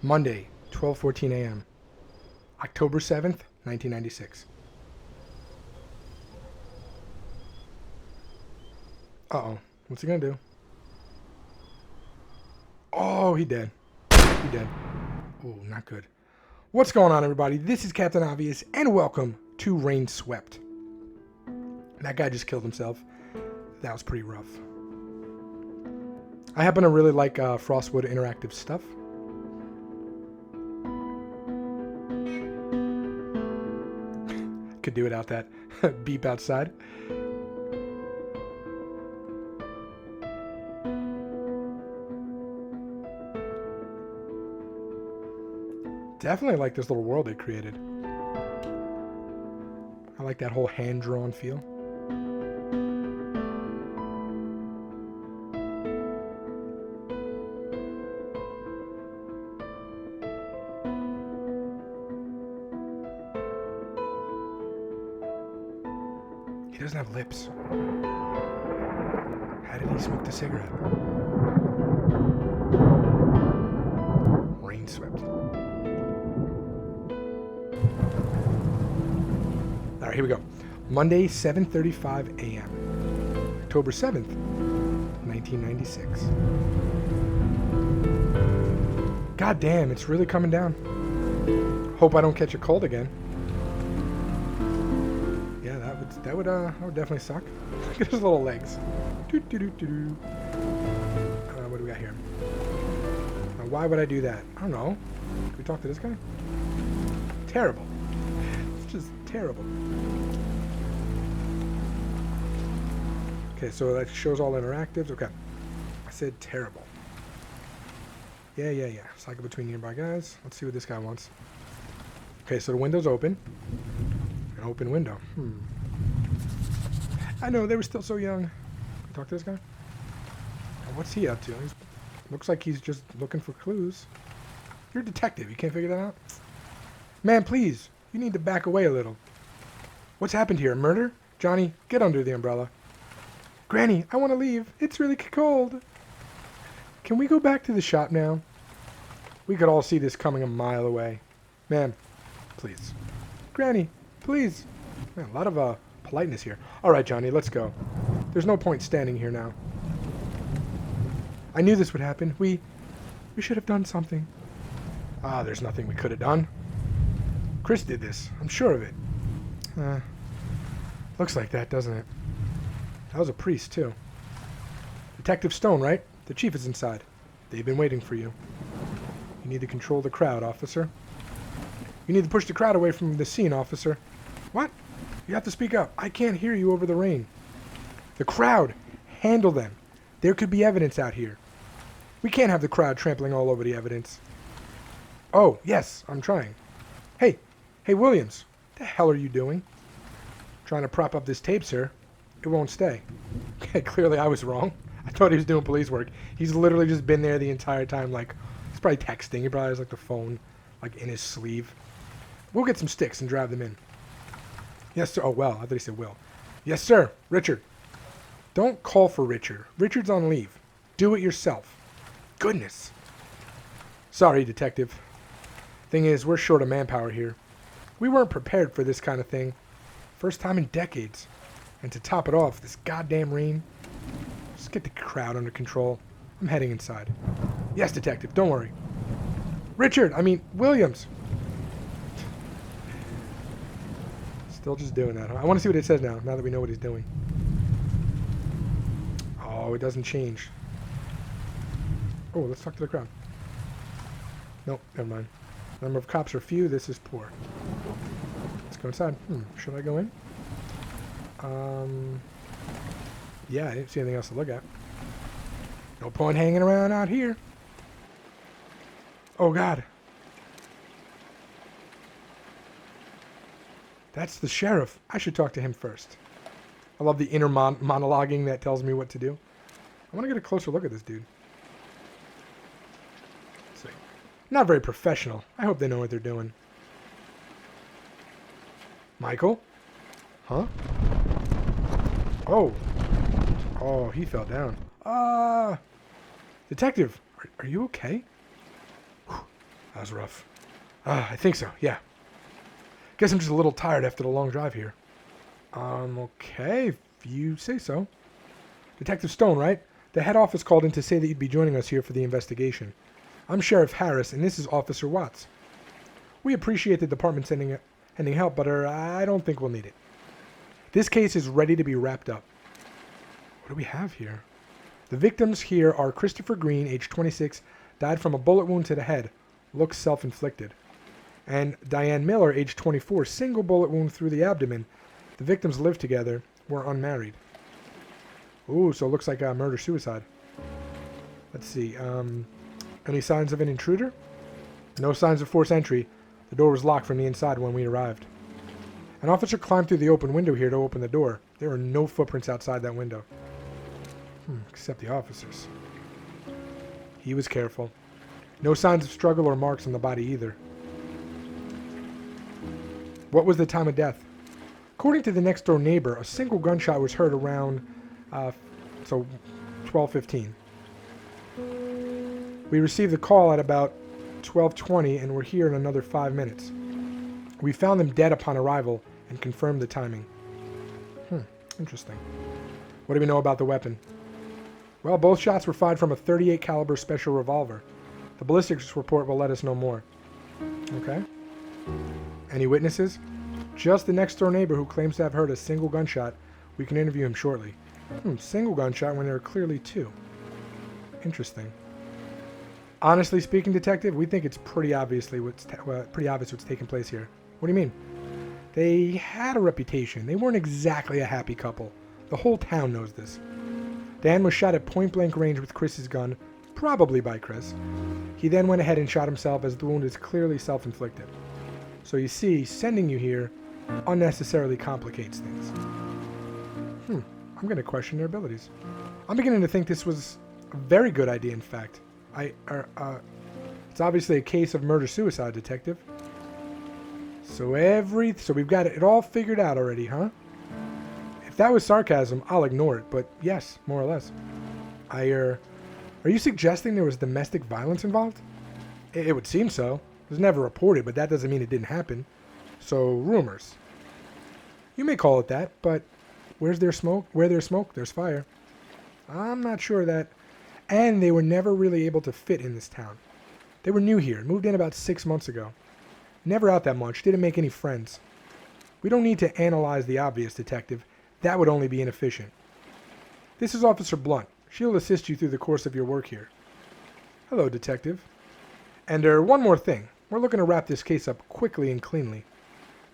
Monday, 12:14 a.m. October 7th, 1996. Uh-oh. What's he gonna do? Oh, he dead. He dead. Oh, not good. What's going on, everybody? This is Captain Obvious, and welcome to Rainswept. That guy just killed himself. That was pretty rough. I happen to really like Frostwood interactive stuff. Could do without that beep outside. Definitely like this little world they created. I like that whole hand-drawn feel. He doesn't have lips. How did he smoke the cigarette? Rainswept. All right, here we go. Monday, 7:35 a.m. October 7th, 1996. God damn, it's really coming down. Hope I don't catch a cold again. Yeah, that would definitely suck. Look at his little legs. What do we got here? Why would I do that? I don't know. Can we talk to this guy? Terrible. It's just terrible. Okay, so that shows all interactives. Okay. I said terrible. Yeah. Cycle between nearby guys. Let's see what this guy wants. Okay, so the window's open. An open window. I know, they were still so young. Can we talk to this guy? What's he up to? Looks like he's just looking for clues. You're a detective. You can't figure that out? Man, please. You need to back away a little. What's happened here? A murder? Johnny, get under the umbrella. Granny, I want to leave. It's really cold. Can we go back to the shop now? We could all see this coming a mile away. Ma'am, please. Granny, please. Man, a lot of politeness here. All right, Johnny, let's go. There's no point standing here now. I knew this would happen. We should have done something. There's nothing we could have done. Chris did this. I'm sure of it. Looks like that, doesn't it? That was a priest, too. Detective Stone, right? The chief is inside. They've been waiting for you. You need to control the crowd, officer. You need to push the crowd away from the scene, officer. What? You have to speak up. I can't hear you over the rain. The crowd. Handle them. There could be evidence out here. We can't have the crowd trampling all over the evidence. Oh, yes, I'm trying. Hey, Williams. What the hell are you doing? Trying to prop up this tape, sir. It won't stay. Okay, clearly I was wrong. I thought he was doing police work. He's literally just been there the entire time, like, he's probably texting. He probably has, like, the phone, like, in his sleeve. We'll get some sticks and drive them in. Yes, sir. Oh, well, I thought he said Will. Yes, sir. Richard. Don't call for Richard. Richard's on leave. Do it yourself. Goodness. Sorry, detective. Thing is, we're short of manpower here. We weren't prepared for this kind of thing. First time in decades. And to top it off, this goddamn rain. Just get the crowd under control. I'm heading inside. Yes, detective. Don't worry. Williams. Still just doing that, huh? I want to see what it says now that we know what he's doing. Oh, it doesn't change. Oh, let's talk to the crowd. Nope, never mind. Number of cops are few. This is poor. Let's go inside. Should I go in? Yeah, I didn't see anything else to look at. No point hanging around out here. Oh, God. That's the sheriff. I should talk to him first. I love the inner monologuing that tells me what to do. I want to get a closer look at this dude. Let's see. Not very professional. I hope they know what they're doing. Michael? Huh? Oh. Oh, he fell down. Detective, are you okay? Whew. That was rough. I think so, yeah. Guess I'm just a little tired after the long drive here. Okay, if you say so. Detective Stone, right? The head office called in to say that you'd be joining us here for the investigation. I'm Sheriff Harris, and this is Officer Watts. We appreciate the department sending help, but I don't think we'll need it. This case is ready to be wrapped up. What do we have here? The victims here are Christopher Green, age 26, died from a bullet wound to the head. Looks self-inflicted. And Diane Miller, age 24, single bullet wound through the abdomen. The victims lived together, were unmarried. Ooh, so it looks like a murder-suicide. Let's see. Any signs of an intruder? No signs of forced entry. The door was locked from the inside when we arrived. An officer climbed through the open window here to open the door. There are no footprints outside that window. Except the officer's. He was careful. No signs of struggle or marks on the body either. What was the time of death? According to the next door neighbor, a single gunshot was heard around 12:15. We received the call at about 12:20 and we're here in another 5 minutes. We found them dead upon arrival and confirmed the timing. Interesting. What do we know about the weapon? Well, both shots were fired from a .38 caliber special revolver. The ballistics report will let us know more. Okay. Any witnesses? Just the next door neighbor who claims to have heard a single gunshot. We can interview him shortly. Single gunshot when there are clearly two. Interesting. Honestly speaking, Detective, we think it's pretty obvious what's taking place here. What do you mean? They had a reputation. They weren't exactly a happy couple. The whole town knows this. Dan was shot at point-blank range with Chris's gun, probably by Chris. He then went ahead and shot himself as the wound is clearly self-inflicted. So you see, sending you here unnecessarily complicates things. I'm going to question their abilities. I'm beginning to think this was a very good idea, in fact. It's obviously a case of murder-suicide, Detective. So we've got it all figured out already, huh? If that was sarcasm, I'll ignore it, but yes, more or less. Are you suggesting there was domestic violence involved? It would seem so. It was never reported, but that doesn't mean it didn't happen. So, rumors. You may call it that, but where there's smoke, there's fire. I'm not sure that. And they were never really able to fit in this town. They were new here, moved in about 6 months ago. Never out that much, didn't make any friends. We don't need to analyze the obvious, Detective. That would only be inefficient. This is Officer Blunt. She'll assist you through the course of your work here. Hello, Detective. And one more thing. We're looking to wrap this case up quickly and cleanly.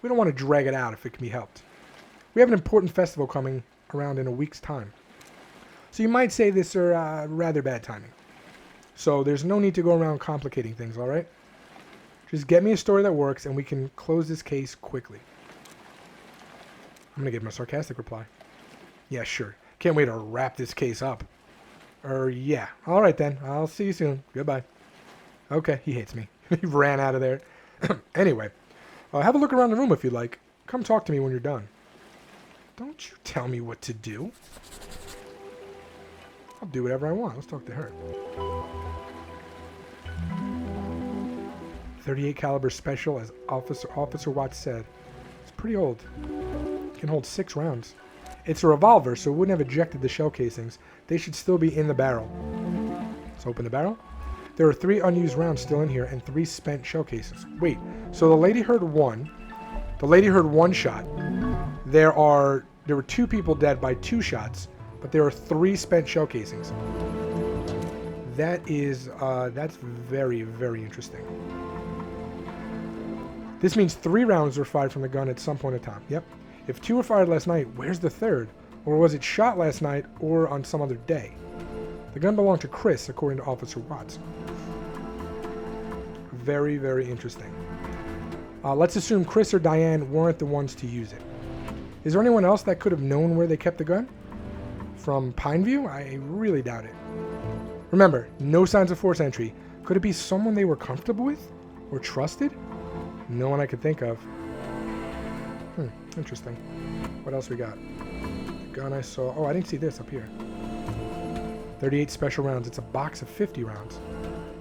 We don't want to drag it out if it can be helped. We have an important festival coming around in a week's time. So you might say this are rather bad timing. So there's no need to go around complicating things, all right? Just get me a story that works and we can close this case quickly. I'm going to give him a sarcastic reply. Yeah, sure. Can't wait to wrap this case up. Yeah. All right then. I'll see you soon. Goodbye. Okay, he hates me. He ran out of there. Anyway, have a look around the room if you like. Come talk to me when you're done. Don't you tell me what to do. I'll do whatever I want. Let's talk to her. .38 caliber special, as Officer Watts said. It's pretty old. It can hold 6 rounds. It's a revolver, so it wouldn't have ejected the shell casings. They should still be in the barrel. Let's open the barrel. There are 3 unused rounds still in here and 3 spent shell cases. Wait, so the lady heard one. The lady heard 1 shot. There were 2 people dead by 2 shots, but there are 3 spent shell casings. That's very, very interesting. This means 3 rounds were fired from the gun at some point in time. Yep. If 2 were fired last night, where's the 3rd? Or was it shot last night or on some other day? The gun belonged to Chris, according to Officer Watts. Very, very interesting. Let's assume Chris or Diane weren't the ones to use it. Is there anyone else that could have known where they kept the gun? From Pineview? I really doubt it. Remember, no signs of forced entry. Could it be someone they were comfortable with? Or trusted? No one I could think of. Interesting. What else we got? The gun I saw. Oh, I didn't see this up here. 38 special rounds. It's a box of 50 rounds.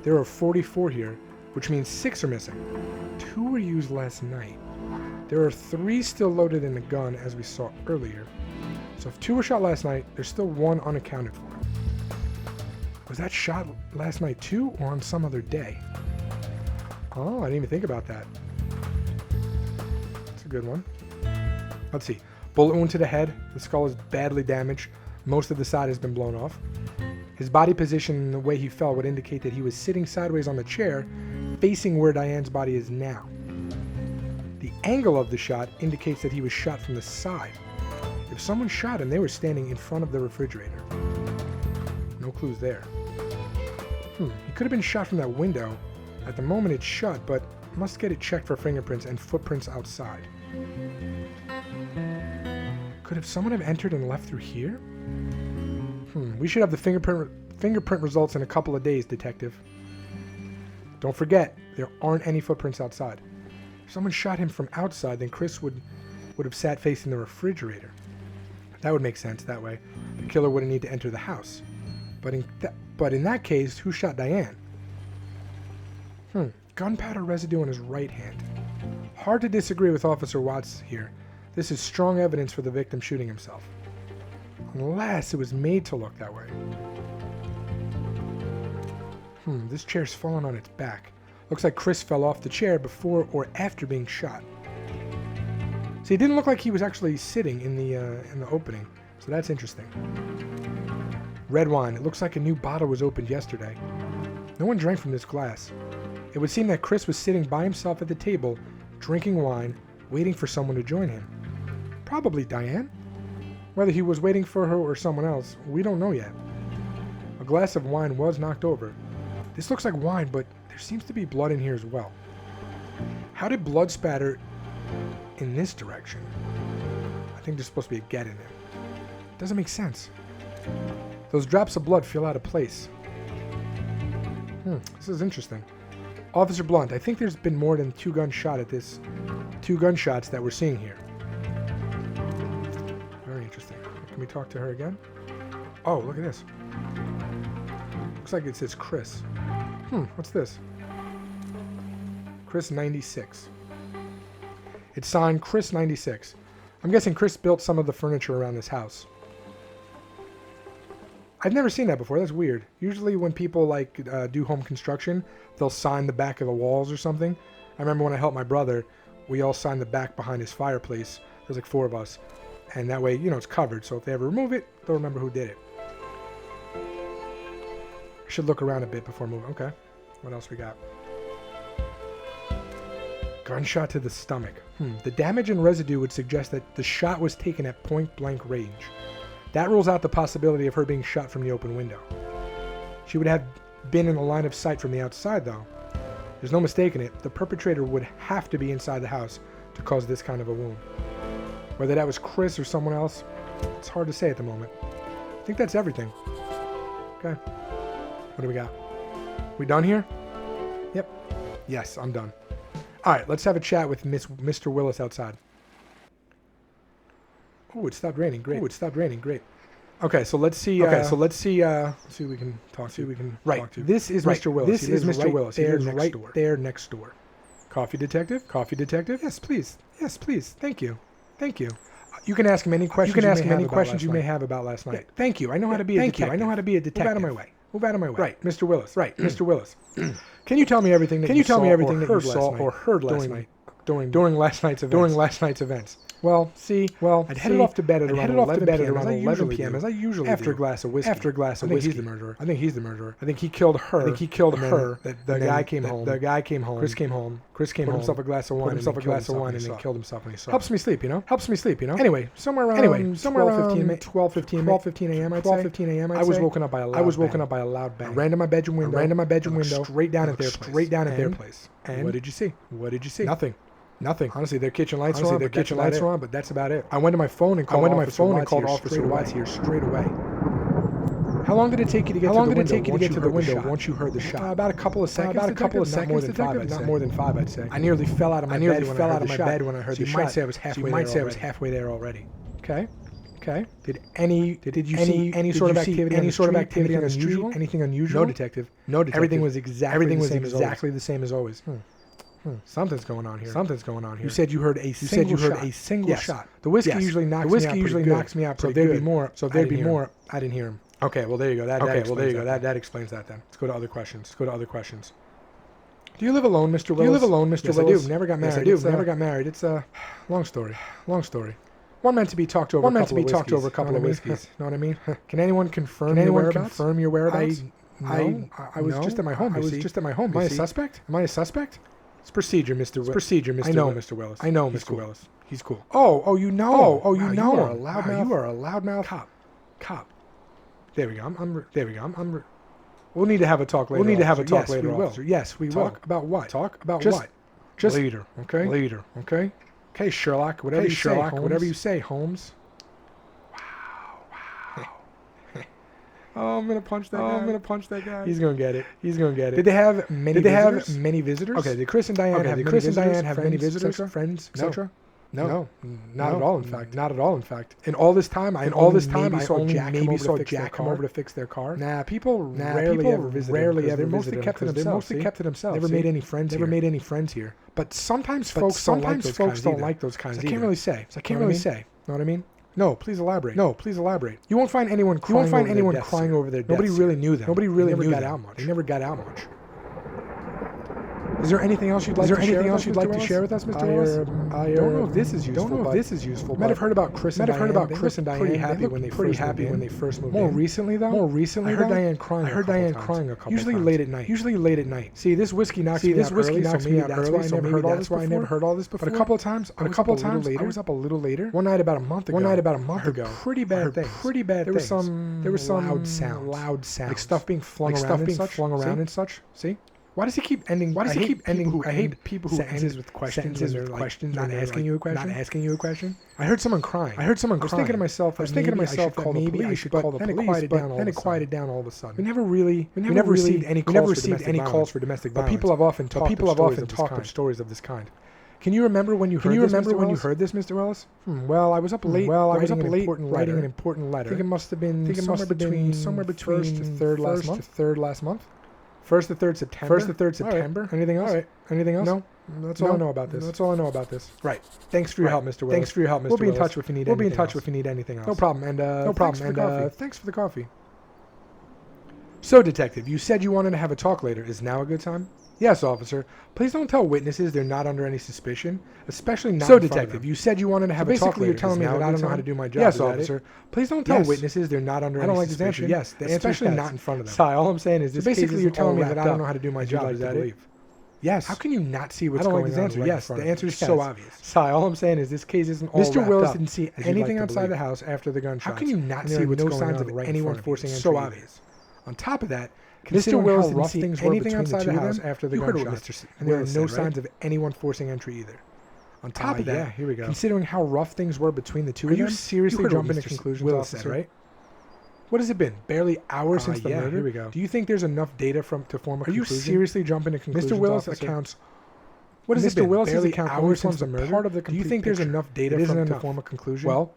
There are 44 here. which means 6 are missing. 2 were used last night. There are 3 still loaded in the gun, as we saw earlier. So if 2 were shot last night, there's still 1 unaccounted for. Was that shot last night too, or on some other day? Oh, I didn't even think about that. That's a good one. Let's see. Bullet wound to the head. The skull is badly damaged. Most of the side has been blown off. His body position and the way he fell would indicate that he was sitting sideways on the chair, facing where Diane's body is now. The angle of the shot indicates that he was shot from the side. If someone shot him, they were standing in front of the refrigerator. No clues there. He could have been shot from that window. At the moment it's shut, but must get it checked for fingerprints and footprints outside. Could someone have entered and left through here? We should have the fingerprint results in a couple of days, detective. Don't forget, there aren't any footprints outside. If someone shot him from outside, then Chris would have sat facing the refrigerator. That would make sense that way. The killer wouldn't need to enter the house. But in that case, who shot Diane? Gunpowder residue on his right hand. Hard to disagree with Officer Watts here. This is strong evidence for the victim shooting himself. Unless it was made to look that way. This chair's fallen on its back. Looks like Chris fell off the chair before or after being shot. See, it didn't look like he was actually sitting in the opening, so that's interesting. Red wine. It looks like a new bottle was opened yesterday. No one drank from this glass. It would seem that Chris was sitting by himself at the table, drinking wine, waiting for someone to join him. Probably Diane? Whether he was waiting for her or someone else, we don't know yet. A glass of wine was knocked over. This looks like wine, but there seems to be blood in here as well. How did blood spatter in this direction? I think there's supposed to be a get in there. Doesn't make sense. Those drops of blood feel out of place. This is interesting. Officer Blunt, I think there's been more than 2 gunshots that we're seeing here. Very interesting. Can we talk to her again? Oh, look at this. Looks like it says Chris. What's this? Chris 96. It's signed Chris 96. I'm guessing Chris built some of the furniture around this house. I've never seen that before. That's weird. Usually when people do home construction, they'll sign the back of the walls or something. I remember when I helped my brother, we all signed the back behind his fireplace. There's like 4 of us. And that way, it's covered. So if they ever remove it, they'll remember who did it. I should look around a bit before moving. Okay. What else we got? Gunshot to the stomach. The damage and residue would suggest that the shot was taken at point-blank range. That rules out the possibility of her being shot from the open window. She would have been in the line of sight from the outside, though. There's no mistaking it. The perpetrator would have to be inside the house to cause this kind of a wound. Whether that was Chris or someone else, it's hard to say at the moment. I think that's everything. Okay. What do we got? We done here? Yep. Yes, I'm done. All right, let's have a chat with Mr. Willis outside. Oh, it stopped raining. Great. Okay, so let's see. See who we can talk to. Right. This is Mr. Willis. This is Mr. Willis. He lives right there next door. Coffee detective? Yes, please. Thank you. You can ask him any questions you may have about last night. Yeah, thank you. I know how to be a detective. Move out of my way. Right, Mr. Willis. Mr. Willis. Can you tell me everything that you saw or heard last night during last night's events? Well, I'd headed off to bed at around 11 p.m. as I usually do. After a glass of whiskey. I think he's the murderer. I think he killed her. The guy came home. Chris came home. Put himself a glass of wine and then killed himself when he saw it. Helps me sleep, you know? Anyway, somewhere around 12:15 a.m. I was woken up by a loud bang. I ran to my bedroom window. Straight down at their place. And what did you see? Nothing. Honestly, their kitchen lights are on, but that's about it. I went to my phone and called Officer Watts here straight away. How long did it take you to get to the window once you heard the shot? About a couple of seconds. Not more than 5, I'd say. I nearly fell out of my bed when I heard the shot. You might say I was halfway there already. Okay. Okay. Did you see any sort of activity on the street? Anything unusual? No, detective. No, detective. Everything was exactly the same as always. Something's going on here. You said you heard a single shot. The whiskey usually knocks me out. So there'd be more. I didn't hear him. Okay, well there you go. That explains that then. Let's go to other questions. Do you live alone, Mr. Willis? Yes, I do. Never got married. It's a long story. One meant to be talked over a couple of whiskeys. Know what I mean? Can anyone confirm your whereabouts? I was just at my home. Am I a suspect? It's procedure, Mr. Willis. I know, Mr. Willis. He's cool. Oh, you know. You are a loudmouth. Cop. There we go. We'll need to have a talk later. Officer. Yes, we will. Talk about what? Just later. Okay. Okay, Sherlock. Whatever you say, Holmes. Wow. Oh, I'm gonna punch that guy. He's gonna get it. Did they have many visitors? Okay. Did Chris and Diane have many visitors? Friends, etc. No, not at all. In fact, in all this time, I saw Jack come over to fix their car. People rarely ever visit. They're mostly kept to themselves. Never made any friends here. But sometimes folks don't like those kinds. I can't really say. Know what I mean? No, please elaborate. You won't find anyone crying over their deaths. Nobody really knew them. They never got out much. Is there anything else you'd like to share with us, Mr. Willis? I don't know if this is useful. Might have heard about Chris and Diane. Pretty happy when they first moved in. More recently, I heard Diane crying a couple times. Usually late at night. See, this whiskey knocks me out early, so maybe that's why I never heard all this before. But a couple of times, I was up a little later. One night about a month ago. Pretty bad things. There was some loud sounds. Like stuff being flung around and such. See? Why does he keep ending? I hate people who end with questions. Not asking you a question. I heard someone crying. I was thinking to myself, maybe I should call the police, but then it quieted down all of a sudden. We never received any calls for domestic violence. But people have often talked of stories of this kind. Can you remember when you heard this, Mr. Willis? Well, I was up late writing an important letter. I think it must have been somewhere between first to third last month. 1st to 3rd September. Right. Anything else? All right. Anything else? No. That's all I know about this. Right. Thanks for your help, Mr. Willis. We'll be in touch if you need anything else. No problem. Thanks for the coffee. So, Detective, you said you wanted to have a talk later. Is now a good time? Yes, officer. Please don't tell witnesses they're not under any suspicion, especially not in front of them. Detective, you said you wanted to have a talk later. Basically, you're telling me that I don't know how to do my job. Yes, officer. Please don't tell witnesses they're not under any suspicion. I don't like this answer. Yes, the answer is especially not in front of them. Sigh, all I'm saying is this basically you're telling me that I don't know how to do my job. Is that it? Yes. How can you not see what's going on? I don't like this answer. Yes, the answer is so obvious. Sigh, all I'm saying is this case isn't all wrapped up. Mr. Willis didn't see anything outside the house after the gunshots. How can you not see what's going on? No signs of anyone forcing entry. So obvious. On top of that, Mr. Willis didn't see anything outside the house after the gunshots, and there are no signs of anyone forcing entry either. On top of that, here we go. Considering how rough things were between the two of them, are you seriously jumping to conclusions, officer? Right? What has it been? Barely hours since the murder? Here we go. Do you think there's enough data to form a conclusion? Are you seriously jumping to conclusions, Mr. Willis accounts? What has it been? Barely hours since the murder? Do you think there's enough data to form a conclusion? Well,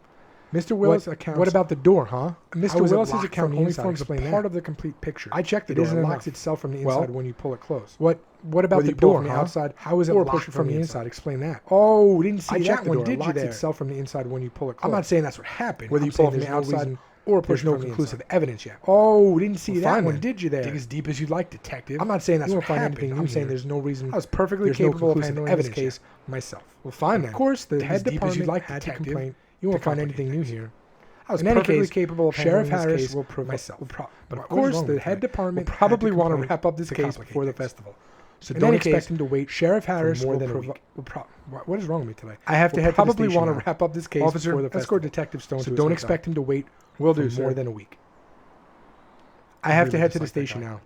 Mr. Willis' account. What about the door, huh? Mr. Willis's account only forms a part of the complete picture. I checked the door. It locks itself from the inside when you pull it closed. What about the door from the outside? How is it locked from the inside? Explain that. Oh, didn't see that one, did you? It locks itself from the inside when you pull it closed. I'm not saying that's what happened. Whether you pull it from the outside or push no conclusive evidence yet. Oh, didn't see that one, did you there? Dig as deep as you'd like, detective. I'm not saying that's what happened. I'm saying there's no reason. I was perfectly capable of handling this case myself. Well, fine then. Of course, the head department had to complain. You won't find anything new here. I was perfectly capable of Sheriff Harris will prove myself. But of course, the head department will probably want to wrap up this case before the festival. So don't expect him to wait. Sheriff Harris more than a week. What is wrong with me today? I have to head to the station. Probably want to wrap up this case before the festival. Escort Detective Stone. So don't expect him to wait. Will do more than a week. I have to head to the station now.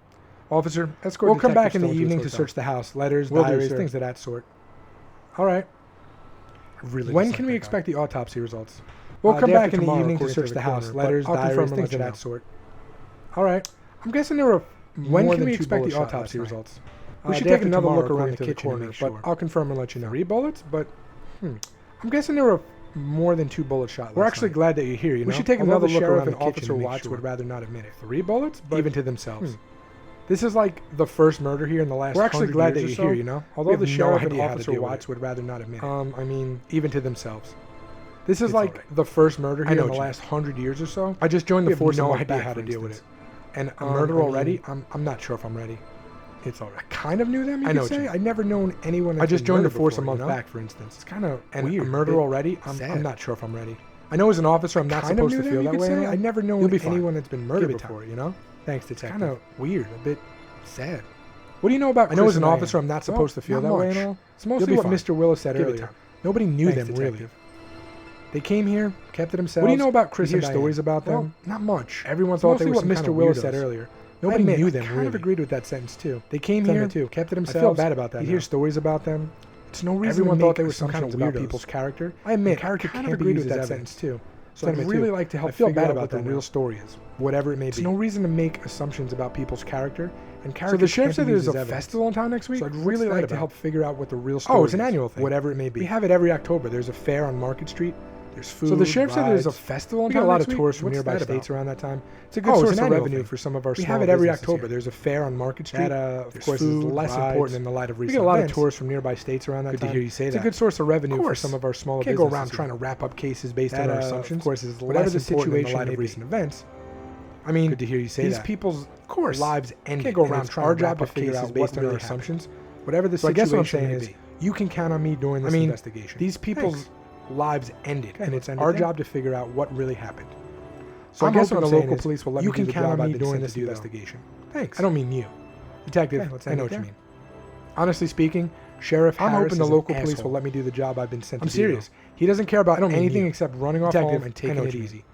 Officer, escort. We'll come back in the evening to search the house. Letters, diaries, things of that sort. All right. When can we expect the autopsy results? We'll come back in the evening to search the house. Letters, diaries, things of that sort. All right. I'm guessing there are. When can we expect the autopsy results? We should take another look around the kitchen, but I'll confirm and let you know. 3 bullets, but I'm guessing there were more than 2 bullets shot. We're actually glad that you're here. You know, we should take another look around the kitchen. Officer Watts would rather not admit it. 3 bullets, but even to themselves. This is like the first murder here in the last. We're actually glad that you're here. You know, although the sheriff and Officer Watts would rather not admit it. I mean, even to themselves. This is like the first murder here in the last 100 years or so. I just joined the force. No idea how to deal with it. And a murder already? I'm not sure if I'm ready. It's alright. I kind of knew them, you could say. I'd never known anyone. I just joined the force a month back, for instance. It's kind of weird. A murder already? I'm not sure if I'm ready. I know as an officer, I'm not supposed to feel that way. I never known anyone that's been murdered before, you know? Thanks, detective. It's kind of weird, a bit sad. What do you know about Chris? I know as an officer, I'm not supposed to feel that way and all. It's mostly what Mr. Willis said earlier. Nobody knew them, really. They came here, kept to themselves. What do you know about Chris and Diane? Stories about them? Not much. Everyone thought they were what Mr. Willis said earlier. Nobody knew them, really. I kind of agreed with that sentence, too. They came here, kept to themselves. I feel bad about that. You hear stories about them. It's no reason everyone thought they were some kind of weirdos about people's character. I admit, character kind of agreed with that sentence, too. So I'd really like to help feel bad about what the real story is, whatever it may be. There's no reason to make assumptions about people's character. And so the sheriff said there's a festival in town next week, so I'd really like to help figure out what the real story is. Oh, it's an annual thing. Whatever it may be. We have it every October. There's a fair on Market Street. There's food. So the sheriff said there's a festival in town. We got a lot of tourists from nearby states around that time. It's a good source of revenue for some of our small businesses. We have it every October. There's a fair on Market Street. That, of course, is less important in the light of recent events. We get a lot of tourists from nearby states around that time. Good to hear you say that. It's a good source of revenue for some of our smaller businesses. Can't go around trying to wrap up cases based on our assumptions. Of course, is whatever the situation in the light of recent events. I mean, good to hear you say that. These people's lives ended. Can't go around trying to wrap up cases based on our assumptions. Whatever the situation is, I guess what I'm saying is, you can count on me doing this investigation. These people's lives ended, and it's our job to figure out what really happened. So I guess what the local police will let me do the job I've been sent to do investigation. Thanks. I don't mean you, detective. I know what you mean. Honestly speaking, Sheriff Harris, I'm hoping the local police will let me do the job I've been sent to do. I'm serious. He doesn't care about anything except running off home and taking it easy.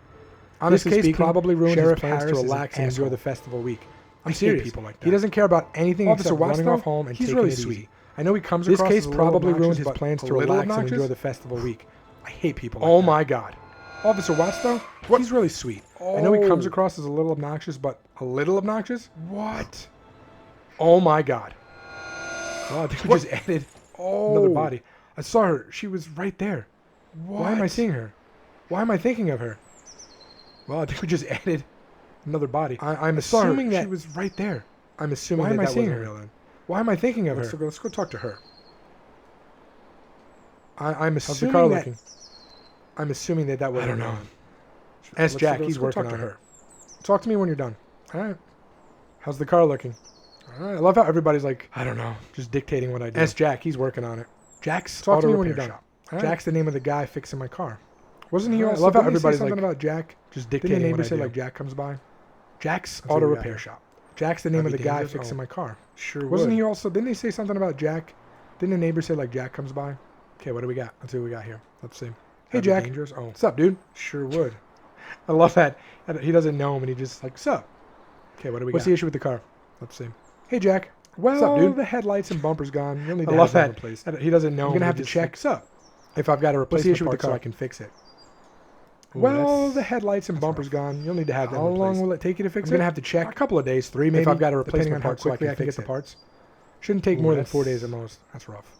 Honestly speaking, probably ruined his plans to relax and enjoy the festival week. I'm serious. People like that. He doesn't care about anything except running off home and taking it easy. I know he comes across as a little obnoxious, but this case probably ruined his plans to relax and enjoy the festival week. I hate people like that. Oh my God. Officer Watts, though, he's really sweet. I know he comes across as a little obnoxious, but a little obnoxious? What? Oh my God. Oh, I think we just added another body. I saw her. She was right there. What? Why am I seeing her? Why am I thinking of her? Well, I think we just added another body. I'm assuming that she was right there. I'm assuming that wasn't real then. Why am I thinking of her? Let's go talk to her. I'm assuming that. I'm assuming that was. I don't know. Ask Jack. He's working on her. Talk to me when you're done. All right. How's the car looking? All right. I love how everybody's like, I don't know, just dictating what I do. Ask Jack. He's working on it. Jack's auto repair shop. Jack's the name of the guy fixing my car. Wasn't he? I love how everybody's like, something about Jack just dictating. Didn't the neighbor say like Jack comes by? Jack's auto repair shop. Jack's the name of the guy fixing my car. Sure. Wasn't he also? Didn't they say something about Jack? Didn't the neighbor say like Jack comes by? Okay, what do we got? Let's see what we got here. Let's see. Hey, Jack. Dangerous? Oh, what's up, dude? Sure would. I love that. He doesn't know him, and he just like, what's up? Okay, what do we got? What's the issue with the car? Let's see. Hey, Jack. Well, what's up, dude? The headlights and bumper's gone. You'll need to have them replaced. He doesn't know. I'm going to have to check. What's up? If I've got to replace the issue with the car, so I can fix it. Well, the headlights and bumper's gone. You'll need to have them replaced. How long will it take you to fix it? I'm going to have to check. A couple of days, 3 maybe. If I've got to replace the parts so I can get the parts. Shouldn't take more than 4 days at most. That's rough.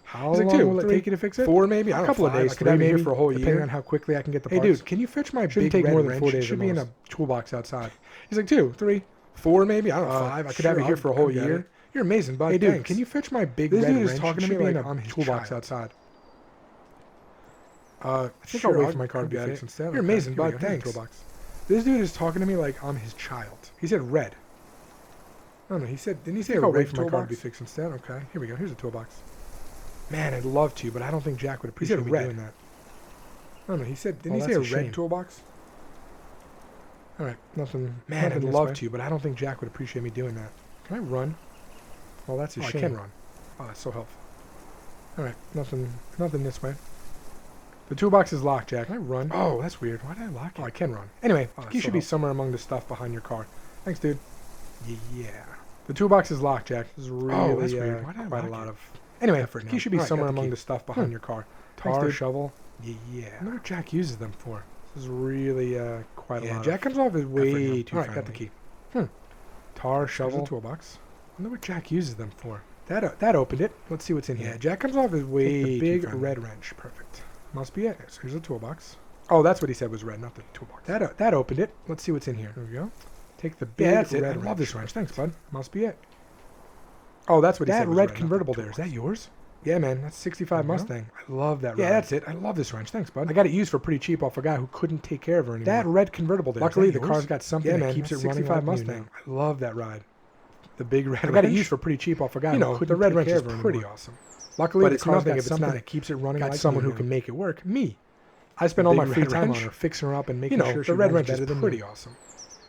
How long will it take you to fix it? 4 maybe. A couple of days. I could have it here for a whole year, depending on how quickly I can get the parts. Hey, dude, can you fetch my big red wrench? It should be in a toolbox outside. He's like, 2, 3, 4 maybe. I don't know, 5. I could have it here for a whole year. You're amazing, bud. Hey, dude, can you fetch my big red wrench? This dude is talking to me like I'm his toolbox outside. I think I'll wait for my car to be fixed instead. You're amazing, bud. Thanks. This dude is talking to me like I'm his child. He said red. No, he said, didn't he say I'll wait for my car to be fixed instead? Okay, here we go. Here's a toolbox. Man, I'd love to, but I don't think Jack would appreciate me doing that. No, he said, didn't he say a red toolbox? All right, nothing. Man, I'd love to, but I don't think Jack would appreciate me doing that. Can I run? Well, that's a shame. I can run. Oh, that's so helpful. All right, nothing this way. The toolbox is locked, Jack. Can I run? Oh, that's weird. Why did I lock it? Oh, I can run. Anyway, key should be somewhere among the stuff behind your car. Thanks, dude. Yeah. The toolbox is locked, Jack. This is really that's weird. Why did I quite a lot of anyway, key should be somewhere among the stuff behind your car. Tar, shovel. Yeah. I wonder what Jack uses them for. This is really quite a lot. Jack comes off as way too friendly. Got the key. Tar, shovel. Toolbox. I wonder what Jack uses them for. That opened it. Let's see what's in here. Jack comes off as way the big red wrench. Perfect. Must be it. So here's a toolbox. Oh, that's what he said was red, not the toolbox. That opened it. Let's see what's in here. There we go. Take the big that's it. red I love wrench. this wrench. Thanks, bud. Must be it. Oh, that's what he said was red red, convertible not the there. Is toolbox. that yours? Yeah, man. That's 65 There we go. Mustang. I love that Yeah, ride. that's it. I love this wrench. Thanks, bud. I got it used for pretty cheap off a guy who couldn't take care of her anymore. That red convertible there. Luckily, Is that the yours? car's got something Yeah, that man, keeps it that's running 65 like new Mustang. now. I love that ride. The big red I got wrench. it used for pretty cheap off a guy You who know, couldn't the red take wrench care is of her pretty anymore. awesome. Luckily, But the it's car's nothing got if it's something not that keeps it running got like someone new who now. can make it work. Me. I spend The all my big free red time on wrench. her, fixing her up and making You know, sure she the red runs wrench is better than pretty me. awesome.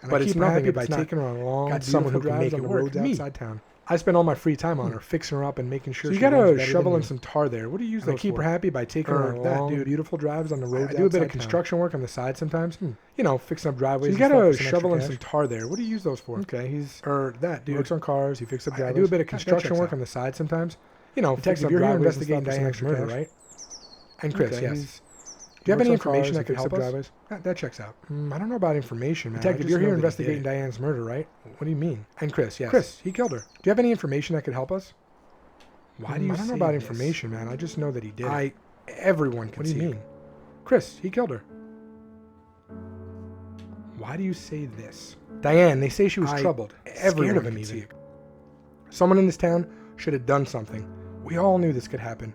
And But I it's keep her nothing happy if by it's not taking her on long, got someone who beautiful can drives make on it the work. roads Me. outside town. I spend all my free time on her, fixing her up and making sure So you she got runs a better shovel than and me. some tar there. What do you use And I those keep for? her happy by taking her on that, long, dude. beautiful drives on the roads I do a bit of outside town. construction work on the side sometimes. You know, fixing up driveways. So you and got stuff a for some shovel and extra some cash. tar there. What do you use those for? Okay, he's That, dude. works on cars. He fixes up I driveways. do a bit of That construction checks work out. on the side sometimes. You know, Detective, fixing up you're here driveways and investigating stuff for some Diane's extra murder, cash. right? And Chris, Okay, yes. he's- Do you have works any on cars, information he that could fixes help up us? driveways. That checks out. I don't know about information, man. I Detective, just you're know here that he did investigating it. Diane's murder, right? What do you mean? And Chris, yes. Chris, he killed her. Do you have any information that could help us? Why do you I don't know say about this? information, man. I just know that he did. I. Everyone can What do you see mean? it. Chris, he killed her. Why do you say this? Diane, they say she was I- troubled. everyone Scared of him can see even. it. Someone in this town should have done something. We all knew this could happen.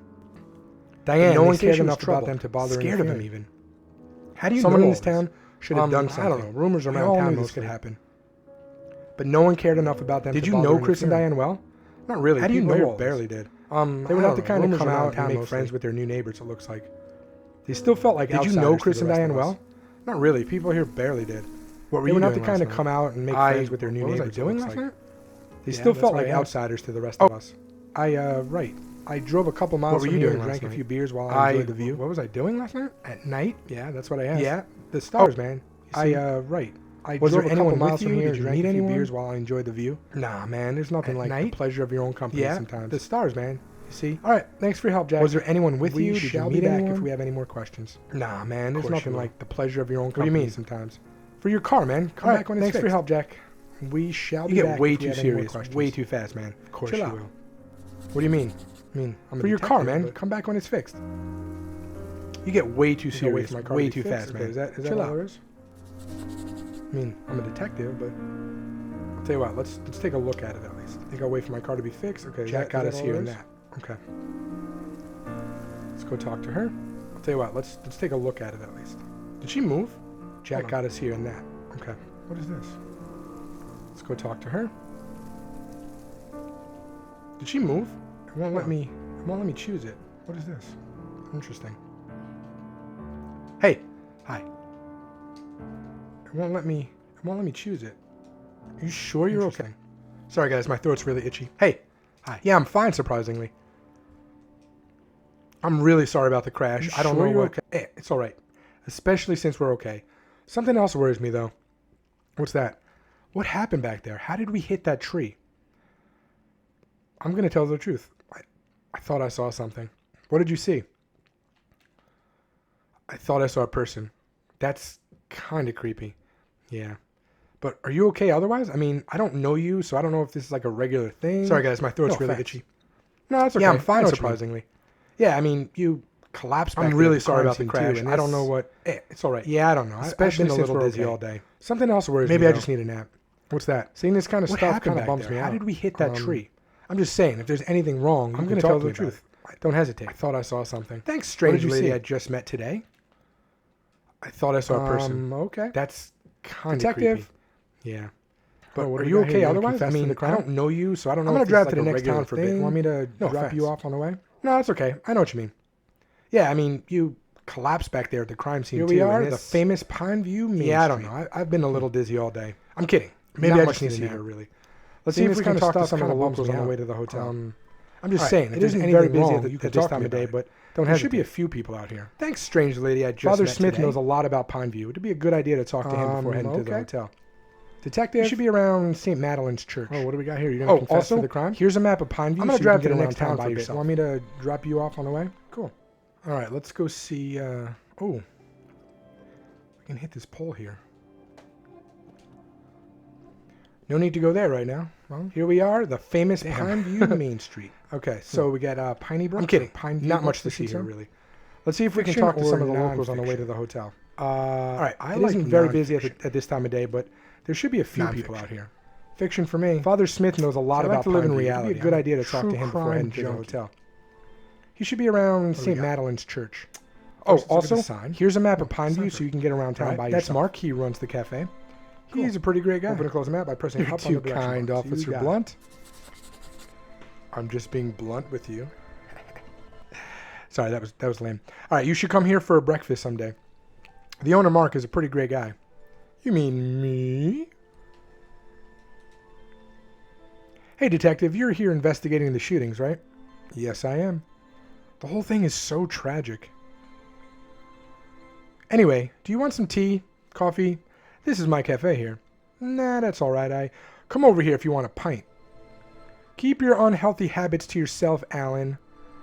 But Diane, no they one say cared she was enough about troubled. them to bother Scared of him interfering. even. How do you Someone know in all this town should have done something. I don't know. Rumors We around all town knew mostly. this could happen. But no one cared enough about them Did to you bother know Chris and interfering. Diane well? Not really. How do you People know here all this? barely did. They They were were not not the kind rumors to come around out town and and make make friends friends with their new neighbors, it looks like. They still felt like Did you outsiders know to Chris the and rest Diane of us. well? Not really. People here barely did. What were They you were not doing the kind to last come night? out and make friends with their new What was I neighbors. it doing looks last like. night? They Yeah, still that's felt what like I asked. outsiders to the rest of us. Right. I drove a couple miles What were from you here doing and last drank a night? few beers while I enjoyed the view. What was I doing last night? At night? Yeah, that's what I asked. Yeah, the stars, man. You see? Right. I Was drove there a couple anyone miles with from you? here Did and you drank meet a few anyone? beers while I enjoyed the view. Nah, man. There's nothing At like night? the pleasure of your own company Yeah, sometimes. the stars, man. You see? All right. Thanks for your help, Jack. Was there anyone with We you? Did you shall be meet back anyone? if we have any more questions? Nah, man. There's Of course nothing you will. like the pleasure of your own What do you company mean? sometimes. For your car, man. Come All right. back when it's Thanks for fixed. your help, Jack. We shall You be get back way if we too have any more serious, questions. way too fast, man. Of course Chill you out. will. What do you mean? I'm a For your car, detective, man. but- Come back when it's fixed. You get way too You gotta wait serious, for my car way to be too fixed? fast, Okay, man. is that Chill all out. there is? I'm a detective, but I'll tell you what. Let's take a look at it at least. I think I'll wait for my car to be fixed. Okay, Jack got us all here there and is? that. Okay. Let's go talk to her. I'll tell you what. Let's take a look at it at least. Did she move? Jack Hold on. got us here and that. Okay. What is this? Let's go talk to her. Did she move? It won't let me. It won't let me choose it. What is this? Interesting. Hey, Hi. it won't let me. It won't let me choose it. Are you sure you're okay? Interesting. Sorry, guys. My throat's really itchy. Hey. Hi. Yeah, I'm fine. Surprisingly. I'm really sorry about the crash. You I don't sure know you're what. It's all right. Especially since we're okay. Something else worries me though. What's that? What happened back there? How did we hit that tree? I'm gonna tell the truth. I thought I saw something. What did you see? I thought I saw a person. That's kind of creepy. Yeah. But are you okay otherwise? I mean, I don't know you, so I don't know if this is like a regular thing. Sorry, guys. My throat's No really offense. itchy. No, that's okay. Yeah, I'm fine, I know what you mean. surprisingly. Yeah, I mean, you collapsed back I'm there really at the sorry crime about the scene, crash. too, and I don't this- know what. It's all right. Yeah, I don't know. Especially I've been a since little we're dizzy okay. all day. Something else worries Maybe me, I though. just need a nap. What's that? Seeing this kind of What stuff happened kind of back bumps there? me out. How did we hit that Um, tree? I'm just saying, if there's anything wrong, I'm you going to can tell talk the to me about truth. it. Don't hesitate. I thought I saw something. Thanks, strange you lady see? I just met today. I thought I saw a person. Okay. That's kind of Detective? creepy. Yeah. But But what are do we you got here? okay You wanna otherwise? I confess to mean, the I crime? don't know you, so I don't know I'm gonna if drive this to is the like a next town regular for a bit. thing. You want me to No drop offense. you off on the way? No, that's okay. I know what you mean. Yeah, I mean, you collapsed back there at the crime scene Here too. we and are, the it's- famous Pineview Main Yeah, I don't Street. know. I've been a little dizzy all day. I'm kidding. Maybe Not I much just need to a see nap. here, really. Let's Seeing see if this we can kind of talk to stuff some of the kinda bums locals me on the out. way to the hotel. Um, I'm just all right, saying, it if there's isn't anything very busy wrong, at the- you at could this talk time to me of day, about it. but Don't there hesitate. should be a few people out here. Thanks, strange lady I just Father met Smith today. knows a lot about Pineview. It'd be a good idea to talk to him before heading to the okay. hotel. Detective? You should be around St. Madeline's Church. Oh, what do we got here? You're going to confess also, to the crime? here's a map of Pineview. I'm so going you to drive can to get the around next town town by by yourself. yourself. Want me to drop you off on the way? Cool. All right, let's go see. Oh, we can hit this pole here. No need to go there right now. Well, Here we are, the famous Damn. Pineview Main Street. Okay, so we got Piney Brook. I'm kidding. Pineview Not Brook, much to we see should here, say. really. Let's see if we can Fiction talk to some or of the locals on the way nonfiction? to the hotel. All right, It isn't very busy at this time of day, but there should be a few people out here. Fiction for me. Father Smith knows a lot about to live in Pineview. reality. It'd be a good I'm a idea to talk to true him before crime heading to the junkie. hotel. He should be around do we St. got? Madeline's Church. Oh, Oh, also, also, here's a map of Pineview cipher. so you can get around town Right, by that's yourself. Mark. He runs the cafe. Cool. He's a pretty great guy. Open and close the map by pressing You're up on too the direction kind, bar. So you Officer got it. Blunt. I'm just being blunt with you. Sorry, that was lame. All right, you should come here for a breakfast someday. The owner, Mark, is a pretty great guy. You mean me? Hey, detective, you're here investigating the shootings, right? Yes, I am. The whole thing is so tragic. Anyway, do you want some tea? Coffee? This is my cafe here. Nah, that's all right. Come over here if you want a pint. Keep your unhealthy habits to yourself, Alan.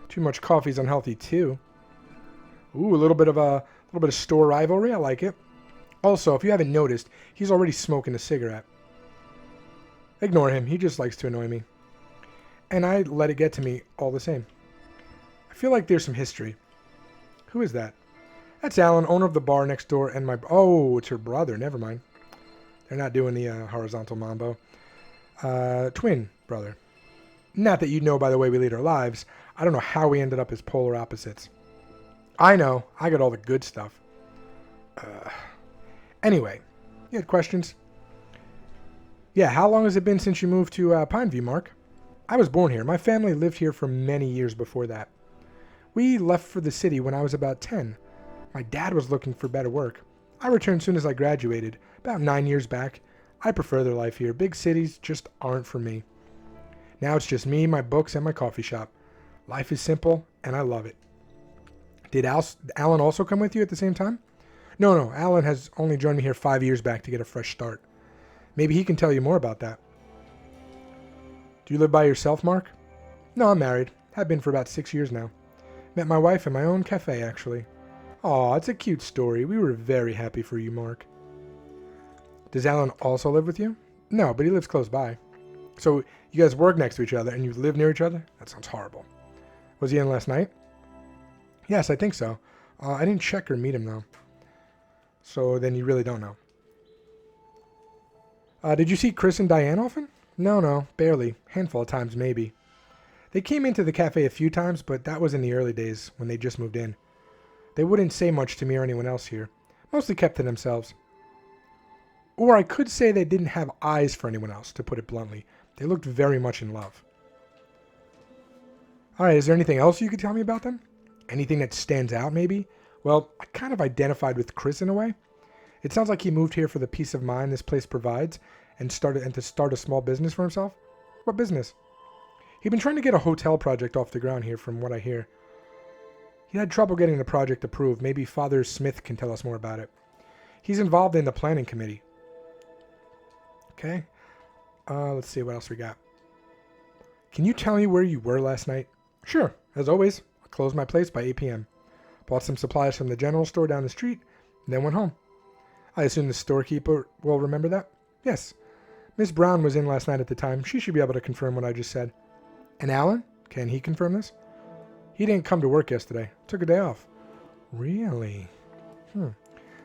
Too much coffee's unhealthy too. Ooh, a little bit of store rivalry. I like it. Also, if you haven't noticed, he's already smoking a cigarette. Ignore him. He just likes to annoy me. And I let it get to me all the same. I feel like there's some history. Who is that? That's Alan, owner of the bar next door, and my... Oh, it's her brother. Never mind. They're not doing the horizontal mambo. Twin brother. Not that you'd know by the way we lead our lives. I don't know how we ended up as polar opposites. I know. I got all the good stuff. Anyway, you had questions? Yeah, how long has it been since you moved to Pineview, Mark? I was born here. My family lived here for many years before that. We left for the city when I was about 10. My dad was looking for better work. I returned soon as I graduated, about 9 years back. I prefer the life here. Big cities just aren't for me. Now it's just me, my books, and my coffee shop. Life is simple, and I love it. Did Alan also come with you at the same time? No, Alan has only joined me here 5 years back to get a fresh start. Maybe he can tell you more about that. Do you live by yourself, Mark? No, I'm married. Have been for about 6 years now. Met my wife in my own cafe, actually. Aw, it's a cute story. We were very happy for you, Mark. Does Alan also live with you? No, but he lives close by. So you guys work next to each other and you live near each other? That sounds horrible. Was he in last night? Yes, I think so. I didn't check or meet him, though. So then you really don't know. Did you see Chris and Diane often? No, barely. Handful of times, maybe. They came into the cafe a few times, but that was in the early days when they just moved in. They wouldn't say much to me or anyone else here. Mostly kept to themselves. Or I could say they didn't have eyes for anyone else, to put it bluntly. They looked very much in love. Alright, is there anything else you could tell me about them? Anything that stands out, maybe? Well, I kind of identified with Chris in a way. It sounds like he moved here for the peace of mind this place provides and to start a small business for himself. What business? He'd been trying to get a hotel project off the ground here from what I hear. He had trouble getting the project approved. Maybe Father Smith can tell us more about it. He's involved in the planning committee. Okay. Let's see what else we got. Can you tell me where you were last night? Sure. As always, I closed my place by 8 p.m. Bought some supplies from the general store down the street, and then went home. I assume the storekeeper will remember that? Yes. Miss Brown was in last night at the time. She should be able to confirm what I just said. And Alan? Can he confirm this? He didn't come to work yesterday. Took a day off. Really?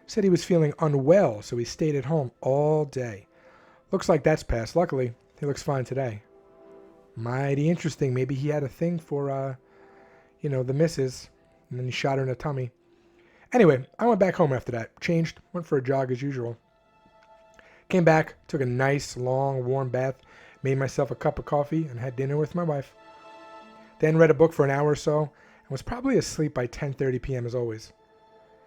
Said he was feeling unwell, so he stayed at home all day. Looks like that's passed. Luckily, he looks fine today. Mighty interesting. Maybe he had a thing for, the missus, and then he shot her in the tummy. Anyway, I went back home after that. Changed, went for a jog as usual. Came back, took a nice, long, warm bath, made myself a cup of coffee, and had dinner with my wife. Then read a book for an hour or so, and was probably asleep by 10:30 p.m. as always.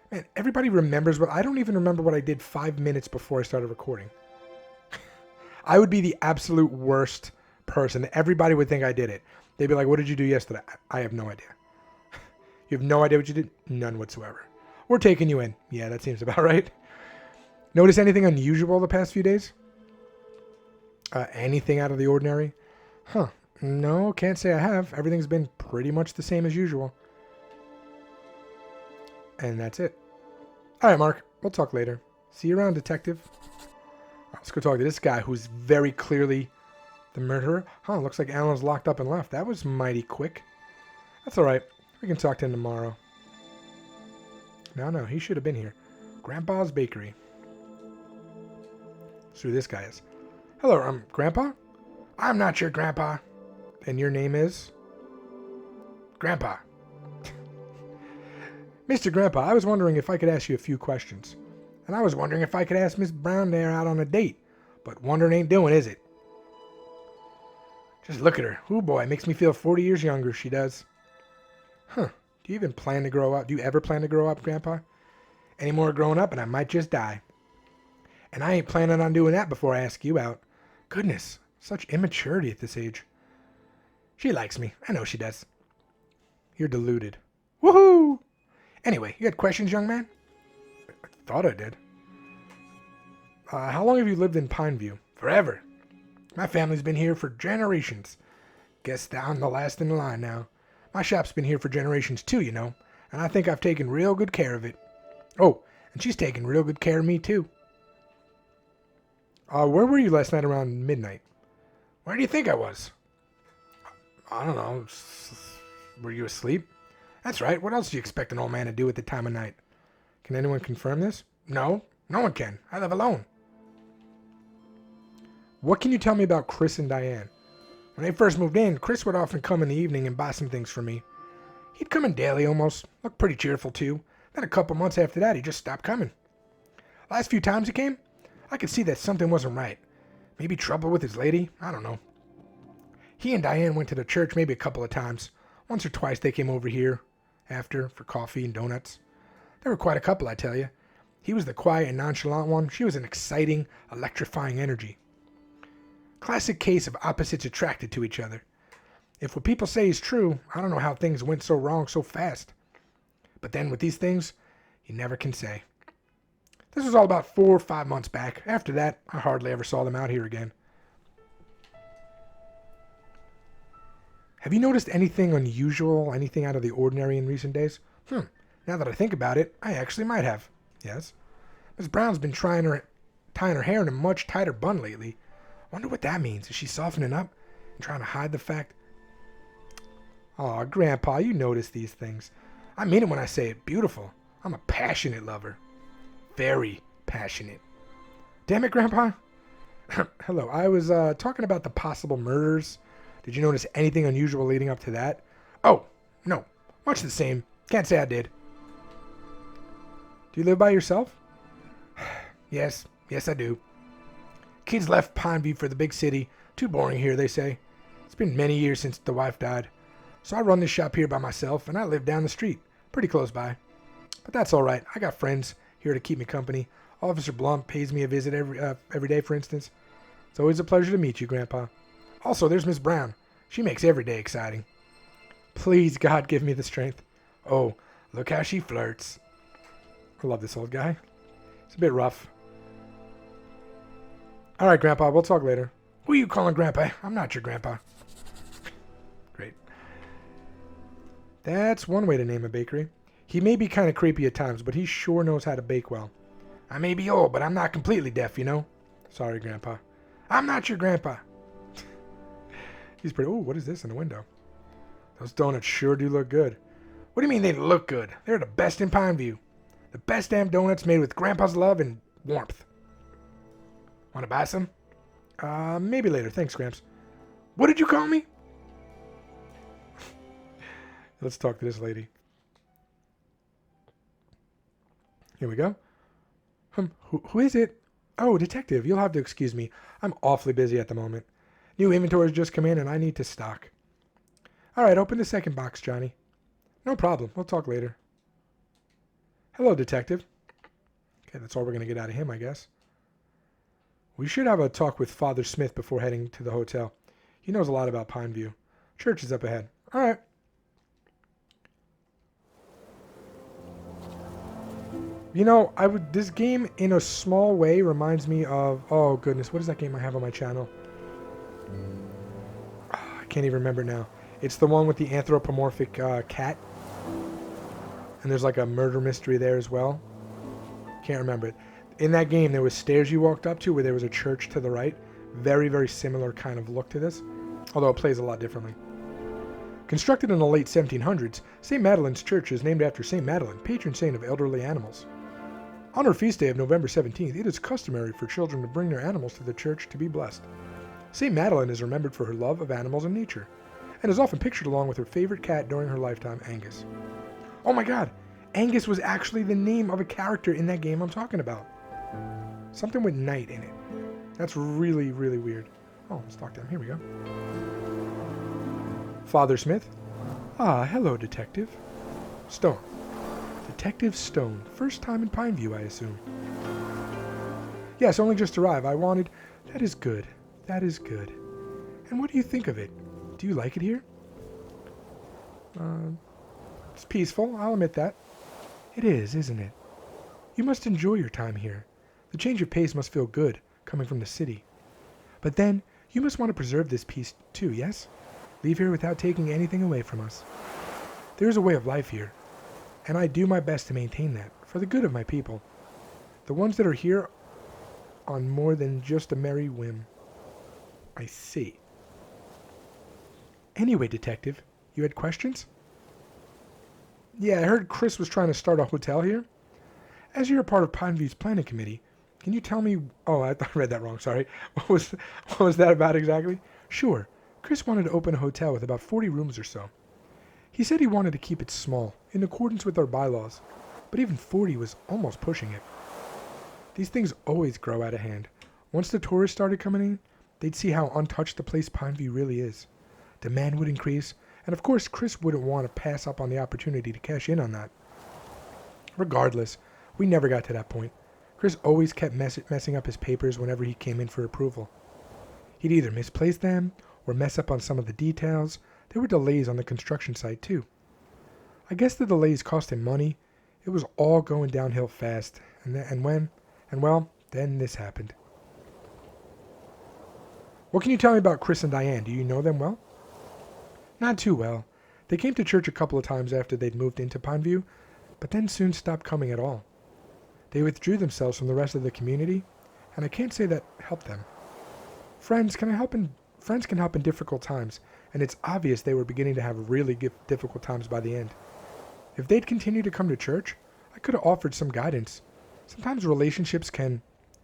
Man, everybody remembers, but I don't even remember what I did 5 minutes before I started recording. I would be the absolute worst person. Everybody would think I did it. They'd be like, what did you do yesterday? I have no idea. You have no idea what you did? None whatsoever. We're taking you in. Yeah, that seems about right. Notice anything unusual the past few days? Anything out of the ordinary? No, can't say I have. Everything's been pretty much the same as usual. And that's it. All right, Mark. We'll talk later. See you around, detective. Let's go talk to this guy who's very clearly the murderer. Looks like Alan's locked up and left. That was mighty quick. That's all right. We can talk to him tomorrow. No, he should have been here. Grandpa's Bakery. That's who this guy is. Hello, Grandpa? I'm not your grandpa. And your name is? Grandpa. Mr. Grandpa, I was wondering if I could ask you a few questions. And I was wondering if I could ask Miss Brown there out on a date. But wondering ain't doing, is it? Just look at her. Ooh, boy, makes me feel 40 years younger, she does. Huh. Do you even plan to grow up? Do you ever plan to grow up, Grandpa? Any more growing up and I might just die. And I ain't planning on doing that before I ask you out. Goodness, such immaturity at this age. She likes me. I know she does. You're deluded. Woohoo! Anyway, you had questions, young man? I thought I did. How long have you lived in Pineview? Forever. My family's been here for generations. Guess I'm the last in the line now. My shop's been here for generations too, you know, and I think I've taken real good care of it. Oh, and she's taken real good care of me too. Where were you last night around midnight? Where do you think I was? I don't know. Were you asleep? That's right. What else do you expect an old man to do at the time of night? Can anyone confirm this? No, no one can. I live alone. What can you tell me about Chris and Diane? When they first moved in, Chris would often come in the evening and buy some things for me. He'd come in daily almost, looked pretty cheerful too. Then a couple months after that, he just stopped coming. Last few times he came, I could see that something wasn't right. Maybe trouble with his lady, I don't know. He and Diane went to the church maybe a couple of times. Once or twice they came over here after for coffee and donuts. They were quite a couple, I tell you. He was the quiet and nonchalant one. She was an exciting, electrifying energy. Classic case of opposites attracted to each other. If what people say is true, I don't know how things went so wrong so fast. But then with these things, you never can say. This was all about 4 or 5 months back. After that, I hardly ever saw them out here again. Have you noticed anything unusual, anything out of the ordinary in recent days? Now that I think about it, I actually might have. Yes. Miss Brown's been tying her hair in a much tighter bun lately. Wonder what that means. Is she softening up and trying to hide the fact? Aw, Grandpa, you notice these things. I mean it when I say it. Beautiful. I'm a passionate lover. Very passionate. Damn it, Grandpa. Hello, I was talking about the possible murders. Did you notice anything unusual leading up to that? Oh, no. Much the same. Can't say I did. Do you live by yourself? Yes, I do. Kids left Pineview for the big city. Too boring here, they say. It's been many years since the wife died. So I run this shop here by myself, and I live down the street, pretty close by. But that's all right. I got friends here to keep me company. Officer Blunt pays me a visit every day, for instance. It's always a pleasure to meet you, Grandpa. Also, there's Miss Brown. She makes every day exciting. Please, God, give me the strength. Oh, look how she flirts. I love this old guy. It's a bit rough. All right, Grandpa, we'll talk later. Who are you calling Grandpa? I'm not your grandpa. Great. That's one way to name a bakery. He may be kind of creepy at times, but he sure knows how to bake well. I may be old, but I'm not completely deaf, you know? Sorry, Grandpa. I'm not your grandpa. He's pretty... Ooh, what is this in the window? Those donuts sure do look good. What do you mean they look good? They're the best in Pineview. The best damn donuts made with Grandpa's love and warmth. Want to buy some? Maybe later. Thanks, Gramps. What did you call me? Let's talk to this lady. Here we go. Who is it? Oh, detective. You'll have to excuse me. I'm awfully busy at the moment. New inventories just come in and I need to stock. All right, open the second box, Johnny. No problem. We'll talk later. Hello, detective. Okay, that's all we're going to get out of him, I guess. We should have a talk with Father Smith before heading to the hotel. He knows a lot about Pineview. Church is up ahead. All right. You know, this game in a small way reminds me of... Oh, goodness. What is that game I have on my channel? I can't even remember now. It's the one with the anthropomorphic cat. And there's like a murder mystery there as well. Can't remember it. In that game, there was stairs you walked up to where there was a church to the right. Very, very similar kind of look to this. Although it plays a lot differently. Constructed in the late 1700s, St. Madeline's Church is named after St. Madeline, patron saint of elderly animals. On her feast day of November 17th, it is customary for children to bring their animals to the church to be blessed. St. Madeline is remembered for her love of animals and nature, and is often pictured along with her favorite cat during her lifetime, Angus. Oh my god! Angus was actually the name of a character in that game I'm talking about. Something with night in it. That's really, really weird. Oh, let's talk to him. Here we go. Father Smith. Ah, hello, Detective. Stone. Detective Stone. First time in Pineview, I assume. Yes, only just arrived. I wanted... That is good. That is good. And what do you think of it? Do you like it here? It's peaceful, I'll admit that. It is, isn't it? You must enjoy your time here. The change of pace must feel good, coming from the city. But then, you must want to preserve this peace too, yes? Leave here without taking anything away from us. There is a way of life here, and I do my best to maintain that, for the good of my people. The ones that are here on more than just a merry whim. I see. Anyway, Detective, you had questions? Yeah, I heard Chris was trying to start a hotel here. As you're a part of Pineview's planning committee, can you tell me... Oh, I read that wrong, sorry. What was that about exactly? Sure. Chris wanted to open a hotel with about 40 rooms or so. He said he wanted to keep it small, in accordance with our bylaws, but even 40 was almost pushing it. These things always grow out of hand. Once the tourists started coming in, they'd see how untouched the place Pineview really is. Demand would increase, and of course Chris wouldn't want to pass up on the opportunity to cash in on that. Regardless, we never got to that point. Chris always kept messing up his papers whenever he came in for approval. He'd either misplace them, or mess up on some of the details. There were delays on the construction site too. I guess the delays cost him money. It was all going downhill fast, then this happened. What can you tell me about Chris and Diane? Do you know them well? Not too well. They came to church a couple of times after they'd moved into Pineview, but then soon stopped coming at all. They withdrew themselves from the rest of the community, and I can't say that helped them. Friends can help in difficult times, and it's obvious they were beginning to have really difficult times by the end. If they'd continued to come to church, I could have offered some guidance. Sometimes relationships can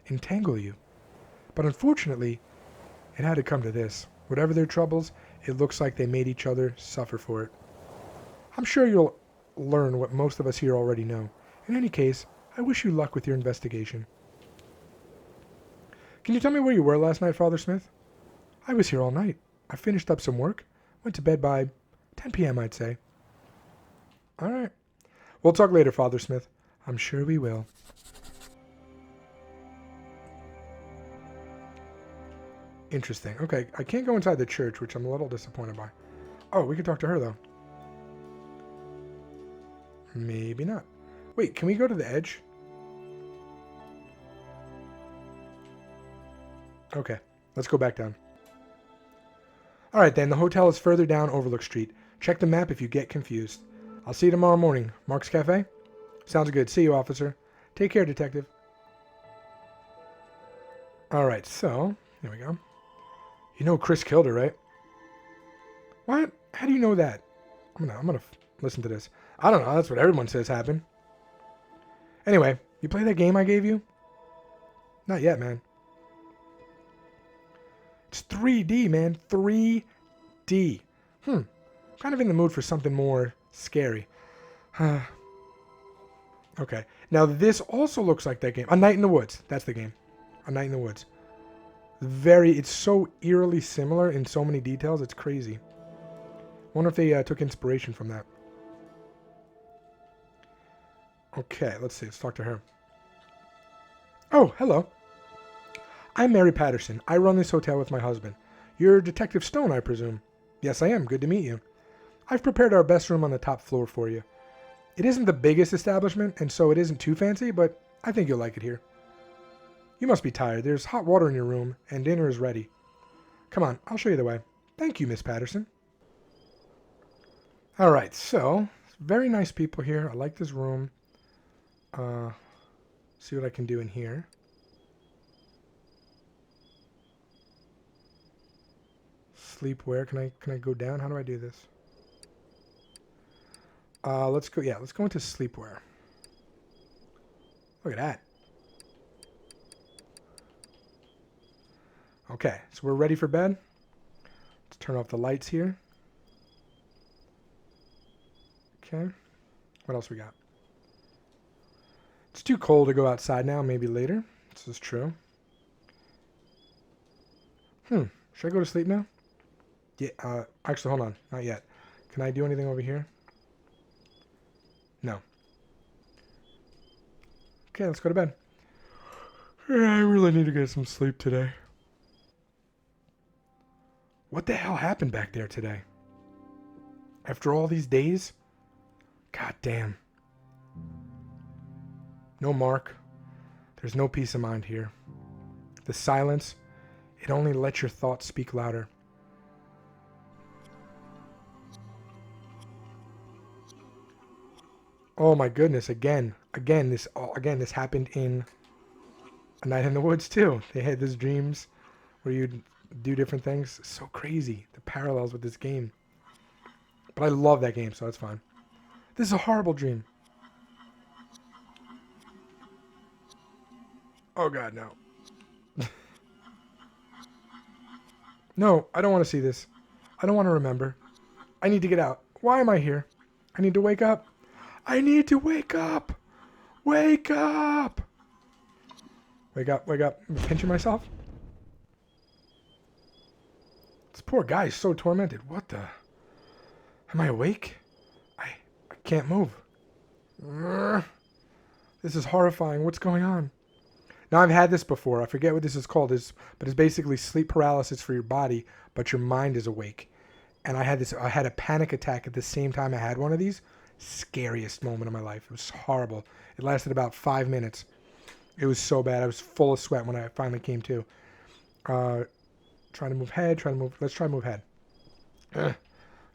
entangle you. But unfortunately, it had to come to this. Whatever their troubles, it looks like they made each other suffer for it. I'm sure you'll learn what most of us here already know. In any case, I wish you luck with your investigation. Can you tell me where you were last night, Father Smith? I was here all night. I finished up some work. Went to bed by 10 p.m., I'd say. All right. We'll talk later, Father Smith. I'm sure we will. Interesting. Okay, I can't go inside the church, which I'm a little disappointed by. Oh, we could talk to her, though. Maybe not. Wait, can we go to the edge? Okay, let's go back down. Alright then, the hotel is further down Overlook Street. Check the map if you get confused. I'll see you tomorrow morning. Mark's Cafe? Sounds good. See you, officer. Take care, detective. Alright, so, here we go. You know Chris killed her, right? What? How do you know that? I'm gonna listen to this. I don't know, that's what everyone says happened. Anyway, you play that game I gave you? Not yet, man. It's 3D, man. 3D. Kind of in the mood for something more scary. Okay. Now this also looks like that game. A Night in the Woods. That's the game. A Night in the Woods. It's so eerily similar in so many details. It's crazy. Wonder if they took inspiration from that. Okay, let's see. Let's talk to her. Oh, hello. I'm Mary Patterson. I run this hotel with my husband. You're Detective Stone, I presume. Yes, I am. Good to meet you. I've prepared our best room on the top floor for you. It isn't the biggest establishment, and so it isn't too fancy, but I think you'll like it here. You must be tired. There's hot water in your room, and dinner is ready. Come on, I'll show you the way. Thank you, Miss Patterson. Alright, so, very nice people here. I like this room. See what I can do in here. Sleepwear. Can I go down? How do I do this? Let's go. Yeah, let's go into sleepwear. Look at that. Okay, so we're ready for bed. Let's turn off the lights here. Okay. What else we got? It's too cold to go outside now. Maybe later. This is true. Should I go to sleep now? Yeah. Actually, hold on. Not yet. Can I do anything over here? No. Okay, let's go to bed. I really need to get some sleep today. What the hell happened back there today? After all these days? God damn. No Mark. There's no peace of mind here. The silence, it only lets your thoughts speak louder. Oh my goodness, again this happened in A Night in the Woods too. They had these dreams where you'd do different things. So crazy, the parallels with this game. But I love that game, so that's fine. This is a horrible dream. Oh god, no. No, I don't want to see this. I don't want to remember. I need to get out. Why am I here? I need to wake up. I need to wake up. Wake up. Wake up, wake up. I'm pinching myself. This poor guy is so tormented. What the? Am I awake? I can't move. This is horrifying. What's going on? Now, I've had this before. I forget what this is called, but it's basically sleep paralysis for your body, but your mind is awake. And I had a panic attack at the same time I had one of these. Scariest moment of my life. It was horrible. It lasted about 5 minutes. It was so bad. I was full of sweat when I finally came to. Trying to move head. Let's try to move head. Try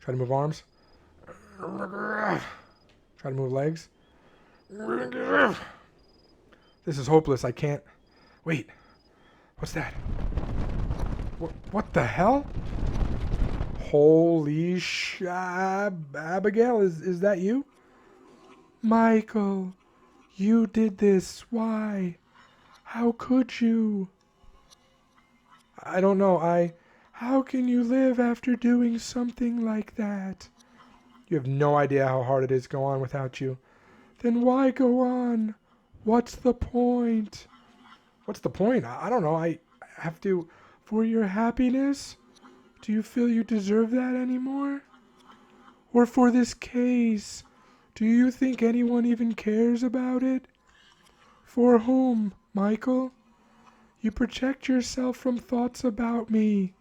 to move arms. Try to move legs. This is hopeless. I can't. Wait. What's that? What the hell? Holy Abigail, is that you? Michael, you did this. Why? How could you? I don't know. How can you live after doing something like that? You have no idea how hard it is to go on without you. Then why go on? What's the point? What's the point? I don't know. I have to... For your happiness? Do you feel you deserve that anymore? Or for this case? Do you think anyone even cares about it? For whom, Michael? You project yourself from thoughts about me.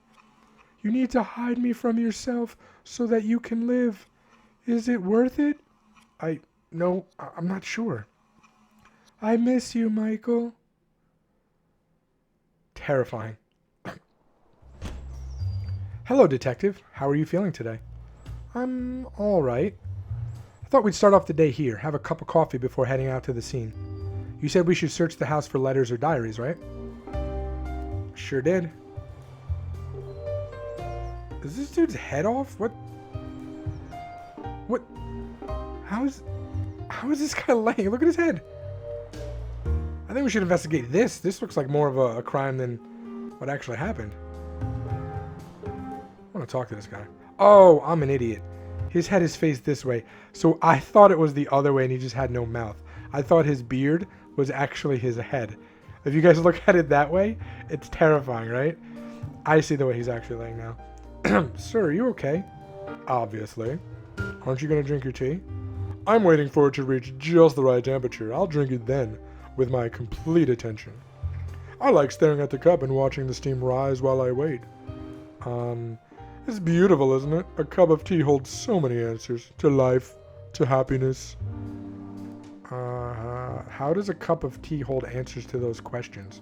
You need to hide me from yourself so that you can live. Is it worth it? No, I'm not sure. I miss you, Michael. Terrifying. Hello, detective. How are you feeling today? I'm all right. I thought we'd start off the day here, have a cup of coffee before heading out to the scene. You said we should search the house for letters or diaries, right? Sure did. Is this dude's head off? What? How is this guy laying? Look at his head. I think we should investigate this. This looks like more of a crime than what actually happened. I want to talk to this guy. Oh, I'm an idiot. His head is faced this way. So I thought it was the other way and he just had no mouth. I thought his beard was actually his head. If you guys look at it that way, it's terrifying, right? I see the way he's actually laying now. Sir, are you okay? Obviously. Aren't you going to drink your tea? I'm waiting for it to reach just the right temperature. I'll drink it then, with my complete attention. I like staring at the cup and watching the steam rise while I wait. It's beautiful, isn't it? A cup of tea holds so many answers. To life, to happiness. How does a cup of tea hold answers to those questions?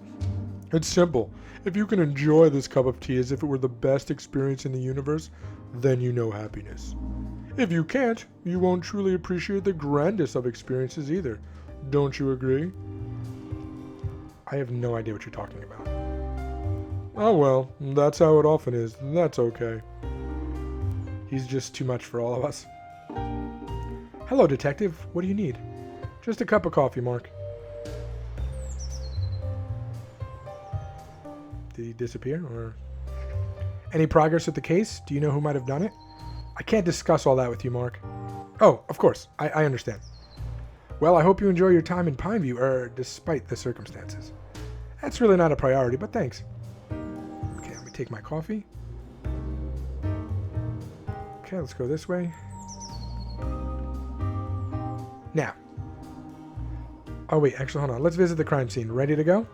It's simple. If you can enjoy this cup of tea as if it were the best experience in the universe, then you know happiness. If you can't, you won't truly appreciate the grandest of experiences either. Don't you agree? I have no idea what you're talking about. Oh well, that's how it often is. That's okay. He's just too much for all of us. Hello, detective. What do you need? Just a cup of coffee, Mark. Did he disappear, or... Any progress with the case? Do you know who might have done it? I can't discuss all that with you, Mark. Oh, of course. I understand. Well, I hope you enjoy your time in Pineview, despite the circumstances. That's really not a priority, but thanks. Okay, let me take my coffee. Okay, let's go this way. Now. Oh, wait, actually, hold on. Let's visit the crime scene. Ready to go?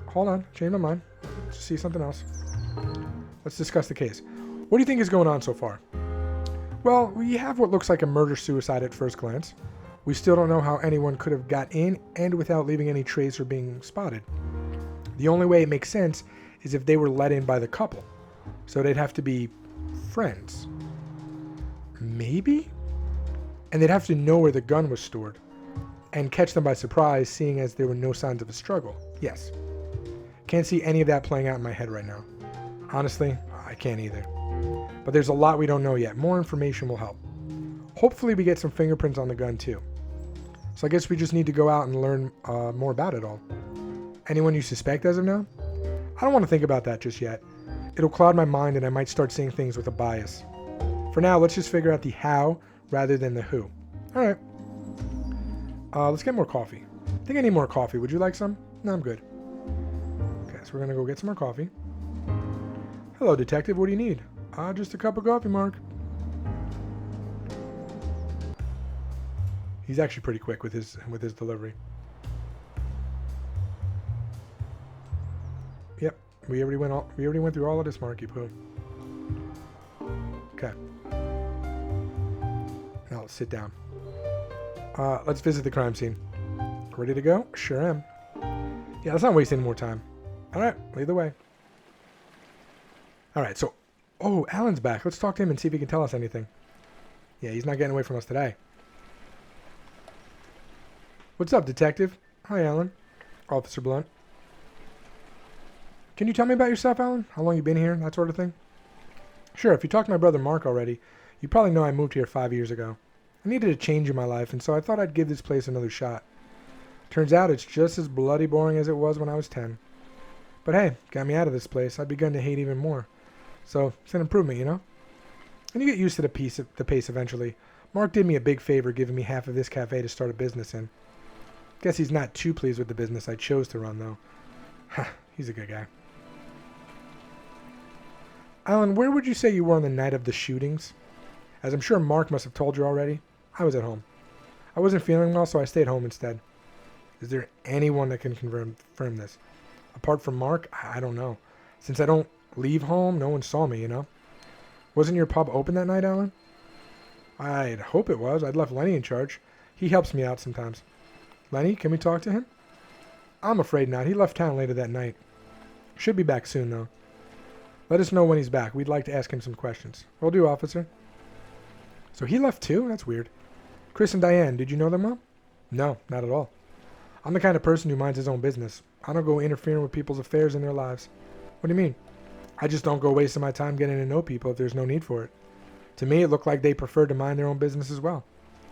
Hold on. Change my mind. Let's see something else. Let's discuss the case. What do you think is going on so far? Well, we have what looks like a murder-suicide at first glance. We still don't know how anyone could have got in and without leaving any trace or being spotted. The only way it makes sense is if they were let in by the couple. So they'd have to be friends. Maybe? And they'd have to know where the gun was stored. And catch them by surprise, seeing as there were no signs of a struggle. Yes. Can't see any of that playing out in my head right now. Honestly, I can't either. But there's a lot we don't know yet. More information will help. Hopefully we get some fingerprints on the gun too. So I guess we just need to go out and learn more about it all. Anyone you suspect as of now? I don't want to think about that just yet. It'll cloud my mind and I might start seeing things with a bias. For now, let's just figure out the how rather than the who. Alright. Let's get more coffee. I think I need more coffee. Would you like some? No, I'm good. Okay, so we're going to go get some more coffee. Hello, detective. What do you need? Just a cup of coffee, Mark. He's actually pretty quick with his delivery. Yep, we already went through all of this, Marky Poo. Okay. Now let's sit down. Let's visit the crime scene. Ready to go? Sure am. Yeah, let's not waste any more time. All right, lead the way. All right, so, oh, Alan's back. Let's talk to him and see if he can tell us anything. Yeah, he's not getting away from us today. What's up, detective? Hi, Alan. Officer Blunt. Can you tell me about yourself, Alan? How long you been here? That sort of thing? Sure, if you talked to my brother Mark already, you probably know I moved here 5 years ago. I needed a change in my life, and so I thought I'd give this place another shot. Turns out it's just as bloody boring as it was when I was 10. But hey, got me out of this place. I'd begun to hate even more. So, it's an improvement, you know? And you get used to the pace eventually. Mark did me a big favor giving me half of this cafe to start a business in. Guess he's not too pleased with the business I chose to run, though. Ha, he's a good guy. Alan, where would you say you were on the night of the shootings? As I'm sure Mark must have told you already, I was at home. I wasn't feeling well, so I stayed home instead. Is there anyone that can confirm this? Apart from Mark, I don't know. Since I don't leave home, no one saw me, you know? Wasn't your pub open that night, Alan? I'd hope it was. I'd left Lenny in charge. He helps me out sometimes. Lenny, can we talk to him? I'm afraid not. He left town later that night. Should be back soon, though. Let us know when he's back. We'd like to ask him some questions. Will do, officer. So he left too? That's weird. Chris and Diane, did you know them well? No, not at all. I'm the kind of person who minds his own business. I don't go interfering with people's affairs in their lives. What do you mean? I just don't go wasting my time getting to know people if there's no need for it. To me, it looked like they preferred to mind their own business as well.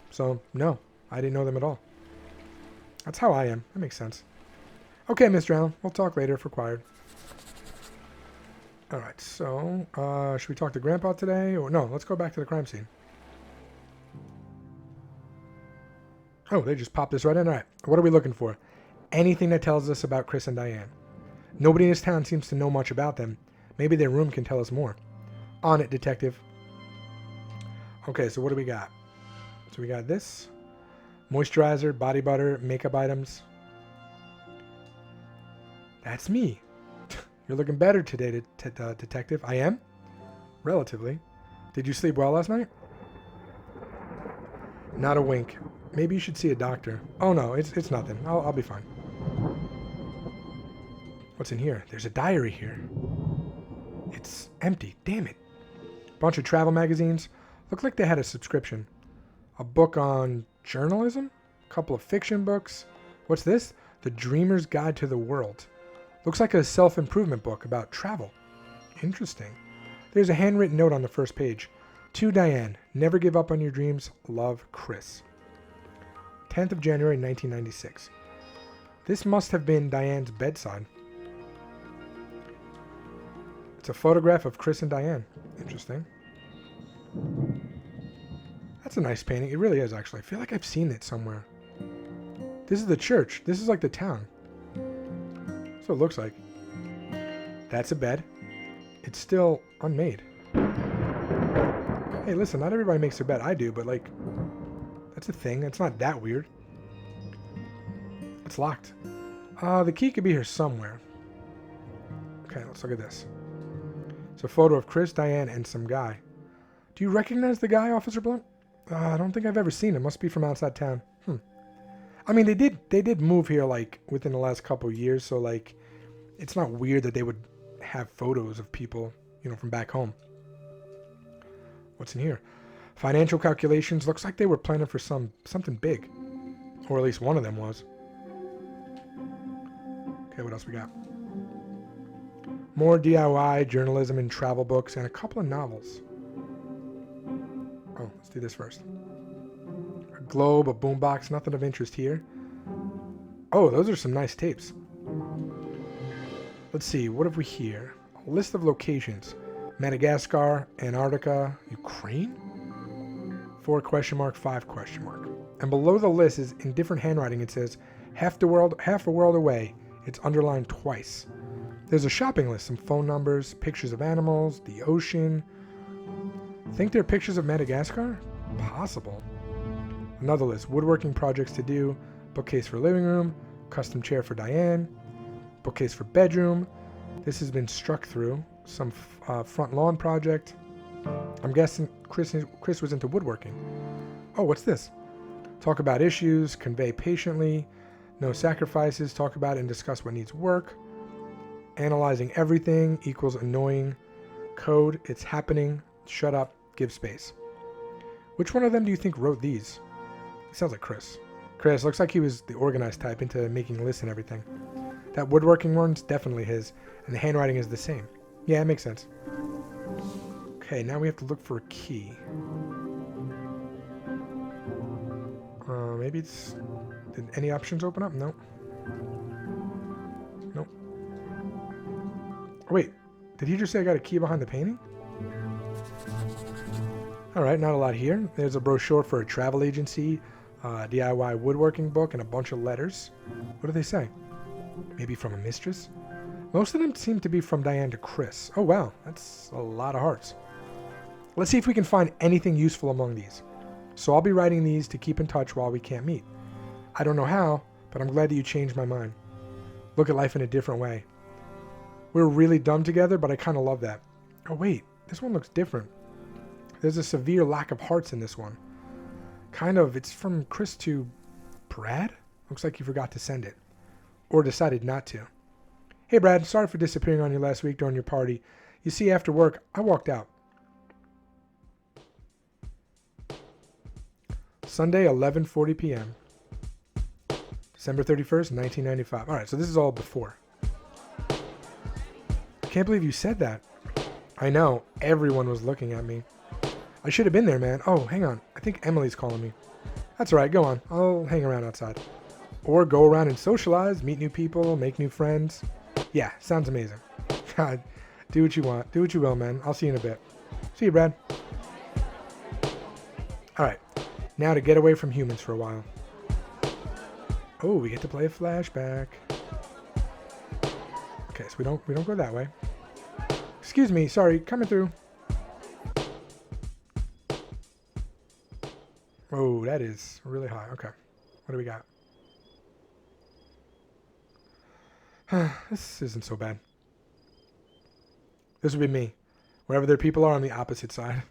So, no, I didn't know them at all. That's how I am. That makes sense. Okay, Mr. Allen. We'll talk later if required. Alright, so, should we talk to Grandpa today? Or no, let's go back to the crime scene. Oh, they just popped this right in. Alright, what are we looking for? Anything that tells us about Chris and Diane. Nobody in this town seems to know much about them. Maybe their room can tell us more. On it, detective. Okay, so what do we got? So we got this. Moisturizer, body butter, makeup items. That's me. You're looking better today, detective. I am? Relatively. Did you sleep well last night? Not a wink. Maybe you should see a doctor. Oh no, it's nothing. I'll be fine. What's in here? There's a diary here. It's empty. Damn it. Bunch of travel magazines. Looked like they had a subscription. A book on journalism? A couple of fiction books. What's this? The Dreamer's Guide to the World. Looks like a self-improvement book about travel. Interesting. There's a handwritten note on the first page. To Diane, never give up on your dreams. Love, Chris. 10th of January, 1996. This must have been Diane's bedside. It's a photograph of Chris and Diane. Interesting. That's a nice painting. It really is, actually. I feel like I've seen it somewhere. This is the church. This is like the town. That's what it looks like. That's a bed. It's still unmade. Hey, listen, not everybody makes their bed. I do, but like, that's a thing. It's not that weird. It's locked. The key could be here somewhere. Okay, let's look at this. It's a photo of Chris, Diane, and some guy. Do you recognize the guy, Officer Blunt? I don't think I've ever seen him. Must be from outside town. I mean, they did move here like within the last couple of years, so like, it's not weird that they would have photos of people, you know, from back home. What's in here? Financial calculations. Looks like they were planning for something big, or at least one of them was. Okay, what else we got? More DIY, journalism, and travel books, and a couple of novels. Oh, let's do this first. A globe, a boombox, nothing of interest here. Oh, those are some nice tapes. Let's see, what have we here? A list of locations. Madagascar, Antarctica, Ukraine? 4 question mark, 5 question mark. And below the list is in different handwriting. It says half a world away. It's underlined twice. There's a shopping list, some phone numbers, pictures of animals, the ocean. Think they're pictures of Madagascar? Possible. Another list, woodworking projects to do, bookcase for living room, custom chair for Diane, bookcase for bedroom. This has been struck through. Some front lawn project. I'm guessing Chris was into woodworking. Oh, what's this? Talk about issues, convey patiently, no sacrifices, talk about and discuss what needs work. Analyzing everything equals annoying. Code, it's happening, shut up, give space. Which one of them do you think wrote these? It sounds like Chris. Chris, looks like he was the organized type into making lists and everything. That woodworking one's definitely his, and the handwriting is the same. Yeah, it makes sense. Okay, now we have to look for a key. Maybe it's... Did any options open up? Nope. Nope. Oh, wait, did he just say I got a key behind the painting? Alright, not a lot here. There's a brochure for a travel agency, DIY woodworking book, and a bunch of letters. What do they say? Maybe from a mistress? Most of them seem to be from Diane to Chris. Oh wow, that's a lot of hearts. Let's see if we can find anything useful among these. So I'll be writing these to keep in touch while we can't meet. I don't know how, but I'm glad that you changed my mind. Look at life in a different way. We're really dumb together, but I kind of love that. Oh wait, this one looks different. There's a severe lack of hearts in this one. Kind of, it's from Chris to Brad? Looks like you forgot to send it. Or decided not to. Hey Brad, sorry for disappearing on you last week during your party. You see, after work, I walked out. Sunday, 11:40 p.m. December 31st, 1995. Alright, so this is all before. I can't believe you said that. I know, everyone was looking at me. I should have been there, man. Oh, hang on. I think Emily's calling me. That's alright, go on. I'll hang around outside. Or go around and socialize, meet new people, make new friends. Yeah, sounds amazing. God, do what you want. Do what you will, man. I'll see you in a bit. See you, Brad. Alright, now to get away from humans for a while. Oh, we get to play a flashback. Okay, so we don't go that way. Excuse me, sorry, coming through. Oh, that is really high. Okay, what do we got? This isn't so bad. This would be me. Wherever their people are on the opposite side.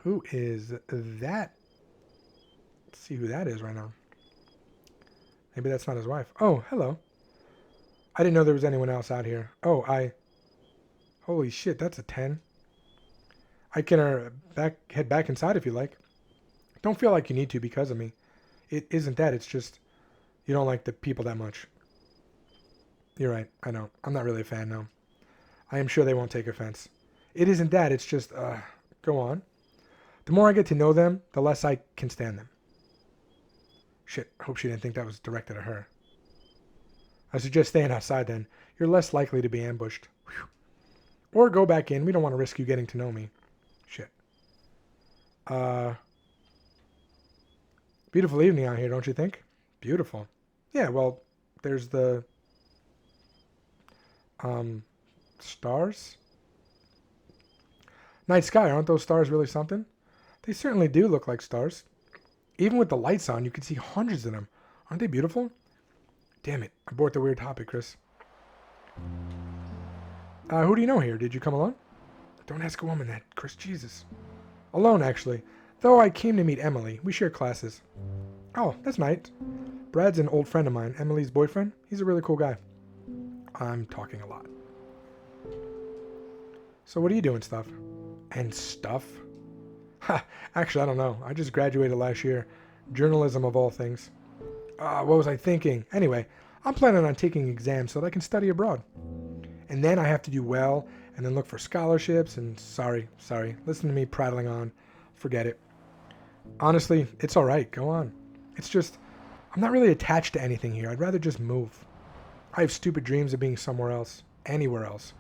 Who is that? Let's see who that is right now. Maybe that's not his wife. Oh, hello. I didn't know there was anyone else out here. Oh, holy shit, that's a 10. I can head back inside if you like. Don't feel like you need to because of me. It isn't that, it's just you don't like the people that much. You're right, I know. I'm not really a fan, no. I am sure they won't take offense. It isn't that, it's just, go on. The more I get to know them, the less I can stand them. Shit, I hope she didn't think that was directed at her. I suggest staying outside then. You're less likely to be ambushed. Whew. Or go back in. We don't want to risk you getting to know me. Shit. Beautiful evening out here, don't you think? Beautiful. Yeah, well, there's the... stars? Night sky, aren't those stars really something? They certainly do look like stars. Even with the lights on, you can see hundreds of them. Aren't they beautiful? Damn it, I brought the weird topic, Chris. Who do you know here? Did you come alone? Don't ask a woman that, Chris, Jesus. Alone, actually. Though I came to meet Emily. We share classes. Oh, that's nice. Brad's an old friend of mine, Emily's boyfriend. He's a really cool guy. I'm talking a lot. So what are you doing, stuff? And stuff? Ha, actually, I don't know. I just graduated last year. Journalism of all things. What was I thinking? Anyway, I'm planning on taking exams so that I can study abroad. And then I have to do well, and then look for scholarships, and sorry, listen to me prattling on. Forget it. Honestly, it's alright, go on. It's just, I'm not really attached to anything here. I'd rather just move. I have stupid dreams of being somewhere else. Anywhere else.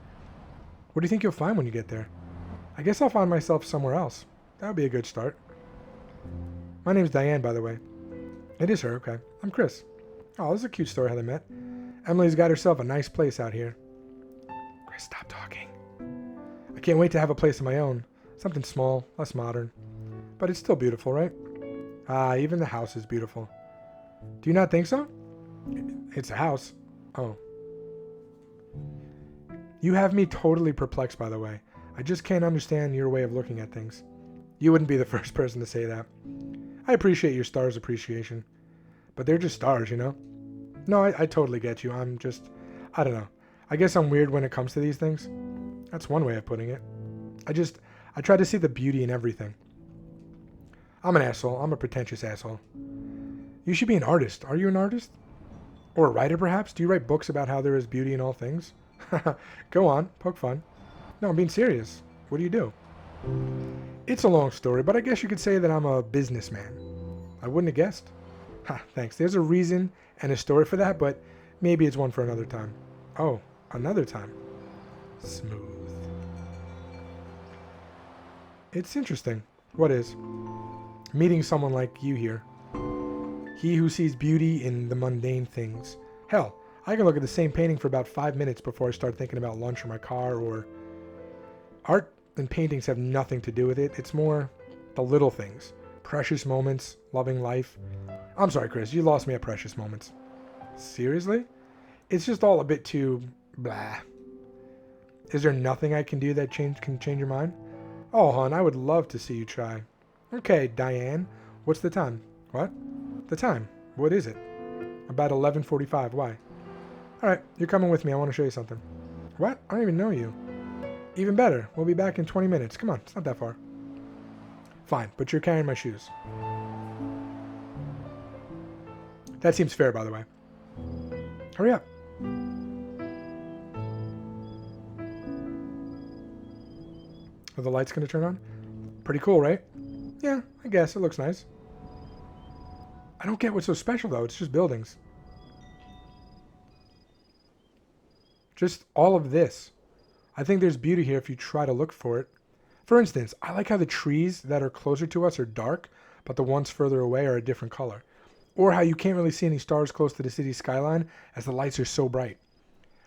What do you think you'll find when you get there? I guess I'll find myself somewhere else. That would be a good start. My name's Diane, by the way. It is her, okay. I'm Chris. Oh, this is a cute story how they met. Emily's got herself a nice place out here. Chris, stop talking. I can't wait to have a place of my own. Something small, less modern. But it's still beautiful, right? Ah, even the house is beautiful. Do you not think so? It's a house. Oh. You have me totally perplexed, by the way. I just can't understand your way of looking at things. You wouldn't be the first person to say that. I appreciate your stars appreciation. But they're just stars, you know? No, I totally get you. I'm just... I don't know. I guess I'm weird when it comes to these things. That's one way of putting it. I try to see the beauty in everything. I'm an asshole. I'm a pretentious asshole. You should be an artist. Are you an artist? Or a writer, perhaps? Do you write books about how there is beauty in all things? Go on. Poke fun. No, I'm being serious. What do you do? It's a long story, but I guess you could say that I'm a businessman. I wouldn't have guessed. Ha, thanks. There's a reason and a story for that, but maybe it's one for another time. Oh, another time. Smooth. It's interesting. What is? Meeting someone like you here. He who sees beauty in the mundane things. Hell, I can look at the same painting for about 5 minutes before I start thinking about lunch or my car or... Art and paintings have nothing to do with it. It's more the little things. Precious moments, loving life. I'm sorry, Chris, you lost me at precious moments. Seriously? It's just all a bit too blah. Is there nothing I can do that can change your mind? Oh, hon, I would love to see you try. Okay, Diane. What's the time? What? The time. What is it? About 11:45. Why? Alright, you're coming with me. I want to show you something. What? I don't even know you. Even better. We'll be back in 20 minutes. Come on, it's not that far. Fine, but you're carrying my shoes. That seems fair, by the way. Hurry up. Are the lights going to turn on? Pretty cool, right? Yeah, I guess. It looks nice. I don't get what's so special, though. It's just buildings. Just all of this. I think there's beauty here if you try to look for it. For instance, I like how the trees that are closer to us are dark, but the ones further away are a different color. Or how you can't really see any stars close to the city skyline as the lights are so bright.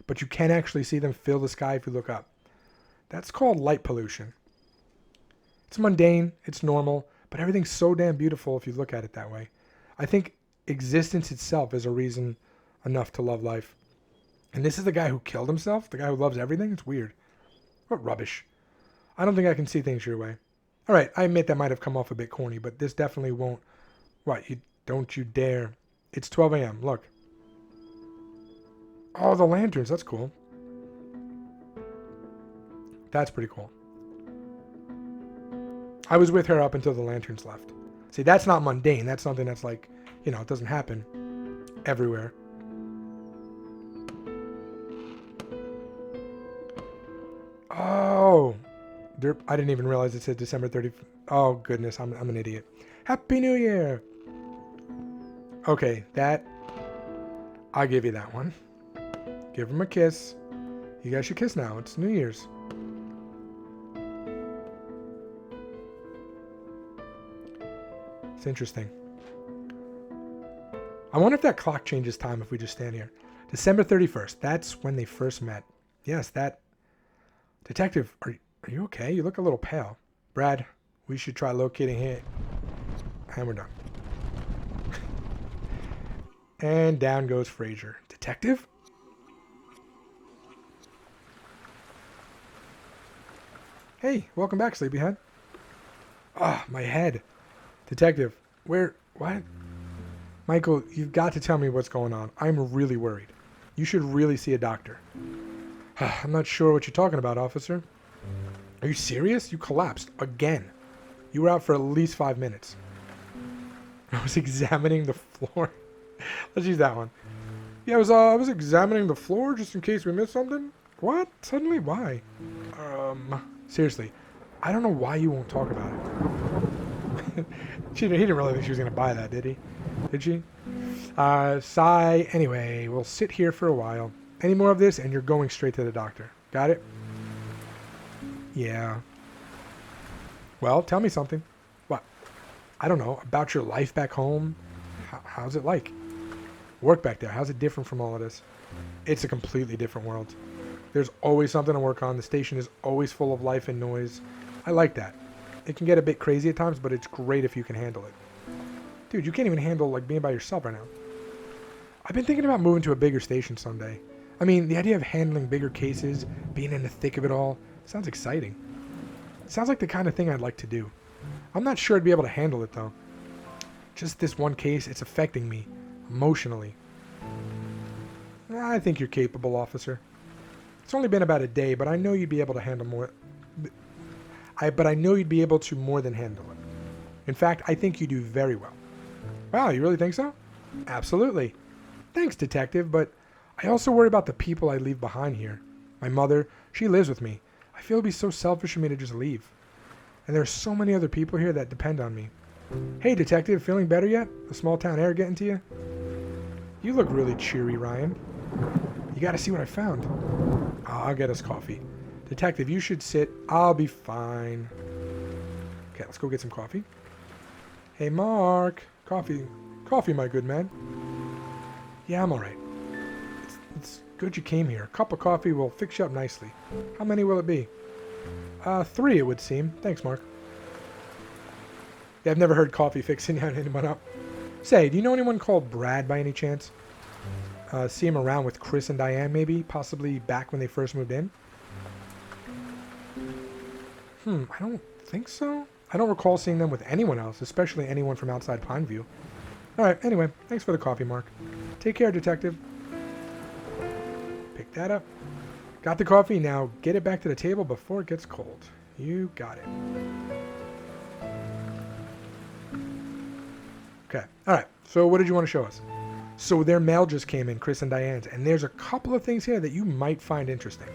But you can actually see them fill the sky if you look up. That's called light pollution. It's mundane, it's normal, but everything's so damn beautiful if you look at it that way. I think existence itself is a reason enough to love life. And this is the guy who killed himself? The guy who loves everything? It's weird. What rubbish. I don't think I can see things your way. Alright, I admit that might have come off a bit corny, but this definitely won't... What? Don't you dare. It's 12 a.m. Look. Oh, the lanterns. That's cool. That's pretty cool. I was with her up until the lanterns left. See, that's not mundane. That's something that's like, you know, it doesn't happen everywhere. Oh, Derp. I didn't even realize it said December 30th. Oh, goodness. I'm an idiot. Happy New Year. Okay, that. I'll give you that one. Give him a kiss. You guys should kiss now. It's New Year's. It's interesting. I wonder if that clock changes time if we just stand here. December 31st. That's when they first met. Yes, that... Detective, are you okay? You look a little pale. Brad, we should try locating him. And we're done. And down goes Fraser. Detective? Hey, welcome back, sleepyhead. Ah, my head. Detective, where... What? Michael, you've got to tell me what's going on. I'm really worried. You should really see a doctor. I'm not sure what you're talking about, officer. Are you serious? You collapsed. Again. You were out for at least 5 minutes. I was examining the floor. Let's use that one. Yeah, I was examining the floor just in case we missed something. What? Suddenly? Why? Seriously. I don't know why you won't talk about it. He didn't really think she was going to buy that, did he? Did she? Sigh. Anyway, we'll sit here for a while. Any more of this and you're going straight to the doctor. Got it? Yeah. Well, tell me something. What? I don't know. About your life back home? How's it like? Work back there. How's it different from all of this? It's a completely different world. There's always something to work on. The station is always full of life and noise. I like that. It can get a bit crazy at times, but it's great if you can handle it. Dude, you can't even handle like being by yourself right now. I've been thinking about moving to a bigger station someday. I mean, the idea of handling bigger cases, being in the thick of it all, sounds exciting. It sounds like the kind of thing I'd like to do. I'm not sure I'd be able to handle it, though. Just this one case, it's affecting me, emotionally. I think you're capable, officer. It's only been about a day, but I know you'd be able to handle more... But I know you'd be able to more than handle it. In fact, I think you do very well. Wow, you really think so? Absolutely. Thanks, detective, but I also worry about the people I leave behind here. My mother, she lives with me. I feel it'd be so selfish for me to just leave. And there are so many other people here that depend on me. Hey, detective, feeling better yet? The small town air getting to you? You look really cheery, Ryan. You gotta see what I found. I'll get us coffee. Detective, you should sit. I'll be fine. Okay, let's go get some coffee. Hey, Mark. Coffee. Coffee, my good man. Yeah, I'm alright. It's good you came here. A cup of coffee will fix you up nicely. How many will it be? 3, it would seem. Thanks, Mark. Yeah, I've never heard coffee fixing anyone up. Say, do you know anyone called Brad by any chance? See him around with Chris and Diane, maybe? Possibly back when they first moved in? I don't think so. I don't recall seeing them with anyone else, especially anyone from outside Pineview. Alright, anyway, thanks for the coffee, Mark. Take care, detective. Pick that up. Got the coffee, now get it back to the table before it gets cold. You got it. Okay, alright, so what did you want to show us? So their mail just came in, Chris and Diane's, and there's a couple of things here that you might find interesting.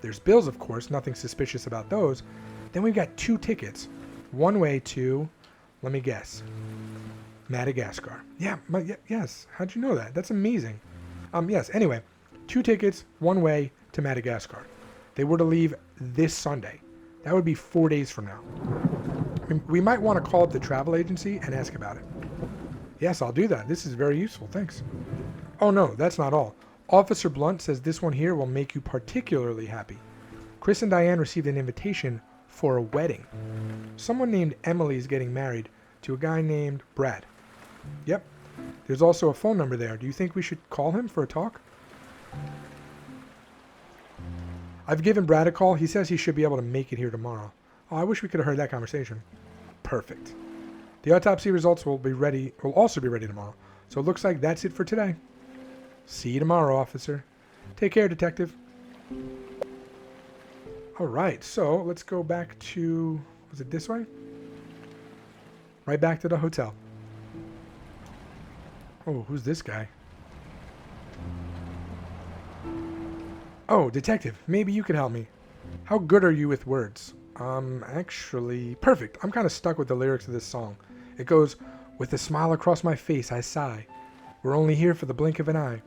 There's bills, of course, nothing suspicious about those. Then we've got 2 tickets. One way to, let me guess, Madagascar. Yeah, yes, how'd you know that? That's amazing. Yes, anyway, 2 tickets, one way to Madagascar. They were to leave this Sunday. That would be 4 days from now. We might want to call up the travel agency and ask about it. Yes, I'll do that. This is very useful. Thanks. Oh, no, that's not all. Officer Blunt says this one here will make you particularly happy. Chris and Diane received an invitation for a wedding. Someone named Emily is getting married to a guy named Brad. Yep. There's also a phone number there. Do you think we should call him for a talk? I've given Brad a call. He says he should be able to make it here tomorrow. Oh, I wish we could have heard that conversation. Perfect. The autopsy results will also be ready tomorrow. So it looks like that's it for today. See you tomorrow, officer. Take care, detective. All right, so let's go back to, was it this way? Right back to the hotel. Oh, who's this guy? Oh, detective, maybe you could help me. How good are you with words? Actually, perfect. I'm kind of stuck with the lyrics of this song. It goes, with a smile across my face, I sigh. We're only here for the blink of an eye.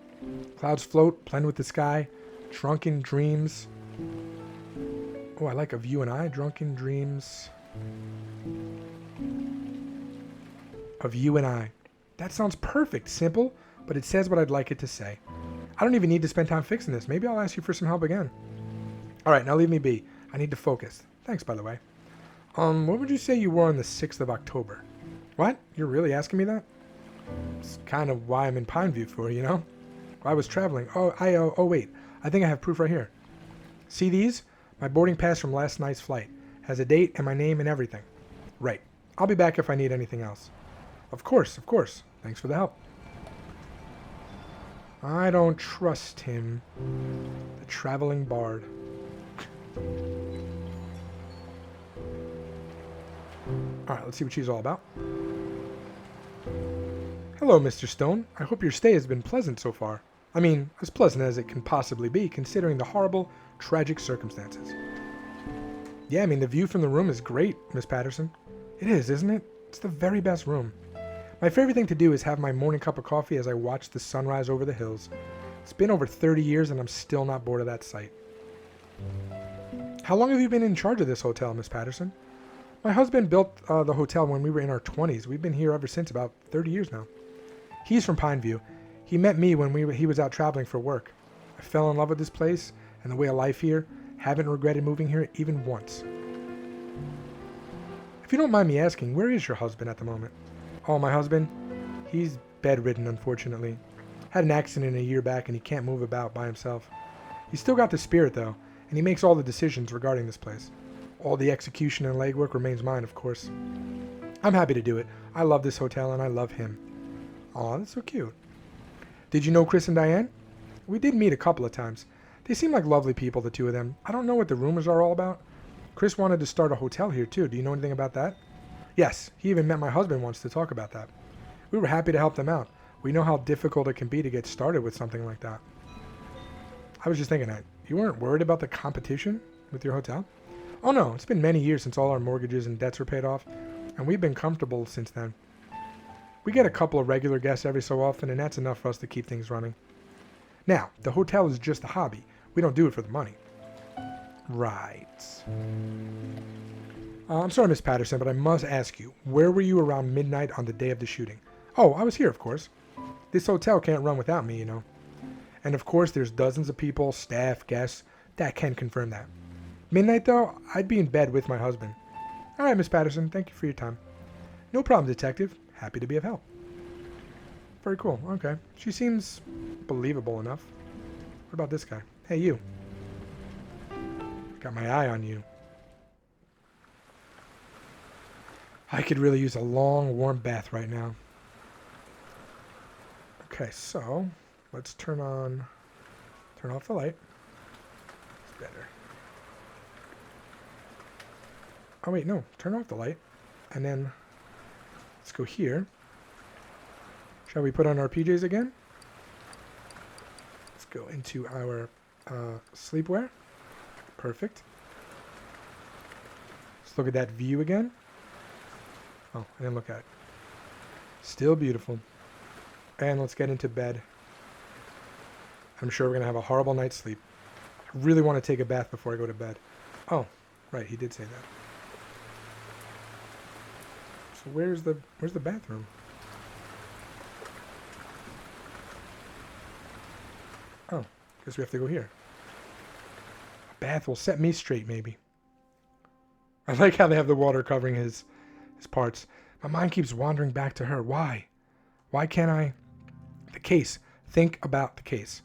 Clouds float, blend with the sky. Drunken dreams. Oh, I like of you and I. Drunken dreams of you and I. That sounds perfect. Simple, but it says what I'd like it to say. I don't even need to spend time fixing this. Maybe I'll ask you for some help again. All right, now leave me be. I need to focus. Thanks, by the way. What would you say you wore on the 6th of October? What? You're really asking me that? It's kind of why I'm in Pineview for, you know? I was traveling. Oh, wait. I think I have proof right here. See these? My boarding pass from last night's flight. Has a date and my name and everything. Right. I'll be back if I need anything else. Of course, of course. Thanks for the help. I don't trust him. The traveling bard. Alright, let's see what she's all about. Hello, Mr. Stone. I hope your stay has been pleasant so far. I mean, as pleasant as it can possibly be, considering the horrible, tragic circumstances. Yeah, I mean, the view from the room is great, Miss Patterson. It is, isn't it? It's the very best room. My favorite thing to do is have my morning cup of coffee as I watch the sunrise over the hills. It's been over 30 years and I'm still not bored of that sight. How long have you been in charge of this hotel, Miss Patterson? My husband built the hotel when we were in our 20s. We've been here ever since, about 30 years now. He's from Pineview. He met me when he was out traveling for work. I fell in love with this place and the way of life here. Haven't regretted moving here even once. If you don't mind me asking, where is your husband at the moment? Oh, my husband? He's bedridden, unfortunately. Had an accident a year back and he can't move about by himself. He's still got the spirit, though, and he makes all the decisions regarding this place. All the execution and legwork remains mine, of course. I'm happy to do it. I love this hotel and I love him. Aw, that's so cute. Did you know Chris and Diane? We did meet a couple of times. They seem like lovely people, the two of them. I don't know what the rumors are all about. Chris wanted to start a hotel here, too. Do you know anything about that? Yes, he even met my husband once to talk about that. We were happy to help them out. We know how difficult it can be to get started with something like that. I was just thinking that. You weren't worried about the competition with your hotel? Oh no, it's been many years since all our mortgages and debts were paid off, and we've been comfortable since then. We get a couple of regular guests every so often, and that's enough for us to keep things running. Now, the hotel is just a hobby. We don't do it for the money. Right. I'm sorry, Miss Patterson, but I must ask you, where were you around midnight on the day of the shooting? Oh, I was here, of course. This hotel can't run without me, you know. And of course, there's dozens of people, staff, guests, that can confirm that. Midnight, though, I'd be in bed with my husband. All right, Miss Patterson, thank you for your time. No problem, Detective. Happy to be of help. Very cool. Okay. She seems believable enough. What about this guy? Hey, you. Got my eye on you. I could really use a long, warm bath right now. Okay, so let's turn off the light. It's better. Oh, wait, no. Turn off the light. And then let's go here. Shall we put on our PJs again? Let's go into our sleepwear. Perfect. Let's look at that view again. Oh, I didn't look at it. Still beautiful. And let's get into bed. I'm sure we're going to have a horrible night's sleep. I really want to take a bath before I go to bed. Oh, right, he did say that. So where's the bathroom? Oh, guess we have to go here. A bath will set me straight, maybe. I like how they have the water covering his parts. My mind keeps wandering back to her. Why? Why can't I? The case. Think about the case.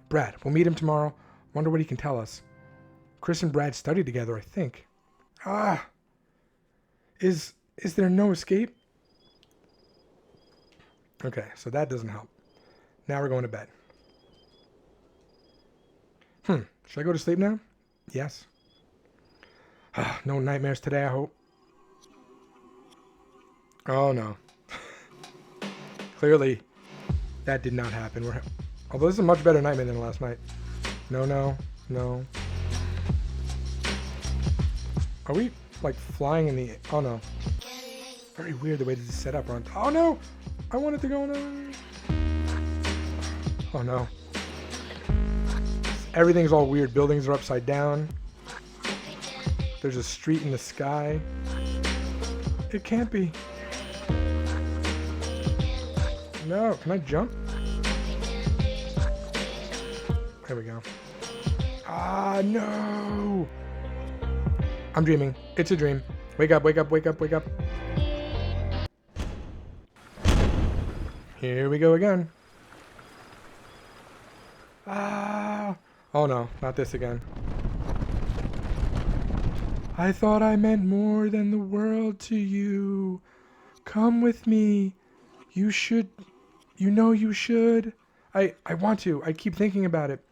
Brad, we'll meet him tomorrow. Wonder what he can tell us. Chris and Brad studied together, I think. Is there no escape? Okay, so that doesn't help. Now we're going to bed. Should I go to sleep now? Yes. No nightmares today, I hope. Oh, no. Clearly, that did not happen. Although this is a much better nightmare than last night. No. Are we, like, flying in the... Oh, no. Very weird the way this is set up. Oh, no! I want it to go on... Oh, no. Everything's all weird. Buildings are upside down. There's a street in the sky. It can't be. No, can I jump? There we go. Ah, no! I'm dreaming. It's a dream. Wake up, wake up, wake up, wake up. Here we go again. Ah! Oh no, not this again. I thought I meant more than the world to you. Come with me. You should... You know you should. I want to. I keep thinking about it.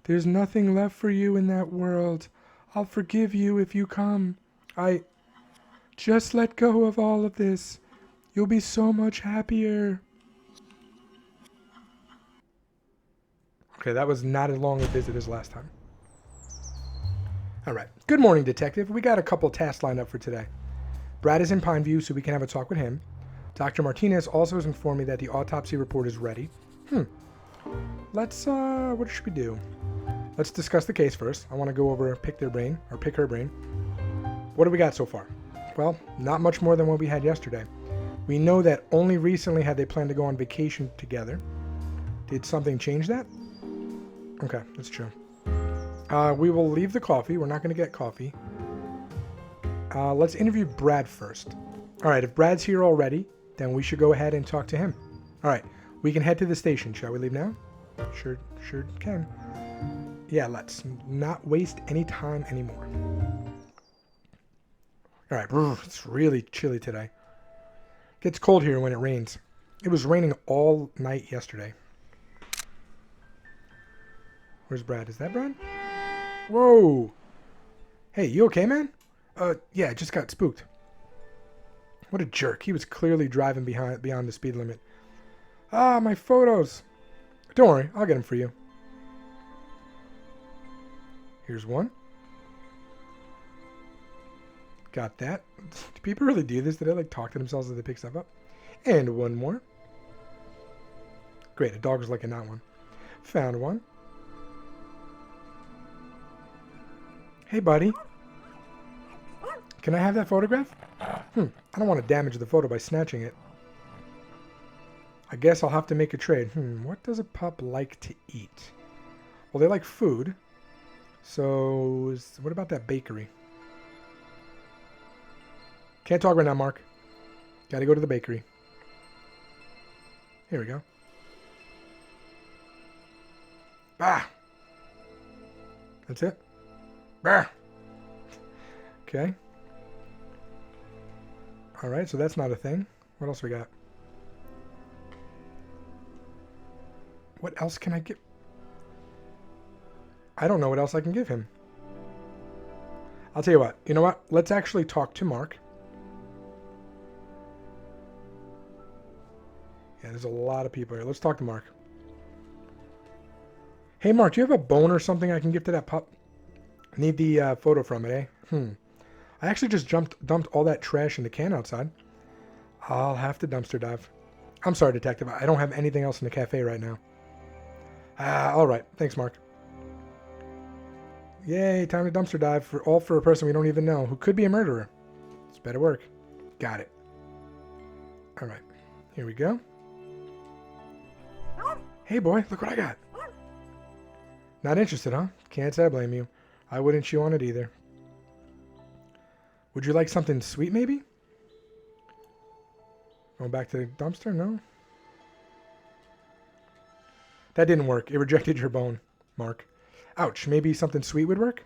There's nothing left for you in that world. I'll forgive you if you come. Just let go of all of this. You'll be so much happier. Okay, that was not as long a visit as last time. All right. Good morning, Detective. We got a couple tasks lined up for today. Brad is in Pineview, so we can have a talk with him. Dr. Martinez also has informed me that the autopsy report is ready. Let's, what should we do? Let's discuss the case first. I want to go over, pick her brain. What do we got so far? Well, not much more than what we had yesterday. We know that only recently had they planned to go on vacation together. Did something change that? Okay, that's true. We will leave the coffee. We're not going to get coffee. Let's interview Brad first. All right, if Brad's here already, then we should go ahead and talk to him. All right, we can head to the station. Shall we leave now? Sure can. Yeah, let's not waste any time anymore. All right, it's really chilly today. Gets cold here when it rains. It was raining all night yesterday. Where's Brad? Is that Brad? Whoa! Hey, you okay, man? Yeah, I just got spooked. What a jerk. He was clearly driving beyond the speed limit. Ah, my photos. Don't worry, I'll get them for you. Here's one. Got that. Do people really do this? Do they, like, talk to themselves as they pick stuff up? And one more. Great, a dog was liking that one. Found one. Hey, buddy. Can I have that photograph? I don't want to damage the photo by snatching it. I guess I'll have to make a trade. What does a pup like to eat? Well, they like food. So, what about that bakery? Can't talk right now, Mark. Gotta go to the bakery. Here we go. Bah! That's it? Bah! Okay. Alright, so that's not a thing. What else we got? What else can I give? I don't know what else I can give him. I'll tell you what. You know what? Let's actually talk to Mark. Yeah, there's a lot of people here. Let's talk to Mark. Hey, Mark, do you have a bone or something I can give to that pup? I need the photo from it, eh? I actually just dumped all that trash in the can outside. I'll have to dumpster dive. I'm sorry, Detective. I don't have anything else in the cafe right now. All right. Thanks, Mark. Yay, time to dumpster dive. All for a person we don't even know, who could be a murderer. It's better work. Got it. All right. Here we go. Hey, boy, look what I got. Not interested, huh? Can't say I blame you. I wouldn't chew on it either. Would you like something sweet, maybe? Going back to the dumpster? No? That didn't work. It rejected your bone, Mark. Ouch. Maybe something sweet would work?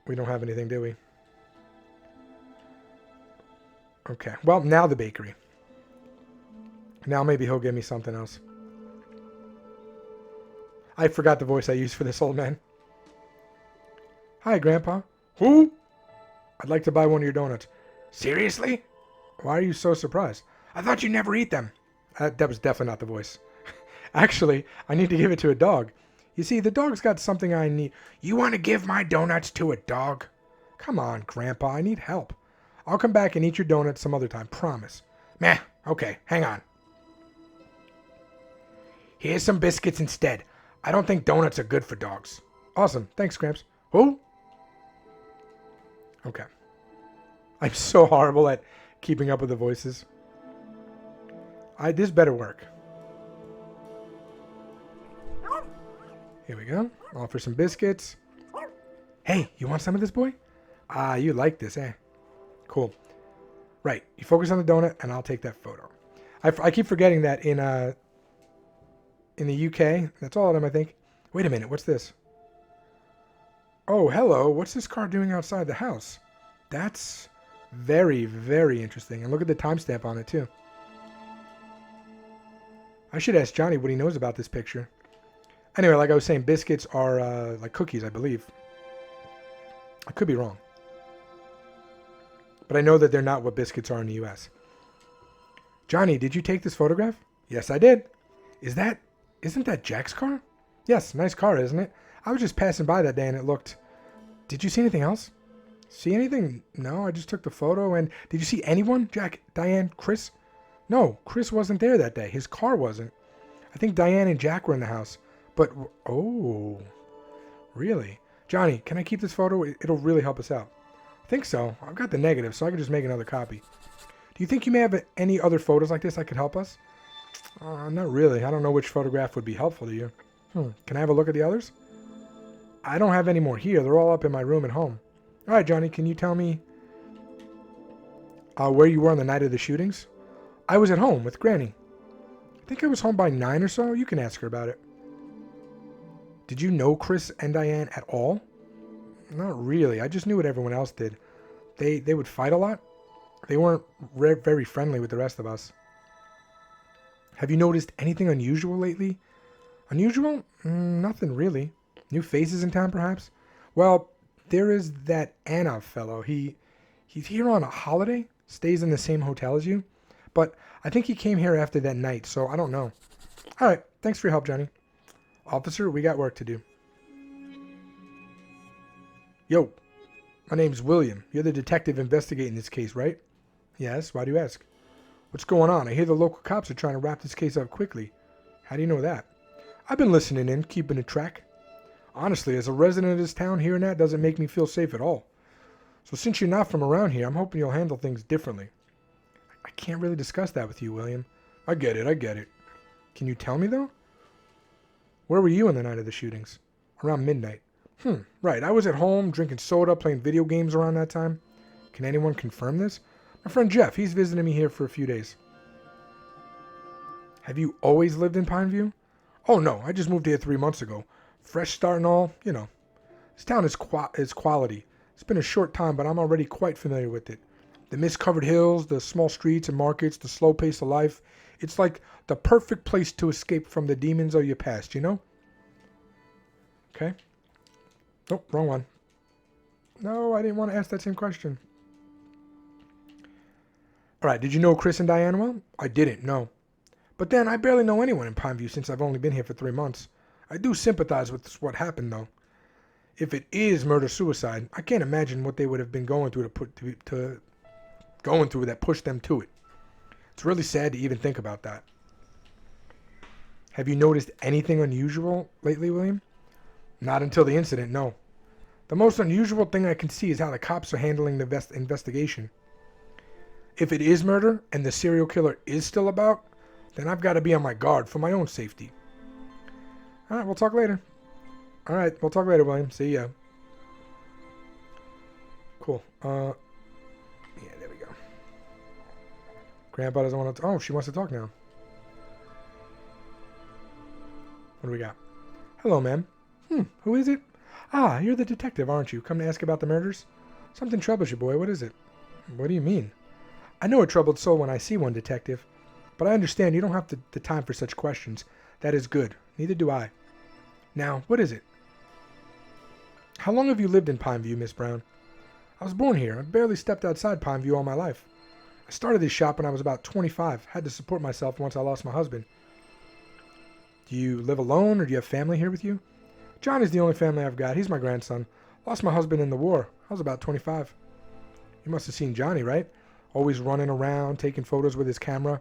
We don't have anything, do we? Okay. Well, now the bakery. Now maybe he'll give me something else. I forgot the voice I used for this old man. Hi, Grandpa. Who? I'd like to buy one of your donuts. Seriously? Why are you so surprised? I thought you never eat them. That was definitely not the voice. Actually, I need to give it to a dog. You see, the dog's got something I need. You want to give my donuts to a dog? Come on, Grandpa, I need help. I'll come back and eat your donuts some other time, promise. Meh, okay, hang on. Here's some biscuits instead. I don't think donuts are good for dogs. Awesome, thanks, Gramps. Who? Okay. I'm so horrible at keeping up with the voices. This better work. Here we go. Offer some biscuits. Hey, you want some of this, boy? Ah, you like this, eh? Cool. Right. You focus on the donut, and I'll take that photo. I keep forgetting that in the UK, that's all of them, I think. Wait a minute. What's this? Oh, hello. What's this car doing outside the house? That's very, very interesting. And look at the timestamp on it, too. I should ask Johnny what he knows about this picture. Anyway, like I was saying, biscuits are like cookies, I believe. I could be wrong. But I know that they're not what biscuits are in the U.S. Johnny, did you take this photograph? Yes, I did. Isn't that Jack's car? Yes, nice car, isn't it? I was just passing by that day and it looked... Did you see anything else? See anything? No, I just took the photo and... Did you see anyone? Jack, Diane, Chris? No, Chris wasn't there that day. His car wasn't. I think Diane and Jack were in the house. But... Oh... Really? Johnny, can I keep this photo? It'll really help us out. I think so. I've got the negative, so I can just make another copy. Do you think you may have any other photos like this that could help us? Not really. I don't know which photograph would be helpful to you. Can I have a look at the others? I don't have any more here. They're all up in my room at home. All right, Johnny, can you tell me where you were on the night of the shootings? I was at home with Granny. I think I was home by 9 or so. You can ask her about it. Did you know Chris and Diane at all? Not really. I just knew what everyone else did. They would fight a lot. They weren't very friendly with the rest of us. Have you noticed anything unusual lately? Unusual? Nothing really. New faces in town, perhaps? Well, there is that Anna fellow. He's here on a holiday, stays in the same hotel as you. But I think he came here after that night, so I don't know. All right, thanks for your help, Johnny. Officer, we got work to do. Yo, my name's William. You're the detective investigating this case, right? Yes, why do you ask? What's going on? I hear the local cops are trying to wrap this case up quickly. How do you know that? I've been listening in, keeping a track. Honestly, as a resident of this town, hearing that doesn't make me feel safe at all. So since you're not from around here, I'm hoping you'll handle things differently. I can't really discuss that with you, William. I get it. Can you tell me, though? Where were you on the night of the shootings? Around midnight. Right. I was at home, drinking soda, playing video games around that time. Can anyone confirm this? My friend Jeff, he's visiting me here for a few days. Have you always lived in Pineview? Oh, no. I just moved here 3 months ago. Fresh start and all, you know. This town is quality. It's been a short time, but I'm already quite familiar with it. The mist-covered hills, the small streets and markets, the slow pace of life. It's like the perfect place to escape from the demons of your past, you know? Okay. Nope, wrong one. No, I didn't want to ask that same question. Alright, did you know Chris and Diane well? I didn't, no. But then, I barely know anyone in Pineview since I've only been here for 3 months. I do sympathize with what happened, though. If it is murder-suicide, I can't imagine what they would have been going through that pushed them to it. It's really sad to even think about that. Have you noticed anything unusual lately, William? Not until the incident, no. The most unusual thing I can see is how the cops are handling the investigation. If it is murder, and the serial killer is still about, then I've got to be on my guard for my own safety. Alright, we'll talk later. Alright, we'll talk later, William. See ya. Cool. Yeah, there we go. Grandpa doesn't want to... Oh, she wants to talk now. What do we got? Hello, ma'am. Who is it? Ah, you're the detective, aren't you? Come to ask about the murders? Something troubles you, boy. What is it? What do you mean? I know a troubled soul when I see one, detective. But I understand you don't have the time for such questions. That is good. Neither do I. Now, what is it? How long have you lived in Pineview, Miss Brown? I was born here. I've barely stepped outside Pineview all my life. I started this shop when I was about 25. Had to support myself once I lost my husband. Do you live alone, or do you have family here with you? Johnny's the only family I've got. He's my grandson. Lost my husband in the war. I was about 25. You must have seen Johnny, right? Always running around, taking photos with his camera.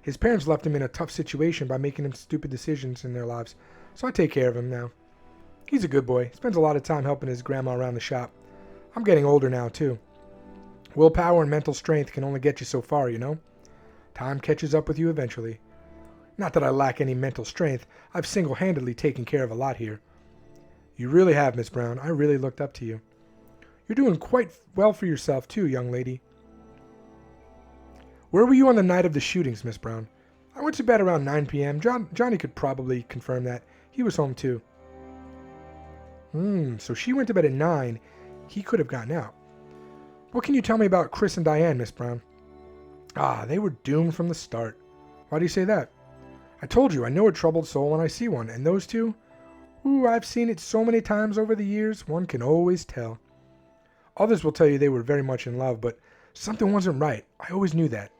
His parents left him in a tough situation by making him stupid decisions in their lives, so I take care of him now. He's a good boy. Spends a lot of time helping his grandma around the shop. I'm getting older now, too. Willpower and mental strength can only get you so far, you know? Time catches up with you eventually. Not that I lack any mental strength. I've single-handedly taken care of a lot here. You really have, Miss Brown. I really looked up to you. You're doing quite well for yourself, too, young lady. Where were you on the night of the shootings, Miss Brown? I went to bed around 9 p.m. Johnny could probably confirm that. He was home, too. So she went to bed at 9. He could have gotten out. What can you tell me about Chris and Diane, Miss Brown? They were doomed from the start. Why do you say that? I told you, I know a troubled soul when I see one, and those two? I've seen it so many times over the years, one can always tell. Others will tell you they were very much in love, but something wasn't right. I always knew that.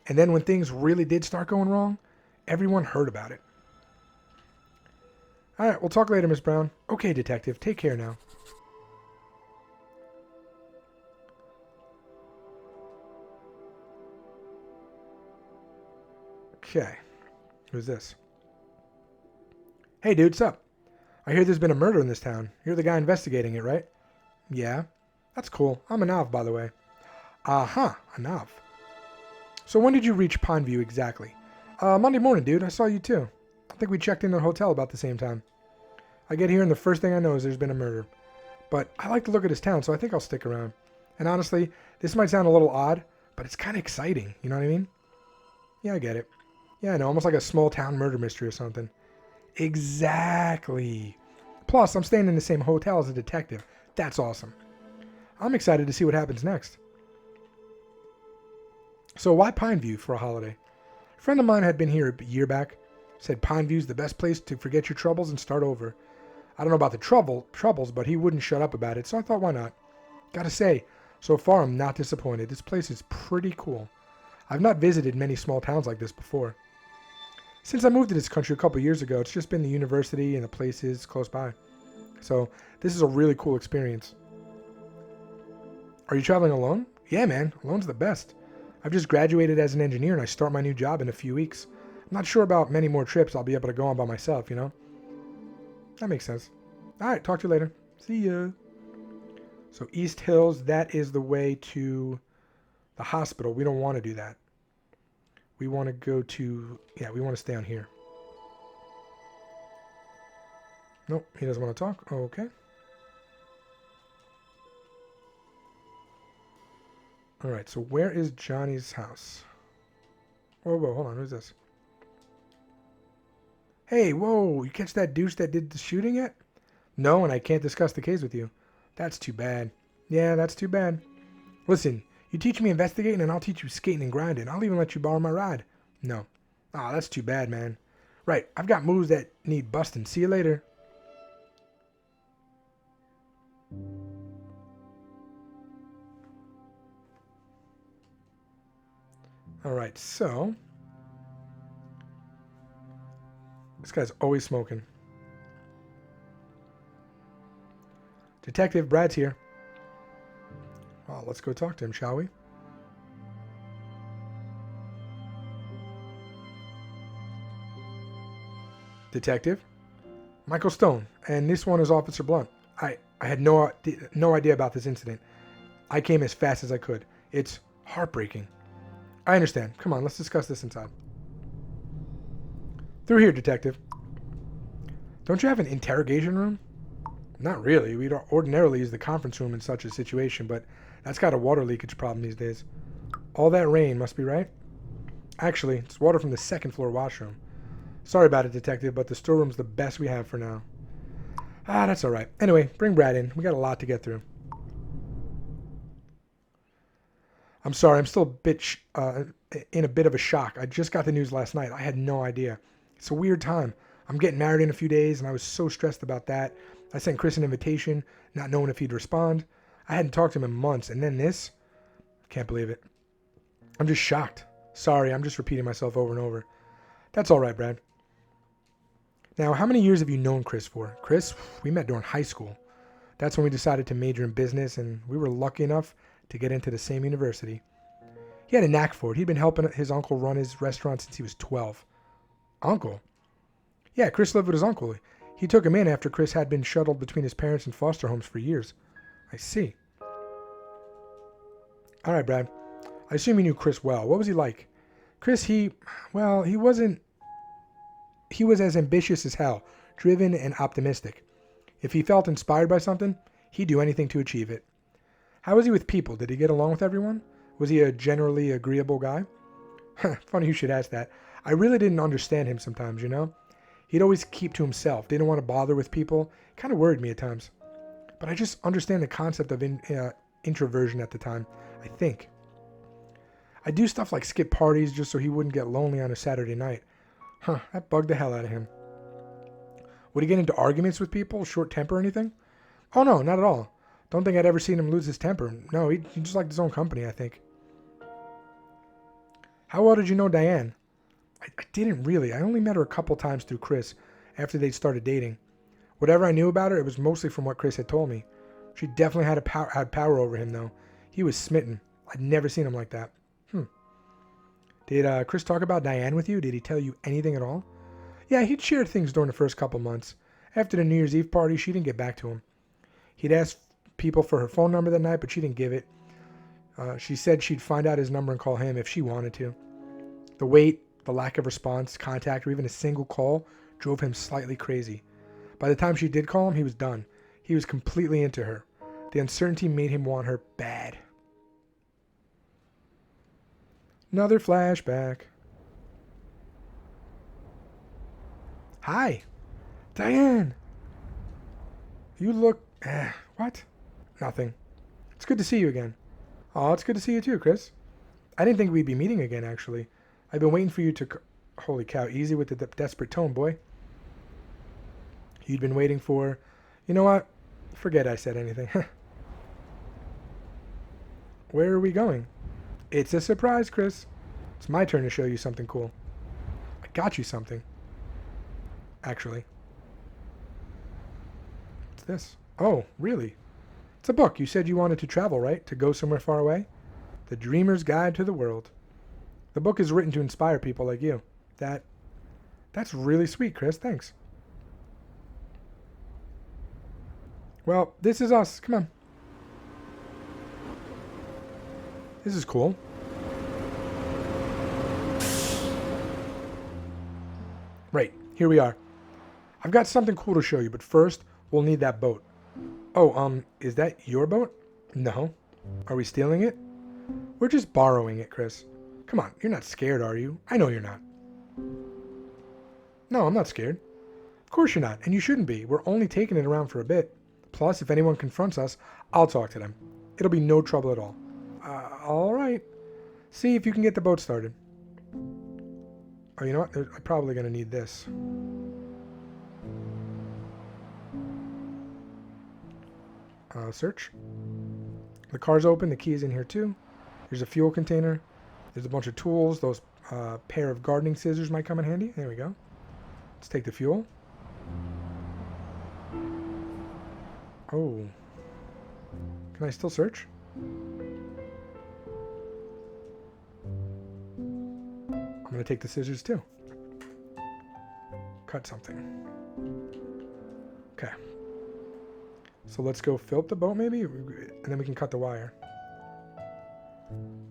And then when things really did start going wrong, everyone heard about it. All right, we'll talk later, Miss Brown. Okay, detective, take care now. Okay, who's this? Hey, dude, what's up? I hear there's been a murder in this town. You're the guy investigating it, right? Yeah, that's cool. I'm a Nav, by the way. A Nav. So when did you reach Pineview exactly? Monday morning, dude. I saw you too. I think we checked in the hotel about the same time. I get here and the first thing I know is there's been a murder. But I like to look at this town, so I think I'll stick around. And honestly, this might sound a little odd, but it's kind of exciting. You know what I mean? Yeah, I get it. Yeah, I know. Almost like a small town murder mystery or something. Exactly. Plus, I'm staying in the same hotel as a detective. That's awesome. I'm excited to see what happens next. So why Pineview for a holiday? A friend of mine had been here a year back. Said Pineview's the best place to forget your troubles and start over. I don't know about the troubles, but he wouldn't shut up about it, so I thought, why not? Gotta say, so far I'm not disappointed. This place is pretty cool. I've not visited many small towns like this before. Since I moved to this country a couple years ago, it's just been the university and the places close by. So this is a really cool experience. Are you traveling alone? Yeah, man. Alone's the best. I've just graduated as an engineer and I start my new job in a few weeks. I'm not sure about many more trips I'll be able to go on by myself, you know? That makes sense. Alright, talk to you later. See ya. So East Hills, that is the way to the hospital. We don't want to do that. We want to go to... Yeah, we want to stay on here. Nope, he doesn't want to talk. Okay. Alright, so where is Johnny's house? Whoa, hold on. Who's this? Hey, whoa, you catch that douche that did the shooting yet? No, and I can't discuss the case with you. That's too bad. Yeah, that's too bad. Listen, you teach me investigating and I'll teach you skating and grinding. I'll even let you borrow my ride. No. Aw, that's too bad, man. Right, I've got moves that need busting. See you later. Alright, so... This guy's always smoking. Detective Brad's here. Well, let's go talk to him, shall we? Detective? Michael Stone, and this one is Officer Blunt. I had no idea about this incident. I came as fast as I could. It's heartbreaking. I understand. Come on, let's discuss this inside. Through here, Detective. Don't you have an interrogation room? Not really. We'd ordinarily use the conference room in such a situation, but that's got a water leakage problem these days. All that rain must be right. Actually, it's water from the second floor washroom. Sorry about it, Detective, but the storeroom's the best we have for now. That's alright. Anyway, bring Brad in. We got a lot to get through. I'm sorry, I'm still in a bit of a shock. I just got the news last night. I had no idea. It's a weird time. I'm getting married in a few days, and I was so stressed about that. I sent Chris an invitation, not knowing if he'd respond. I hadn't talked to him in months, and then this? Can't believe it. I'm just shocked. Sorry, I'm just repeating myself over and over. That's all right, Brad. Now, how many years have you known Chris for? Chris, we met during high school. That's when we decided to major in business, and we were lucky enough to get into the same university. He had a knack for it. He'd been helping his uncle run his restaurant since he was 12. Uncle? Yeah, Chris lived with his uncle. He took him in after Chris had been shuttled between his parents and foster homes for years. I see. All right, Brad. I assume you knew Chris well. What was he like? Chris, he was as ambitious as hell, driven and optimistic. If he felt inspired by something, he'd do anything to achieve it. How was he with people? Did he get along with everyone? Was he a generally agreeable guy? Funny you should ask that. I really didn't understand him sometimes, you know? He'd always keep to himself, didn't want to bother with people. Kind of worried me at times. But I just understand the concept of introversion at the time, I think. I'd do stuff like skip parties just so he wouldn't get lonely on a Saturday night. That bugged the hell out of him. Would he get into arguments with people, short temper or anything? Oh no, not at all. Don't think I'd ever seen him lose his temper. No, he just liked his own company, I think. How well did you know Diane? I didn't really. I only met her a couple times through Chris after they'd started dating. Whatever I knew about her, it was mostly from what Chris had told me. She definitely had power over him, though. He was smitten. I'd never seen him like that. Did Chris talk about Diane with you? Did he tell you anything at all? Yeah, he'd shared things during the first couple months. After the New Year's Eve party, she didn't get back to him. He'd asked people for her phone number that night, but she didn't give it. She said she'd find out his number and call him if she wanted to. The wait, the lack of response, contact, or even a single call drove him slightly crazy. By the time she did call him, he was done. He was completely into her. The uncertainty made him want her bad. Another flashback. Hi, Diane. You look... what? Nothing. It's good to see you again. Oh, it's good to see you too, Chris. I didn't think we'd be meeting again, actually. I've been waiting for you to... Holy cow, easy with the desperate tone, boy. You'd been waiting for... You know what? Forget I said anything. Where are we going? It's a surprise, Chris. It's my turn to show you something cool. I got you something. Actually. What's this? Oh, really? It's a book. You said you wanted to travel, right? To go somewhere far away? The Dreamer's Guide to the World. The book is written to inspire people like you. That's really sweet, Chris. Thanks. Well, this is us. Come on. This is cool. Right, here we are. I've got something cool to show you, but first, we'll need that boat. Oh, is that your boat? No. Are we stealing it? We're just borrowing it, Chris. Come on, you're not scared, are you? I know you're not. No, I'm not scared. Of course you're not, and you shouldn't be. We're only taking it around for a bit. Plus, if anyone confronts us, I'll talk to them. It'll be no trouble at all. All right. See if you can get the boat started. Oh, you know what? I'm probably going to need this. Search. The car's open. The key is in here too. There's a fuel container. There's a bunch of tools. Those pair of gardening scissors might come in handy. There we go. Let's take the fuel. Oh. Can I still search? I'm going to take the scissors too. Cut something. Okay. So let's go fill up the boat maybe, and then we can cut the wire.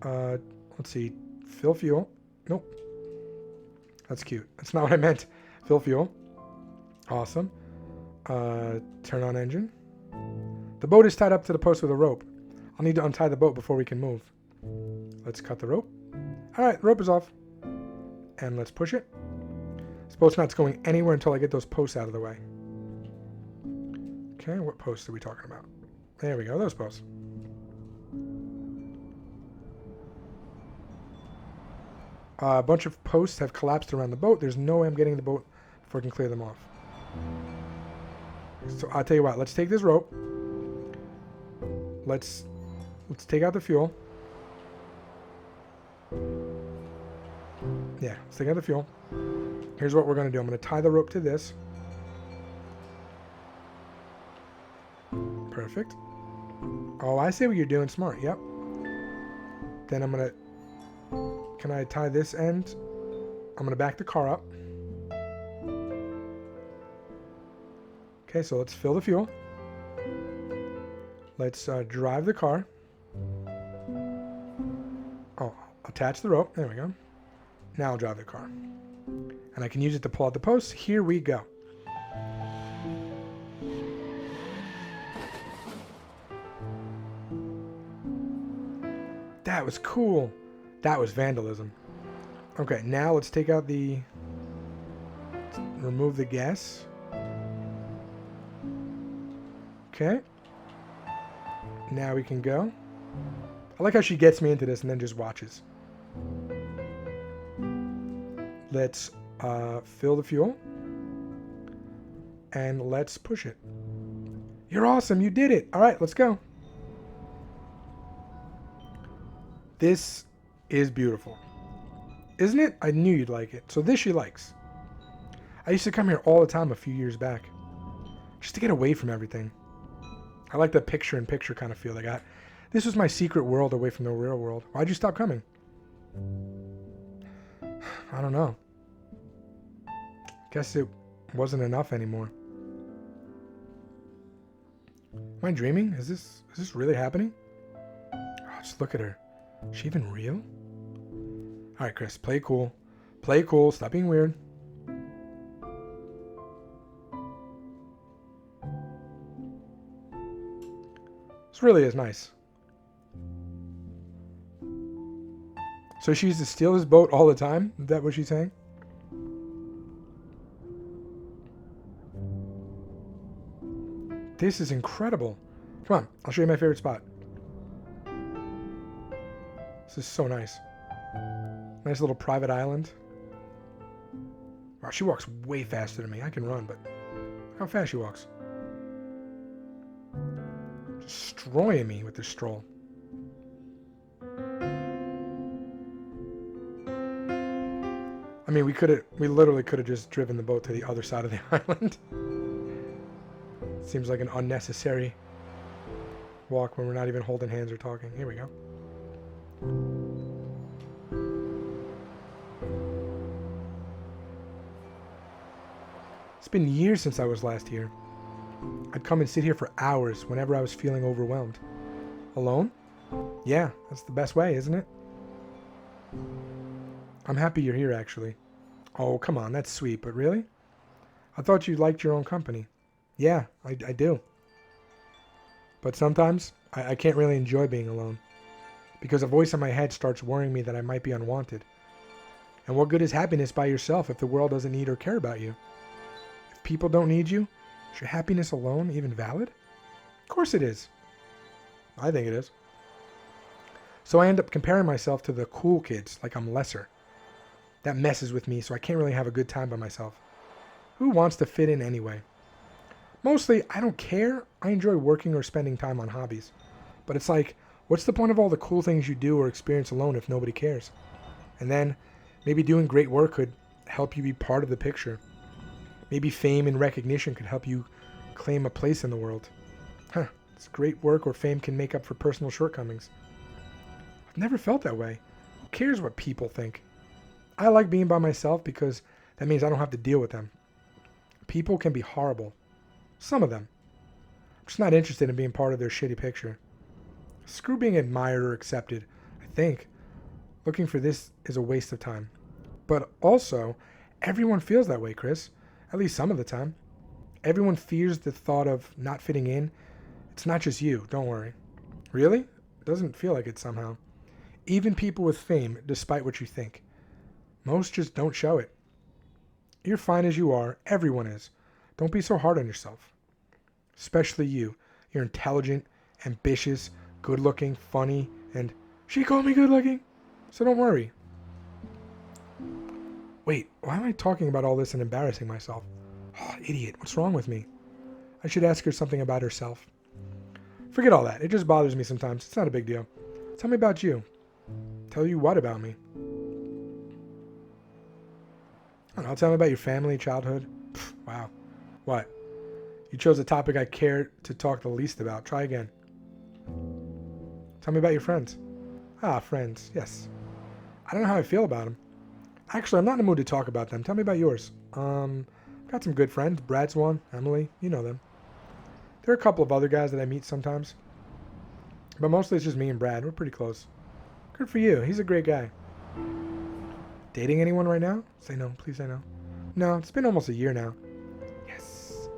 Let's see. Fill fuel. Nope. That's cute. That's not what I meant. Fill fuel. Awesome. Turn on engine. The boat is tied up to the post with a rope. I'll need to untie the boat before we can move. Let's cut the rope. All right, rope is off. And let's push it. This boat's not going anywhere until I get those posts out of the way. Okay, what posts are we talking about? There we go, those posts. A bunch of posts have collapsed around the boat. There's no way I'm getting the boat before I can clear them off. So I'll tell you what, let's take this rope. Let's take out the fuel. Yeah, let's take out the fuel. Here's what we're going to do. I'm going to tie the rope to this. Perfect. Oh, I see what you're doing. Smart. Yep. Then I'm going to... Can I tie this end? I'm going to back the car up. Okay, so let's fill the fuel. Let's drive the car. Oh, attach the rope. There we go. Now I'll drive the car. And I can use it to pull out the posts. Here we go. That was cool. That was vandalism. Okay, now let's take out the... Remove the gas. Okay. Now we can go. I like how she gets me into this and then just watches. Let's fill the fuel. And let's push it. You're awesome. You did it. All right, let's go. This is beautiful. Isn't it? I knew you'd like it. So this she likes. I used to come here all the time a few years back. Just to get away from everything. I like the picture-in-picture kind of feel they got. This was my secret world away from the real world. Why'd you stop coming? I don't know. Guess it wasn't enough anymore. Am I dreaming? Is this really happening? Oh, just look at her. Is she even real? Alright, Chris. Play cool. Play cool. Stop being weird. This really is nice. So she used to steal his boat all the time? Is that what she's saying? This is incredible. Come on, I'll show you my favorite spot. This is so nice. Nice little private island. Wow, she walks way faster than me. I can run, but look how fast she walks. Destroying me with this stroll. I mean, we literally could have just driven the boat to the other side of the island. Seems like an unnecessary walk when we're not even holding hands or talking. Here we go. It's been years since I was last here. I'd come and sit here for hours whenever I was feeling overwhelmed. Alone? Yeah, that's the best way, isn't it? I'm happy you're here, actually. Oh, come on, that's sweet, but really? I thought you liked your own company. Yeah, I do. But sometimes, I can't really enjoy being alone. Because a voice in my head starts worrying me that I might be unwanted. And what good is happiness by yourself if the world doesn't need or care about you? If people don't need you, is your happiness alone even valid? Of course it is. I think it is. So I end up comparing myself to the cool kids like I'm lesser. That messes with me, so I can't really have a good time by myself. Who wants to fit in anyway? Mostly, I don't care. I enjoy working or spending time on hobbies. But it's like, what's the point of all the cool things you do or experience alone if nobody cares? And then, maybe doing great work could help you be part of the picture. Maybe fame and recognition could help you claim a place in the world. Huh, it's great work or fame can make up for personal shortcomings. I've never felt that way. Who cares what people think? I like being by myself because that means I don't have to deal with them. People can be horrible. Some of them. I'm just not interested in being part of their shitty picture. Screw being admired or accepted, I think. Looking for this is a waste of time. But also, everyone feels that way, Chris. At least some of the time. Everyone fears the thought of not fitting in. It's not just you, don't worry. Really? It doesn't feel like it somehow. Even people with fame, despite what you think. Most just don't show it. You're fine as you are. Everyone is. Don't be so hard on yourself. Especially you. You're intelligent, ambitious, good-looking, funny, and she called me good-looking. So don't worry. Wait, why am I talking about all this and embarrassing myself? Oh, idiot, what's wrong with me? I should ask her something about herself. Forget all that. It just bothers me sometimes. It's not a big deal. Tell me about you. Tell you what about me? I don't know, tell me about your family, childhood. Pfft, wow. What? You chose a topic I care to talk the least about. Try again. Tell me about your friends. Ah, friends. Yes. I don't know how I feel about them. Actually, I'm not in the mood to talk about them. Tell me about yours. Got some good friends. Brad's one. Emily. You know them. There are a couple of other guys that I meet sometimes. But mostly it's just me and Brad. We're pretty close. Good for you. He's a great guy. Dating anyone right now? Say no. Please say no. No, it's been almost a year now. Yes.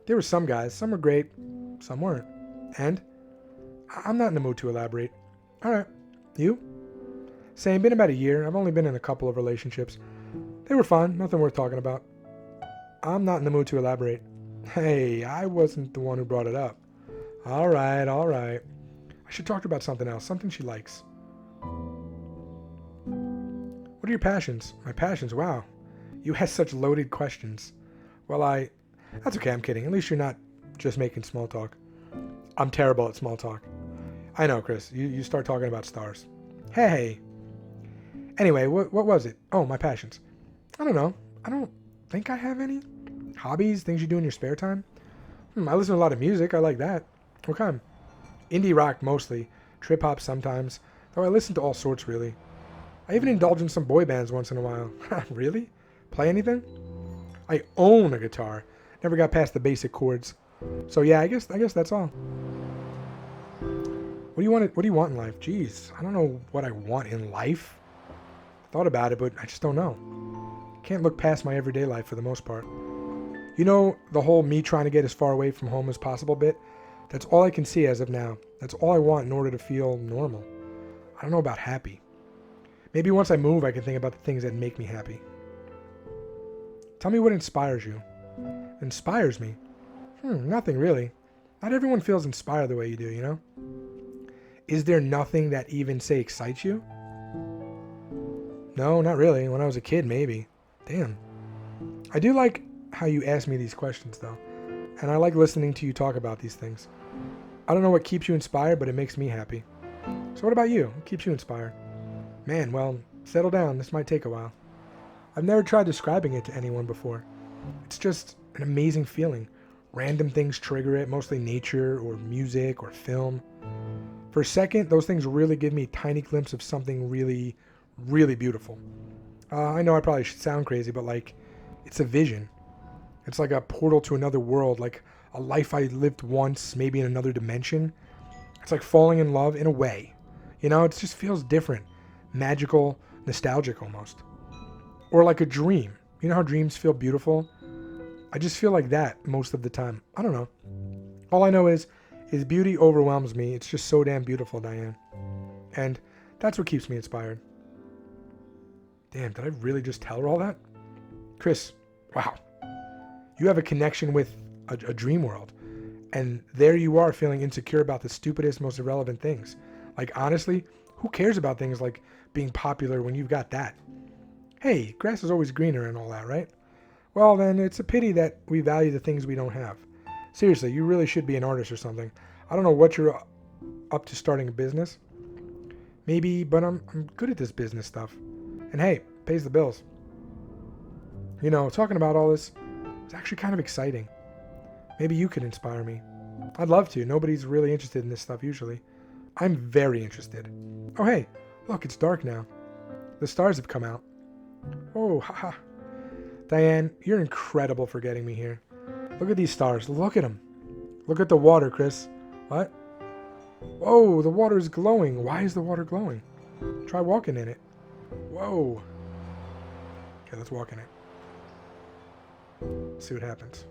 There were some guys. Some were great. Some weren't. And? I'm not in the mood to elaborate. Alright. You? Same. Been about a year. I've only been in a couple of relationships. They were fun. Nothing worth talking about. I'm not in the mood to elaborate. Hey, I wasn't the one who brought it up. Alright, alright. I should talk to her about something else. Something she likes. What are your passions? My passions? Wow. You ask such loaded questions. Well, that's okay, I'm kidding. At least you're not just making small talk. I'm terrible at small talk. I know, Chris. You start talking about stars. Hey. Anyway, what was it? Oh, my passions. I don't know. I don't think I have any. Hobbies? Things you do in your spare time? I listen to a lot of music. I like that. What kind? Indie rock mostly. Trip hop sometimes. Though I listen to all sorts, really. I even indulge in some boy bands once in a while. Really? Play anything? I own a guitar. Never got past the basic chords. So yeah, I guess that's all. What do you want in life? Jeez, I don't know what I want in life. Thought about it, but I just don't know. Can't look past my everyday life for the most part. You know, the whole me trying to get as far away from home as possible bit? That's all I can see as of now. That's all I want in order to feel normal. I don't know about happy. Maybe once I move, I can think about the things that make me happy. Tell me what inspires you. Inspires me? Nothing really. Not everyone feels inspired the way you do, you know? Is there nothing that even, say, excites you? No, not really. When I was a kid, maybe. Damn. I do like how you ask me these questions, though. And I like listening to you talk about these things. I don't know what keeps you inspired, but it makes me happy. So what about you? What keeps you inspired? Man, well, settle down. This might take a while. I've never tried describing it to anyone before. It's just an amazing feeling. Random things trigger it, mostly nature or music or film. For a second, those things really give me a tiny glimpse of something really, really beautiful. I know I probably should sound crazy, but like, it's a vision. It's like a portal to another world, like a life I lived once, maybe in another dimension. It's like falling in love in a way. You know, it just feels different. Magical, nostalgic almost. Or like a dream. You know how dreams feel beautiful? I just feel like that most of the time. I don't know. All I know is beauty overwhelms me. It's just so damn beautiful, Diane. And that's what keeps me inspired. Damn, did I really just tell her all that? Chris, wow. You have a connection with a dream world. And there you are feeling insecure about the stupidest, most irrelevant things. Like, honestly, who cares about things like being popular when you've got that? Hey, grass is always greener and all that, right? Well, then it's a pity that we value the things we don't have. Seriously, you really should be an artist or something. I don't know what you're up to starting a business. Maybe, but I'm good at this business stuff. And hey, pays the bills. You know, talking about all this is actually kind of exciting. Maybe you could inspire me. I'd love to. Nobody's really interested in this stuff usually. I'm very interested. Oh, hey, look, it's dark now. The stars have come out. Oh, haha. Diane, you're incredible for getting me here. Look at these stars. Look at them. Look at the water, Chris. What? Whoa, the water is glowing. Why is the water glowing? Try walking in it. Whoa. Okay, let's walk in it. See what happens.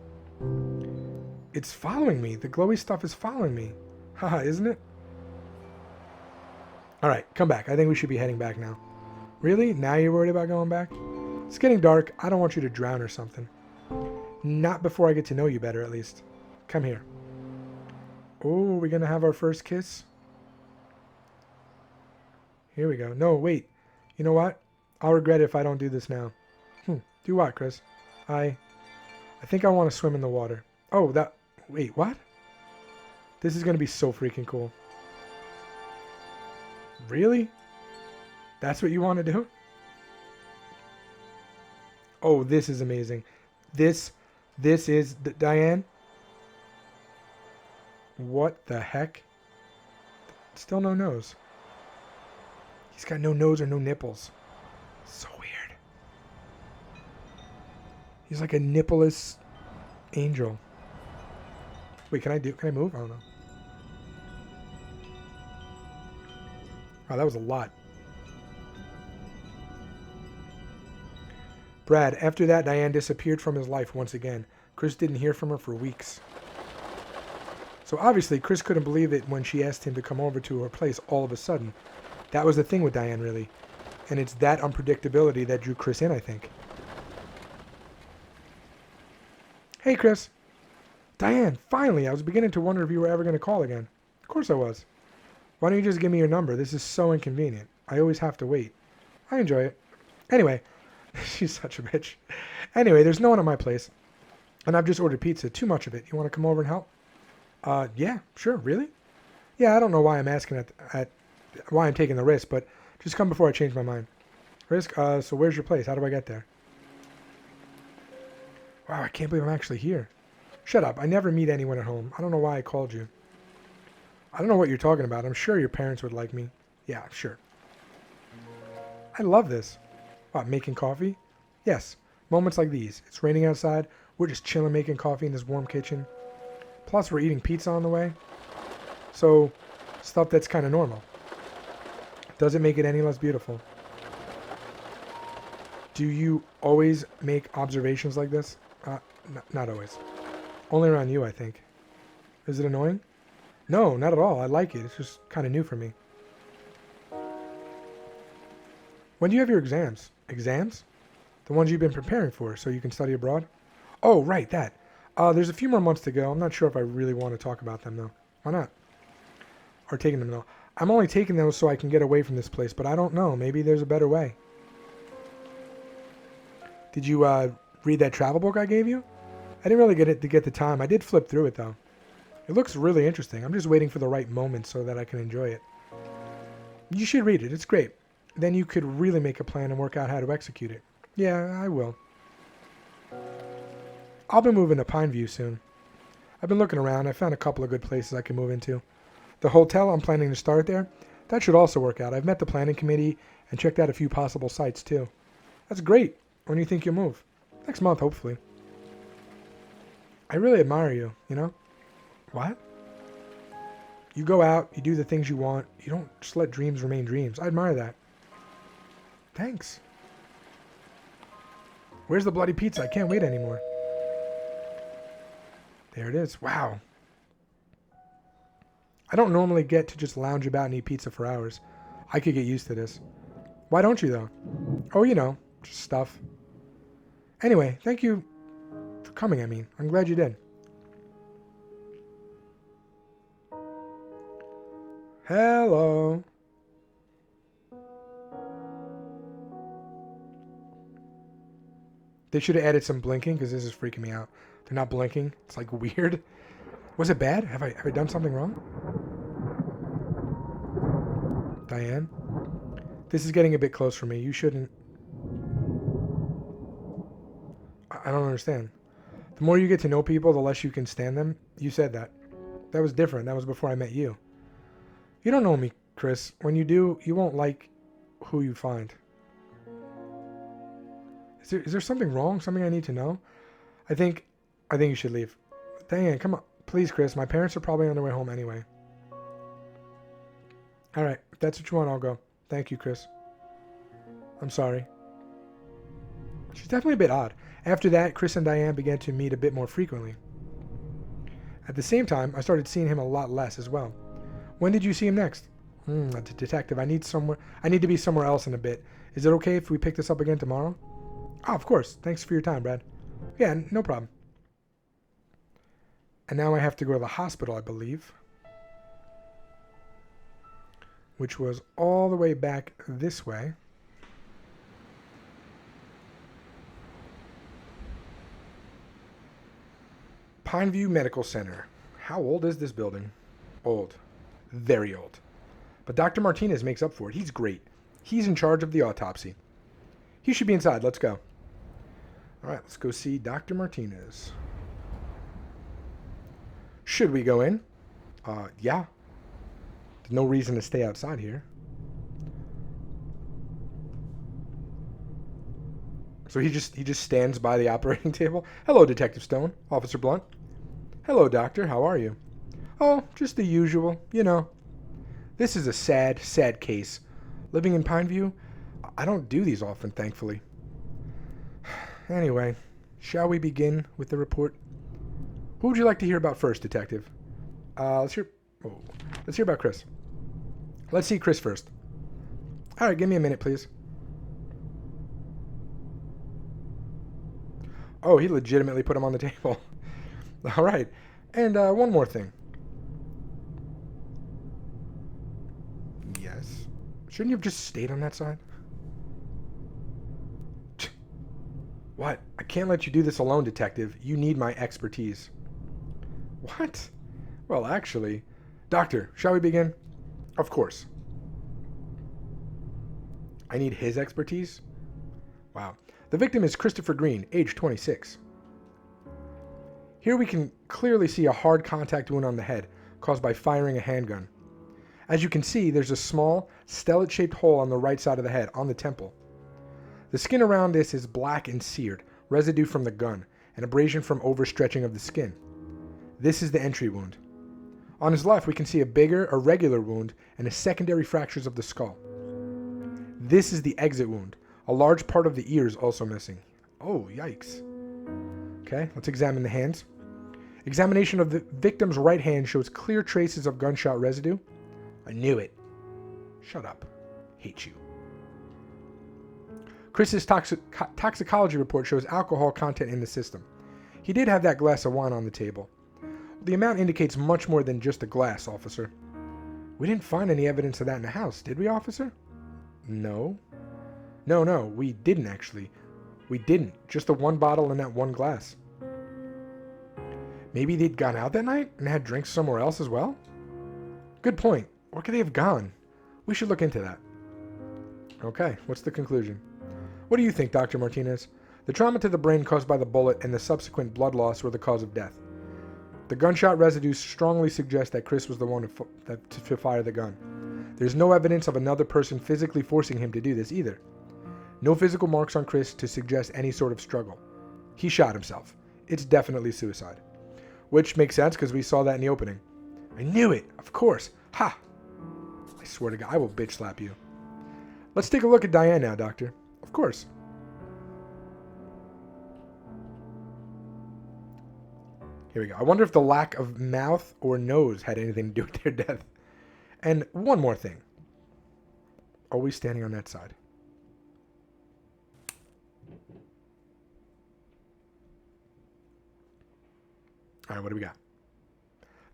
It's following me. The glowy stuff is following me. Haha, isn't it? Alright, come back. I think we should be heading back now. Really? Now you're worried about going back? It's getting dark. I don't want you to drown or something. Not before I get to know you better, at least. Come here. Oh, we're going to have our first kiss? Here we go. No, wait. You know what? I'll regret it if I don't do this now. Do what, Chris? I think I want to swim in the water. Oh, that... Wait, what? This is going to be so freaking cool. Really? That's what you want to do? Oh, this is amazing. This is... Diane? What the heck? Still no nose. He's got no nose or no nipples. So weird. He's like a nippleless angel. Wait, can I move? I don't know. Wow, that was a lot. Brad, after that, Diane disappeared from his life once again. Chris didn't hear from her for weeks. So obviously, Chris couldn't believe it when she asked him to come over to her place all of a sudden. That was the thing with Diane, really. And it's that unpredictability that drew Chris in, I think. Hey, Chris. Diane, finally, I was beginning to wonder if you were ever going to call again. Of course I was. Why don't you just give me your number? This is so inconvenient. I always have to wait. I enjoy it. Anyway, she's such a bitch. Anyway, there's no one at my place. And I've just ordered pizza. Too much of it. You want to come over and help? Yeah, sure. Really? Yeah, I don't know why I'm asking why I'm taking the risk, but just come before I change my mind. Risk? So where's your place? How do I get there? Wow, I can't believe I'm actually here. Shut up. I never meet anyone at home. I don't know why I called you. I don't know what you're talking about. I'm sure your parents would like me. Yeah, sure. I love this. What, making coffee? Yes. Moments like these. It's raining outside. We're just chilling making coffee in this warm kitchen. Plus, we're eating pizza on the way. So, stuff that's kind of normal. Doesn't make it any less beautiful. Do you always make observations like this? Not always. Only around you, I think. Is it annoying? No, not at all. I like it. It's just kind of new for me. When do you have your exams? Exams? The ones you've been preparing for so you can study abroad? Oh, right, that. There's a few more months to go. I'm not sure if I really want to talk about them, though. Why not? Or taking them, though. I'm only taking those so I can get away from this place, but I don't know. Maybe there's a better way. Did you read that travel book I gave you? I didn't really get the time. I did flip through it, though. It looks really interesting. I'm just waiting for the right moment so that I can enjoy it. You should read it. It's great. Then you could really make a plan and work out how to execute it. Yeah, I will. I'll be moving to Pineview soon. I've been looking around. I found a couple of good places I can move into. The hotel I'm planning to start there, that should also work out. I've met the planning committee and checked out a few possible sites too. That's great. When do you think you'll move? Next month, hopefully. I really admire you, you know? What? You go out, you do the things you want. You don't just let dreams remain dreams. I admire that. Thanks. Where's the bloody pizza? I can't wait anymore. There it is. Wow. I don't normally get to just lounge about and eat pizza for hours. I could get used to this. Why don't you, though? Oh, you know, just stuff. Anyway, thank you for coming, I mean. I'm glad you did. Hello. They should have added some blinking because this is freaking me out. They're not blinking. It's like weird. Was it bad? Have I done something wrong? Diane? This is getting a bit close for me. You shouldn't... I don't understand. The more you get to know people, the less you can stand them. You said that. That was different. That was before I met you. You don't know me, Chris. When you do, you won't like who you find. Is there something wrong? Something I need to know? I think you should leave. Diane, come on. Please, Chris. My parents are probably on their way home anyway. Alright. If that's what you want, I'll go. Thank you, Chris. I'm sorry. She's definitely a bit odd. After that, Chris and Diane began to meet a bit more frequently. At the same time, I started seeing him a lot less as well. When did you see him next? A detective. I need to be somewhere else in a bit. Is it okay if we pick this up again tomorrow? Oh, of course. Thanks for your time, Brad. Yeah, no problem. And now I have to go to the hospital, I believe. Which was all the way back this way. Pineview Medical Center. How old is this building? Old. Very old. But Dr. Martinez makes up for it. He's great. He's in charge of the autopsy. He should be inside. Let's go. All right, let's go see Dr. Martinez. Should we go in? Yeah. There's no reason to stay outside here. So he just stands by the operating table. Hello, Detective Stone. Officer Blunt. Hello, Doctor. How are you? Oh, just the usual. You know. This is a sad, sad case. Living in Pineview, I don't do these often, thankfully. Anyway, shall we begin with the report? Who would you like to hear about first, Detective? Let's hear about Chris. Let's see Chris first. All right, give me a minute, please. Oh, he legitimately put him on the table. All right. And one more thing. Yes. Shouldn't you have just stayed on that side? What? I can't let you do this alone, Detective. You need my expertise. What? Well, actually... Doctor, shall we begin? Of course. I need his expertise? Wow. The victim is Christopher Green, age 26. Here we can clearly see a hard contact wound on the head caused by firing a handgun. As you can see, there's a small, stellate-shaped hole on the right side of the head, on the temple. The skin around this is black and seared, residue from the gun, and abrasion from overstretching of the skin. This is the entry wound. On his left, we can see a bigger, irregular wound and a secondary fractures of the skull. This is the exit wound. A large part of the ear is also missing. Oh, yikes. Okay, let's examine the hands. Examination of the victim's right hand shows clear traces of gunshot residue. I knew it. Shut up. Hate you. Chris's toxicology report shows alcohol content in the system. He did have that glass of wine on the table. The amount indicates much more than just a glass, officer. We didn't find any evidence of that in the house, did we, officer? No. No, we didn't actually. We didn't. Just the one bottle and that one glass. Maybe they'd gone out that night and had drinks somewhere else as well? Good point. Where could they have gone? We should look into that. Okay, what's the conclusion? What do you think, Dr. Martinez? The trauma to the brain caused by the bullet and the subsequent blood loss were the cause of death. The gunshot residue strongly suggests that Chris was the one to fire the gun. There's no evidence of another person physically forcing him to do this either. No physical marks on Chris to suggest any sort of struggle. He shot himself. It's definitely suicide. Which makes sense because we saw that in the opening. I knew it! Of course! Ha! I swear to God, I will bitch slap you. Let's take a look at Diane now, Doctor. Of course. Here we go. I wonder if the lack of mouth or nose had anything to do with their death. And one more thing. Always standing on that side. All right, what do we got?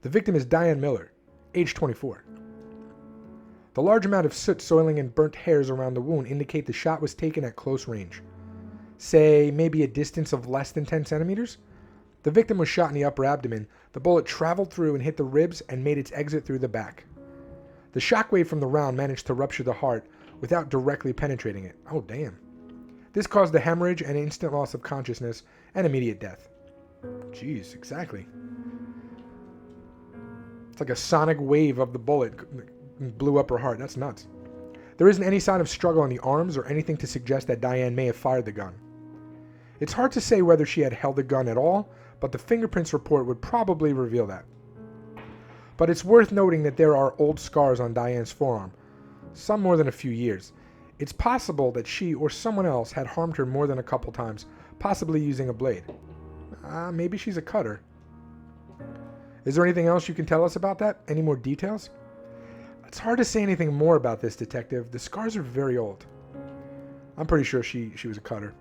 The victim is Diane Miller, age 24. The large amount of soot, soiling, and burnt hairs around the wound indicate the shot was taken at close range. Say, maybe a distance of less than 10 centimeters? The victim was shot in the upper abdomen. The bullet traveled through and hit the ribs and made its exit through the back. The shockwave from the round managed to rupture the heart without directly penetrating it. Oh, damn. This caused a hemorrhage and instant loss of consciousness and immediate death. Jeez, exactly. It's like a sonic wave of the bullet blew up her heart. That's nuts. There isn't any sign of struggle on the arms or anything to suggest that Diane may have fired the gun. It's hard to say whether she had held the gun at all, but the fingerprints report would probably reveal that. But it's worth noting that there are old scars on Diane's forearm, some more than a few years. It's possible that she or someone else had harmed her more than a couple times, possibly using a blade. Maybe she's a cutter. Is there anything else you can tell us about that? Any more details? It's hard to say anything more about this, Detective. The scars are very old. I'm pretty sure she was a cutter.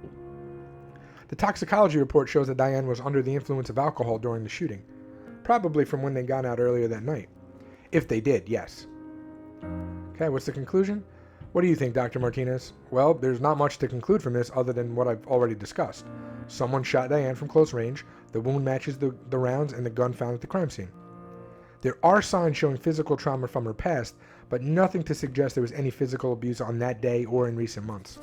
The toxicology report shows that Diane was under the influence of alcohol during the shooting. Probably from when they got out earlier that night. If they did, yes. Okay, what's the conclusion? What do you think, Dr. Martinez? Well, there's not much to conclude from this other than what I've already discussed. Someone shot Diane from close range, the wound matches the rounds and the gun found at the crime scene. There are signs showing physical trauma from her past, but nothing to suggest there was any physical abuse on that day or in recent months.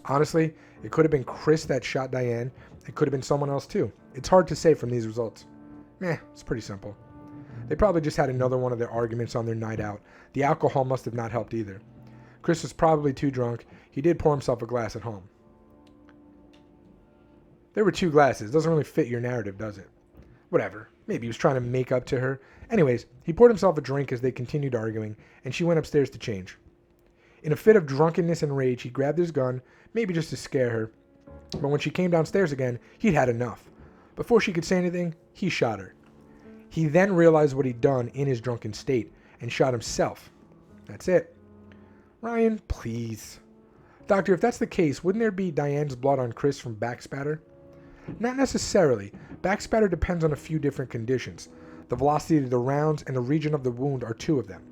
Honestly, it could have been Chris that shot Diane. It could have been someone else too. It's hard to say from these results. It's pretty simple. They probably just had another one of their arguments on their night out. The alcohol must have not helped either. Chris was probably too drunk. He did pour himself a glass at home. There were 2 glasses. Doesn't really fit your narrative, does it? Whatever. Maybe he was trying to make up to her. Anyways, he poured himself a drink as they continued arguing, and she went upstairs to change. In a fit of drunkenness and rage, he grabbed his gun, maybe just to scare her. But when she came downstairs again, he'd had enough. Before she could say anything, he shot her. He then realized what he'd done in his drunken state, and shot himself. That's it. Ryan, please. Doctor, if that's the case, wouldn't there be Diane's blood on Chris from backspatter? Not necessarily. Backspatter depends on a few different conditions. The velocity of the rounds and the region of the wound are 2 of them.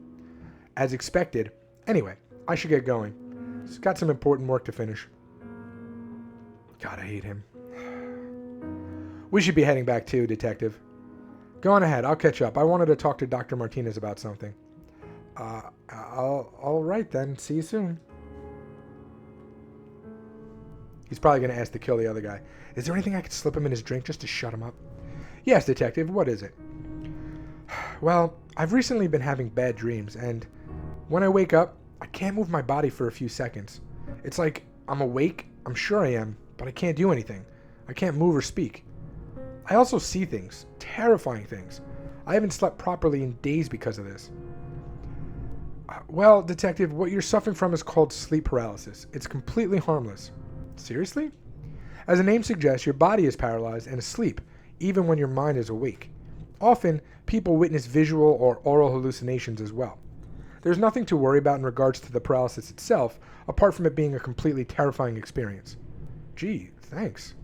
As expected. Anyway, I should get going. He's got some important work to finish. God, I hate him. We should be heading back too, Detective. Go on ahead, I'll catch up. I wanted to talk to Dr. Martinez about something. All right then. See you soon. He's probably going to ask to kill the other guy. Is there anything I could slip him in his drink just to shut him up? Yes, Detective, what is it? Well, I've recently been having bad dreams, and when I wake up, I can't move my body for a few seconds. It's like I'm awake, I'm sure I am, but I can't do anything. I can't move or speak. I also see things, terrifying things. I haven't slept properly in days because of this. Well, Detective, what you're suffering from is called sleep paralysis. It's completely harmless. Seriously? As the name suggests, your body is paralyzed and asleep, even when your mind is awake. Often, people witness visual or oral hallucinations as well. There's nothing to worry about in regards to the paralysis itself, apart from it being a completely terrifying experience. Gee, thanks.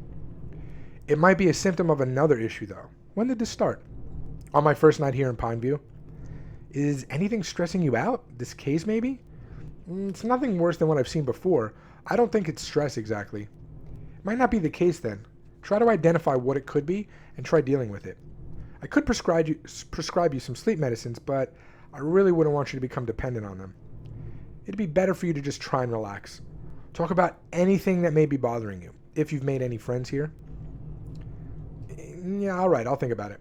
It might be a symptom of another issue, though. When did this start? On my first night here in Pineview. Is anything stressing you out? This case, maybe? It's nothing worse than what I've seen before. I don't think it's stress exactly. It might not be the case then. Try to identify what it could be and try dealing with it. I could prescribe you some sleep medicines, but I really wouldn't want you to become dependent on them. It'd be better for you to just try and relax. Talk about anything that may be bothering you, if you've made any friends here. Yeah, all right, I'll think about it.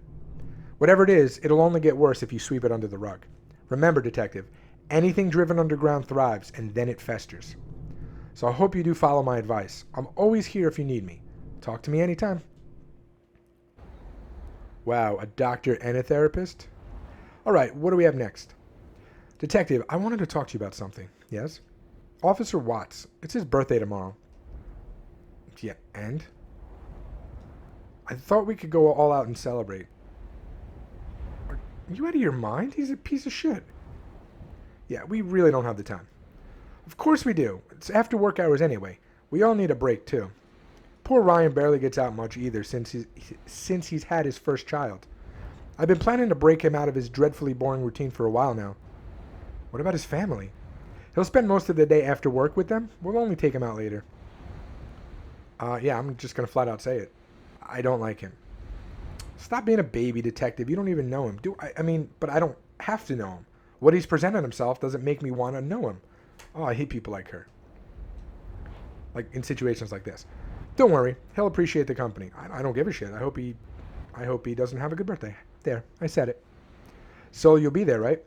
Whatever it is, it'll only get worse if you sweep it under the rug. Remember, Detective, anything driven underground thrives, and then it festers. So I hope you do follow my advice. I'm always here if you need me. Talk to me anytime. Wow, a doctor and a therapist? All right, what do we have next? Detective, I wanted to talk to you about something. Yes? Officer Watts. It's his birthday tomorrow. Yeah, and? I thought we could go all out and celebrate. Are you out of your mind? He's a piece of shit. Yeah, we really don't have the time. Of course we do. It's after work hours anyway. We all need a break too. Poor Ryan barely gets out much either since he's had his first child. I've been planning to break him out of his dreadfully boring routine for a while now. What about his family? He'll spend most of the day after work with them. We'll only take him out later. Yeah, I'm just going to flat out say it. I don't like him. Stop being a baby, Detective. You don't even know him. I mean, but I don't have to know him. What he's presented himself doesn't make me want to know him. Oh, I hate people like her. Like in situations like this. Don't worry. He'll appreciate the company. I don't give a shit. I hope he doesn't have a good birthday. There, I said it. So you'll be there, right?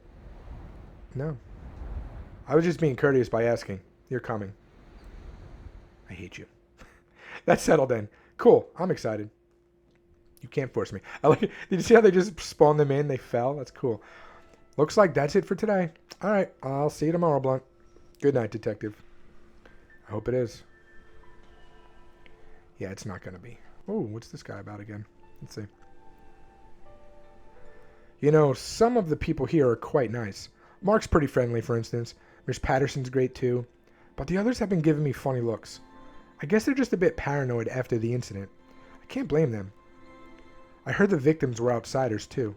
No. I was just being courteous by asking. You're coming. I hate you. That's settled then. Cool. I'm excited. You can't force me. Did you see how they just spawned them in? They fell. That's cool. Looks like that's it for today. All right. I'll see you tomorrow, Blunt. Good night, Detective. I hope it is. Yeah, it's not going to be. Oh, what's this guy about again? Let's see. You know, some of the people here are quite nice. Mark's pretty friendly, for instance. Miss Patterson's great, too. But the others have been giving me funny looks. I guess they're just a bit paranoid after the incident. I can't blame them. I heard the victims were outsiders, too.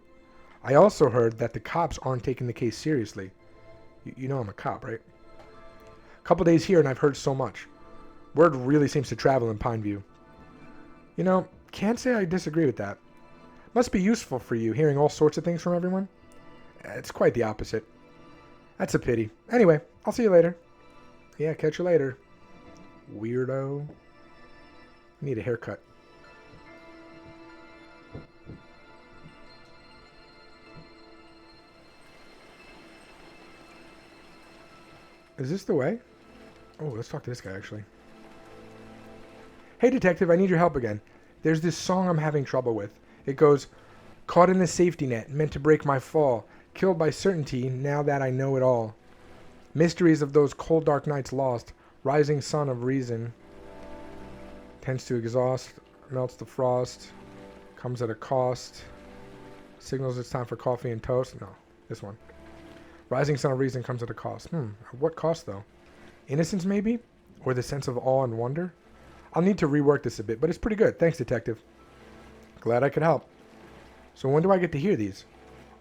I also heard that the cops aren't taking the case seriously. You know I'm a cop, right? A couple days here and I've heard so much. Word really seems to travel in Pineview. You know, can't say I disagree with that. Must be useful for you hearing all sorts of things from everyone. It's quite the opposite. That's a pity. Anyway, I'll see you later. Yeah, catch you later. Weirdo. I need a haircut. Is this the way? Oh, let's talk to this guy, actually. Hey, detective, I need your help again. There's this song I'm having trouble with. It goes, caught in the safety net, meant to break my fall, killed by certainty, now that I know it all. Mysteries of those cold dark nights lost, rising sun of reason. Tends to exhaust, melts the frost, comes at a cost. Signals it's time for coffee and toast. No, this one. Rising sun of reason comes at a cost. What cost, though? Innocence, maybe? Or the sense of awe and wonder? I'll need to rework this a bit, but it's pretty good. Thanks, detective. Glad I could help. So when do I get to hear these?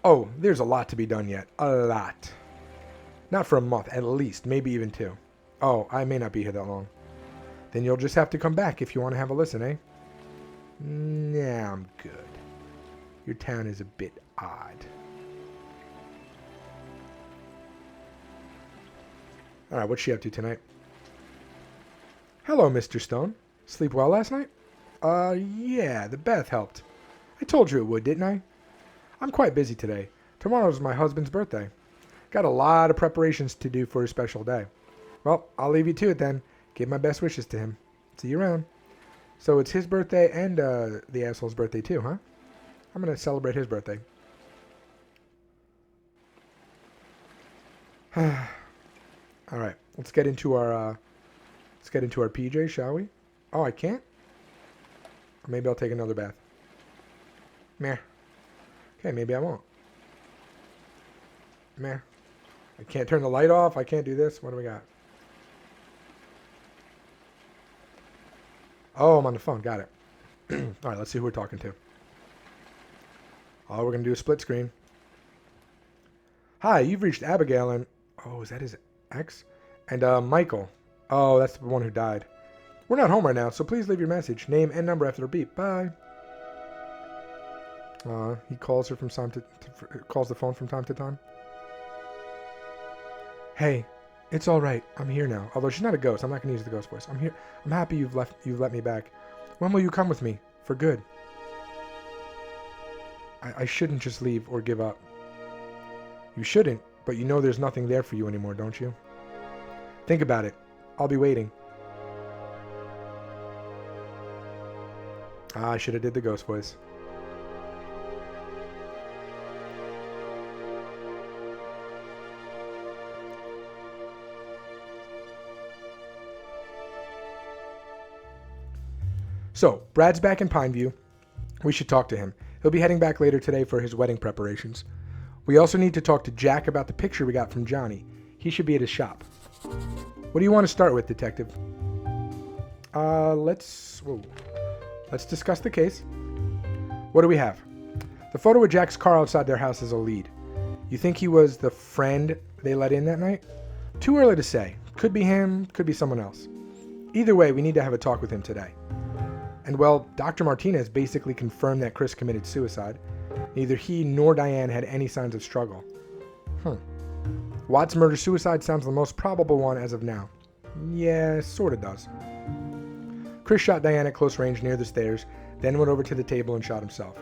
Oh, there's a lot to be done yet. A lot. Not for a month, at least. Maybe even 2. Oh, I may not be here that long. Then you'll just have to come back if you want to have a listen, eh? Nah, I'm good. Your town is a bit odd. Alright, what's she up to tonight? Hello, Mr. Stone. Sleep well last night? Yeah, the bath helped. I told you it would, didn't I? I'm quite busy today. Tomorrow's my husband's birthday. Got a lot of preparations to do for his special day. Well, I'll leave you to it then. Give my best wishes to him. See you around. So it's his birthday and the asshole's birthday too, huh? I'm gonna celebrate his birthday. All right, let's get into our PJ, shall we? Oh, I can't? Or maybe I'll take another bath. Meh. Okay, maybe I won't. Meh. I can't turn the light off. I can't do this. What do we got? Oh, I'm on the phone. Got it. All right, let's see who we're talking to. Oh, we're going to do a split screen. Hi, you've reached Abigail and... Oh, is that his ex? And Michael. Oh, that's the one who died. We're not home right now, so please leave your message. Name and number after the beep. Bye. He calls her from calls the phone from time to time. Hey, it's all right. I'm here now. Although she's not a ghost, I'm not gonna use the ghost voice. I'm here. I'm happy you've let me back. When will you come with me for good? I shouldn't just leave or give up. You shouldn't, but you know there's nothing there for you anymore, don't you? Think about it. I'll be waiting. I should have did the ghost voice. So, Brad's back in Pineview. We should talk to him. He'll be heading back later today for his wedding preparations. We also need to talk to Jack about the picture we got from Johnny. He should be at his shop. What do you want to start with, detective? Let's discuss the case. What do we have? The photo of Jack's car outside their house is a lead. You think he was the friend they let in that night? Too early to say. Could be him, could be someone else. Either way, we need to have a talk with him today. And well, Dr. Martinez basically confirmed that Chris committed suicide. Neither he nor Diane had any signs of struggle. Watt's murder-suicide sounds the most probable one as of now. Yeah, sorta does. Chris shot Diane at close range near the stairs, then went over to the table and shot himself.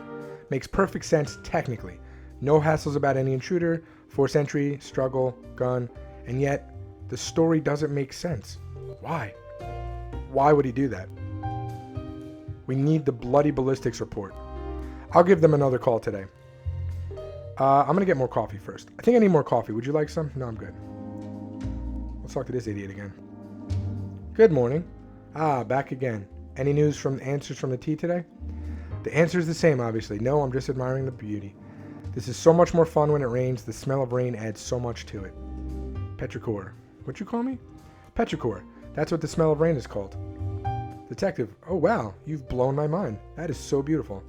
Makes perfect sense technically. No hassles about any intruder, forced entry, struggle, gun, and yet the story doesn't make sense. Why? Why would he do that? We need the bloody ballistics report. I'll give them another call today. I'm going to get more coffee first. I think I need more coffee. Would you like some? No, I'm good. Let's talk to this idiot again. Good morning. Back again. Any news from answers from the tea today? The answer is the same, obviously. No, I'm just admiring the beauty. This is so much more fun when it rains. The smell of rain adds so much to it. Petrichor. What'd you call me? Petrichor. That's what the smell of rain is called. Detective. Oh, wow. You've blown my mind. That is so beautiful.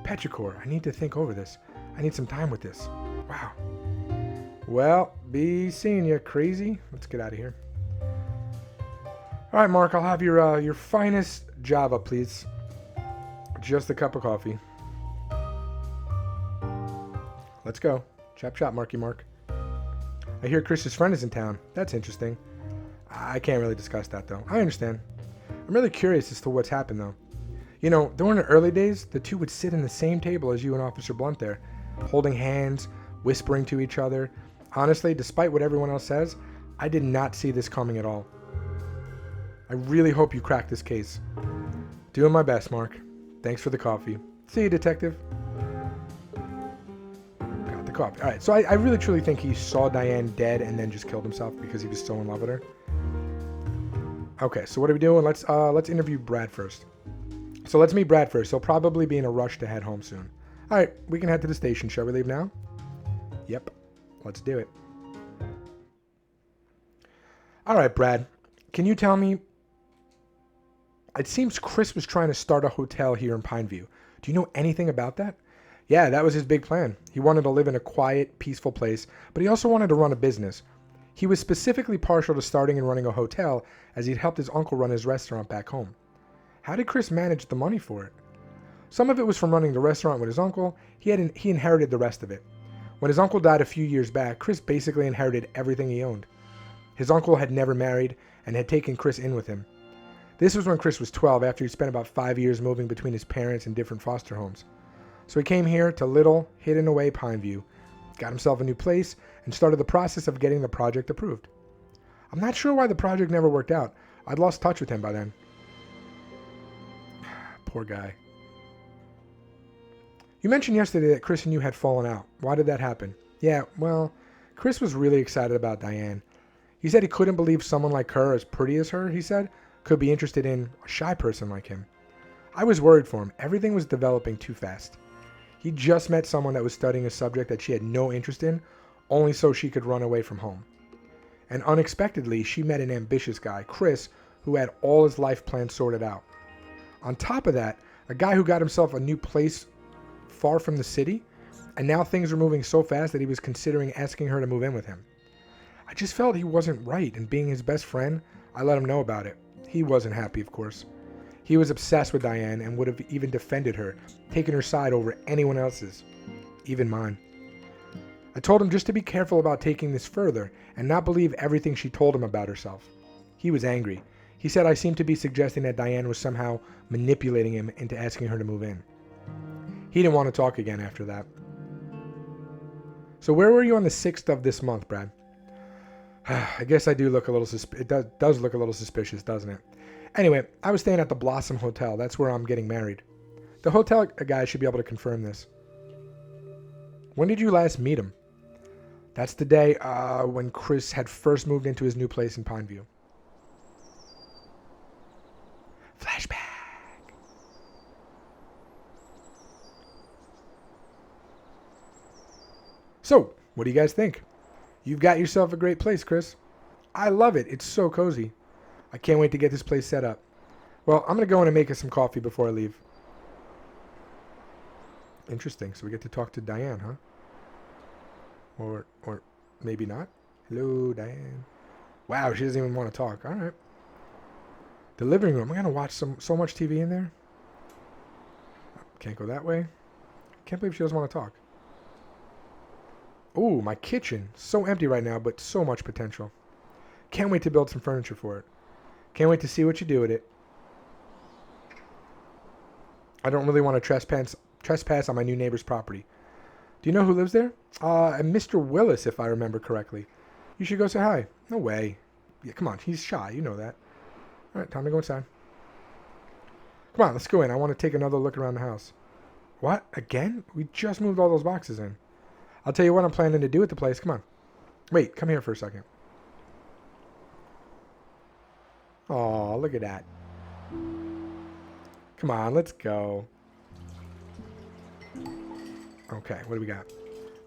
Petrichor. I need to think over this. I need some time with this. Wow. Well, be seeing you, crazy. Let's get out of here. All right, Mark. I'll have your finest Java, please. Just a cup of coffee. Let's go. Chop chop, Marky Mark. I hear Chris's friend is in town. That's interesting. I can't really discuss that, though. I understand. I'm really curious as to what's happened, though. You know, during the early days, the two would sit in the same table as you and Officer Blunt there, holding hands, whispering to each other. Honestly, despite what everyone else says, I did not see this coming at all. I really hope you crack this case. Doing my best, Mark. Thanks for the coffee. See you, detective. Got the coffee. Alright, so I really truly think he saw Diane dead and then just killed himself because he was so in love with her. Okay, so what are we doing? Let's interview Brad first. So let's meet Brad first. He'll probably be in a rush to head home soon. Alright, we can head to the station. Shall we leave now? Yep. Let's do it. Alright, Brad. Can you tell me... It seems Chris was trying to start a hotel here in Pineview. Do you know anything about that? Yeah, that was his big plan. He wanted to live in a quiet, peaceful place, but he also wanted to run a business. He was specifically partial to starting and running a hotel, as he'd helped his uncle run his restaurant back home. How did Chris manage the money for it? Some of it was from running the restaurant with his uncle. He inherited the rest of it. When his uncle died a few years back, Chris basically inherited everything he owned. His uncle had never married and had taken Chris in with him. This was when Chris was 12, after he'd spent about 5 years moving between his parents and different foster homes. So he came here to little, hidden away Pineview, got himself a new place, and started the process of getting the project approved. I'm not sure why the project never worked out. I'd lost touch with him by then. Poor guy. You mentioned yesterday that Chris and you had fallen out. Why did that happen? Yeah, well, Chris was really excited about Diane. He said he couldn't believe someone like her, as pretty as her, he said, could be interested in a shy person like him. I was worried for him. Everything was developing too fast. He just met someone that was studying a subject that she had no interest in, only so she could run away from home. And unexpectedly, she met an ambitious guy, Chris, who had all his life plans sorted out. On top of that, a guy who got himself a new place far from the city, and now things were moving so fast that he was considering asking her to move in with him. I just felt he wasn't right, and being his best friend, I let him know about it. He wasn't happy, of course. He was obsessed with Diane and would have even defended her, taken her side over anyone else's, even mine. I told him just to be careful about taking this further and not believe everything she told him about herself. He was angry. He said I seemed to be suggesting that Diane was somehow manipulating him into asking her to move in. He didn't want to talk again after that. So where were you on the 6th of this month, Brad? I guess I do look a little it does look a little suspicious, doesn't it? Anyway, I was staying at the Blossom Hotel. That's where I'm getting married. The hotel guy should be able to confirm this. When did you last meet him? That's the day when Chris had first moved into his new place in Pineview. Flashback. So, what do you guys think? You've got yourself a great place, Chris. I love it. It's so cozy. I can't wait to get this place set up. Well, I'm going to go in and make us some coffee before I leave. Interesting. So we get to talk to Diane, huh? Or maybe not. Hello, Diane. Wow, she doesn't even want to talk. All right. The living room. I'm going to watch so much TV in there. Can't go that way. Can't believe she doesn't want to talk. Ooh, my kitchen. So empty right now, but so much potential. Can't wait to build some furniture for it. Can't wait to see what you do with it. I don't really want to trespass on my new neighbor's property. Do you know who lives there? Mr. Willis, if I remember correctly. You should go say hi. No way. Yeah, come on. He's shy. You know that. All right, time to go inside. Come on, let's go in. I want to take another look around the house. What? Again? We just moved all those boxes in. I'll tell you what I'm planning to do with the place. Come on. Wait, come here for a second. Oh, look at that. Come on, let's go. Okay, what do we got?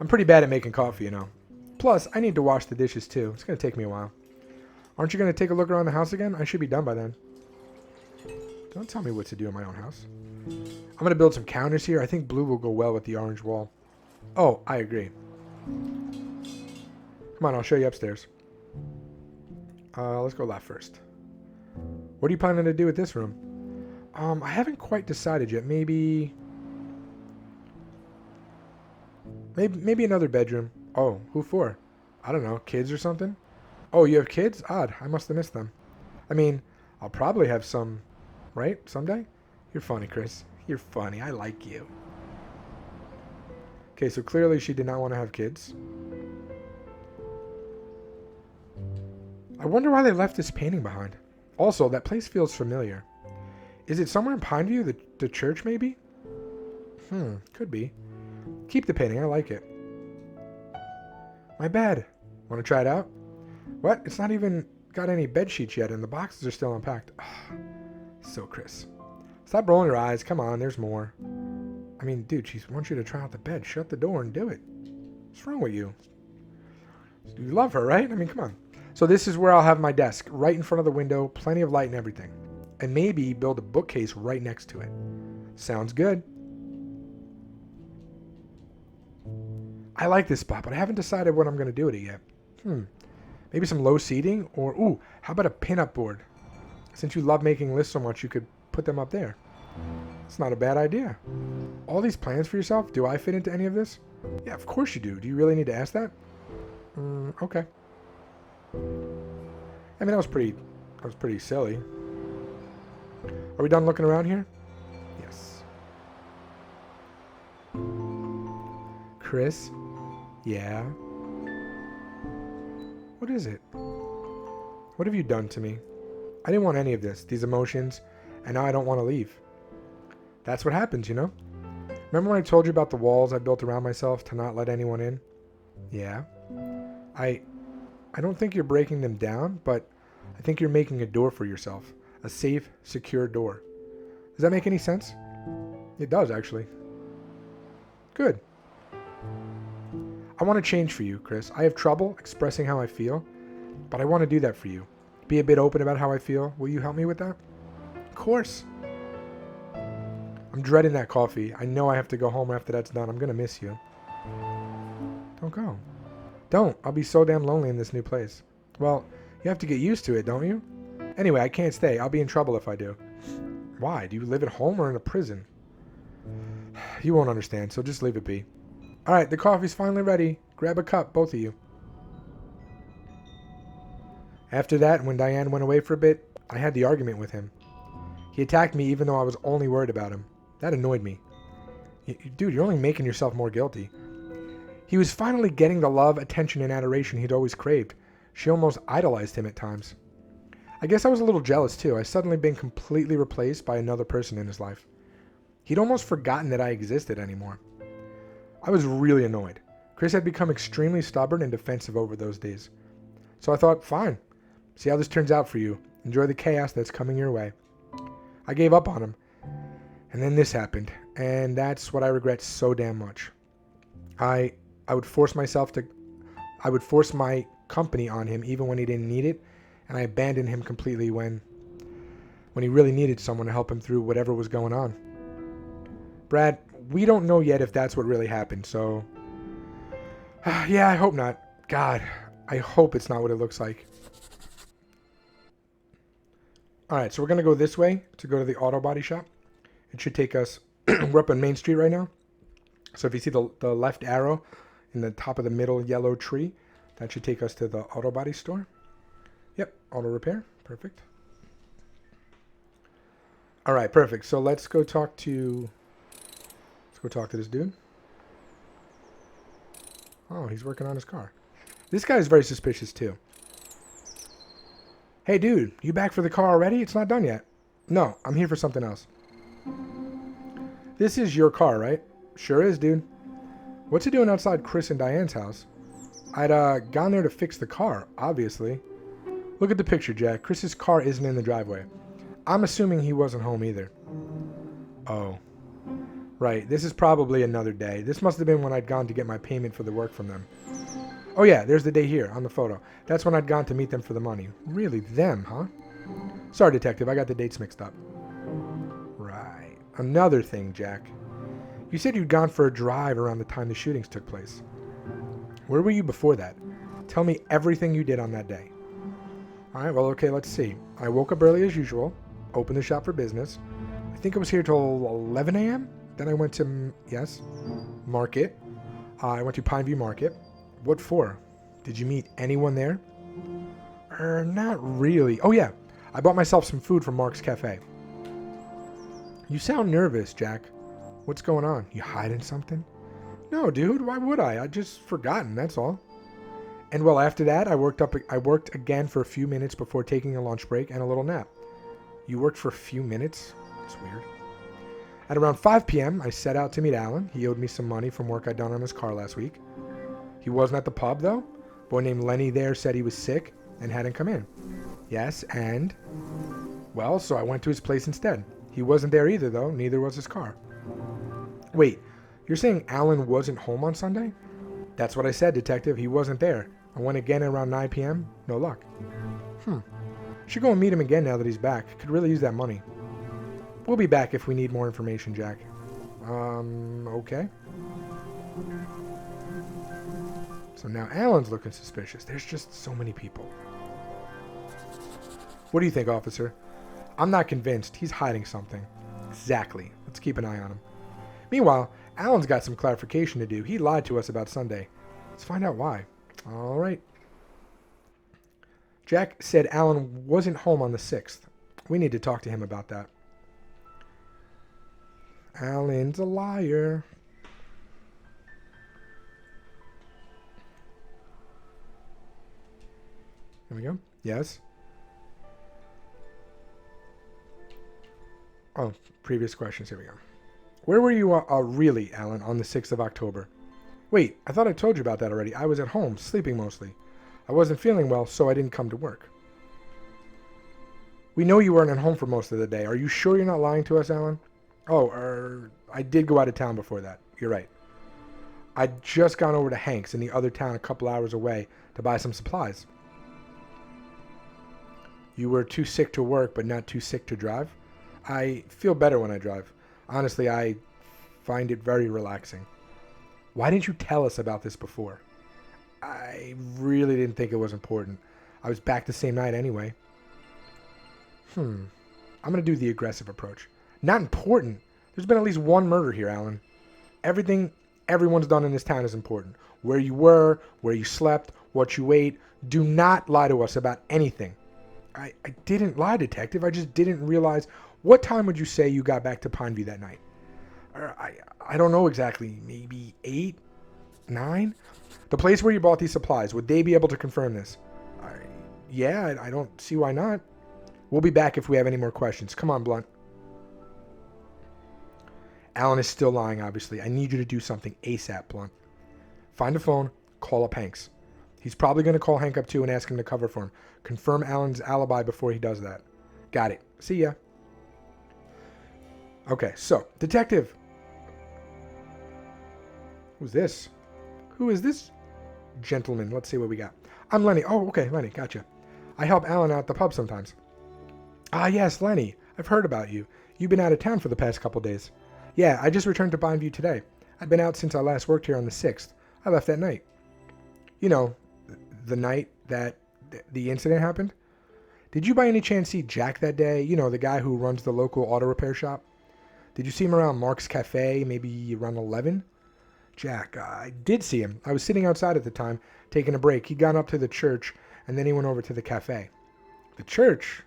I'm pretty bad at making coffee, you know. Plus, I need to wash the dishes too. It's going to take me a while. Aren't you going to take a look around the house again? I should be done by then. Don't tell me what to do in my own house. I'm going to build some counters here. I think blue will go well with the orange wall. Oh, I agree. Come on, I'll show you upstairs. Let's go left first. What are you planning to do with this room? I haven't quite decided yet. Maybe another bedroom. Oh, who for? I don't know, kids or something? Oh, you have kids? Odd, I must have missed them. I mean, I'll probably have some, right? Someday? You're funny, Chris. You're funny. I like you. Okay, so clearly she did not want to have kids. I wonder why they left this painting behind. Also, that place feels familiar. Is it somewhere in Pineview? The church, maybe? Could be. Keep the painting. I like it. My bed. Want to try it out? What? It's not even got any bed sheets yet, and the boxes are still unpacked. So Chris. Stop rolling your eyes. Come on, there's more. I mean, dude, she wants you to try out the bed. Shut the door and do it. What's wrong with you? You love her, right? I mean, come on. So this is where I'll have my desk, right in front of the window, plenty of light and everything. And maybe build a bookcase right next to it. Sounds good. I like this spot, but I haven't decided what I'm going to do with it yet. Maybe some low seating, or, ooh, how about a pin-up board? Since you love making lists so much, you could put them up there. It's not a bad idea. All these plans for yourself, do I fit into any of this? Yeah, of course you do. Do you really need to ask that? Okay. I mean, that was pretty silly. Are we done looking around here? Yes. Chris? Yeah? What is it? What have you done to me? I didn't want any of this, these emotions, and now I don't want to leave. That's what happens, you know? Remember when I told you about the walls I built around myself to not let anyone in? Yeah. I don't think you're breaking them down, but I think you're making a door for yourself. A safe, secure door. Does that make any sense? It does, actually. Good. I want to change for you, Chris. I have trouble expressing how I feel, but I want to do that for you. Be a bit open about how I feel. Will you help me with that? Of course. I'm dreading that coffee. I know I have to go home after that's done. I'm going to miss you. Don't go. Don't. I'll be so damn lonely in this new place. Well, you have to get used to it, don't you? Anyway, I can't stay. I'll be in trouble if I do. Why? Do you live at home or in a prison? You won't understand, so just leave it be. All right, the coffee's finally ready. Grab a cup, both of you. After that, when Diane went away for a bit, I had the argument with him. He attacked me even though I was only worried about him. That annoyed me. Dude, you're only making yourself more guilty. He was finally getting the love, attention, and adoration he'd always craved. She almost idolized him at times. I guess I was a little jealous too. I suddenly been completely replaced by another person in his life. He'd almost forgotten that I existed anymore. I was really annoyed. Chris had become extremely stubborn and defensive over those days. So I thought, fine. See how this turns out for you. Enjoy the chaos that's coming your way. I gave up on him. And then this happened. And that's what I regret so damn much. I would force my company on him even when he didn't need it. And I abandoned him completely when he really needed someone to help him through whatever was going on. Brad, we don't know yet if that's what really happened, so... yeah, I hope not. God, I hope it's not what it looks like. Alright, so we're going to go this way to go to the auto body shop. It should take us... we're up on Main Street right now. So if you see the left arrow in the top of the middle yellow tree, that should take us to the auto body store. Yep, auto repair. Perfect. Alright, perfect. So let's go talk to... this dude. Oh, he's working on his car. This guy is very suspicious too. Hey dude, you back for the car already? It's not done yet. No, I'm here for something else. This is your car, right? Sure is, dude. What's it doing outside Chris and Diane's house? I'd gone there to fix the car, obviously. Look at the picture, Jack. Chris's car isn't in the driveway. I'm assuming he wasn't home either. Oh. Right, this is probably another day. This must have been when I'd gone to get my payment for the work from them. Oh yeah, there's the day here, on the photo. That's when I'd gone to meet them for the money. Really, them, huh? Sorry, detective, I got the dates mixed up. Right. Another thing, Jack. You said you'd gone for a drive around the time the shootings took place. Where were you before that? Tell me everything you did on that day. Alright, well, okay, let's see. I woke up early as usual, opened the shop for business. I think I was here till 11 a.m.? Then I went to, Market. I went to Pineview Market. What for? Did you meet anyone there? Not really. Oh yeah, I bought myself some food from Mark's Cafe. You sound nervous, Jack. What's going on? You hiding something? No, dude, why would I? I'd just forgotten, that's all. And well, after that, I worked again for a few minutes before taking a lunch break and a little nap. You worked for a few minutes? That's weird. At around 5 p.m., I set out to meet Alan. He owed me some money from work I'd done on his car last week. He wasn't at the pub, though. A boy named Lenny there said he was sick and hadn't come in. Yes, and... Well, so I went to his place instead. He wasn't there either, though. Neither was his car. Wait, you're saying Alan wasn't home on Sunday? That's what I said, Detective. He wasn't there. I went again around 9 p.m. No luck. Should go and meet him again now that he's back. Could really use that money. We'll be back if we need more information, Jack. Okay. So now Alan's looking suspicious. There's just so many people. What do you think, officer? I'm not convinced. He's hiding something. Exactly. Let's keep an eye on him. Meanwhile, Alan's got some clarification to do. He lied to us about Sunday. Let's find out why. All right. Jack said Alan wasn't home on the 6th. We need to talk to him about that. Alan's a liar. Here we go. Yes. Oh, previous questions. Here we go. Where were you really, Alan, on the 6th of October? Wait, I thought I told you about that already. I was at home, sleeping mostly. I wasn't feeling well, so I didn't come to work. We know you weren't at home for most of the day. Are you sure you're not lying to us, Alan? Oh, I did go out of town before that. You're right. I'd just gone over to Hank's in the other town a couple hours away to buy some supplies. You were too sick to work, but not too sick to drive? I feel better when I drive. Honestly, I find it very relaxing. Why didn't you tell us about this before? I really didn't think it was important. I was back the same night anyway. I'm going to do the aggressive approach. Not important. There's been at least one murder here, Alan. Everything everyone's done in this town is important. Where you were, where you slept, what you ate. Do not lie to us about anything. I didn't lie, Detective. I just didn't realize. What time would you say you got back to Pineview that night? I don't know exactly. Maybe 8? 9? The place where you bought these supplies, would they be able to confirm this? Yeah, I don't see why not. We'll be back if we have any more questions. Come on, Blunt. Alan is still lying, obviously. I need you to do something ASAP, Blunt. Find a phone, call up Hank's. He's probably going to call Hank up too and ask him to cover for him. Confirm Alan's alibi before he does that. Got it. See ya. Okay, so, Detective. Who's this? Who is this gentleman? Let's see what we got. I'm Lenny. Oh, okay, Lenny. Gotcha. I help Alan out at the pub sometimes. Ah, yes, Lenny. I've heard about you. You've been out of town for the past couple days. Yeah, I just returned to Pineview today. I've been out since I last worked here on the 6th. I left that night. You know, the night that the incident happened? Did you by any chance see Jack that day? You know, the guy who runs the local auto repair shop? Did you see him around Mark's Cafe, maybe around 11? Jack, I did see him. I was sitting outside at the time, taking a break. He'd gone up to the church, and then he went over to the cafe. The church?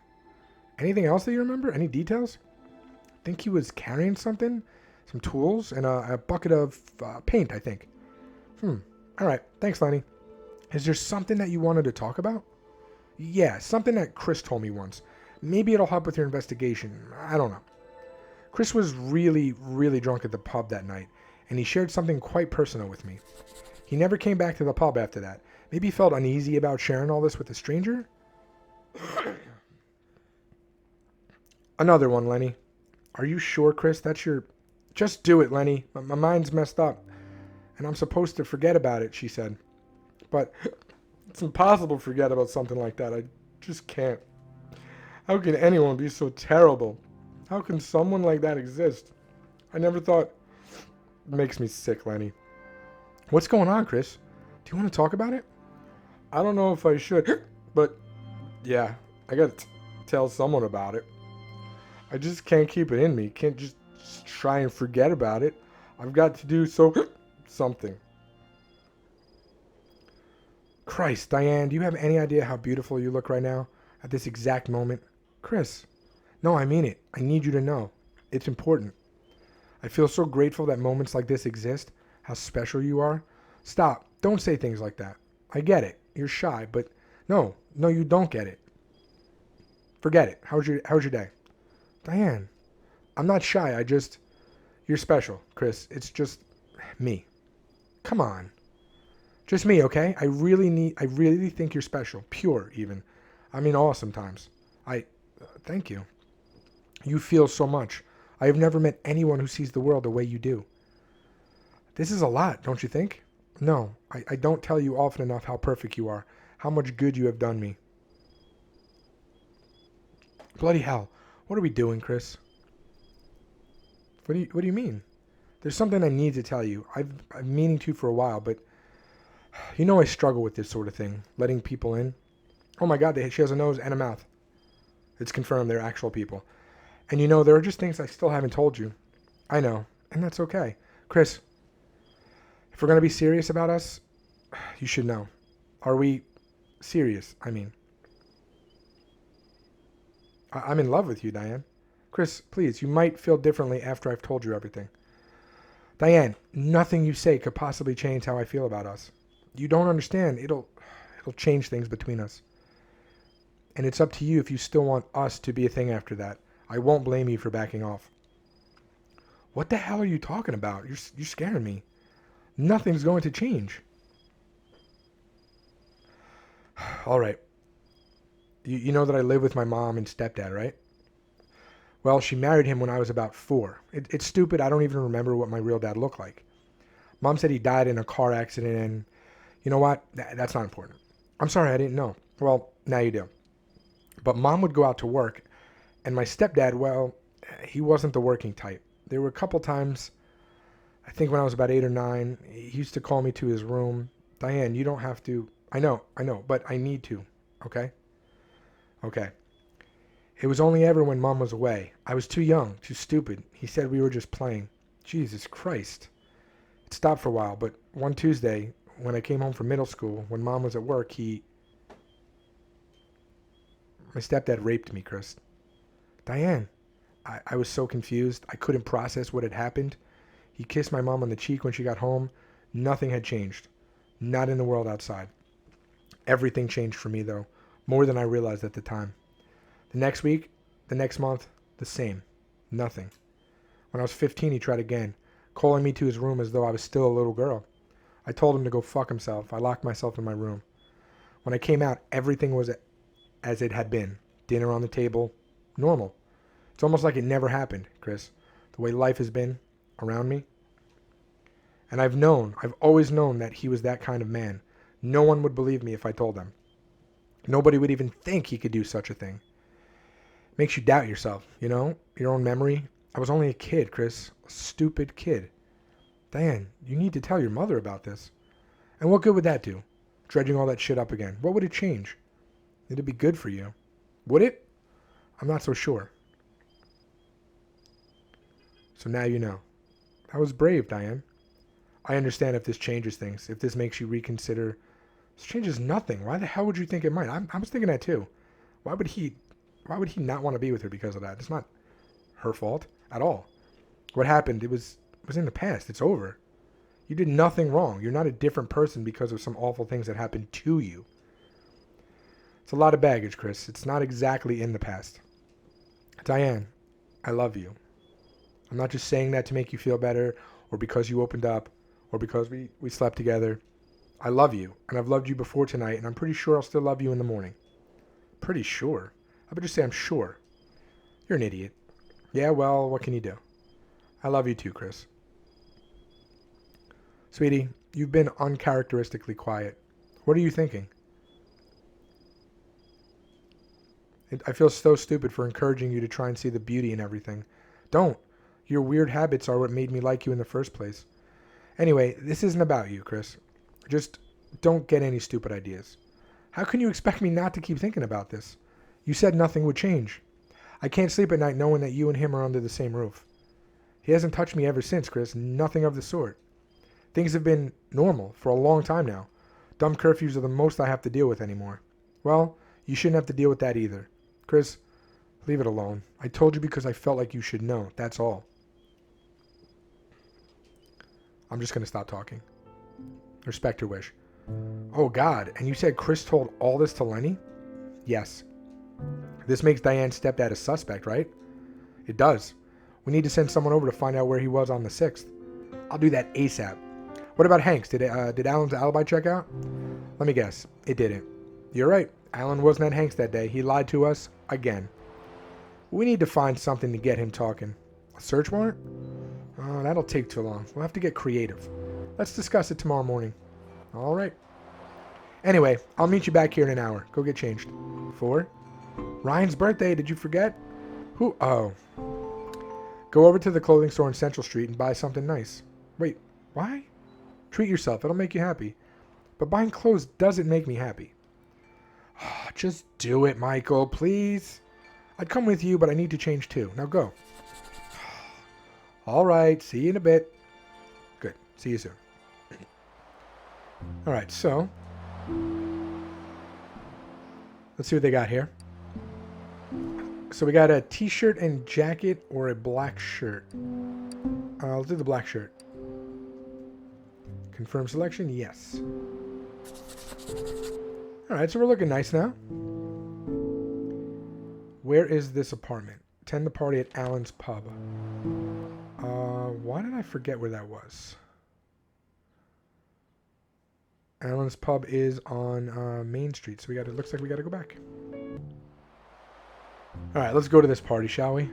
Anything else that you remember? Any details? I think he was carrying something, some tools, and a bucket of paint, I think. All right. Thanks, Lenny. Is there something that you wanted to talk about? Yeah, something that Chris told me once. Maybe it'll help with your investigation. I don't know. Chris was really, really drunk at the pub that night, and he shared something quite personal with me. He never came back to the pub after that. Maybe he felt uneasy about sharing all this with a stranger? Another one, Lenny. Are you sure, Chris? That's your... Just do it, Lenny. My mind's messed up, and I'm supposed to forget about it, she said. But it's impossible to forget about something like that. I just can't. How can anyone be so terrible? How can someone like that exist? I never thought... It makes me sick, Lenny. What's going on, Chris? Do you want to talk about it? I don't know if I should, but yeah, I gotta tell someone about it. I just can't keep it in me. Can't just try and forget about it. I've got to do something. Christ, Diane, do you have any idea how beautiful you look right now at this exact moment? Chris, no, I mean it. I need you to know. It's important. I feel so grateful that moments like this exist, how special you are. Stop. Don't say things like that. I get it. You're shy, but no, you don't get it. Forget it. How's your day? Diane, I'm not shy. You're special, Chris. It's just me. Come on. Just me, okay? I really think you're special. Pure, even. I mean, all sometimes. Thank you. You feel so much. I have never met anyone who sees the world the way you do. This is a lot, don't you think? No, I don't tell you often enough how perfect you are, how much good you have done me. Bloody hell. What are we doing, Chris? What do you mean? There's something I need to tell you. I've been meaning to for a while, but you know I struggle with this sort of thing, letting people in. Oh my God, she has a nose and a mouth. It's confirmed they're actual people. And you know, there are just things I still haven't told you. I know, and that's okay. Chris, if we're going to be serious about us, you should know. Are we serious, I mean? I'm in love with you, Diane. Chris, please, you might feel differently after I've told you everything. Diane, nothing you say could possibly change how I feel about us. You don't understand. It'll change things between us. And it's up to you if you still want us to be a thing after that. I won't blame you for backing off. What the hell are you talking about? You're scaring me. Nothing's going to change. All right. You know that I live with my mom and stepdad, right? Well, she married him when I was about 4. It's stupid. I don't even remember what my real dad looked like. Mom said he died in a car accident, and you know what? That's not important. I'm sorry, I didn't know. Well, now you do. But Mom would go out to work, and my stepdad, well, he wasn't the working type. There were a couple times, I think when I was about 8 or 9, he used to call me to his room. Diane, you don't have to. I know, but I need to, okay? Okay. It was only ever when Mom was away. I was too young, too stupid. He said we were just playing. Jesus Christ. It stopped for a while, but one Tuesday, when I came home from middle school, when Mom was at work, my stepdad raped me, Chris. Diane, I was so confused. I couldn't process what had happened. He kissed my mom on the cheek when she got home. Nothing had changed. Not in the world outside. Everything changed for me, though, more than I realized at the time. The next week, the next month, the same. Nothing. When I was 15, he tried again, calling me to his room as though I was still a little girl. I told him to go fuck himself. I locked myself in my room. When I came out, everything was as it had been. Dinner on the table. Normal. It's almost like it never happened, Chris. The way life has been around me. And I've always known that he was that kind of man. No one would believe me if I told them. Nobody would even think he could do such a thing. Makes you doubt yourself, you know? Your own memory. I was only a kid, Chris. A stupid kid. Diane, you need to tell your mother about this. And what good would that do? Dredging all that shit up again. What would it change? It'd be good for you. Would it? I'm not so sure. So now you know. That was brave, Diane. I understand if this changes things. If this makes you reconsider. This changes nothing. Why the hell would you think it might? I was thinking that too. Why would he not want to be with her because of that? It's not her fault at all. What happened, it was in the past. It's over. You did nothing wrong. You're not a different person because of some awful things that happened to you. It's a lot of baggage, Chris. It's not exactly in the past. Diane, I love you. I'm not just saying that to make you feel better or because you opened up or because we slept together. I love you, and I've loved you before tonight, and I'm pretty sure I'll still love you in the morning. Pretty sure? I would just say I'm sure. You're an idiot. Yeah, well, what can you do? I love you too, Chris. Sweetie, you've been uncharacteristically quiet. What are you thinking? I feel so stupid for encouraging you to try and see the beauty in everything. Don't. Your weird habits are what made me like you in the first place. Anyway, this isn't about you, Chris. Just don't get any stupid ideas. How can you expect me not to keep thinking about this? You said nothing would change. I can't sleep at night knowing that you and him are under the same roof. He hasn't touched me ever since, Chris. Nothing of the sort. Things have been normal for a long time now. Dumb curfews are the most I have to deal with anymore. Well, you shouldn't have to deal with that either. Chris, leave it alone. I told you because I felt like you should know. That's all. I'm just going to stop talking. Respect your wish. Oh, God. And you said Chris told all this to Lenny? Yes. This makes Diane's stepdad a suspect, right? It does. We need to send someone over to find out where he was on the 6th. I'll do that ASAP. What about Hank's? Did Alan's alibi check out? Let me guess. It didn't. You're right. Alan wasn't at Hank's that day. He lied to us again. We need to find something to get him talking. A search warrant? Oh, that'll take too long. We'll have to get creative. Let's discuss it tomorrow morning. All right. Anyway, I'll meet you back here in an hour. Go get changed. 4? Ryan's birthday. Did you forget? Who? Oh. Go over to the clothing store in Central Street and buy something nice. Wait, why? Treat yourself. It'll make you happy. But buying clothes doesn't make me happy. Oh, just do it, Michael, please. I'd come with you, but I need to change too. Now go. All right. See you in a bit. Good. See you soon. All right, so let's see what they got here. So we got a t-shirt and jacket or a black shirt. I'll do the black shirt. Confirm selection? Yes. All right, so we're looking nice now. Where is this apartment? Attend the party at Alan's pub. Why did I forget where that was? Alan's pub is on Main Street, so looks like we got to go back. All right, let's go to this party, shall we?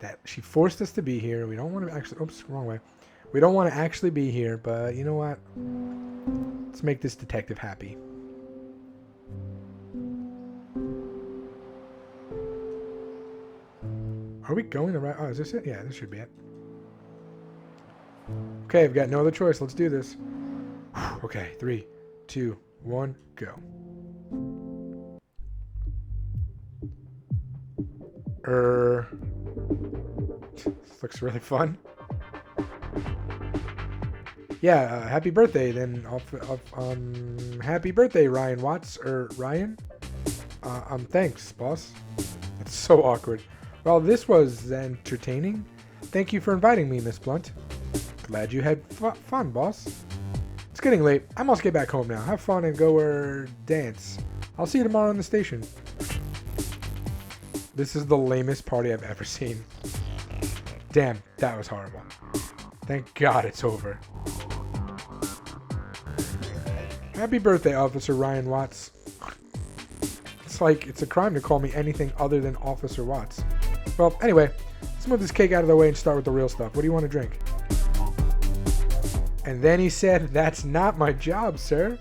That she forced us to be here. We don't want to actually. Oops, wrong way. We don't want to actually be here, but you know what? Let's make this detective happy. Are we going the right? Oh, is this it? Yeah, this should be it. Okay, I've got no other choice. Let's do this. Okay, 3, 2, 1, go. This looks really fun. Yeah, happy birthday then. Happy birthday, Ryan Watts, or Ryan. Thanks, boss. That's so awkward. Well, this was entertaining. Thank you for inviting me, Miss Blunt. Glad you had fun, boss. It's getting late. I must get back home now. Have fun and go dance. I'll see you tomorrow in the station. This is the lamest party I've ever seen. Damn, that was horrible. Thank God it's over. Happy birthday, Officer Ryan Watts. It's like it's a crime to call me anything other than Officer Watts. Well, anyway, let's move this cake out of the way and start with the real stuff. What do you want to drink? And then he said, "That's not my job, sir."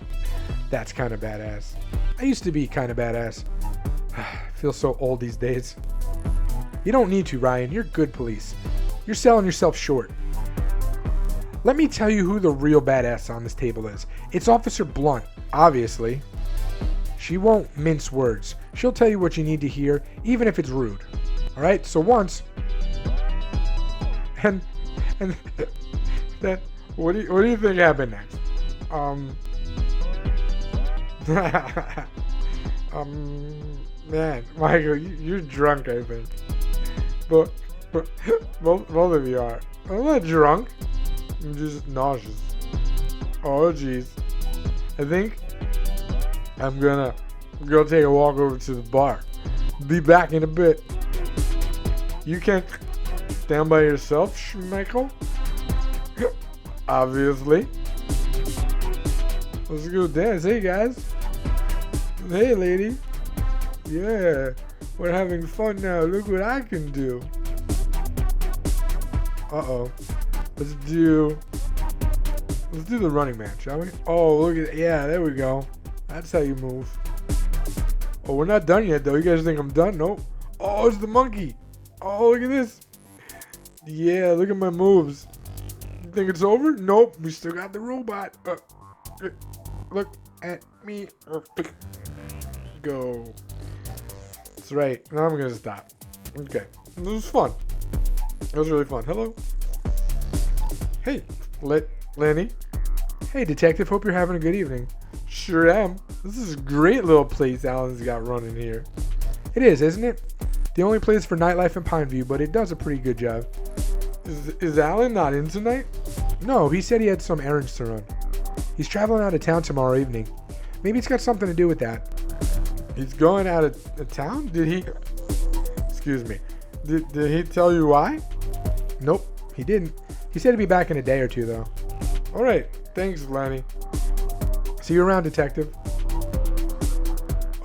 That's kind of badass. I used to be kind of badass. I feel so old these days. You don't need to, Ryan. You're good police. You're selling yourself short. Let me tell you who the real badass on this table is. It's Officer Blunt, obviously. She won't mince words. She'll tell you what you need to hear, even if it's rude. All right? So once, and that. What do you think happened next? Man, Michael, you're drunk, I think. But both of you are. I'm not drunk. I'm just nauseous. Oh, jeez. I think I'm gonna go take a walk over to the bar. Be back in a bit. You can't stand by yourself, Michael? Obviously. Let's go dance. Hey, guys. Hey, lady. Yeah. We're having fun now. Look what I can do. Uh-oh. Let's do the Running Man, shall we? Oh, look at, yeah, there we go. That's how you move. Oh, we're not done yet, though. You guys think I'm done? Nope. Oh, it's the monkey. Oh, look at this. Yeah, look at my moves. You think it's over? Nope. We still got the robot. Look at me. Go. That's right. Now I'm going to stop. Okay. This was fun. It was really fun. Hello. Hey, Lenny. Hey, detective. Hope you're having a good evening. Sure am. This is a great little place Alan's got running here. It is, isn't it? The only place for nightlife in Pineview, but it does a pretty good job. Is Alan not in tonight? No, he said he had some errands to run. He's traveling out of town tomorrow evening. Maybe it's got something to do with that. He's going out of town? Did he... Excuse me. Did he tell you why? Nope, he didn't. He said he'd be back in a day or two, though. All right. Thanks, Lenny. See you around, Detective.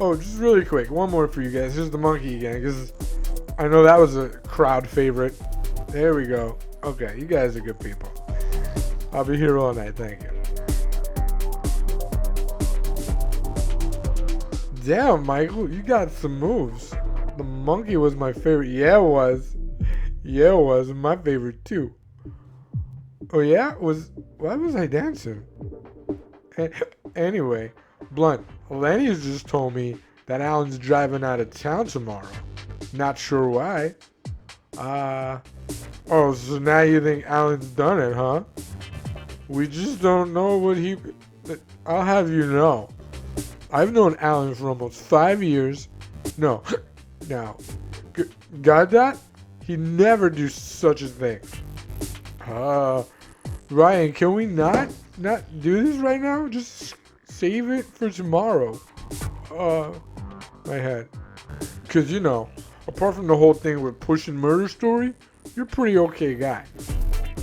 Oh, just really quick. One more for you guys. Here's the monkey again, because I know that was a crowd favorite. There we go. Okay, you guys are good people. I'll be here all night. Thank you. Damn, Michael, you got some moves. The monkey was my favorite. Yeah, it was. Yeah, it was. My favorite, too. Oh, yeah? Why was I dancing? Anyway, Blunt, Lenny's just told me that Alan's driving out of town tomorrow. Not sure why. Oh, so now you think Alan's done it, huh? We just don't know what he... I'll have you know. I've known Alan for almost 5 years. No. Now, got that? He'd never do such a thing. Ryan, can we not do this right now? Just save it for tomorrow. My head. Because, you know, apart from the whole thing with pushing murder story, you're a pretty okay guy.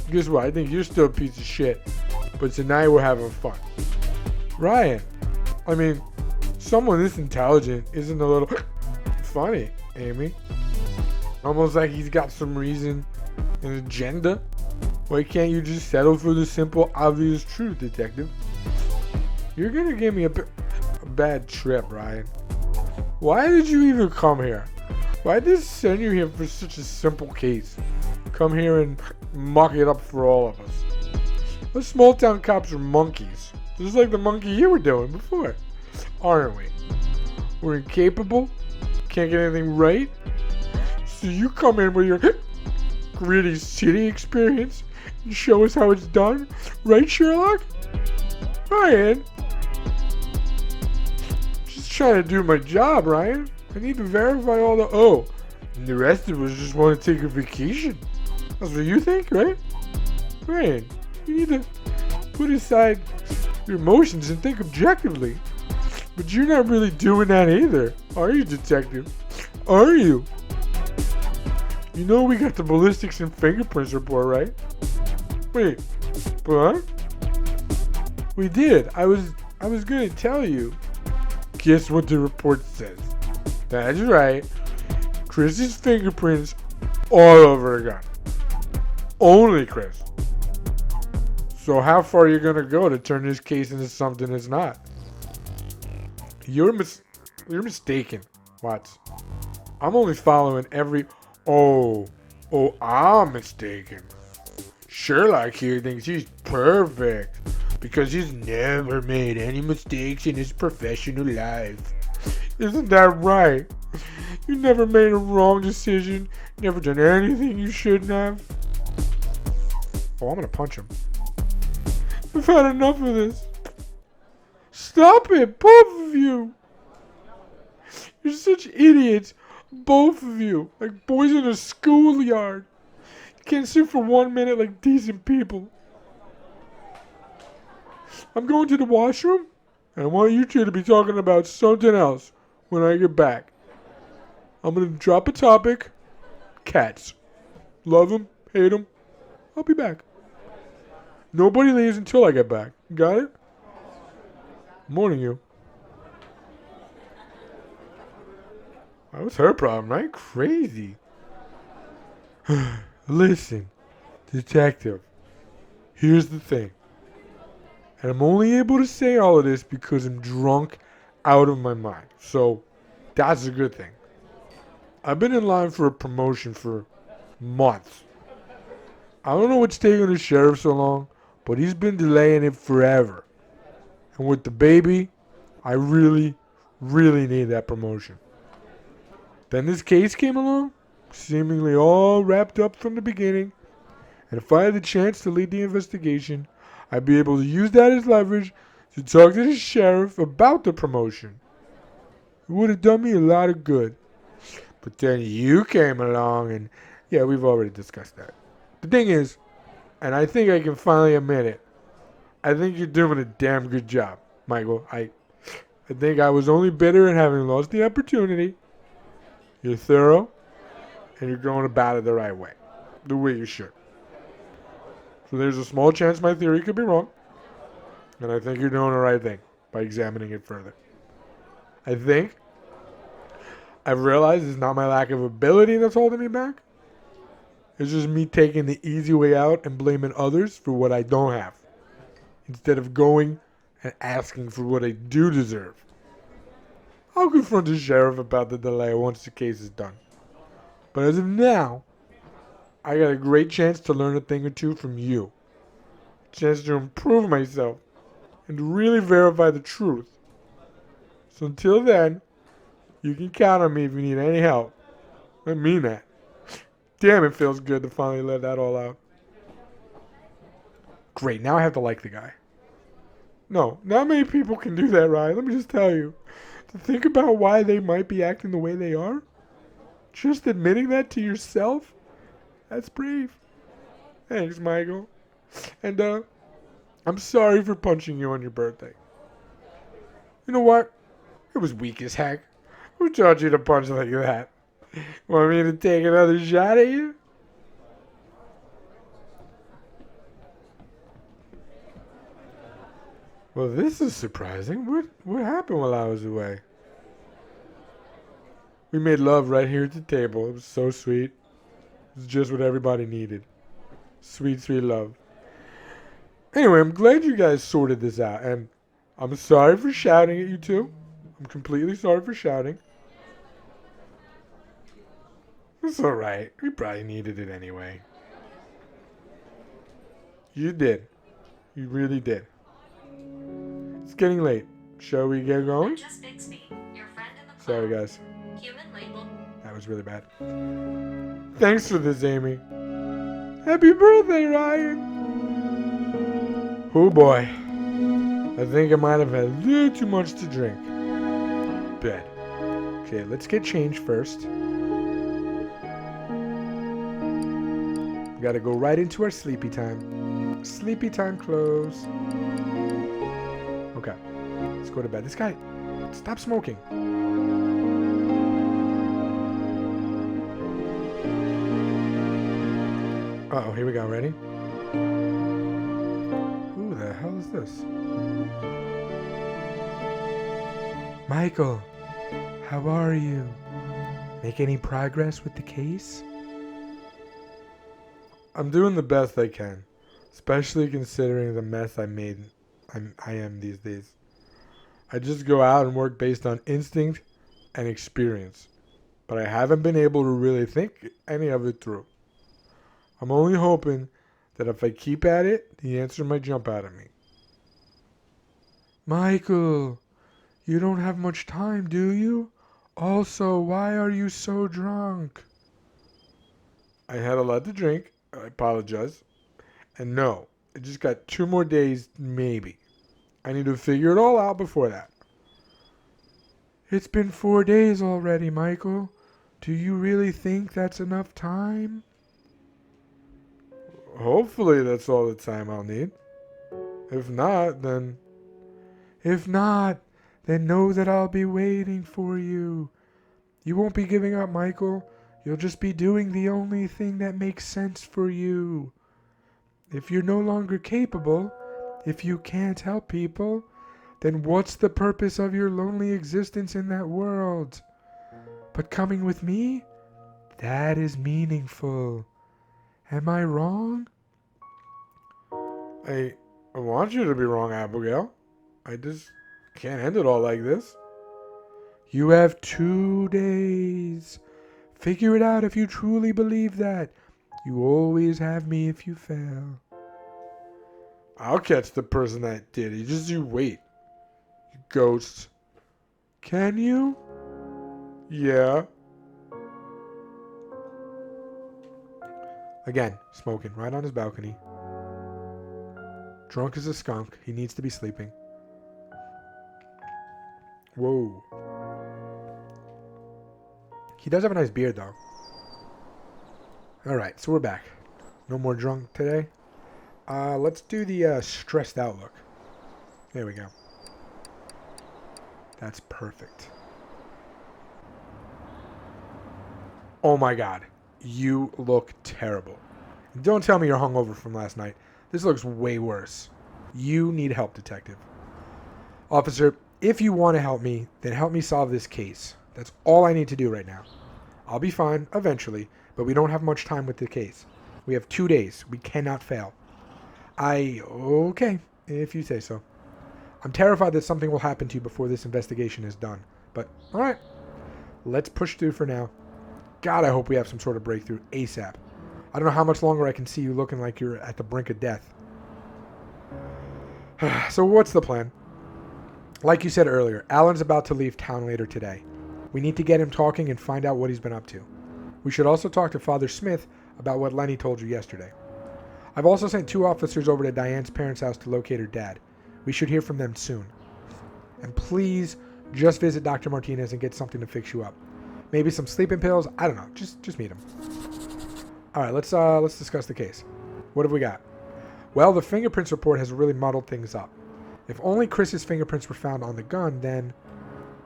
Guess what? I think you're still a piece of shit. But tonight we're having fun. Ryan, I mean, someone this intelligent isn't a little funny, Amy. Almost like he's got some reason, an agenda. Why can't you just settle for the simple, obvious truth, Detective? You're gonna give me a bad trip, Ryan. Why did you even come here? Why did they send you here for such a simple case? Come here and muck it up for all of us. Those small town cops are monkeys. Just like the monkey you were doing before. Aren't we? We're incapable. Can't get anything right. So you come in with your gritty city experience and show us how it's done. Right, Sherlock? Ryan? Just trying to do my job, Ryan. I need to verify all the... Oh, and the rest of us just want to take a vacation. That's what you think, right? Ryan, you need to put aside your emotions and think objectively. But you're not really doing that either, are you, Detective? Are you? You know we got the ballistics and fingerprints report, right? Wait, what? We did. I was gonna tell you. Guess what the report says? That's right. Chris's fingerprints all over the gun. Only Chris. So how far are you gonna go to turn this case into something it's not? You're mistaken, Watts. I'm only following every... Oh, I'm mistaken. Sherlock here thinks he's perfect because he's never made any mistakes in his professional life. Isn't that right? You never made a wrong decision, never done anything you shouldn't have. Oh, I'm gonna punch him. I've had enough of this. Stop it, both of you. You're such idiots, both of you, like boys in a schoolyard. You can't sit for 1 minute like decent people. I'm going to the washroom, and I want you two to be talking about something else when I get back. I'm going to drop a topic. Cats. Love them, hate them. I'll be back. Nobody leaves until I get back. Got it? Morning, you. That was her problem, right? Crazy. Listen, Detective. Here's the thing. And I'm only able to say all of this because I'm drunk out of my mind. So, that's a good thing. I've been in line for a promotion for months. I don't know what's taking the sheriff so long, but he's been delaying it forever. And with the baby, I really, really need that promotion. Then this case came along, seemingly all wrapped up from the beginning. And if I had the chance to lead the investigation, I'd be able to use that as leverage to talk to the sheriff about the promotion. It would have done me a lot of good. But then you came along and, yeah, we've already discussed that. The thing is, and I think I can finally admit it, I think you're doing a damn good job, Michael. I think I was only bitter at having lost the opportunity. You're thorough, and you're going about it the right way. The way you should. So there's a small chance my theory could be wrong. And I think you're doing the right thing by examining it further. I think I've realized it's not my lack of ability that's holding me back. It's just me taking the easy way out and blaming others for what I don't have, instead of going and asking for what I do deserve. I'll confront the sheriff about the delay once the case is done. But as of now, I got a great chance to learn a thing or two from you. A chance to improve myself and really verify the truth. So until then, you can count on me if you need any help. I mean that. Damn, it feels good to finally let that all out. Great, now I have to like the guy. No, not many people can do that, Ryan. Let me just tell you. To think about why they might be acting the way they are, just admitting that to yourself, that's brave. Thanks, Michael. And, I'm sorry for punching you on your birthday. You know what? It was weak as heck. Who taught you to punch like that? Want me to take another shot at you? Well, this is surprising. What happened while I was away? We made love right here at the table. It was so sweet. It was just what everybody needed. Sweet, sweet love. Anyway, I'm glad you guys sorted this out. And I'm sorry for shouting at you two. I'm completely sorry for shouting. It's alright. We probably needed it anyway. You did. You really did. It's getting late. Shall we get going? Just Bixby, your friend in the Sorry, cloud. guys. Human label. That was really bad. Thanks for this, Amy. Happy birthday, Ryan. Oh boy. I think I might have had a little too much to drink. Bed. Okay, let's get changed first. We gotta go right into our sleepy time. Sleepy time clothes. Okay, let's go to bed. This guy, stop smoking. Uh-oh, here we go. Ready? Who the hell is this? Michael, how are you? Make any progress with the case? I'm doing the best I can, especially considering the mess I am these days. I just go out and work based on instinct and experience, but I haven't been able to really think any of it through. I'm only hoping that if I keep at it, the answer might jump out at me. Michael, you don't have much time, do you? Also, why are you so drunk? I had a lot to drink. I apologize. And no, I just got 2 more days, maybe. I need to figure it all out before that. It's been 4 days already, Michael. Do you really think that's enough time? Hopefully that's all the time I'll need. If not, then know that I'll be waiting for you. You won't be giving up, Michael. You'll just be doing the only thing that makes sense for you. If you're no longer capable, if you can't help people, then what's the purpose of your lonely existence in that world? But coming with me, that is meaningful. Am I wrong? I want you to be wrong, Abigail. I just can't end it all like this. You have 2 days. Figure it out if you truly believe that. You always have me if you fail. I'll catch the person that did it. Just you wait. You ghost. Can you? Yeah. Again, smoking right on his balcony. Drunk as a skunk. He needs to be sleeping. Whoa. He does have a nice beard, though. Alright, so we're back. No more drunk today. Let's do the stressed out look. There we go. That's perfect. Oh my god. You look terrible. Don't tell me you're hungover from last night. This looks way worse. You need help, detective. Officer, if you want to help me, then help me solve this case. That's all I need to do right now. I'll be fine eventually, but we don't have much time with the case. We have 2 days. We cannot fail. Okay, if you say so. I'm terrified that something will happen to you before this investigation is done. But, alright. Let's push through for now. God, I hope we have some sort of breakthrough ASAP. I don't know how much longer I can see you looking like you're at the brink of death. So what's the plan? Like you said earlier, Alan's about to leave town later today. We need to get him talking and find out what he's been up to. We should also talk to Father Smith about what Lenny told you yesterday. I've also sent 2 officers over to Diane's parents' house to locate her dad. We should hear from them soon. And please, just visit Dr. Martinez and get something to fix you up. Maybe some sleeping pills. I don't know. Just meet him. All right, let's discuss the case. What have we got? Well, the fingerprints report has really muddled things up. If only Chris's fingerprints were found on the gun, then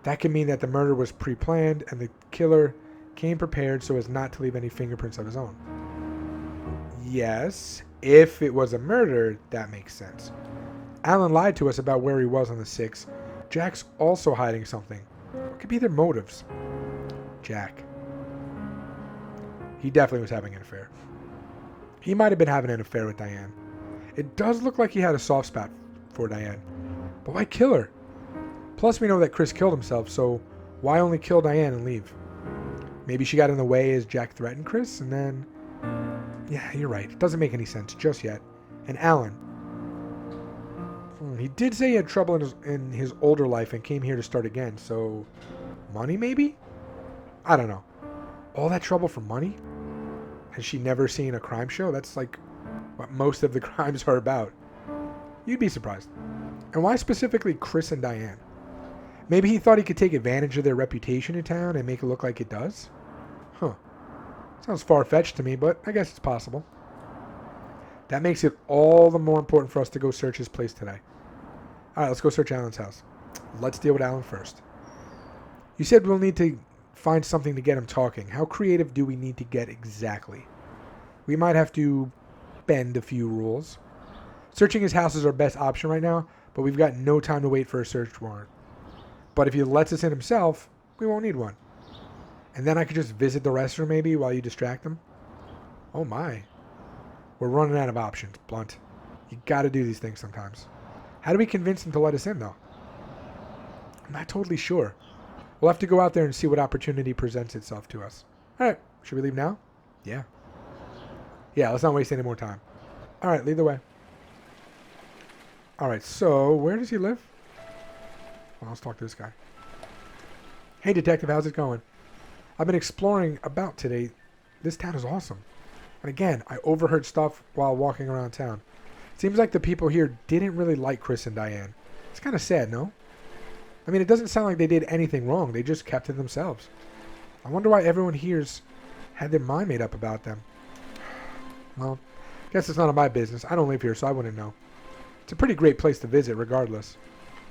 that could mean that the murder was pre-planned and the killer came prepared so as not to leave any fingerprints of his own. Yes, if it was a murder, that makes sense. Alan lied to us about where he was on the 6th. Jack's also hiding something. What could be their motives? Jack. He definitely was having an affair. He might have been having an affair with Diane. It does look like he had a soft spot for Diane. But why kill her? Plus we know that Chris killed himself, so why only kill Diane and leave? Maybe she got in the way as Jack threatened Chris, and then... Yeah, you're right. It doesn't make any sense just yet. And Alan. He did say he had trouble in his older life and came here to start again, so... Money, maybe? I don't know. All that trouble for money? Has she never seen a crime show? That's like what most of the crimes are about. You'd be surprised. And why specifically Chris and Diane? Maybe he thought he could take advantage of their reputation in town and make it look like it does? Huh. Sounds far-fetched to me, but I guess it's possible. That makes it all the more important for us to go search his place today. Alright, let's go search Alan's house. Let's deal with Alan first. You said we'll need to find something to get him talking. How creative do we need to get exactly? We might have to bend a few rules. Searching his house is our best option right now, but we've got no time to wait for a search warrant. But if he lets us in himself, we won't need one. And then I could just visit the restroom maybe while you distract him. Oh my. We're running out of options, Blunt. You gotta do these things sometimes. How do we convince him to let us in, though? I'm not totally sure. We'll have to go out there and see what opportunity presents itself to us. Alright, should we leave now? Yeah. Yeah, let's not waste any more time. Alright, lead the way. Alright, so where does he live? Well, let's talk to this guy. Hey, detective, how's it going? I've been exploring about today. This town is awesome. And again, I overheard stuff while walking around town. Seems like the people here didn't really like Chris and Diane. It's kind of sad, no? I mean, it doesn't sound like they did anything wrong. They just kept to themselves. I wonder why everyone here's had their mind made up about them. Well, guess it's none of my business. I don't live here, so I wouldn't know. It's a pretty great place to visit, regardless.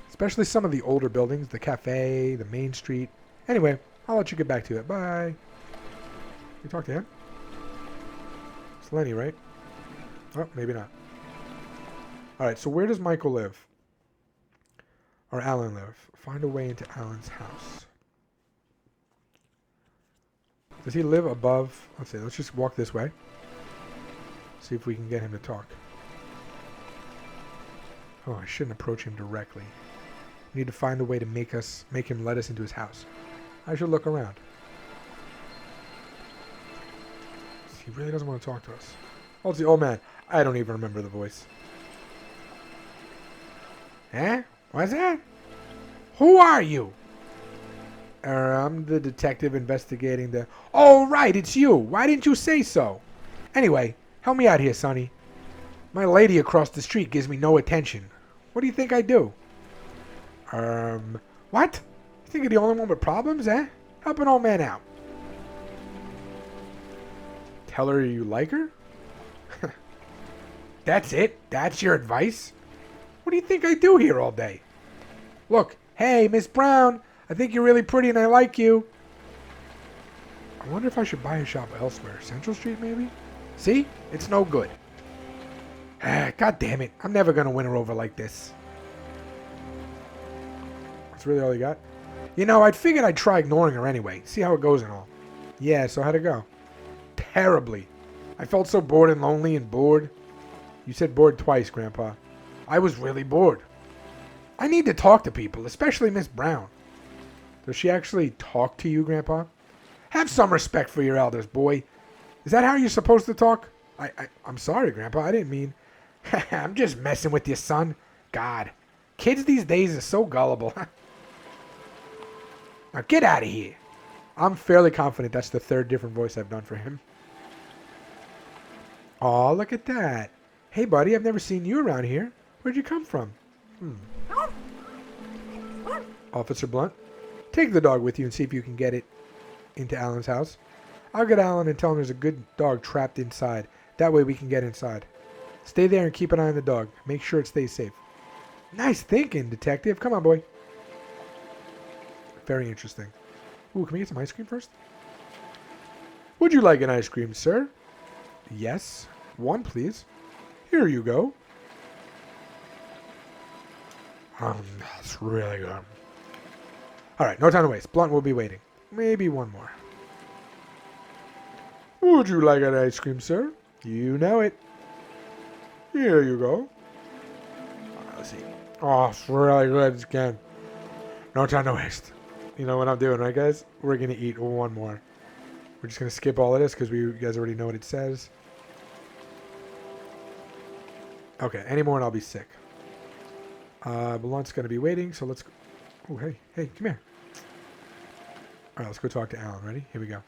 Especially some of the older buildings, the cafe, the main street. Anyway, I'll let you get back to it. Bye. You talk to him? It's Lenny, right? Oh, maybe not. Alright, so where does Michael live? Or Alan live? Find a way into Alan's house. Does he live above? Let's see, let's just walk this way. See if we can get him to talk. Oh, I shouldn't approach him directly. We need to find a way to make him let us into his house. I should look around. He really doesn't want to talk to us. Oh, it's the old man. I don't even remember the voice. Eh? What's that? Who are you? I'm the detective investigating the... Oh, right, it's you. Why didn't you say so? Anyway, help me out here, Sonny. My lady across the street gives me no attention. What do you think I do? What? You think you're the only one with problems, eh? Help an old man out. Tell her you like her? That's it? That's your advice? What do you think I do here all day? Look, hey, Miss Brown, I think you're really pretty and I like you. I wonder if I should buy a shop elsewhere. Central Street, maybe? See? It's no good. God damn it. I'm never going to win her over like this. That's really all you got? You know, I'd figured I'd try ignoring her anyway. See how it goes and all. Yeah, so how'd it go? Terribly. I felt so bored and lonely and bored. You said bored twice, Grandpa. I was really bored. I need to talk to people, especially Miss Brown. Does she actually talk to you, Grandpa? Have some respect for your elders, boy. Is that how you're supposed to talk? I'm sorry, Grandpa. I didn't mean... I'm just messing with you, son. God. Kids these days are so gullible. Now get out of here. I'm fairly confident that's the third different voice I've done for him. Aw, look at that. Hey, buddy, I've never seen you around here. Where'd you come from? Officer Blunt, take the dog with you and see if you can get it into Alan's house. I'll get Alan and tell him there's a good dog trapped inside. That way we can get inside. Stay there and keep an eye on the dog. Make sure it stays safe. Nice thinking, Detective. Come on, boy. Very interesting. Ooh, can we get some ice cream first? Would you like an ice cream, sir? Yes. One, please. Here you go. That's really good. All right, no time to waste. Blunt will be waiting. Maybe one more. Would you like an ice cream, sir? You know it. Here you go. Let's see. Oh, it's really good again. No time to waste. You know what I'm doing, right, guys? We're going to eat one more. We're just going to skip all of this because you guys already know what it says. Okay, any more and I'll be sick. Blunt's going to be waiting, so let's go. Oh, hey, come here. All right, let's go talk to Alan. Ready? Here we go.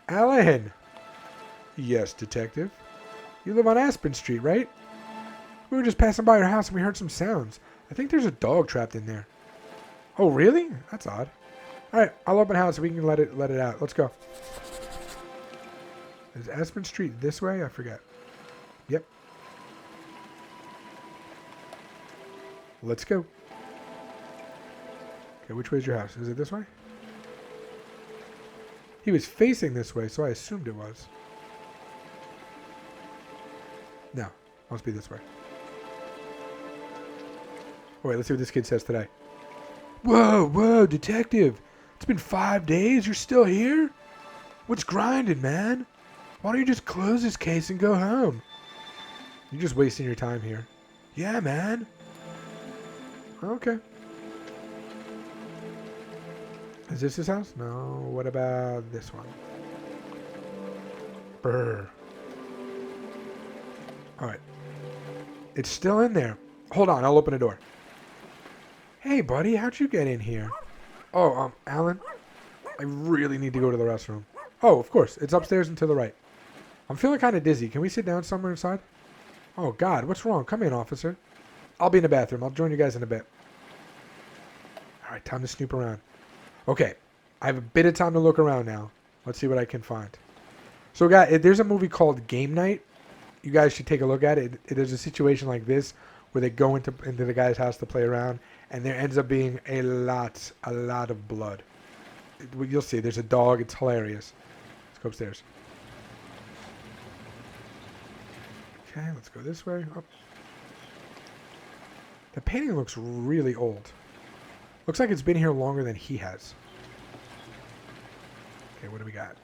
Alan! Yes, Detective. You live on Aspen Street, right? We were just passing by your house and we heard some sounds. I think there's a dog trapped in there. Oh, really? That's odd. All right, I'll open the house so we can let it out. Let's go. Is Aspen Street this way? I forget. Yep. Let's go. Okay, which way is your house? Is it this way? He was facing this way, so I assumed it was. No, must be this way. Oh, wait, let's see what this kid says today. Whoa, Detective. It's been 5 days. You're still here? What's grinding, man? Why don't you just close this case and go home? You're just wasting your time here. Yeah, man. Okay. Is this his house? No. What about this one? Brr. Alright. It's still in there. Hold on, I'll open the door. Hey, buddy, how'd you get in here? Oh, Alan? I really need to go to the restroom. Oh, of course. It's upstairs and to the right. I'm feeling kind of dizzy. Can we sit down somewhere inside? Oh, God, what's wrong? Come in, officer. I'll be in the bathroom. I'll join you guys in a bit. All right, time to snoop around. Okay, I have a bit of time to look around now. Let's see what I can find. So, guys, there's a movie called Game Night. You guys should take a look at it. There's a situation like this where they go into the guy's house to play around, and there ends up being a lot of blood. You'll see. There's a dog. It's hilarious. Let's go upstairs. Okay, let's go this way. Oh. The painting looks really old. Looks like it's been here longer than he has. Okay, what do we got?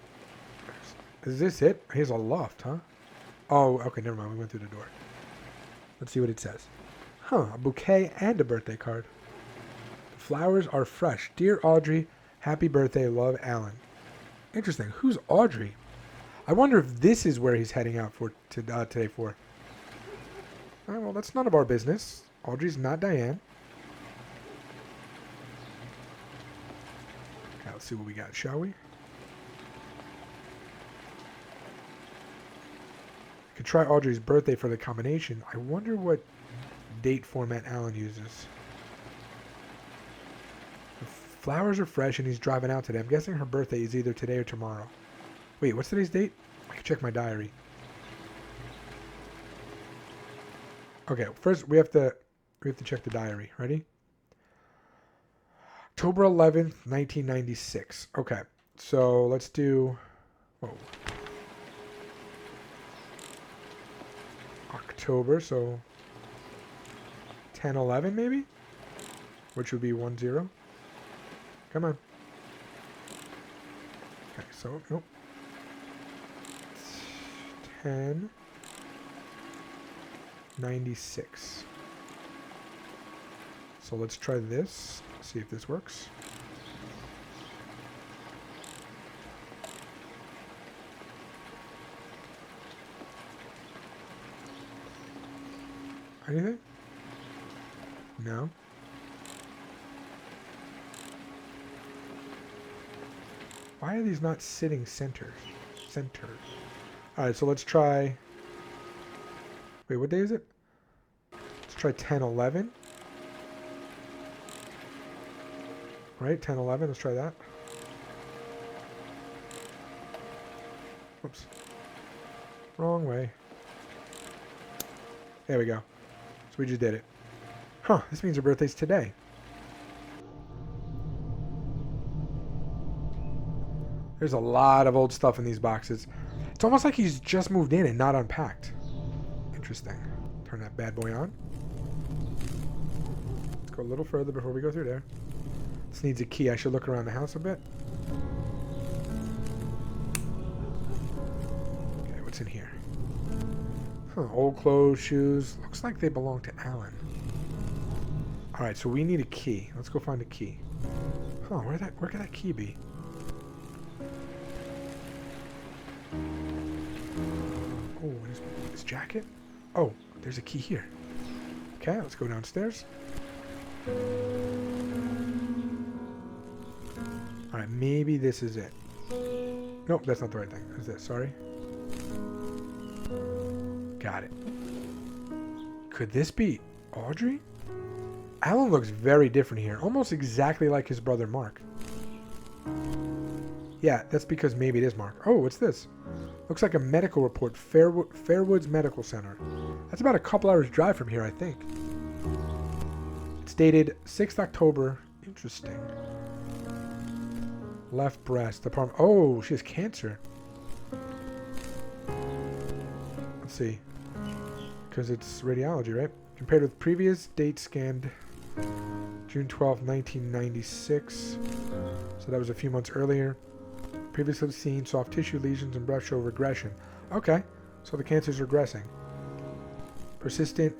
Is this it? Here's a loft, huh? Oh, okay, never mind. We went through the door. Let's see what it says. Huh, a bouquet and a birthday card. The flowers are fresh. Dear Audrey, happy birthday, love, Alan. Interesting. Who's Audrey? I wonder if this is where he's heading out for today for. All right, well, that's none of our business. Audrey's not Diane. Okay, let's see what we got, shall we? Could try Audrey's birthday for the combination. I wonder what date format Alan uses. The flowers are fresh and he's driving out today. I'm guessing her birthday is either today or tomorrow. Wait, what's today's date? I can check my diary. Okay, first we have to check the diary. Ready? October 11th, 1996. Okay, so let's do. Whoa. October, so 10/11 maybe, which would be 10. Come on. Okay, so nope. 10/96. So let's try this. See if this works. Anything? No. Why are these not sitting centered? Alright, so let's try... Wait, what day is it? Let's try 10/11. Right, 10/11. Let's try that. Whoops. Wrong way. There we go. So we just did it. Huh, this means her birthday's today. There's a lot of old stuff in these boxes. It's almost like he's just moved in and not unpacked. Interesting. Turn that bad boy on. Let's go a little further before we go through there. This needs a key. I should look around the house a bit. Okay, what's in here? Huh, old clothes, shoes. Looks like they belong to Alan. Alright, so we need a key. Let's go find a key. Huh, where could that key be? Oh, his jacket? Oh, there's a key here. Okay, let's go downstairs. Alright, maybe this is it. Nope, that's not the right thing. Is this? Sorry. Got it. Could this be Audrey? Alan looks very different here. Almost exactly like his brother Mark. Yeah, that's because maybe it is Mark. Oh, what's this? Looks like a medical report. Fairwoods Medical Center. That's about a couple hours drive from here, I think. It's dated 6th October. Interesting. Left breast. Department. Oh, she has cancer. Let's see. Because it's radiology, right? Compared with previous date scanned June 12, 1996. So that was a few months earlier. Previously seen soft tissue lesions and brush over regression. Okay, so the cancer's regressing. Persistent.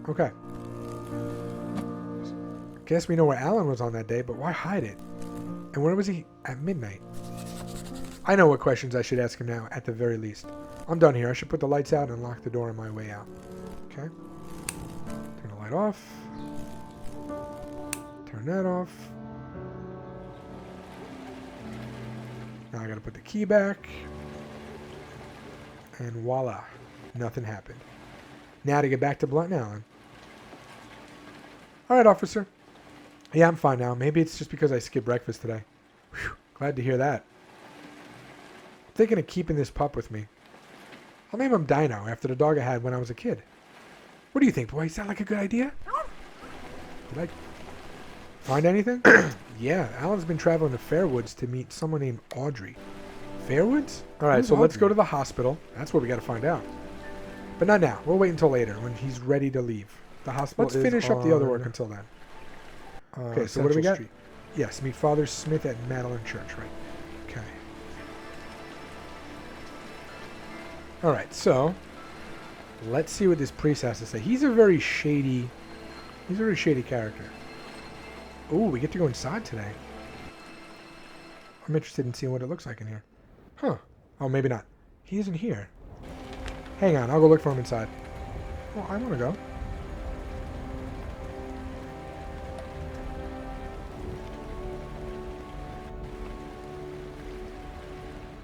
Okay. Guess we know where Alan was on that day, but why hide it? And where was he at midnight? I know what questions I should ask him now, at the very least. I'm done here. I should put the lights out and lock the door on my way out. Okay. Turn the light off. Turn that off. Now I gotta put the key back. And voila. Nothing happened. Now to get back to Blunt and Allen. Alright, officer. Yeah, I'm fine now. Maybe it's just because I skipped breakfast today. Whew, glad to hear that. I'm thinking of keeping this pup with me. I'll name him Dino, after the dog I had when I was a kid. What do you think, boy? Sound like a good idea? Did I find anything? Yeah, Alan's been traveling to Fairwoods to meet someone named Audrey. Fairwoods? Alright, so let's go to the hospital. That's what we gotta find out. But not now. We'll wait until later, when he's ready to leave. The hospital Let's finish up the other work until then. Okay, so what do we got? Street. Yes, meet Father Smith at Madeline Church, right? Okay. Alright, so let's see what this priest has to say. He's a very shady character. Ooh, we get to go inside today. I'm interested in seeing what it looks like in here. Huh. Oh, maybe not. He isn't here. Hang on, I'll go look for him inside. Oh, I want to go.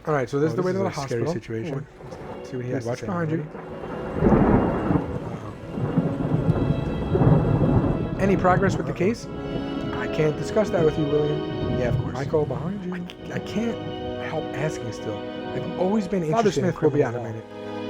Alright, so this is the way to the hospital. Scary situation. Oh, see what he has to say. Watch behind you. Any progress with the case? I can't discuss that with you, William. Yeah, of course. Michael, behind you. I can't help asking still. I've always been interested in criminal law. Father Smith will be out in a minute.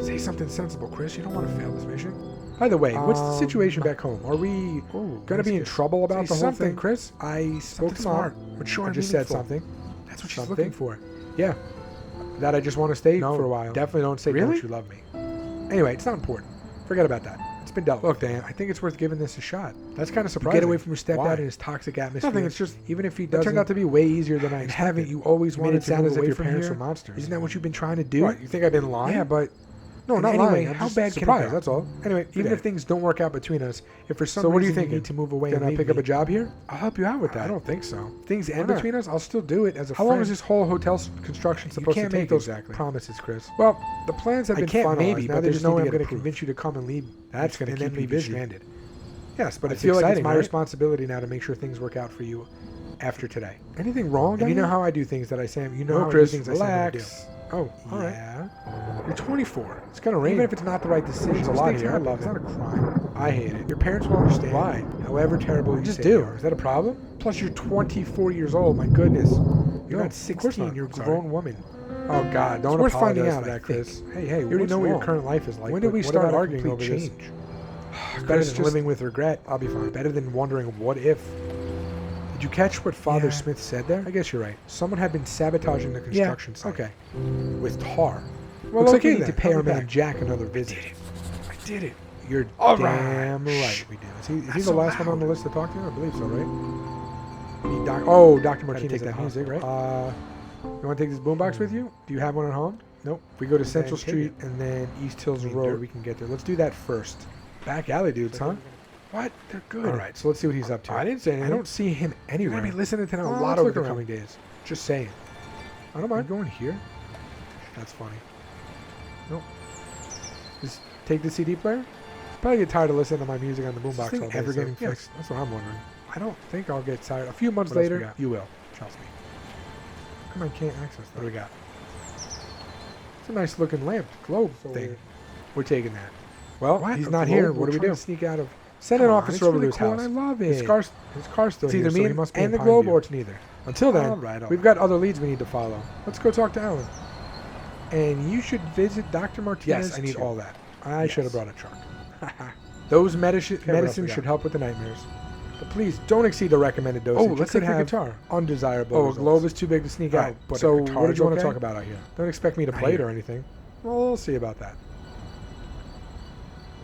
Say something sensible, Chris. You don't want to fail this mission. By the way, what's the situation back home? Are we gonna be in trouble about the whole thing, Chris. I spoke to smart, Mom. mature, I and just said meaningful. something. That's what she's Something? looking for. Yeah. That I just want to stay No, for a while. Definitely don't say Really? don't you love me. Anyway, it's not important. Forget about that. It's been dealt with. Look, Dan, I think it's worth giving this a shot. That's kind of You surprising. get away from your stepdad Why? and his toxic atmosphere. Nothing, it's just, even if he That doesn't. turned out to be way easier than I and expected. haven't you always You made wanted it to sound move as if away your from parents here? were monsters. Isn't that what you've been trying to do? What, you think I've been lying? Yeah, but No, not anyway, lying. I'm how just bad can it surprised, go? that's all. Anyway, even okay. if things don't work out between us, if for some So what do you reason thinking? need to move away Can and I leave pick up me, a job here? I'll help you out with that. I don't think so. Things end Why not? between us, I'll still do it as a How friend. long is this whole hotel construction You supposed can't to take make those exactly? promises, Chris. Well, the plans have I been can't finalized. maybe, Now but they there's just no need way to I'm get going to approved. convince you to come and leave. That's going and to then keep me leave you busy. stranded. Yes, but I it's feel like exciting, it's my right? responsibility now to make sure things work out for you after today. Anything wrong? And you know Diane? how I do things that I say. You know No, how Chris, I do things I say I'm gonna relax. Oh, all right. Yeah. You're 24. It's going to rain. Even if it's not the right decision, It's a lot mistakes here. I happen. love It's it. not a crime. I hate it. Your parents will understand. Why? However terrible I you just say do. they are. Is that a problem? Plus, you're 24 years old. My goodness. You're No, not of course 16. not. You're a I'm sorry. grown woman. Oh, God. Don't It's worth apologize finding for out, that, I Chris. think. Hey, You already what's know what your wrong? current life is like. When did but we what start about a arguing complete over this? change? It's Chris, better than just- living with regret. I'll be fine. Better than wondering what if. Did you catch what Father Yeah. Smith said there? I guess you're right. Someone had been sabotaging the construction site. Okay. With tar. Well, Looks like okay we need to then. pay I'll our be man back. Jack another visit. I did it. You're All damn right. right Shh. we do. Is he Not the so last one on loud. the list to talk to? I believe so, right? Dr. Gotta Martinez take at that the music, right? hospital. You want to take this boombox with you? Do you have one at home? Nope. If we go to Central take Street and then East Hills Road, we can get there. Let's do that first. Back alley dudes, huh? What? They're good. All right, so let's see what he's up to. I didn't say anything. I don't see him You're anywhere. going to be listening to them Oh, a let's lot over look the around. coming days. Just saying. I don't Am I mind. going here? That's funny. Just take the CD player? Probably get tired of listening to my music on the Is this boombox thing all day. ever so- getting yes, fixed? That's what I'm wondering. I don't think I'll get tired. A few months What else we later, got? you will. Trust me. Come on, I can't access What that. do we got? It's a nice looking lamp, globe So thing. weird. We're taking that. Well, What? he's A not globe? here. We're What do we trying do? to sneak out of. Send an Come on, officer it's over really to his cool house. and I love it. His car's still It's here, either so me he must be and in the globe, Pineview. or it's neither. Until then, All right, all we've right. got other leads we need to follow. Let's go talk to Alan. And you should visit Dr. Martinez. Yes, I need too. all that. I should have Yes. brought a truck. Those medicines what else we should got? help with the nightmares. But please don't exceed the recommended dosage. Oh, You let's could take the have guitar. undesirable Oh, results. a globe is too big to sneak All out. right, but So a what guitar's did you want to okay? talk about out here? Don't expect me to I play it hear or anything. Well, we'll see about that.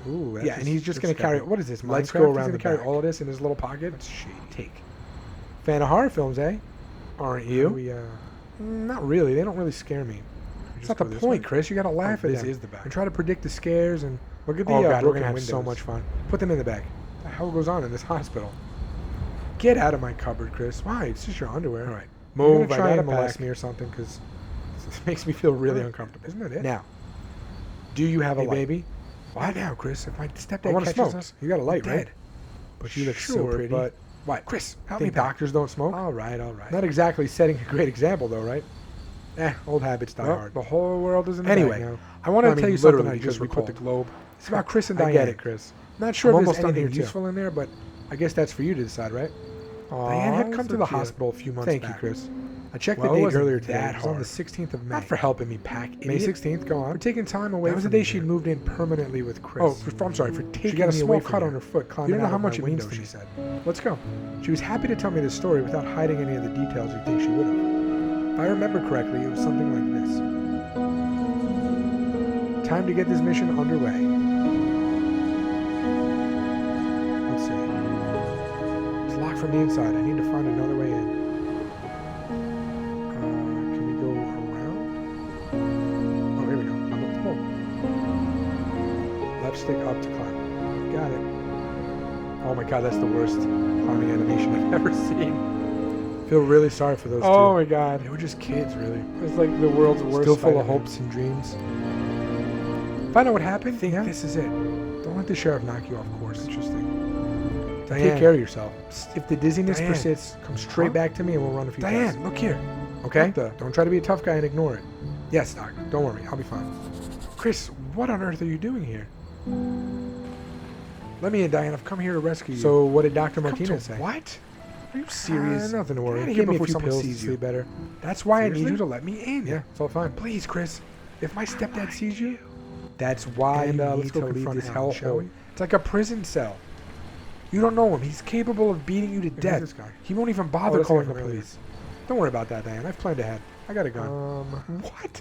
Ooh, that's Yeah, and he's just going to carry. What is this? Let's Minecraft? go He's around gonna the carry back. all of this in his little pocket. That's shady. Take. Fan of horror films, eh? Aren't you? We, Not really. They don't really scare me. It's just not the go this point, way? Chris. You got to laugh at this them is the back. and try to predict the scares and Look at the oh god, we're broken gonna have so windows. much fun. Put them in the bag. The hell goes on in this hospital? Get out of my cupboard, Chris. Why? It's just your underwear. All right. You're Move. gonna I try gotta and molest pack. me or something because this makes me feel really uncomfortable. Isn't that it? Now, do you have a Hey, light? baby. Why now, Chris? If my I stepdad want to catches smoke. us, You got a light, we're right? dead. But you look so Sure, pretty. but what? Chris, help think me back. doctors don't smoke? All right, all right. Not exactly setting a great example, though, right? Old habits die Well, hard. the whole world is in the bag Anyway, now. I want to I mean, tell you something literally, I just because we put the recalled. globe. It's about Chris and I Diane. get it, Chris. Not sure I'm if there's almost done anything here, too. useful in there, but I guess that's for you to decide, right? Diane Aw, had come so to the cute. hospital a few months Thank back. you, Chris. I checked Well, the it date wasn't earlier today. that It was on the hard. 16th of May. Not for helping me pack. May idiot. 16th, go on. For taking time away That was from the day me she'd here. moved in permanently with Chris. Oh, I'm sorry, for taking She got a me small away from cut here. on her foot You climbing don't know out how of much my it means window, to me. she said. Let's go. She was happy to tell me the story without hiding any of the details you think she would have. If I remember correctly, it was something like this. Time to get this mission underway. Let's see. It's locked from the inside. I need to find another way in. Can we go around? Oh, here we go. I'm up the pole. Left stick up to climb. Got it. Oh my god, that's the worst climbing animation I've ever seen. Feel really sorry for those Oh two. my god. They were just kids, really. It's like the world's worst. Still full of Spider-Man. hopes and dreams. Find out what happened. think this is it. Don't let the sheriff knock you off course. Interesting. Take Diane. care of yourself. If the dizziness Diane. persists, come straight Huh? back to me and we'll run a few tests. Diane, look here. Okay? What the- Don't try to be a tough guy and ignore it. Yes, Doc. Don't worry. I'll be fine. Chris, what on earth are you doing here? Let me in, Diane. I've come here to rescue you. So, what did Dr. Come to Martinez say? what? Are you serious? Nothing to worry. Get out of Give here me a before few someone pills sees to you. sleep better. That's why I need Seriously? you to let me in. Yeah, it's all fine. Please, Chris. If my stepdad sees you, that's why And you let's need go to leave confront this Alan, shall hellhole. we? It's like a prison cell. You don't know him. He's capable of beating you to Who's death. this guy? He won't even Oh, bother that's calling the the guy from police. Don't worry about that, Diane. I've planned ahead. I got a gun. What?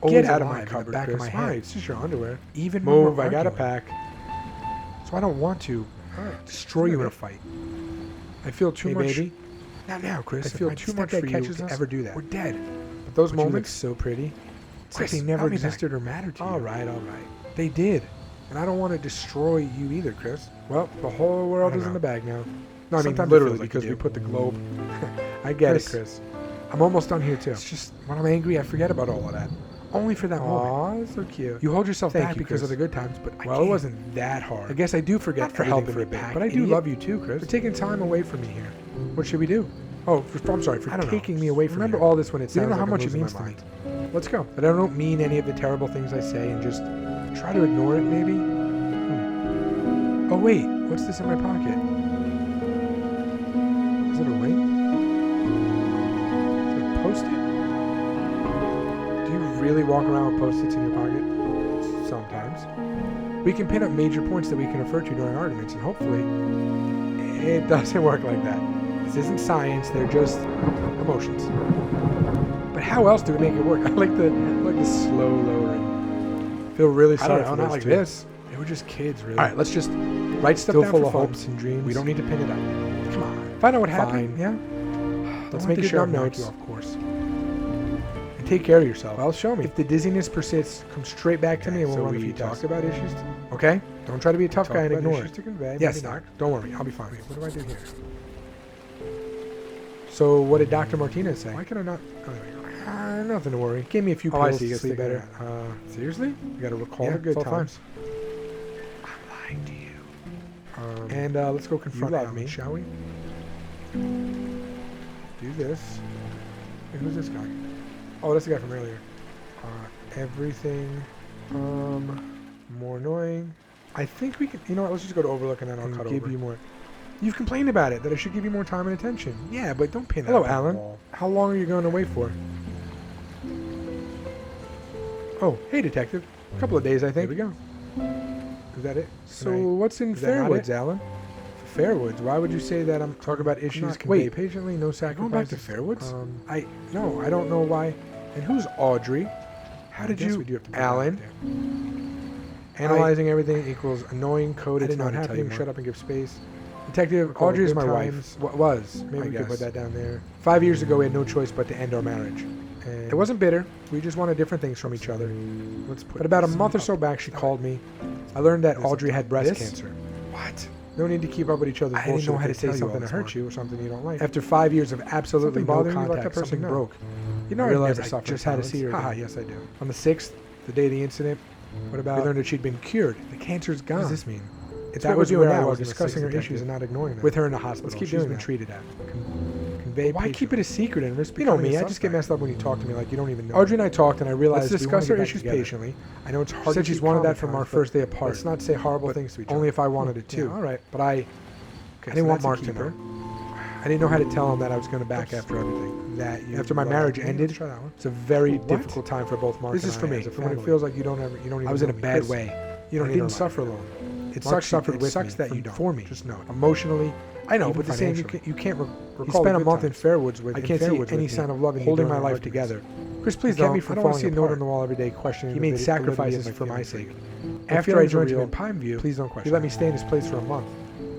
always Get out of my alive in the cupboard, back of Chris. my Why? head. It's just your underwear. Even Move, when I gotta arguing. pack. So I don't want to destroy you in a fight. I feel too Hey, much. baby. Not now, Chris. I feel If too my much stepdad for you catches to us, ever do that. We're dead. But those But you look moments, so pretty. It's like Chris, they never help me back. existed or mattered to you. all right. They did. And I don't want to destroy you either, Chris. Well, the whole world I is in know. the bag now. No, I mean Sometimes it literally feels like because you we do. put the globe. I get Chris. it, Chris. I'm almost done here, too. It's just when I'm angry, I forget about all of that. Only for that moment. Aw, so cute. You hold yourself Thank back you, because of Chris. the good times, but I Well, can't. it wasn't that hard. I guess I do forget Not for everything helping for a me bit, back, but I do idiot. love you too, Chris. For taking time away from me here. What should we do? Oh, I'm sorry, for I don't know. taking me away from Remember here. all this when it You don't sounds know how like much I'm it losing means my to me. mind. Let's go. But I don't mean any of the terrible things I say and just try to ignore it, maybe. Oh wait, what's this in my pocket? Is it a ring? Is it a Post-it? Do you really walk around with Post-its in your pocket? Sometimes. We can pin up major points that we can refer to during arguments, and hopefully it doesn't work like that. This isn't science, they're just emotions. But how else do we make it work? I like the slow lowering. Feel really I sorry don't know, for not those like two. this. They were just kids, really. All right, let's just write stuff Still down full for of folks. hopes and dreams. We don't need to pin it up. Come on. Find out what Fine. happened. Yeah. Let's Let's make make your your dumb dumb notes. notes, of course. And take care of yourself. Well, show me. If the dizziness persists, come straight back to me and we'll so run a we few talk tests. about issues. Okay? Don't try to be a tough Talk guy and about ignore issues it. to convey. Yes, maybe Doc. not. Don't worry. I'll be fine. What do I do here? So what did Dr. Martinez say? Why can I not? Oh, there we go. Nothing to worry. Gave me a few Oh, I pills see. to You sleep gotta better. stick Seriously? You got to recall Yeah, the good it's all fine. times. I'm lying to you. And let's go confront love Alan, me. shall we? Do this. Hey, who's this guy? Oh, that's the guy from earlier. Everything. More annoying. I think we can. You know what? Let's just go to Overlook and then I'll Can cut give over. you more. You've complained about it that I should give you more time and attention. Yeah, but don't pin that Hello, up on the Alan. wall. How long are you going to wait for? Oh, hey, detective. A couple of days, I think. Here we go. Is that it? So what's in is that not Fairwoods, it? Alan? Fairwoods. Why would you say that? I'm talking about issues. not- Convey wait, patiently, no Going back sacrifices. to Fairwoods? No, I don't know why. And who's Audrey? How I did guess you? we do have to put that Alan. out there. Analyzing everything equals annoying code. I It's didn't know not how to tell you happening. more. Shut up and give space. Detective, Recall Audrey is good my wife. times. What was? Maybe I we could put guess. that down there. 5 years ago, we had no choice but to end our marriage. And It wasn't bitter. We just wanted different things from each other. Let's put But about a this month or up. so back, she called me. I learned that This Audrey up had breast this? cancer. What? No need to keep up with each other's I didn't bullshit. know if how they to say tell you all something to this, hurt Mark. you or something you don't like. After After 5 years of absolutely Something no bothering you, let that contact, person something know. broke. You know, I I realize never I suffered. just Just had had to to see her. Haha, again. yes I do. On the 6th, the day of the incident, What we about? learned that she'd been cured. The cancer's What gone. does this mean? It's That what was we're doing where I now. We're was in the discussing her sixth issues and detective. not ignoring them. With her in the hospital. Let's keep She's doing been that. treated at. Convey Why keep it a secret and risk You know becoming me. a I just get suspect? messed up when you talk to me like you don't even know. Audrey and I talked, and I realized Let's we wanna discuss get our back issues together. patiently. I know it's She hard. said to she's keep wanted calm that at from times, our but first day apart. Let's not say horrible But things to each only other. if I wanted it Yeah, too. all right, but I Okay, didn't so want that's a Mark to keeper. know. I didn't know how to tell him that I was going to back Oops. after everything. That you After my love marriage me. ended, Let's try that one. it's a very What? difficult time for both Mark This and is for I me, as a for when it family. feels like you don't even. I was in a know me. bad Chris, way. You don't I need didn't to suffer know. alone. It Mark sucks. suffered It with sucks me, that you don't. for me. Just know it. Emotionally, I know, Even but the saying financially. you can't He recall spent the a month good in times. Fairwoods with I can't see Fairwoods any with sign me, of love in you holding during my our life arguments. together. Chris, please He kept don't. me I from don't want to see a falling note apart. on the wall every day questioning. He the made validity of sacrifices my for my feelings. sake. After I feelings were joined him real. in Pineview, Please don't he question let me that. stay in his place for a month.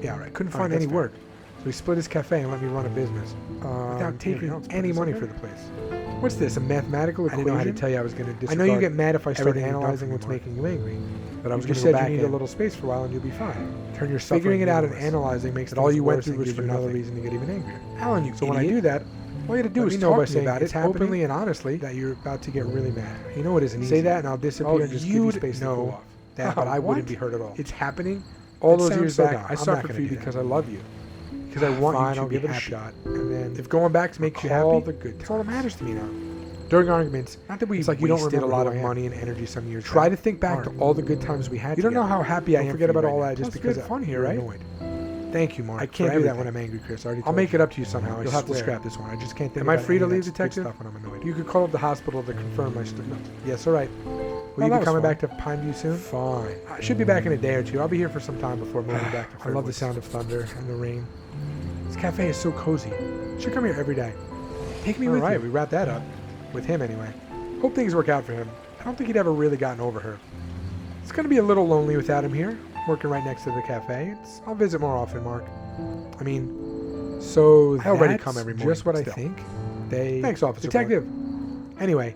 Yeah, right. Couldn't All right, find that's any fair. work, so he split his cafe and let me run a business without taking else, put any this money up for there. the place. What's this? A mathematical I equation? didn't know how to tell you I was going to I disregard know you get mad if I start everything you've done analyzing for me, what's Mark. making you angry, But I was you going just to go said back you need a and little space for a while and you'll be fine. turn your suffering Figuring it out and meaningless. analyzing makes That all you went worse through and was gives for you another nothing. reason to get even angrier. Alan, you So when I do that, all you have to do Let is me know talk by to me saying about it's it happening, openly and honestly that you're about to get really mad. You know it isn't easy. Say that and I'll disappear Oh, and just give you you'd space to know cool off. that, but I What? wouldn't be hurt at all. It's happening. All That those sounds years so back, dumb. I I'm not suffered gonna for you do that. because I love you. Because I want Fine, you to I'll be give it a happy. shot. And then If going back makes you all happy, the good that's all that times. matters to me now. During arguments, Not that we it's like you don't wasted remember a lot who of I am. money and energy some years Try back. to think back to Mark. all the good times we had You don't know together. how happy I Don't am. forget for you about right all now. that just Plus, because we had fun here, you're right? annoyed. Thank you, Mark. I for can't do that everything. when I'm angry, Chris. I already I'll told make you. it up to you somehow. I You'll have to swear. scrap this one. I just can't think Am I about free to any of leave, that good detective? stuff when I'm annoyed. You could call up the hospital to confirm my no. Yes, all right. Will Well, you that be was coming fun. back to Pineview soon? Fine. I should be back in a day or two. I'll be here for some time before moving back to I love the Fairwoods. sound of thunder and the rain. This cafe is so cozy. Should come here every day. Take me All with right, you. we wrapped that up. With him, anyway. Hope things work out for him. I don't think he'd ever really gotten over her. It's going to be a little lonely without him here, working right next to the cafe. I'll visit more often, Mark. I mean, So I already that's come every morning. just what I still. think. Thanks, Officer. Detective. Anyway,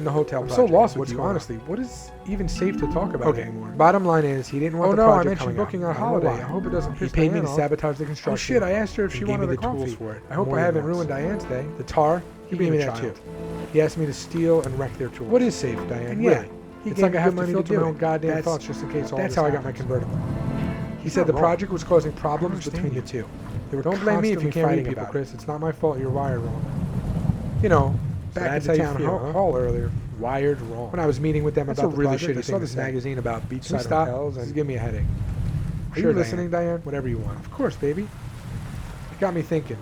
and the hotel I'm project. so lost with What's you, going on? honestly. What is even safe to talk about Okay, anymore? bottom line is he didn't want Oh the no, I project mentioned coming booking out. a I don't know holiday. why. I hope it doesn't He piss paid me Diane to off. sabotage the Oh construction. shit, I asked her if and she gave wanted me the the tools coffee. for it. I hope More I than haven't once. ruined Diane's day. The tar, he You're gave me being a that child. too. He asked me to steal and wreck their tools. What is safe, Diane? And yeah, Really? he It's gave like me I good have to money to filter do my it. own goddamn That's- thoughts just in case all That's this how I got my happens. convertible. He said the project was causing problems between the two. They were Don't blame me if you can't read people, Chris. It's not my fault you're wired wrong. You know, back at the town hall earlier. Wired wrong. When I was meeting with them about the really shitty I saw this magazine about beachside hotels and give me a headache. Are you listening, Diane? Whatever you want. Of course, baby. It got me thinking.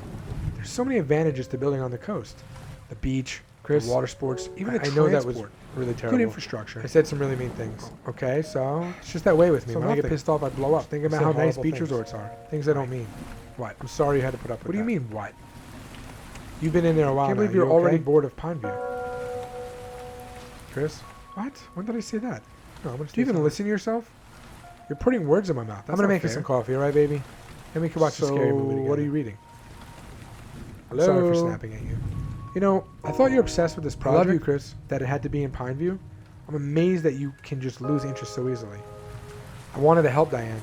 There's so many advantages to building on the coast. The beach, Chris, the water sports, even the transport. I know that was really terrible. Good infrastructure. I said some really mean things. Okay, so it's just that way with me. When I get pissed off, I blow up. Think about how nice beach resorts are. Things I don't mean. What? I'm sorry you had to put up with that. What do you mean, what? You've been in there a while now. I can't believe you're already bored of Pineview. Chris? What? When did I say that? No, do you even listen to yourself? You're putting words in my mouth. I'm going to make you some coffee, all right, baby? And we can watch a scary movie together. What are you reading? Hello? Sorry for snapping at you. You know, I thought you're obsessed with this project. I love you, Chris. That it had to be in Pineview. I'm amazed that you can just lose interest so easily. I wanted to help Diane.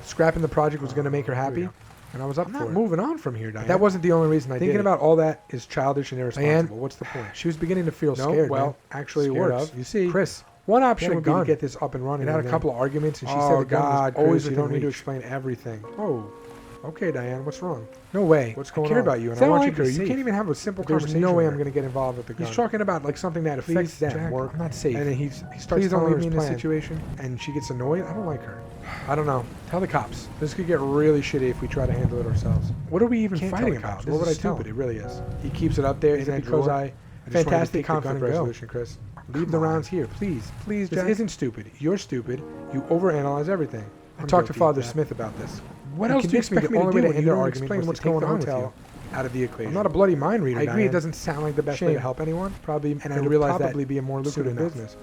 Scrapping the project was going to make her happy, and I was up for it. I'm not moving on from here, Diane. That wasn't the only reason I did it. Thinking about all that is childish and irresponsible. Diane, what's the point? She was beginning to feel scared. Well, actually, it works. You see, Chris. One option would be to get this up and running. It had a couple of arguments, and she said the gun was always you don't need to explain everything. Oh, okay, Diane, what's wrong? No way. What's going on? I care about you, and I want you to be safe. You can't even have a simple conversation. There's no way I'm going to get involved with the gun. He's talking about like something that affects them. Work. I'm not safe. And then he starts telling her his plan. Situation, and she gets annoyed. I don't like her. I don't know. Tell the cops. This could get really shitty if we try to handle it ourselves. What are we even fighting about? What would I tell him? It really is. He keeps it up there. Is it because I... Fantastic conflict resolution, Chris. Leave the rounds here, please. Please, Jack. This isn't stupid. You're stupid. You overanalyze everything. I talked to Father Smith about this. What else do you expect me to do? The only way to end our argument was to take the hotel out of the equation. I'm not a bloody mind reader. I agree. It doesn't sound like the best way to help anyone. Probably, and I realize that probably be a more lucrative business.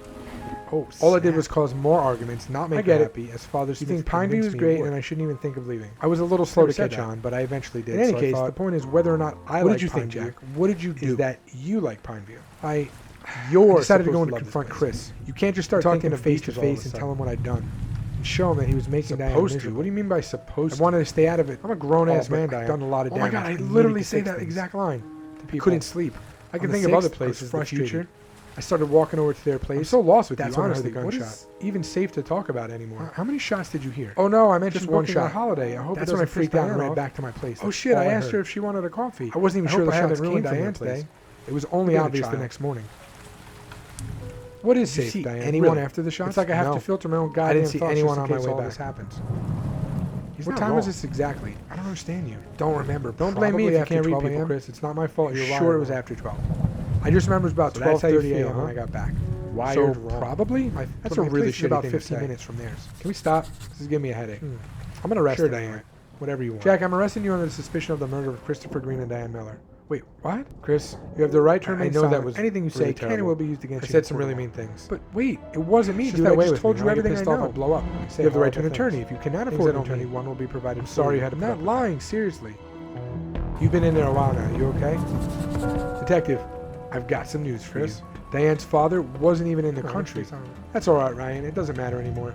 Oh, all I did was cause more arguments, not make her happy. As Father Smith, you think Pineview was great, and I shouldn't even think of leaving. I was a little slow to catch on, but I eventually did. In any case, the point is whether or not I like Pineview. What did you think, Jack? What did you do? Is that you like Pineview? I decided to go in to confront Chris. You can't just start talking to face to face and tell him what I'd done. And show him that he was making Diane miserable. What do you mean by supposed to? I wanted to stay out of it. I'm a grown-ass man, Diane. I've done a lot of damage. Oh my God, I literally say that exact line to people. Couldn't sleep. I can think of other places in the future. I started walking over to their place. I'm so lost with you, honestly. What is even safe to talk about anymore? How many shots did you hear? Oh no, I meant just one shot. Holiday. I hope that's when I freaked out and ran back to my place. Oh shit! I asked her if she wanted a coffee. I wasn't even sure the shots came from Diane's day. It was only obvious the next morning. What is safe, Diane? Anyone after the shots? It's like I have to filter my own goddamn thoughts. I didn't see anyone on my way back. This happens. What time was this exactly? I don't understand you. Don't remember. Don't blame me if you can't read people, Chris. It's not my fault. You're sure it was after 12. I just remember it was about 12:30 a.m. when I got back. Wired wrong. Probably? That's a really shitty about 15 minutes from theirs. Can we stop? This is giving me a headache. I'm going to arrest Diane. Whatever you want. Jack, I'm arresting you under the suspicion of the murder of Christopher Green and Diane Miller. Wait, what? Chris, you have the right to remain silent. I know that was anything you say can and will be used against you. I said some really mean things. But wait, it wasn't me, dude. I just told you everything I know. I'll blow up. You have the right to an attorney. If you cannot afford an attorney, one will be provided. I'm sorry you had to. I'm not lying, seriously. You've been in there a while now. You okay? Detective, I've got some news for you. Diane's father wasn't even in the country. That's all right, Ryan. It doesn't matter anymore.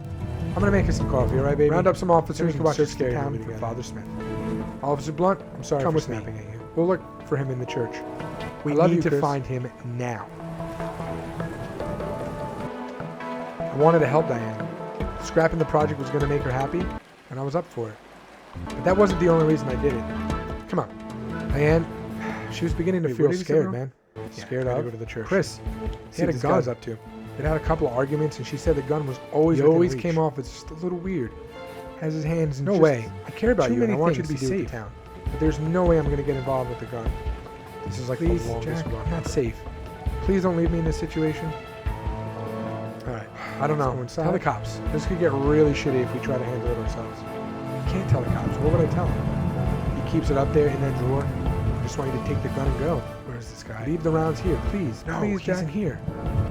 I'm going to make us some coffee, all right, baby? Round up some officers and watch this scary movie for Father Smith. Officer Blunt, I'm sorry for snapping at you. We'll look for him in the church. We need to find him now. I wanted to help Diane. Scrapping the project was going to make her happy, and I was up for it. But that wasn't the only reason I did it. Come on. Diane, she was beginning to feel scared, man. Scared of? Go to the church. Chris, he had a gun. Up to. They had a couple of arguments, and she said the gun was always He always came off as just a little weird. Has his hands in No way. I care about you, and I want you to be safe. But there's no way I'm going to get involved with the gun. This is like the longest run. I'm not safe. Please don't leave me in this situation. Alright. I don't know. Tell the cops. This could get really shitty if we try to handle it ourselves. You can't tell the cops. What would I tell him? He keeps it up there in that drawer. I just want you to take the gun and go. Where's this guy? Leave the rounds here, please. No, please, Jack. He isn't here.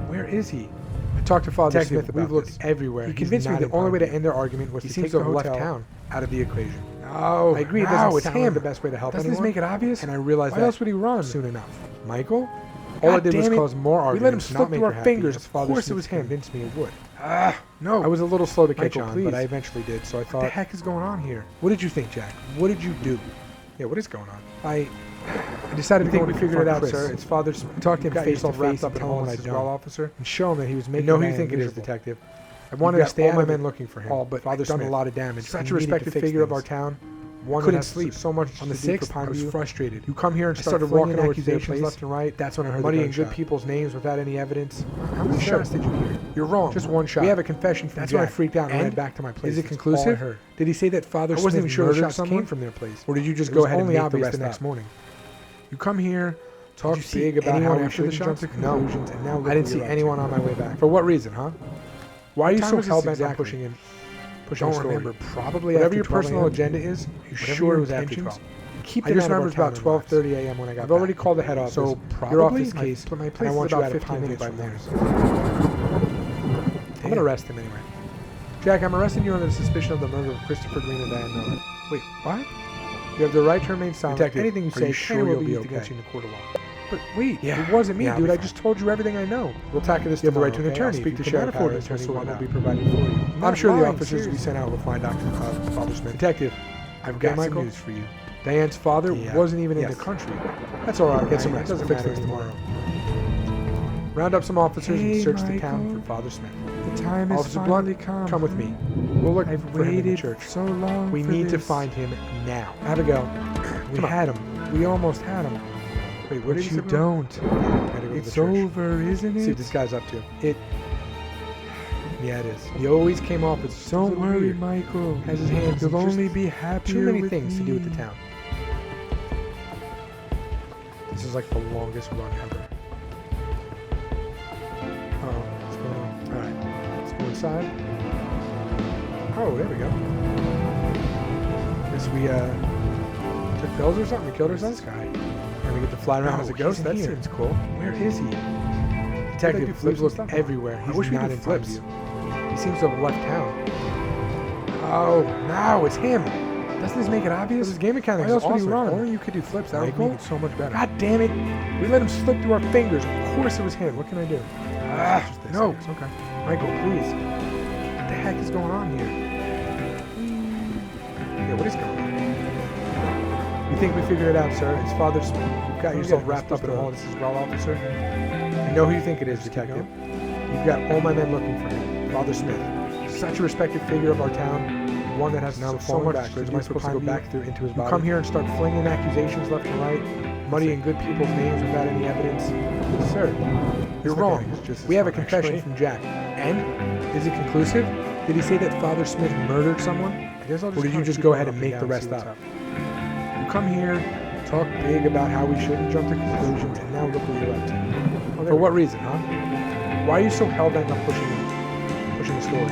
Where is he? I talked to Father Smith about We've looked everywhere. He convinced me the only way to end their argument was to take the hotel town out of the equation. No, I agree. It doesn't sound like the best way to help anyone. Doesn't this make it obvious? And I realized why else would he run soon enough? Michael? All I did was cause more arguments. We let him slip through our fingers. Of course it was him. Convinced me it would. No. I was a little slow to catch on, but I eventually did. So I thought, what the heck is going on here? What did you think, Jack? What did you do? Yeah, what is going on? I decided to think we figured it out, sir. It's Father's. Talk to him face to face, tell him what I'd done, officer, and show him that he was making. I know who you think it is, detective. I wanted to stay all out my of men it looking for him. all, but Father I've done Smith, a lot of damage. such I a needed to respected fix figure of things. our town. One Couldn't that has sleep. so much On the to do for 6th, I was Pineview. frustrated. You come here and I start started walking walking towards their accusations place. left and right. That's when I heard Muddying the good gunshot. people's names without any evidence. How many Sure. shots did you hear? You're wrong. Just one shot. We have a confession from That's Jack. when I freaked out and ran And back to my place. is it That's all I conclusive? heard. Did he say that Father I wasn't Smith even sure the murdered shots someone? came from their place. Or did you just It go was ahead and only make the obvious rest the up? next morning. You come here, talk you see big about how anyone we after the shouldn't jump to shots? No. conclusions, and now look I didn't what see you're up anyone to. on my way back. For what reason, huh? Why are you What so time was this hell-bent on exactly? pushing a Don't story? remember. Probably Whatever after your 12 personal a.m. agenda is, You whatever sure your it was after intentions, 12? keep I them just out of remember our it's about town and lives. 12:30 a.m. when I got I've already back. called the head office. So Your probably office case, my and place I is want you about out of 15 minutes Pineview by from morning. there. I'm gonna arrest him anyway. Jack, I'm arresting you under the suspicion of the murder of Christopher Green and Diane Miller. Wait, what? You have the right to remain silent. Detective, Anything you are say you can sure and will you'll be be used okay? against you in the court of law. But wait, Yeah. it wasn't me, Yeah, I'll dude. be I fine. just told you everything I know. We'll tackle this You have the tomorrow, right to an okay? attorney. I'll speak to If you Sheriff can't afford an Harris, attorney, so why one will not? be provided for you. I'm not sure the lying, officers we seriously. sent out will find Father Smith. Detective, I've got some Michael? news for you. Diane's father Yeah. wasn't even in Yes. the country. That's all right. Get some Ryan. rest. It doesn't We'll fix matter things anymore. tomorrow. Round up some officers and Hey, search the town Michael. for Father Smith. The time has Officer finally Blunt, come with me. Huh? We'll look I've for him in the waited church. so long We for need to this. find him now. Abigail, we Come on. had him. We almost had him. Wait, what But did you say? don't. Gotta go to the It's church. over, isn't See it? what this guy's up to. Yeah, it is. He always came off as just a Don't little worry, weird. Michael. Has his hands You'll in just only be happier too many with things to do with me. the town. This is like the longest run ever. Oh, what's going on? All right, let's go inside. Oh, there we go. Guess we took pills or something. We killed ourselves. Guy. And we get to fly around No, as a ghost. he's That in here. seems cool. Where is he? Detective do Flips flips and look stuff? everywhere. I He's wish we not did in flips. Pineview. He seems to have left town. Oh, no, it's him. Doesn't this make it obvious? This game mechanic Why is else would he awesome. run? If only you could do flips. That would Michael? make it so much better. God damn it. We let him slip through our fingers. Of course it was him. What can I do? Just this, no. I guess. Okay. Michael, please. What the heck is going on here? Yeah, what is going on? We think we figured it out, sir. It's Father Smith. You've got yourself wrapped up in all this as well, officer. I know who you think it is, detective. You've got all my men looking for him. Father Smith. Such a respected figure of our town. One that has Now so falling much backwards. to Am I do for supposed to go Pineview. back through into his You body? come here and start flinging accusations left and right, muddying good people's names without any evidence. Sir, you're This wrong. mechanic is just as We have a fun, confession actually. from Jack. And? Is it conclusive? Did he say that Father Smith murdered someone? I guess I'll Or did you kinda just keep go going ahead and up make down the and rest see what's up? You come here, talk big about how we shouldn't jump to conclusions, and now look what you're up to. For what reason, huh? Why are you so hell-bent on pushing the story?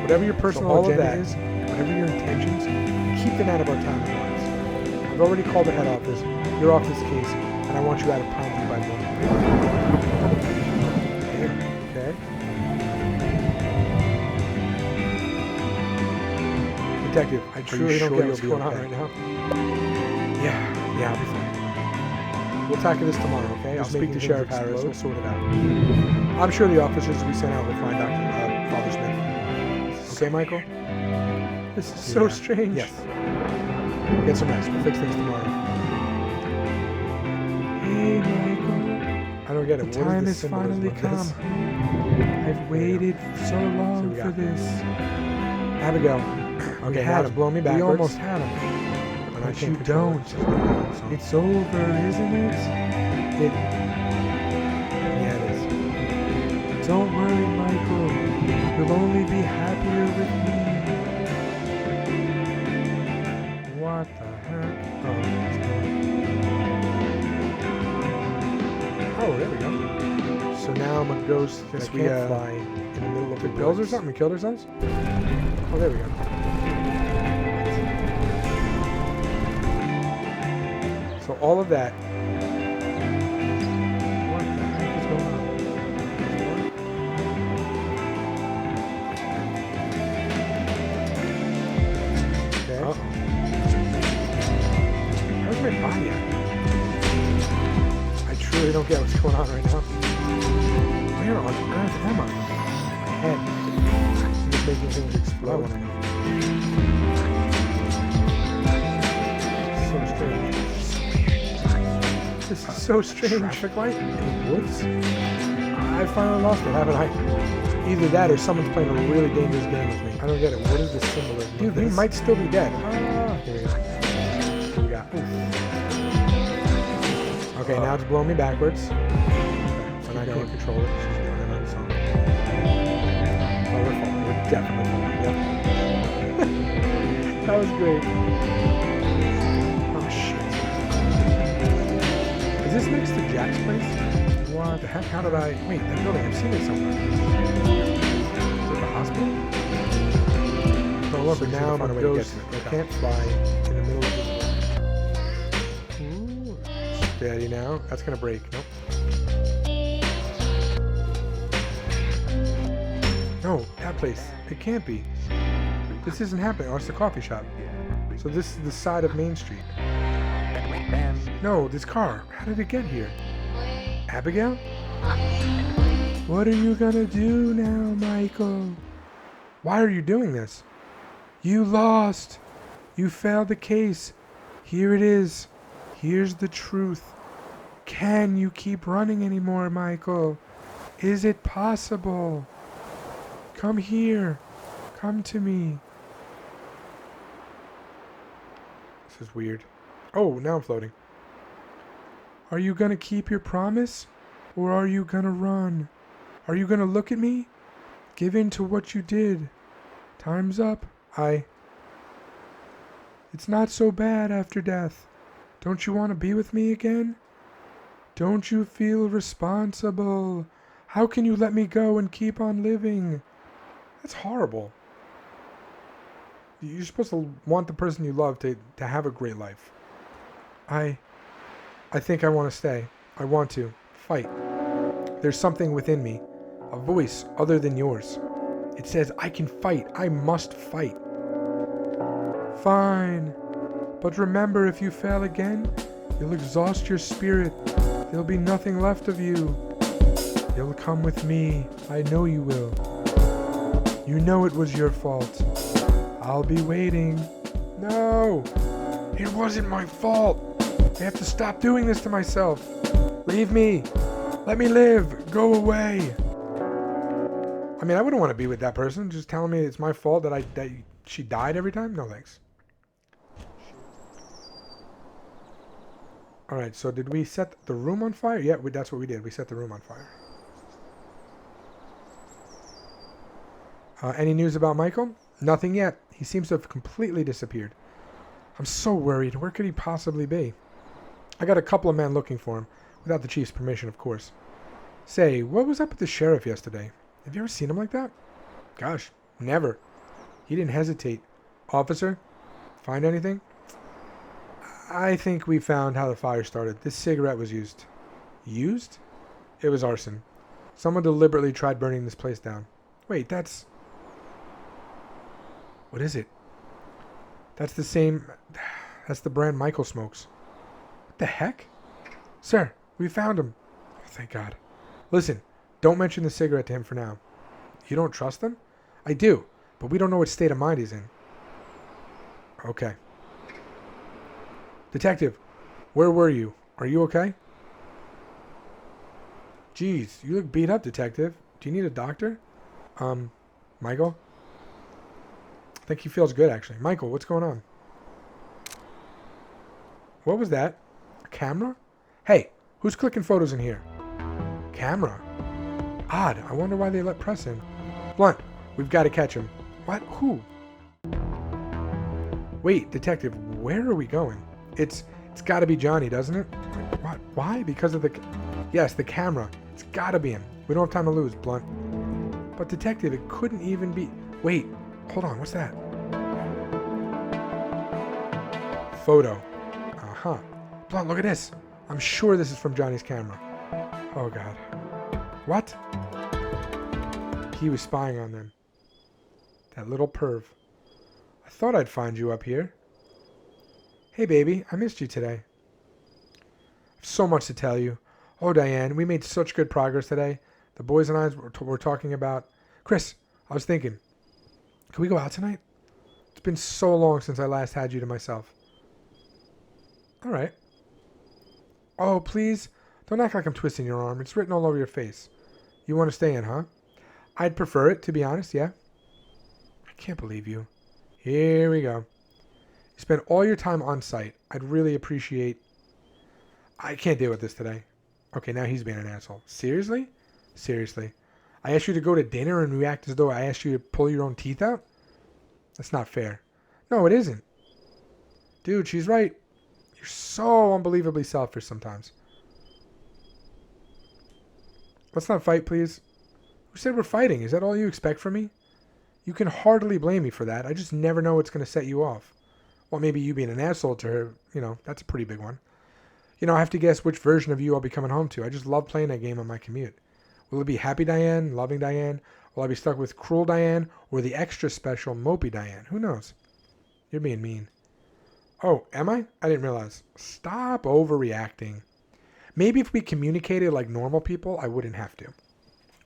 Whatever your personal all of agenda that- is, whatever your intentions, keep them out of our town and lives. I've already called the head office. You're off this case, and I want you out of Pineview by morning. Okay? Detective, I truly don't get what's going on right now. Yeah, I'll be fine. We'll tackle this tomorrow, okay? I'll speak to Sheriff Harris. We'll sort it out. I'm sure the officers we sent out will find Father Smith. Okay, Michael? This is so strange. Yes. Get some rest. We'll fix things tomorrow. Hey, Michael. I don't get The it. What time is the has finally symbolism of come. this? I've waited so long we for got? this. Abigail. Okay, had now it's him. blowing me We backwards. almost had him. And I But can't you control don't. it. So- It's over, isn't it? Yeah, it is. Don't worry, Michael. You'll only be happier with me. What the heck? Oh, there we go. So now I'm a ghost that Guess we, can't fly in the middle of the took pills or woods. something? We killed ourselves? Oh, there we go. So all of that. What the heck is going on? Okay. Uh-oh. How's my body at? I truly don't get what's going on right now. Where on earth am I? My head. I'm just making things explode. So strange. This is so strange. Traffic light in the woods? I finally lost it, haven't I? Either that or someone's playing a really dangerous game with me. I don't get it. What is the symbolism? Dude, he might still be dead. Ah, here we go. What we got? Okay, now it's blowing me backwards. Okay, so now I can't control it. She's doing it on its own. Oh, we're falling. We're definitely falling. Yep. That was great. Oh, shit. Is this next to Jack's place? What the heck? How did I... Wait, that building. I've seen it somewhere. Is it the hospital? Oh, look, but now I'm a ghost. I can't fly in the middle of the... Ooh. Steady now. That's going to break. Nope. No, that place. It can't be. This isn't happening. Oh, it's the coffee shop. So this is the side of Main Street. No, this car. How did it get here? Abigail? What are you gonna do now, Michael? Why are you doing this? You lost. You failed the case. Here it is. Here's the truth. Can you keep running anymore, Michael? Is it possible? Come here. Come to me. This is weird. Oh, now I'm floating. Are you gonna keep your promise? Or are you gonna run? Are you gonna look at me? Give in to what you did. Time's up. It's not so bad after death. Don't you want to be with me again? Don't you feel responsible? How can you let me go and keep on living? That's horrible. You're supposed to want the person you love to have a great life. I think I want to stay. I want to fight. There's something within me, a voice other than yours. It says I can fight. I must fight. Fine. But remember, if you fail again, you'll exhaust your spirit. There'll be nothing left of you. You'll come with me. I know you will. You know it was your fault. I'll be waiting. No! It wasn't my fault! I have to stop doing this to myself. Leave me! Let me live! Go away! I mean, I wouldn't want to be with that person just telling me it's my fault that she died every time. No thanks. Alright, so did we set the room on fire? Yeah, that's what we did. We set the room on fire. Any news about Michael? Nothing yet. He seems to have completely disappeared. I'm so worried. Where could he possibly be? I got a couple of men looking for him, without the chief's permission, of course. Say, what was up with the sheriff yesterday? Have you ever seen him like that? Gosh, never. He didn't hesitate. Officer, find anything? I think we found how the fire started. This cigarette was used. Used? It was arson. Someone deliberately tried burning this place down. Wait, that's... What is it? That's the same... That's the brand Michael smokes. What the heck? Sir, we found him. Oh, thank God. Listen, don't mention the cigarette to him for now. You don't trust him? I do, but we don't know what state of mind he's in. Okay. Detective, where were you? Are you okay? Jeez, you look beat up, Detective. Do you need a doctor? Michael? I think he feels good, actually. Michael, what's going on? What was that? A camera? Hey, who's clicking photos in here? Camera? Odd. I wonder why they let press in. Blunt, we've got to catch him. What? Who? Wait, Detective, where are we going? It's got to be Johnny, doesn't it? What? Why? Because of the... Yes, the camera. It's got to be him. We don't have time to lose, Blunt. But Detective, it couldn't even be... Wait, hold on. What's that? Photo. Uh-huh. Blunt, look at this. I'm sure this is from Johnny's camera. Oh, God. What? He was spying on them. That little perv. I thought I'd find you up here. Hey, baby. I missed you today. I have so much to tell you. Oh, Diane, we made such good progress today. The boys and I were talking about... Chris, I was thinking, can we go out tonight? It's been so long since I last had you to myself. All right. Oh, please, don't act like I'm twisting your arm. It's written all over your face. You want to stay in, huh? I'd prefer it, to be honest, yeah. I can't believe you. Here we go. You spend all your time on site. I'd really appreciate... I can't deal with this today. Okay, now he's being an asshole. Seriously? Seriously. I asked you to go to dinner and react as though I asked you to pull your own teeth out? That's not fair. No, it isn't. Dude, she's right. You're so unbelievably selfish sometimes. Let's not fight, please. Who said we're fighting? Is that all you expect from me? You can hardly blame me for that. I just never know what's going to set you off. Well, maybe you being an asshole to her, that's a pretty big one. I have to guess which version of you I'll be coming home to. I just love playing that game on my commute. Will it be Happy Diane, Loving Diane? Will I be stuck with Cruel Diane or the extra special Mopey Diane? Who knows? You're being mean. Oh, am I? I didn't realize. Stop overreacting. Maybe if we communicated like normal people, I wouldn't have to.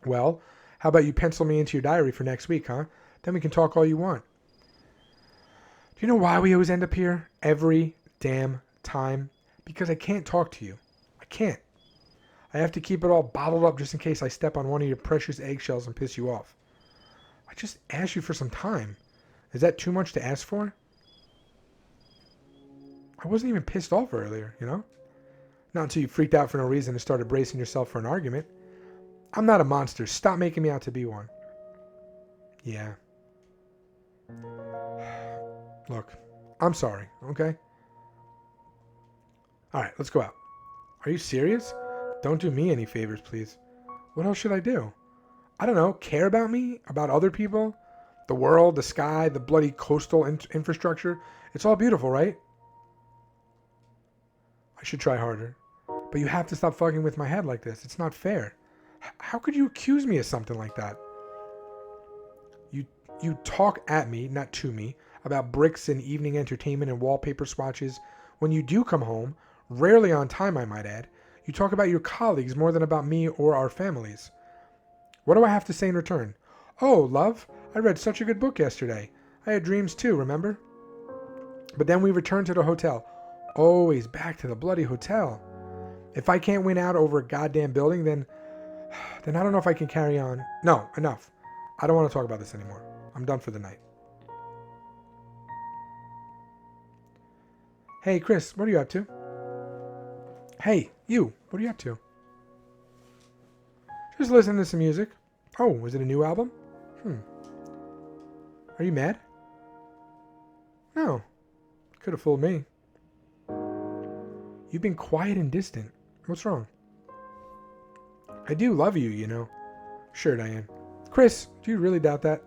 Well, how about you pencil me into your diary for next week, huh? Then we can talk all you want. Do you know why we always end up here? Every damn time. Because I can't talk to you. I can't. I have to keep it all bottled up just in case I step on one of your precious eggshells and piss you off. I just asked you for some time. Is that too much to ask for? I wasn't even pissed off earlier, Not until you freaked out for no reason and started bracing yourself for an argument. I'm not a monster. Stop making me out to be one. Yeah. Look, I'm sorry, okay? Alright, let's go out. Are you serious? Don't do me any favors, please. What else should I do? I don't know. Care about me? About other people? The world, the sky, the bloody coastal infrastructure? It's all beautiful, right? I should try harder. But you have to stop fucking with my head like this. It's not fair. How could you accuse me of something like that? You talk at me, not to me, about bricks and evening entertainment and wallpaper swatches. When you do come home, rarely on time I might add, you talk about your colleagues more than about me or our families. What do I have to say in return? Oh, love, I read such a good book yesterday. I had dreams too, remember? But then we returned to the hotel. Always back to the bloody hotel. If I can't win out over a goddamn building, then I don't know if I can carry on. No, enough. I don't want to talk about this anymore. I'm done for the night. Hey, Chris, what are you up to? Hey, you, what are you up to? Just listening to some music. Oh, was it a new album? Are you mad? No. Could have fooled me. You've been quiet and distant. What's wrong? I do love you, Sure, Diane. Chris, do you really doubt that?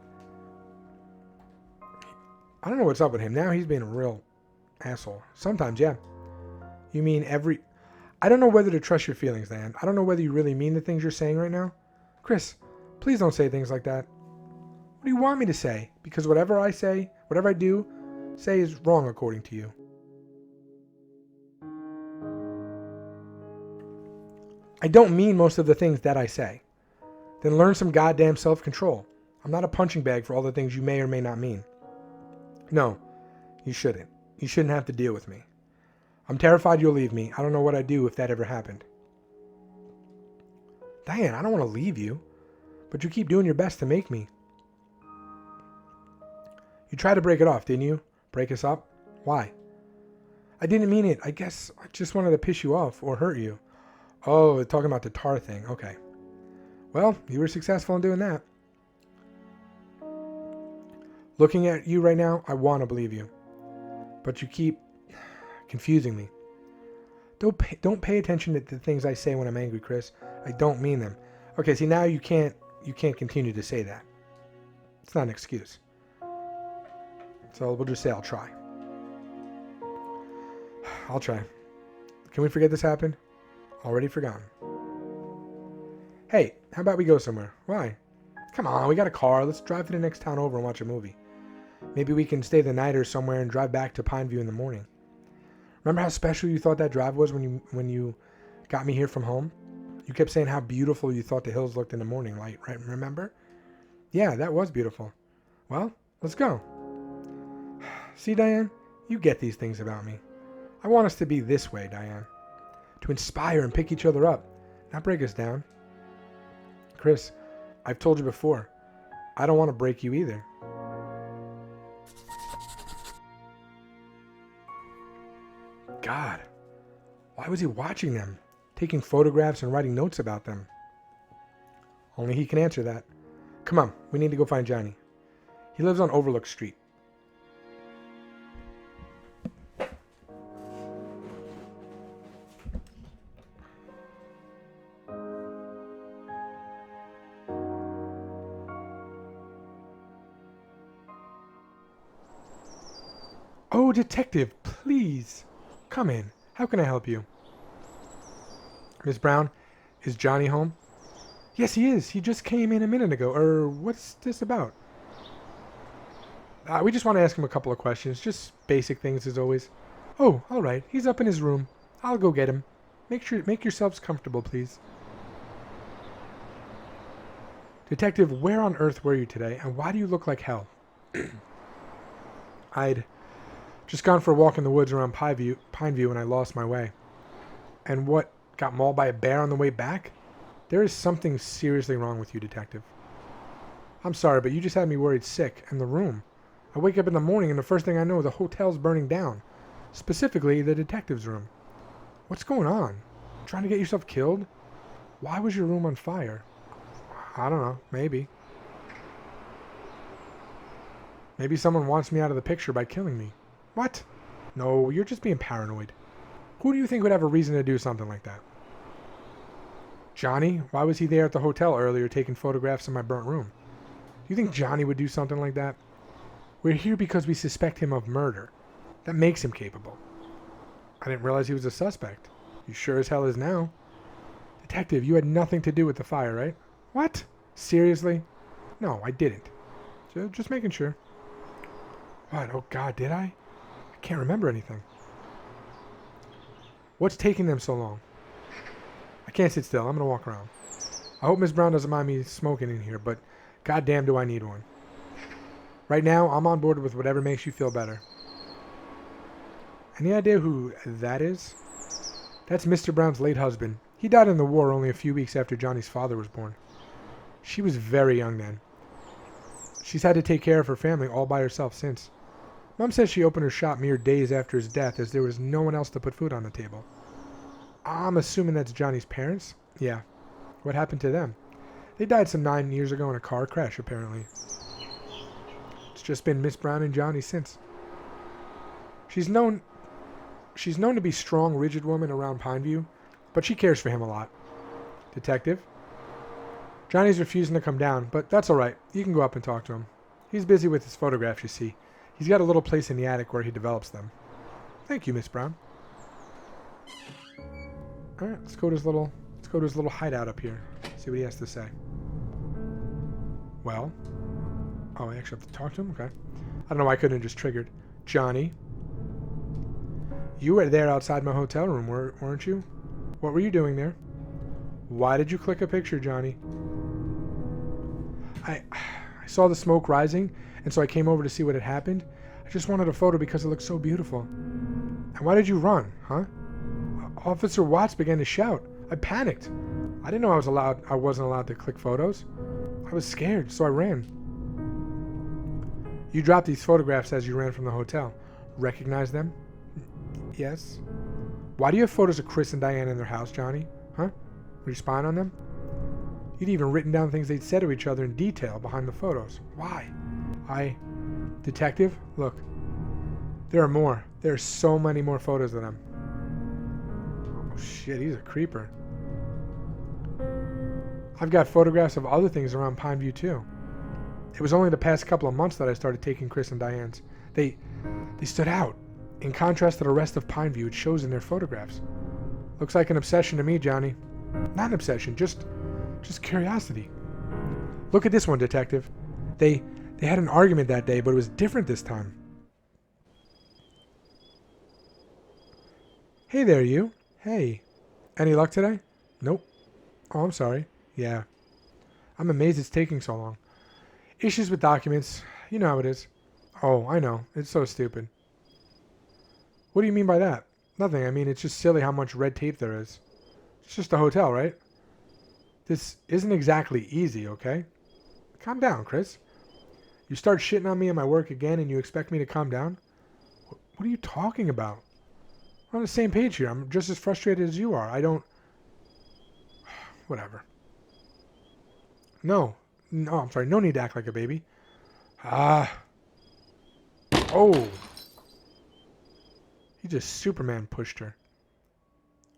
I don't know what's up with him. Now he's being a real asshole. Sometimes, yeah. You mean every... I don't know whether to trust your feelings, Diane. I don't know whether you really mean the things you're saying right now. Chris, please don't say things like that. What do you want me to say? Because whatever I say, whatever I do, say is wrong according to you. I don't mean most of the things that I say. Then learn some goddamn self-control. I'm not a punching bag for all the things you may or may not mean. No, you shouldn't. You shouldn't have to deal with me. I'm terrified you'll leave me. I don't know what I'd do if that ever happened. Diane, I don't want to leave you. But you keep doing your best to make me. You tried to break it off, didn't you? Break us up? Why? I didn't mean it. I guess I just wanted to piss you off or hurt you. Oh, talking about the tar thing. Okay. Well, you were successful in doing that. Looking at you right now, I want to believe you. But you keep confusing me. Don't pay attention to the things I say when I'm angry, Chris. I don't mean them. Okay, see, now you can't continue to say that. It's not an excuse. So we'll just say I'll try. I'll try. Can we forget this happened? Already forgotten. Hey, how about we go somewhere? Why? Come on, we got a car. Let's drive to the next town over and watch a movie. Maybe we can stay the night or somewhere and drive back to Pineview in the morning. Remember how special you thought that drive was when you got me here from home? You kept saying how beautiful you thought the hills looked in the morning light, right? Remember? Yeah, that was beautiful. Well, let's go. See, Diane? You get these things about me. I want us to be this way, Diane. To inspire and pick each other up, not break us down. Chris, I've told you before, I don't want to break you either. God, why was he watching them? Taking photographs and writing notes about them? Only he can answer that. Come on, we need to go find Johnny. He lives on Overlook Street. Oh, detective, please. Come in. How can I help you? Miss Brown, is Johnny home? Yes, he is. He just came in a minute ago. What's this about? We just want to ask him a couple of questions. Just basic things as always. Oh, all right. He's up in his room. I'll go get him. Make yourselves comfortable, please. Detective, where on earth were you today, and why do you look like hell? I'd just gone for a walk in the woods around Pineview and I lost my way. And what, got mauled by a bear on the way back? There is something seriously wrong with you, detective. I'm sorry, but you just had me worried sick. And the room. I wake up in the morning and the first thing I know, the hotel's burning down. Specifically, the detective's room. What's going on? Trying to get yourself killed? Why was your room on fire? I don't know. Maybe. Maybe someone wants me out of the picture by killing me. What? No, you're just being paranoid. Who do you think would have a reason to do something like that? Johnny? Why was he there at the hotel earlier taking photographs in my burnt room? Do you think Johnny would do something like that? We're here because we suspect him of murder. That makes him capable. I didn't realize he was a suspect. You sure as hell is now. Detective, you had nothing to do with the fire, right? What? Seriously? No, I didn't. Just making sure. What? Oh God, did I? I can't remember anything. What's taking them so long? I can't sit still. I'm going to walk around. I hope Miss Brown doesn't mind me smoking in here, but goddamn do I need one. Right now, I'm on board with whatever makes you feel better. Any idea who that is? That's Mr. Brown's late husband. He died in the war only a few weeks after Johnny's father was born. She was very young then. She's had to take care of her family all by herself since. Mom says she opened her shop mere days after his death as there was no one else to put food on the table. I'm assuming that's Johnny's parents? Yeah. What happened to them? They died some 9 years ago in a car crash, apparently. It's just been Miss Brown and Johnny since. She's known to be strong, rigid woman around Pineview, but she cares for him a lot. Detective? Johnny's refusing to come down, but that's all right. You can go up and talk to him. He's busy with his photographs, you see. He's got a little place in the attic where he develops them. Thank you, Miss Brown. All right, let's go to his little hideout up here. See what he has to say. Well, oh, I actually have to talk to him. Okay. I don't know why I couldn't have just triggered. Johnny, you were there outside my hotel room, weren't you? What were you doing there? Why did you click a picture, Johnny? I saw the smoke rising, and so I came over to see what had happened. I just wanted a photo because it looked so beautiful. And why did you run, huh? Officer Watts began to shout. I panicked. I didn't know I wasn't allowed to click photos. I was scared, so I ran. You dropped these photographs as you ran from the hotel. Recognize them? Yes. Why do you have photos of Chris and Diane in their house, Johnny? Huh? Were you spying on them? You'd even written down things they'd said to each other in detail behind the photos. Why? Detective, look. There are more. There are so many more photos of them. Oh shit, he's a creeper. I've got photographs of other things around Pineview too. It was only the past couple of months that I started taking Chris and Diane's. They stood out. In contrast to the rest of Pineview, it shows in their photographs. Looks like an obsession to me, Johnny. Not an obsession, just curiosity. Look at this one, Detective. They had an argument that day, but it was different this time. Hey there, you. Hey. Any luck today? Nope. Oh, I'm sorry. Yeah. I'm amazed it's taking so long. Issues with documents. You know how it is. Oh, I know. It's so stupid. What do you mean by that? Nothing. I mean, it's just silly how much red tape there is. It's just a hotel, right? This isn't exactly easy, okay? Calm down, Chris. You start shitting on me and my work again and you expect me to calm down? What are you talking about? We're on the same page here. I'm just as frustrated as you are. I don't... Whatever. No. No, I'm sorry. No need to act like a baby. Ah. Oh. He just Superman pushed her.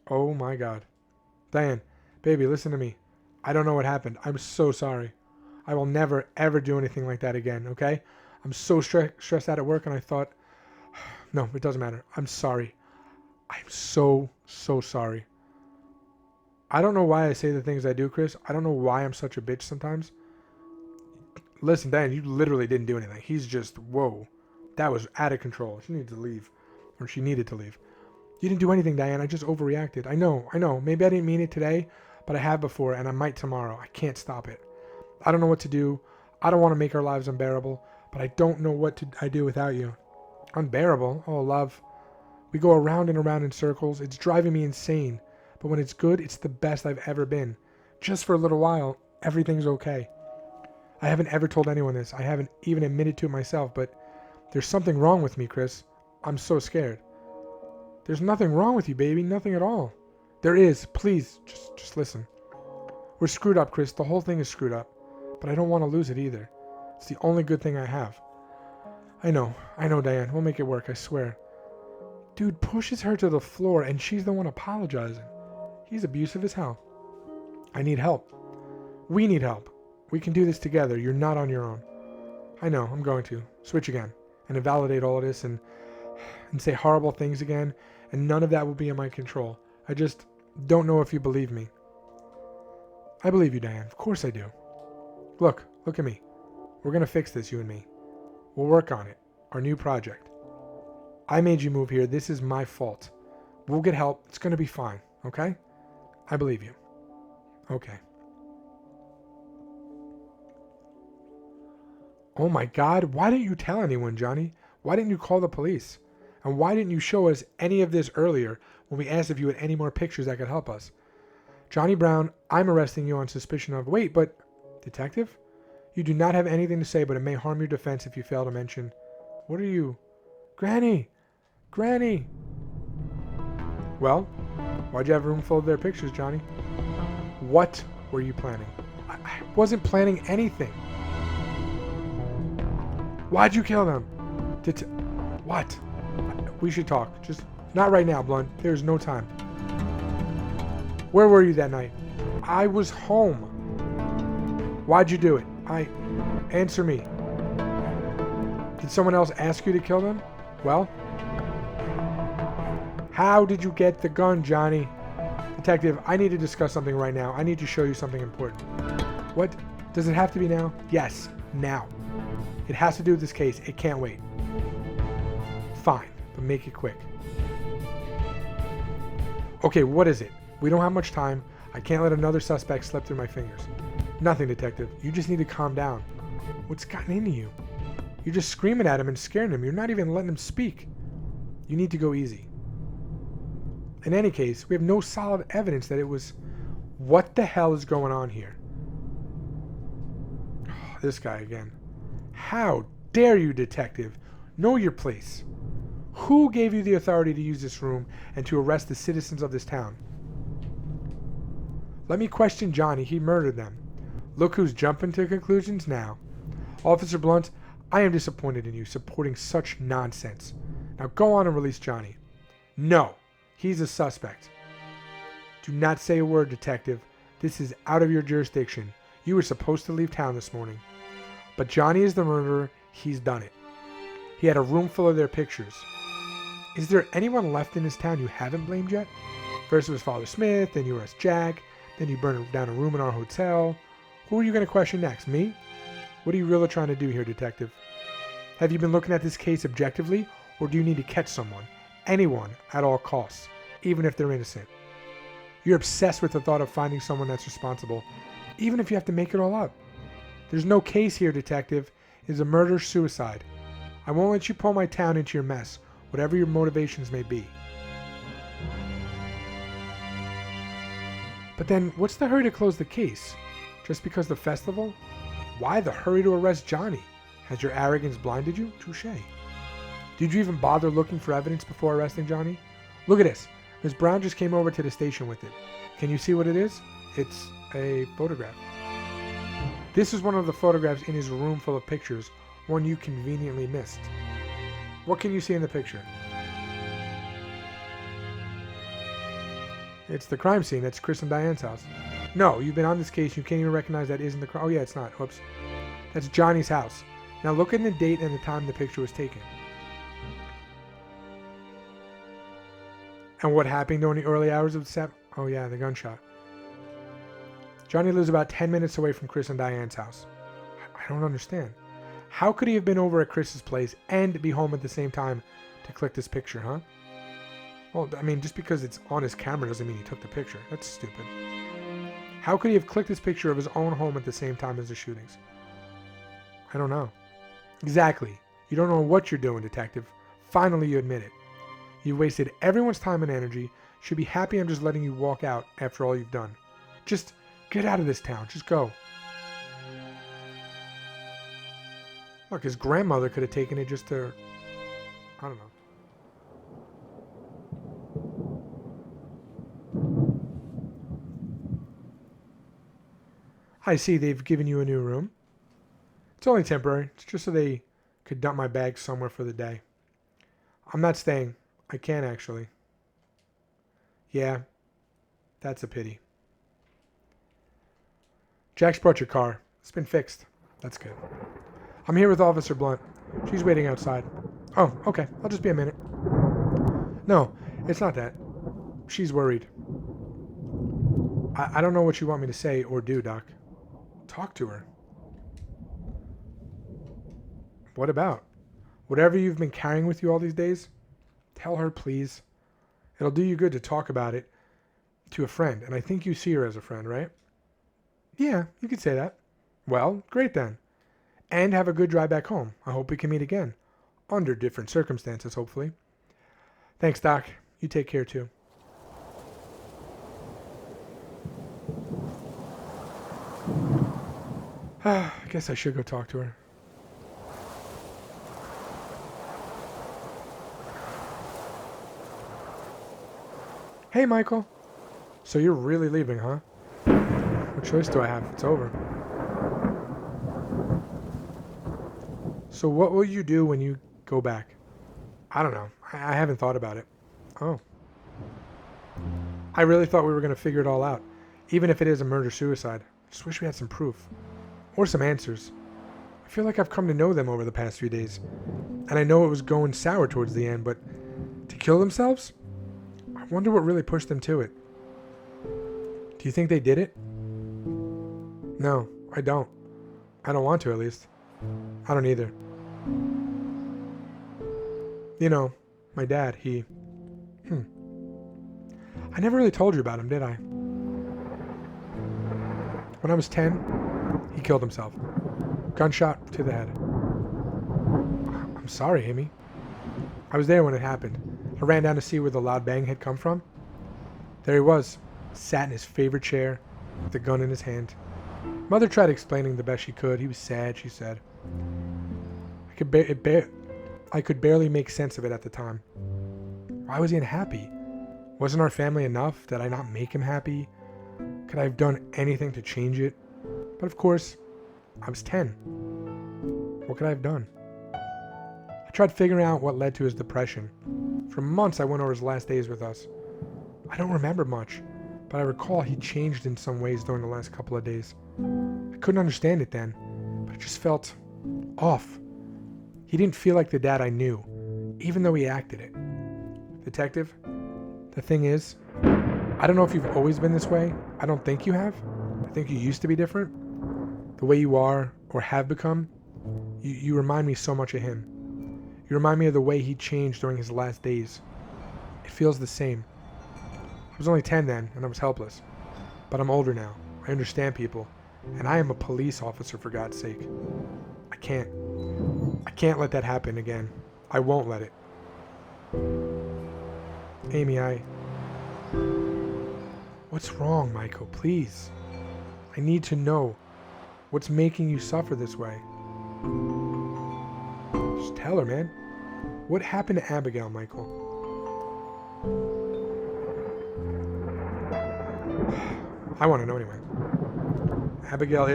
Oh my God. Diane, baby, listen to me. I don't know what happened. I'm so sorry. I will never, ever do anything like that again, okay? I'm so stressed out at work and I thought... No, it doesn't matter. I'm sorry. I'm so sorry. I don't know why I say the things I do, Chris. I don't know why I'm such a bitch sometimes. Listen, Diane, you literally didn't do anything. He's just, whoa. That was out of control. She needed to leave. Or she needed to leave. You didn't do anything, Diane. I just overreacted. I know. Maybe I didn't mean it today, but I have before, and I might tomorrow. I can't stop it. I don't know what to do. I don't want to make our lives unbearable, but I don't know what I do without you. Unbearable? Oh, love. We go around and around in circles. It's driving me insane. But when it's good, it's the best I've ever been. Just for a little while, everything's okay. I haven't ever told anyone this. I haven't even admitted to it myself, but there's something wrong with me, Chris. I'm so scared. There's nothing wrong with you, baby. Nothing at all. There is. Please, just listen. We're screwed up, Chris. The whole thing is screwed up. But I don't want to lose it either. It's the only good thing I have. I know, Diane. We'll make it work, I swear. Dude pushes her to the floor and she's the one apologizing. He's abusive as hell. I need help. We need help. We can do this together. You're not on your own. I know, I'm going to. Switch again. And invalidate all of this and say horrible things again. And none of that will be in my control. I just don't know if you believe me. I believe you, Diane. Of course I do. Look at me. We're going to fix this, you and me. We'll work on it. Our new project. I made you move here. This is my fault. We'll get help. It's going to be fine. Okay? I believe you. Okay. Oh my God. Why didn't you tell anyone, Johnny? Why didn't you call the police? And why didn't you show us any of this earlier when we asked if you had any more pictures that could help us? Johnny Brown, I'm arresting you on suspicion of... Wait, but... Detective? You do not have anything to say, but it may harm your defense if you fail to mention... What are you... Granny! Granny! Well, why'd you have a room full of their pictures, Johnny? What were you planning? I wasn't planning anything. Why'd you kill them? What? We should talk. Just not right now, Blunt. There's no time. Where were you that night? I was home. Why'd you do it? Answer me. Did someone else ask you to kill them? Well? How did you get the gun, Johnny? Detective, I need to discuss something right now. I need to show you something important. What? Does it have to be now? Yes, now. It has to do with this case. It can't wait. Fine, but make it quick. Okay, what is it? We don't have much time. I can't let another suspect slip through my fingers. Nothing, Detective. You just need to calm down. What's gotten into you? You're just screaming at him and scaring him. You're not even letting him speak. You need to go easy. In any case, we have no solid evidence that it was... What the hell is going on here? Oh, this guy again. How dare you, Detective? Know your place. Who gave you the authority to use this room and to arrest the citizens of this town? Let me question Johnny. He murdered them. Look who's jumping to conclusions now. Officer Blunt, I am disappointed in you supporting such nonsense. Now go on and release Johnny. No, he's a suspect. Do not say a word, Detective. This is out of your jurisdiction. You were supposed to leave town this morning. But Johnny is the murderer. He's done it. He had a room full of their pictures. Is there anyone left in this town you haven't blamed yet? First it was Father Smith, then you arrest Jack, then you burn down a room in our hotel. Who are you going to question next? Me? What are you really trying to do here, Detective? Have you been looking at this case objectively, or do you need to catch someone? Anyone, at all costs, even if they're innocent. You're obsessed with the thought of finding someone that's responsible, even if you have to make it all up. There's no case here, Detective. It is a murder-suicide. I won't let you pull my town into your mess, whatever your motivations may be. But then, what's the hurry to close the case? Just because the festival? Why the hurry to arrest Johnny? Has your arrogance blinded you? Touché. Did you even bother looking for evidence before arresting Johnny? Look at this. Ms. Brown just came over to the station with it. Can you see what it is? It's a photograph. This is one of the photographs in his room full of pictures, one you conveniently missed. What can you see in the picture? It's the crime scene. That's Chris and Diane's house. No, you've been on this case. You can't even recognize that isn't the crime. Oh, yeah, it's not. Whoops. That's Johnny's house. Now look at the date and the time the picture was taken. And what happened during the early hours of the set? Oh, yeah, the gunshot. Johnny lives about 10 minutes away from Chris and Diane's house. I don't understand. How could he have been over at Chris's place and be home at the same time to click this picture, huh? Well, I mean, just because it's on his camera doesn't mean he took the picture. That's stupid. How could he have clicked this picture of his own home at the same time as the shootings? I don't know. Exactly. You don't know what you're doing, detective. Finally, you admit it. You wasted everyone's time and energy. Should be happy I'm just letting you walk out after all you've done. Just get out of this town. Just go. Look, his grandmother could have taken it just to... I don't know. I see they've given you a new room. It's only temporary. It's just so they could dump my bags somewhere for the day. I'm not staying. I can't actually. Yeah, that's a pity. Jack's brought your car. It's been fixed. That's good. I'm here with Officer Blunt. She's waiting outside. Oh, okay. I'll just be a minute. No, it's not that. She's worried. I don't know what you want me to say or do, Doc. Talk to her. What about? Whatever you've been carrying with you all these days, tell her, please. It'll do you good to talk about it to a friend, and I think you see her as a friend, right? Yeah, you could say that. Well, great then. And have a good drive back home. I hope we can meet again. Under different circumstances, hopefully. Thanks, Doc. You take care, too. I guess I should go talk to her. Hey, Michael. So you're really leaving, huh? What choice do I have? It's over. So what will you do when you go back? I don't know. I haven't thought about it. Oh. I really thought we were going to figure it all out. Even if it is a murder-suicide. Just wish we had some proof. Or some answers. I feel like I've come to know them over the past few days. And I know it was going sour towards the end, but to kill themselves? I wonder what really pushed them to it. Do you think they did it? No, I don't. I don't want to, at least. I don't either. You know, my dad, he... I never really told you about him, did I? When I was 10, he killed himself. Gunshot to the head. I'm sorry, Amy. I was there when it happened. I ran down to see where the loud bang had come from. There he was, sat in his favorite chair, with the gun in his hand. Mother tried explaining the best she could. He was sad, she said. I could barely make sense of it at the time. Why was he unhappy? Wasn't our family enough? Did I not make him happy? Could I have done anything to change it? But of course, I was 10. What could I have done? I tried figuring out what led to his depression. For months I went over his last days with us. I don't remember much, but I recall he changed in some ways during the last couple of days. I couldn't understand it then, but it just felt off. He didn't feel like the dad I knew, even though he acted it. Detective, the thing is, I don't know if you've always been this way. I don't think you have. I think you used to be different. The way you are, or have become, you remind me so much of him. You remind me of the way he changed during his last days. It feels the same. I was only 10 then, and I was helpless. But I'm older now. I understand people. And I am a police officer, for God's sake. I can't let that happen again. I won't let it. What's wrong, Michael? Please. I need to know. What's making you suffer this way? Just tell her, man. What happened to Abigail, Michael? I want to know anyway. Abigail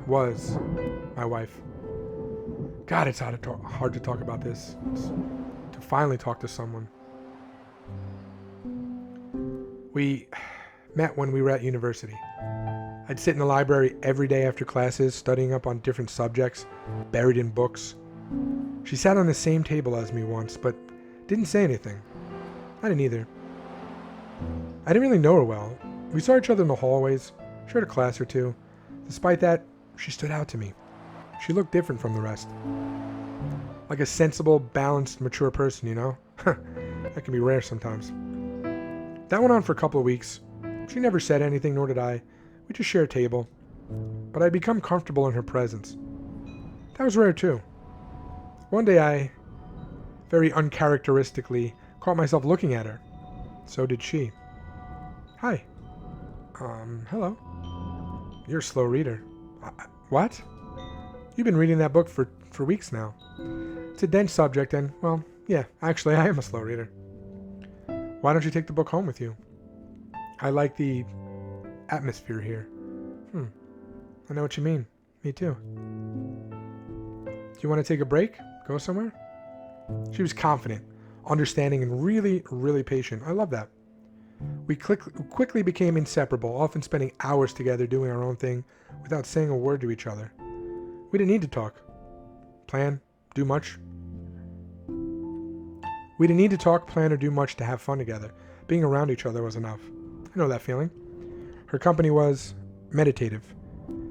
was my wife. God, it's hard to talk about this. To finally talk to someone. We met when we were at university. I'd sit in the library every day after classes, studying up on different subjects, buried in books. She sat on the same table as me once, but didn't say anything. I didn't either. I didn't really know her well. We saw each other in the hallways, shared a class or two. Despite that, she stood out to me. She looked different from the rest. Like a sensible, balanced, mature person, you know? That can be rare sometimes. That went on for a couple of weeks. She never said anything, nor did I. We just shared a table. But I'd become comfortable in her presence. That was rare too. One day I, very uncharacteristically, caught myself looking at her. So did she. Hi. Hello. You're a slow reader. What? You've been reading that book for weeks now. It's a dense subject and, well, yeah, actually I am a slow reader. Why don't you take the book home with you? I like the atmosphere here. I know what you mean. Me too. Do you want to take a break? Go somewhere? She was confident, understanding, and really, really patient. I love that. We quickly became inseparable, often spending hours together doing our own thing without saying a word to each other. We didn't need to talk, plan, do much. We didn't need to talk, plan, or do much to have fun together. Being around each other was enough. I know that feeling. Her company was meditative.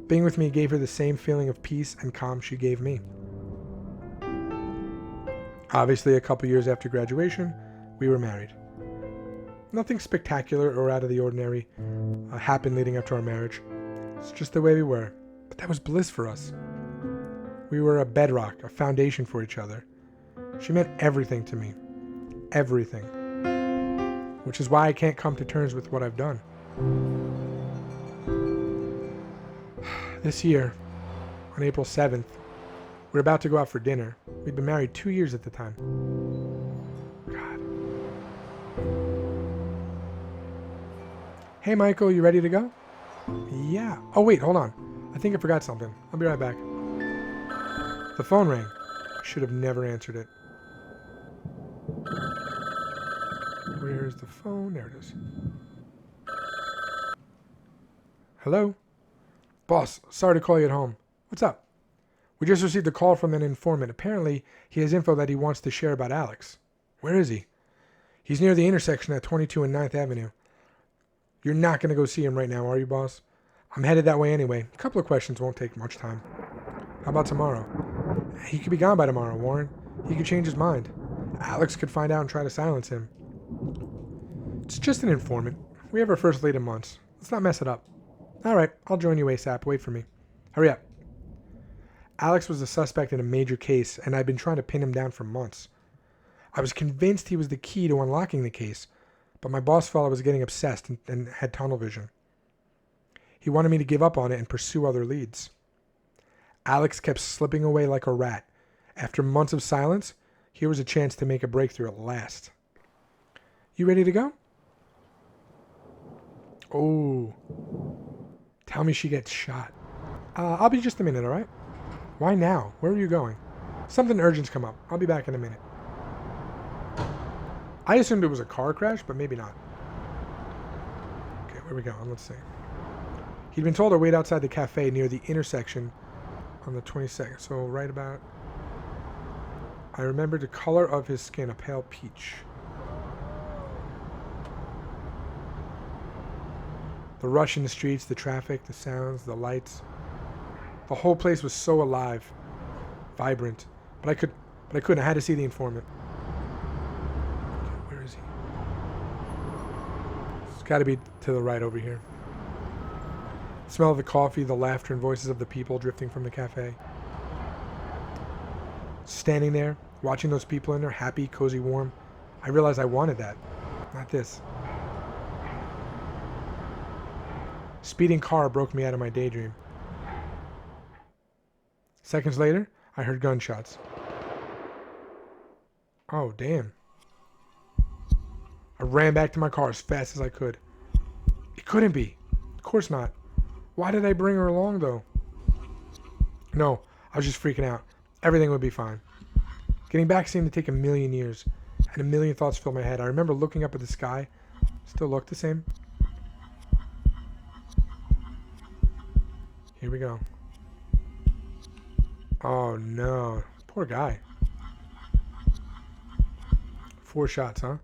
Being with me gave her the same feeling of peace and calm she gave me. Obviously, a couple years after graduation, we were married. Nothing spectacular or out of the ordinary happened leading up to our marriage. It's just the way we were. But that was bliss for us. We were a bedrock, a foundation for each other. She meant everything to me. Everything. Which is why I can't come to terms with what I've done. This year, on April 7th, we're about to go out for dinner. We'd been married 2 years at the time. God. Hey, Michael, you ready to go? Yeah. Oh, wait, hold on. I think I forgot something. I'll be right back. The phone rang. I should have never answered it. Where's the phone? There it is. Hello? Boss, sorry to call you at home. What's up? We just received a call from an informant. Apparently, he has info that he wants to share about Alex. Where is he? He's near the intersection at 22 and 9th Avenue. You're not going to go see him right now, are you, boss? I'm headed that way anyway. A couple of questions won't take much time. How about tomorrow? He could be gone by tomorrow, Warren. He could change his mind. Alex could find out and try to silence him. It's just an informant. We have our first date in months. Let's not mess it up. All right, I'll join you ASAP. Wait for me. Hurry up. Alex was a suspect in a major case, and I'd been trying to pin him down for months. I was convinced he was the key to unlocking the case, but my boss felt I was getting obsessed and had tunnel vision. He wanted me to give up on it and pursue other leads. Alex kept slipping away like a rat. After months of silence, here was a chance to make a breakthrough at last. You ready to go? Oh. Tell me she gets shot. I'll be just a minute, all right? Why now? Where are you going? Something urgent's come up. I'll be back in a minute. I assumed it was a car crash, but maybe not. Okay, where are we going? Let's see. He'd been told to wait outside the cafe near the intersection on the 22nd. So right about... I remembered the color of his skin, a pale peach. The rush in the streets, the traffic, the sounds, the lights. The whole place was so alive, vibrant. But I couldn't. I had to see the informant. Okay, where is he? It's got to be to the right over here. The smell of the coffee, the laughter and voices of the people drifting from the cafe. Standing there, watching those people in there, happy, cozy, warm. I realized I wanted that. Not this. speeding car broke me out of my daydream. Seconds later, I heard gunshots. Oh, damn. I ran back to my car as fast as I could. It couldn't be. Of course not. Why did I bring her along, though? No, I was just freaking out. Everything would be fine. Getting back seemed to take a million years, and a million thoughts filled my head. I remember looking up at the sky. Still looked the same. Here we go. Oh, no. Poor guy. 4 shots, huh?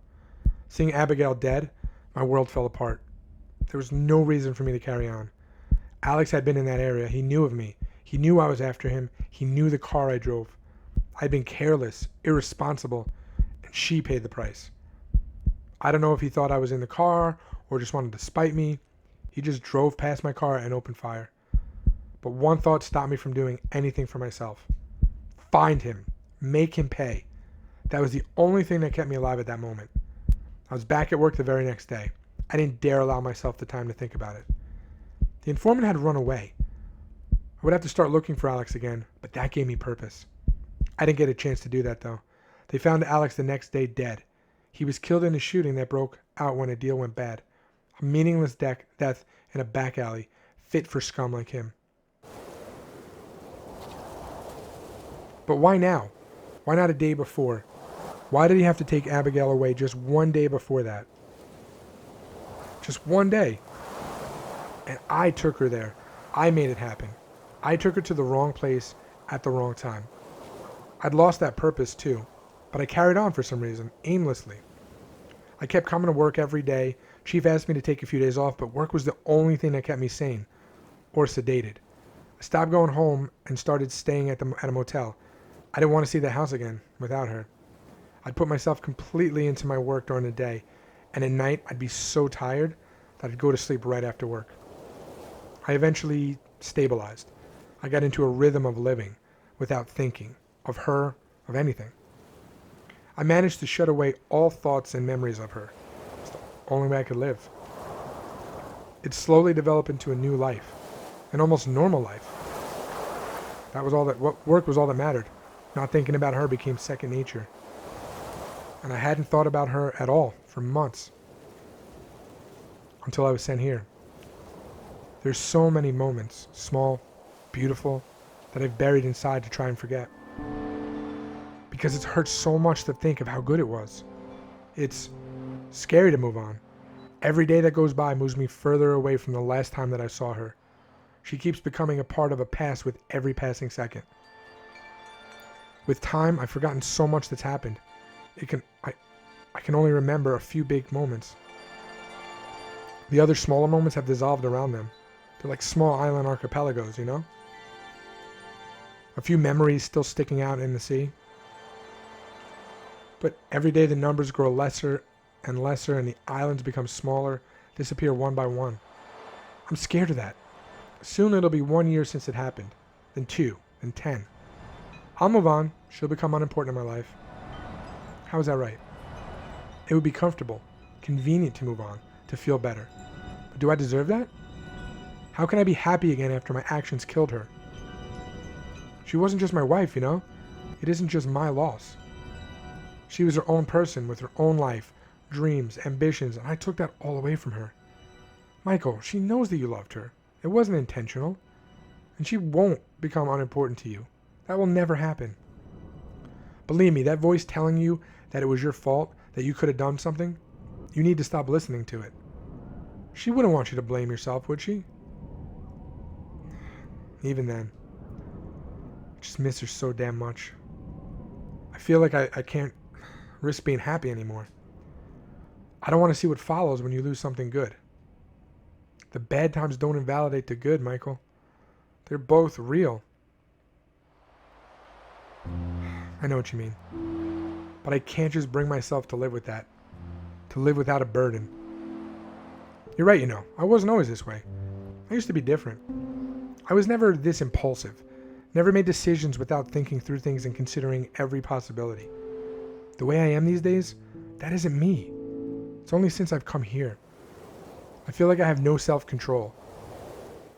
Seeing Abigail dead, my world fell apart. There was no reason for me to carry on. Alex had been in that area. He knew of me. He knew I was after him. He knew the car I drove. I'd been careless, irresponsible, and she paid the price. I don't know if he thought I was in the car or just wanted to spite me. He just drove past my car and opened fire. But one thought stopped me from doing anything for myself. Find him. Make him pay. That was the only thing that kept me alive at that moment. I was back at work the very next day. I didn't dare allow myself the time to think about it. The informant had run away. I would have to start looking for Alex again, but that gave me purpose. I didn't get a chance to do that, though. They found Alex the next day dead. He was killed in a shooting that broke out when a deal went bad. A meaningless death in a back alley, fit for scum like him. But why now? Why not a day before? Why did he have to take Abigail away just one day before that? Just one day. And I took her there. I made it happen. I took her to the wrong place at the wrong time. I'd lost that purpose too, but I carried on for some reason, aimlessly. I kept coming to work every day. Chief asked me to take a few days off, but work was the only thing that kept me sane, or sedated. I stopped going home and started staying at a motel. I didn't want to see the house again without her. I'd put myself completely into my work during the day, and at night I'd be so tired that I'd go to sleep right after work. I eventually stabilized. I got into a rhythm of living without thinking of her, of anything. I managed to shut away all thoughts and memories of her. It's the only way I could live. It slowly developed into a new life, an almost normal life. Work was all that mattered. Not thinking about her became second nature. And I hadn't thought about her at all for months. Until I was sent here. There's so many moments, small, beautiful, that I've buried inside to try and forget. Because it's hurt so much to think of how good it was. It's scary to move on. Every day that goes by moves me further away from the last time that I saw her. She keeps becoming a part of a past with every passing second. With time, I've forgotten so much that's happened. I can only remember a few big moments. The other smaller moments have dissolved around them. They're like small island archipelagos, you know? A few memories still sticking out in the sea. But every day the numbers grow lesser and lesser and the islands become smaller, disappear one by one. I'm scared of that. Soon it'll be 1 year since it happened, then 2, then 10. I'll move on. She'll become unimportant in my life. How is that right? It would be comfortable, convenient to move on, to feel better. But do I deserve that? How can I be happy again after my actions killed her? She wasn't just my wife, you know? It isn't just my loss. She was her own person with her own life, dreams, ambitions, and I took that all away from her. Michael, she knows that you loved her. It wasn't intentional. And she won't become unimportant to you. That will never happen. Believe me, that voice telling you that it was your fault, that you could have done something, you need to stop listening to it. She wouldn't want you to blame yourself, would she? Even then, I just miss her so damn much. I feel like I can't risk being happy anymore. I don't want to see what follows when you lose something good. The bad times don't invalidate the good, Michael. They're both real. I know what you mean. But I can't just bring myself to live with that. To live without a burden. You're right, you know. I wasn't always this way. I used to be different. I was never this impulsive. Never made decisions without thinking through things and considering every possibility. The way I am these days, that isn't me. It's only since I've come here. I feel like I have no self-control.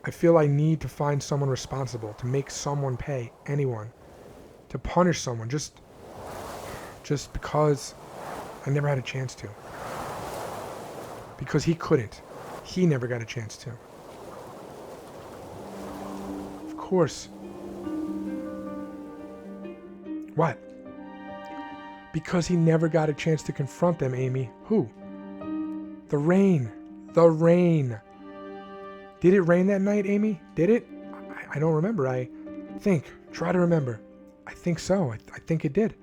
I feel I need to find someone responsible, to make someone pay, anyone, to punish someone, just because I never had a chance to. Because he couldn't. He never got a chance to. Of course. What? Because he never got a chance to confront them, Amy. Who? The rain. The rain. Did it rain that night, Amy? Did it? I don't remember. Try to remember. I think so. I think it did.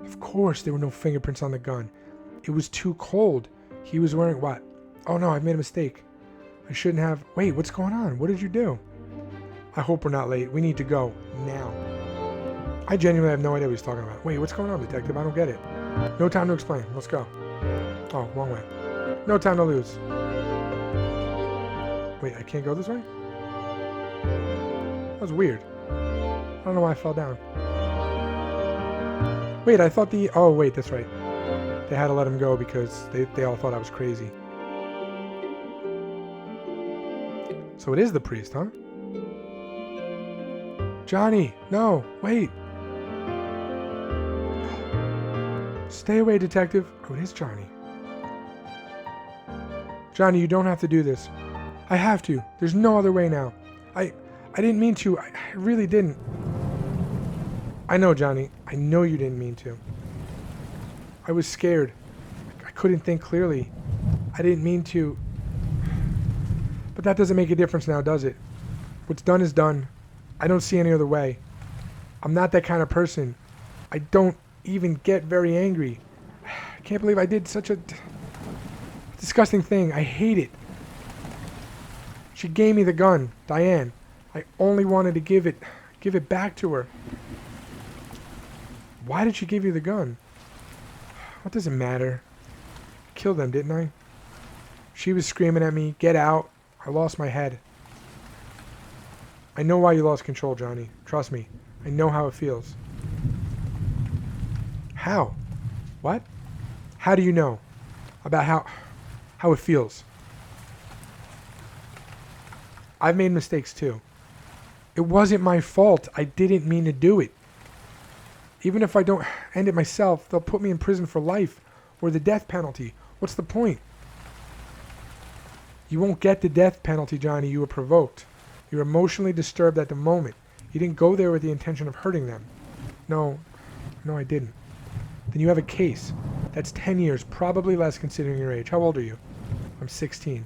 Of course, there were no fingerprints on the gun. It was too cold. He was wearing what? Oh no, I've made a mistake. I shouldn't have. Wait, what's going on? What did you do? I hope we're not late. We need to go. Now. I genuinely have no idea what he's talking about. Wait, what's going on, detective? I don't get it. No time to explain. Let's go. Oh, wrong way. No time to lose. Wait, I can't go this way? That was weird. I don't know why I fell down. Wait, I thought oh, wait, that's right. They had to let him go because they all thought I was crazy. So it is the priest, huh? Johnny, no, wait. Stay away, detective. Oh, it is Johnny. Johnny, you don't have to do this. I have to. There's no other way now. I didn't mean to. I really didn't. I know, Johnny. I know you didn't mean to. I was scared. I couldn't think clearly. I didn't mean to. But that doesn't make a difference now, does it? What's done is done. I don't see any other way. I'm not that kind of person. I don't even get very angry. I can't believe I did such a disgusting thing. I hate it. She gave me the gun, Diane. I only wanted to give it back to her. Why did she give you the gun? What does it matter? I killed them, didn't I? She was screaming at me, get out. I lost my head. I know why you lost control, Johnny. Trust me. I know how it feels. How? What? How do you know? About how it feels? I've made mistakes too. It wasn't my fault. I didn't mean to do it. Even if I don't end it myself, they'll put me in prison for life or the death penalty. What's the point? You won't get the death penalty, Johnny. You were provoked. You're emotionally disturbed at the moment. You didn't go there with the intention of hurting them. No, I didn't. Then you have a case. That's 10 years, probably less considering your age. How old are you? I'm 16.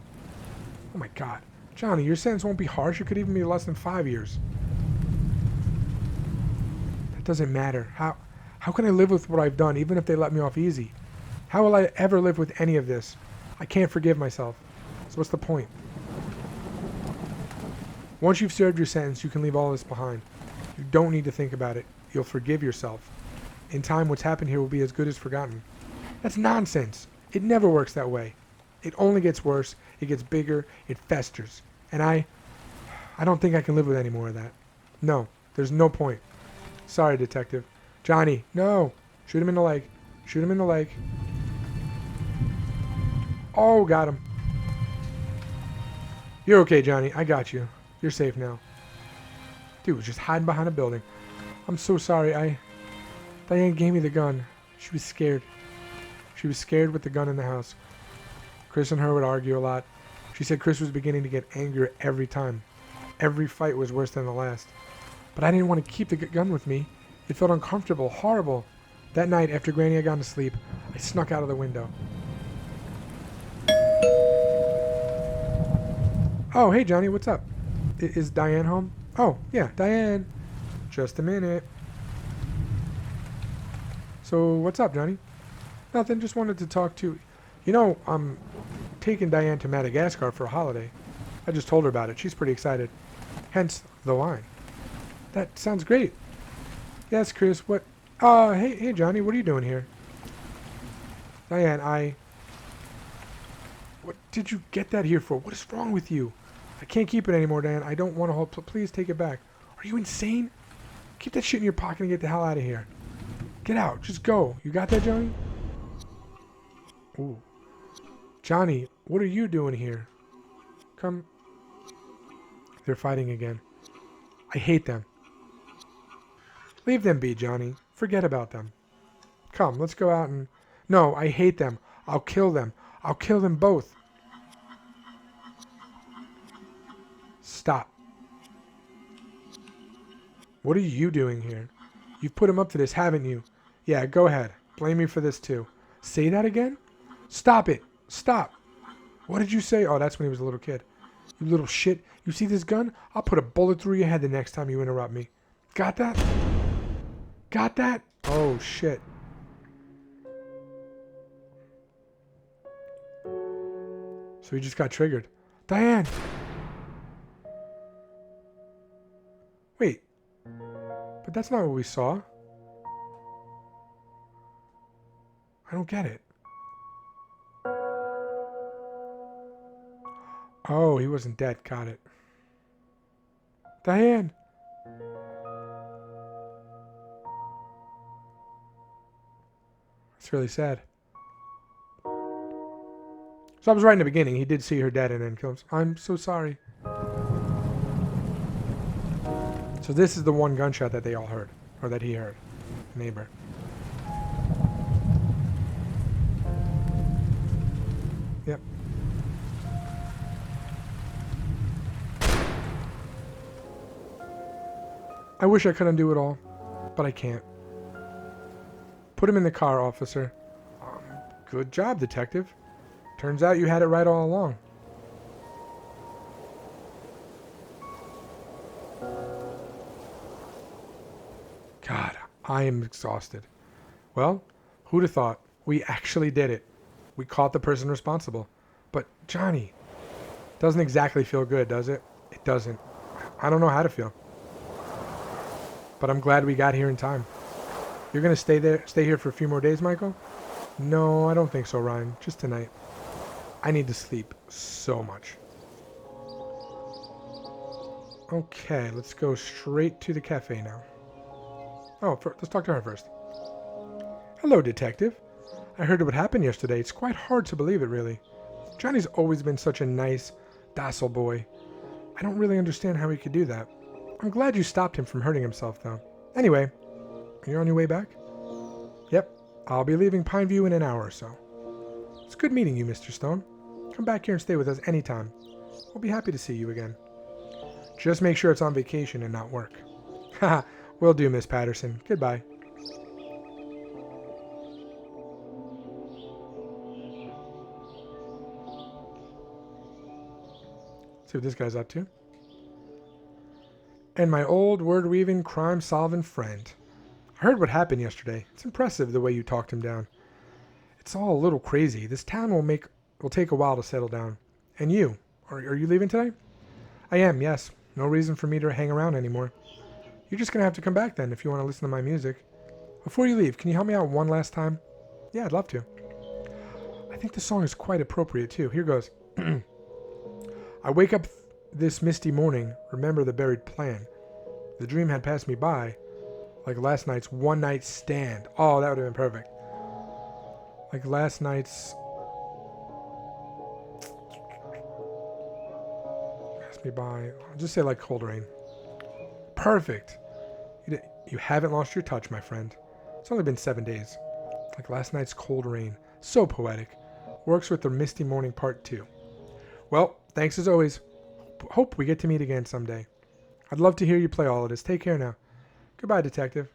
Oh my God. Johnny, your sentence won't be harsh. It could even be less than 5 years. That doesn't matter. How can I live with what I've done, even if they let me off easy? How will I ever live with any of this? I can't forgive myself. So what's the point? Once you've served your sentence, you can leave all this behind. You don't need to think about it. You'll forgive yourself. In time, what's happened here will be as good as forgotten. That's nonsense. It never works that way. It only gets worse. It gets bigger. It festers. And I don't think I can live with any more of that. No, there's no point. Sorry, detective. Johnny, no. Shoot him in the leg. Shoot him in the leg. Oh, got him. You're okay, Johnny. I got you. You're safe now. Dude was just hiding behind a building. I'm so sorry. Diane gave me the gun. She was scared. She was scared with the gun in the house. Chris and her would argue a lot. She said Chris was beginning to get angrier every time. Every fight was worse than the last. But I didn't want to keep the gun with me. It felt uncomfortable, horrible. That night, after Granny had gone to sleep, I snuck out of the window. Oh, hey, Johnny, what's up? Is Diane home? Oh, yeah, Diane. Just a minute. So, what's up, Johnny? Nothing, just wanted to talk to... You know, I'm taking Diane to Madagascar for a holiday. I just told her about it. She's pretty excited. Hence, the wine. That sounds great. Yes, Chris, what... hey, Johnny, what are you doing here? Diane, What did you get that here for? What is wrong with you? I can't keep it anymore, Diane. I don't want to hold... Please take it back. Are you insane? Keep that shit in your pocket and get the hell out of here. Get out. Just go. You got that, Johnny? Ooh. Johnny, what are you doing here? Come They're fighting again. I hate them. Leave them be, Johnny. Forget about them. Come, let's go out and... No, I hate them. I'll kill them. I'll kill them both. Stop. What are you doing here? You've put him up to this, haven't you? Yeah, go ahead. Blame me for this too. Say that again? Stop it. Stop. What did you say? Oh, that's when he was a little kid. You little shit. You see this gun? I'll put a bullet through your head the next time you interrupt me. Got that? Got that? Oh, shit. So he just got triggered. Diane! Wait. But that's not what we saw. I don't get it. Oh, he wasn't dead. Got it. Diane! It's really sad. So I was right in the beginning. He did see her dead and then kill him. I'm so sorry. So this is the one gunshot that they all heard. Or that he heard. Neighbor. Yep. I wish I could undo it all, but I can't. Put him in the car, officer. Good job, detective. Turns out you had it right all along. God, I am exhausted. Well, who'd have thought? We actually did it. We caught the person responsible. But, Johnny, doesn't exactly feel good, does it? It doesn't. I don't know how to feel. But I'm glad we got here in time. You're going to stay here for a few more days, Michael? No, I don't think so, Ryan. Just tonight. I need to sleep so much. Okay, let's go straight to the cafe now. Oh, let's talk to her first. Hello, detective. I heard what happened yesterday. It's quite hard to believe it, really. Johnny's always been such a nice, docile boy. I don't really understand how he could do that. I'm glad you stopped him from hurting himself, though. Anyway, you're on your way back? Yep. I'll be leaving Pineview in an hour or so. It's good meeting you, Mr. Stone. Come back here and stay with us anytime. We'll be happy to see you again. Just make sure it's on vacation and not work. Haha, will do, Miss Patterson. Goodbye. See what this guy's up to. And my old word-weaving, crime-solving friend. I heard what happened yesterday. It's impressive the way you talked him down. It's all a little crazy. This town will take a while to settle down. And you? Are you leaving today? I am, yes. No reason for me to hang around anymore. You're just going to have to come back then if you want to listen to my music. Before you leave, can you help me out one last time? Yeah, I'd love to. I think the song is quite appropriate too. Here goes. I wake up this misty morning, remember the buried plan. The dream had passed me by, like last night's one-night stand. Oh, that would have been perfect. Like last night's... Passed me by. I'll just say like cold rain. Perfect. You haven't lost your touch, my friend. It's only been 7 days. Like last night's cold rain. So poetic. Works with the misty morning part 2. Well, thanks as always. Hope we get to meet again someday. I'd love to hear you play all of this. Take care now. Goodbye, detective.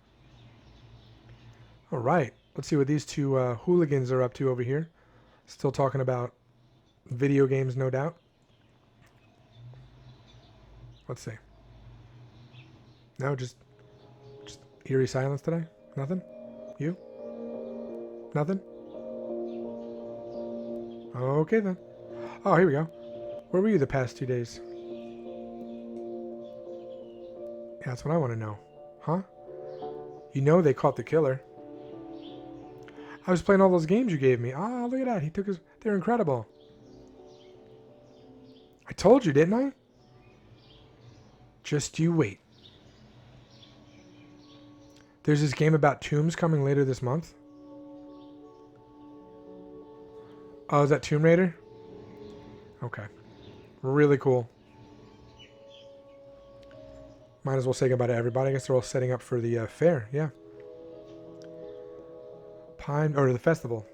All right. Let's see what these two hooligans are up to over here. Still talking about video games, no doubt. Let's see. No, just eerie silence today? Nothing? You? Nothing? Okay then. Oh, here we go. Where were you the past 2 days? Yeah, that's what I want to know. Huh? You know they caught the killer. I was playing all those games you gave me. Ah, look at that. He took his... They're incredible. I told you, didn't I? Just you wait. There's this game about tombs coming later this month. Oh, is that Tomb Raider? Okay. Really cool. Might as well say goodbye to everybody. I guess they're all setting up for the fair, yeah. Or the festival.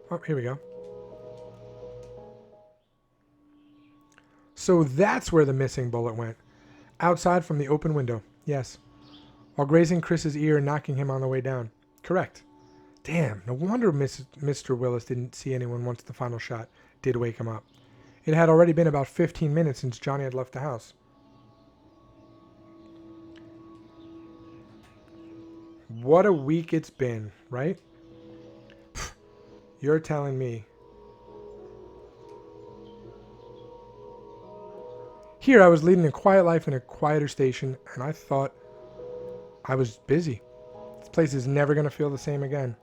Oh, here we go. So that's where the missing bullet went. Outside from the open window. Yes. While grazing Chris's ear and knocking him on the way down. Correct. Damn, no wonder Mr. Willis didn't see anyone once the final shot did wake him up. It had already been about 15 minutes since Johnny had left the house. What a week it's been, right? Pfft, you're telling me. Here I was leading a quiet life in a quieter station, and I thought I was busy. This place is never going to feel the same again.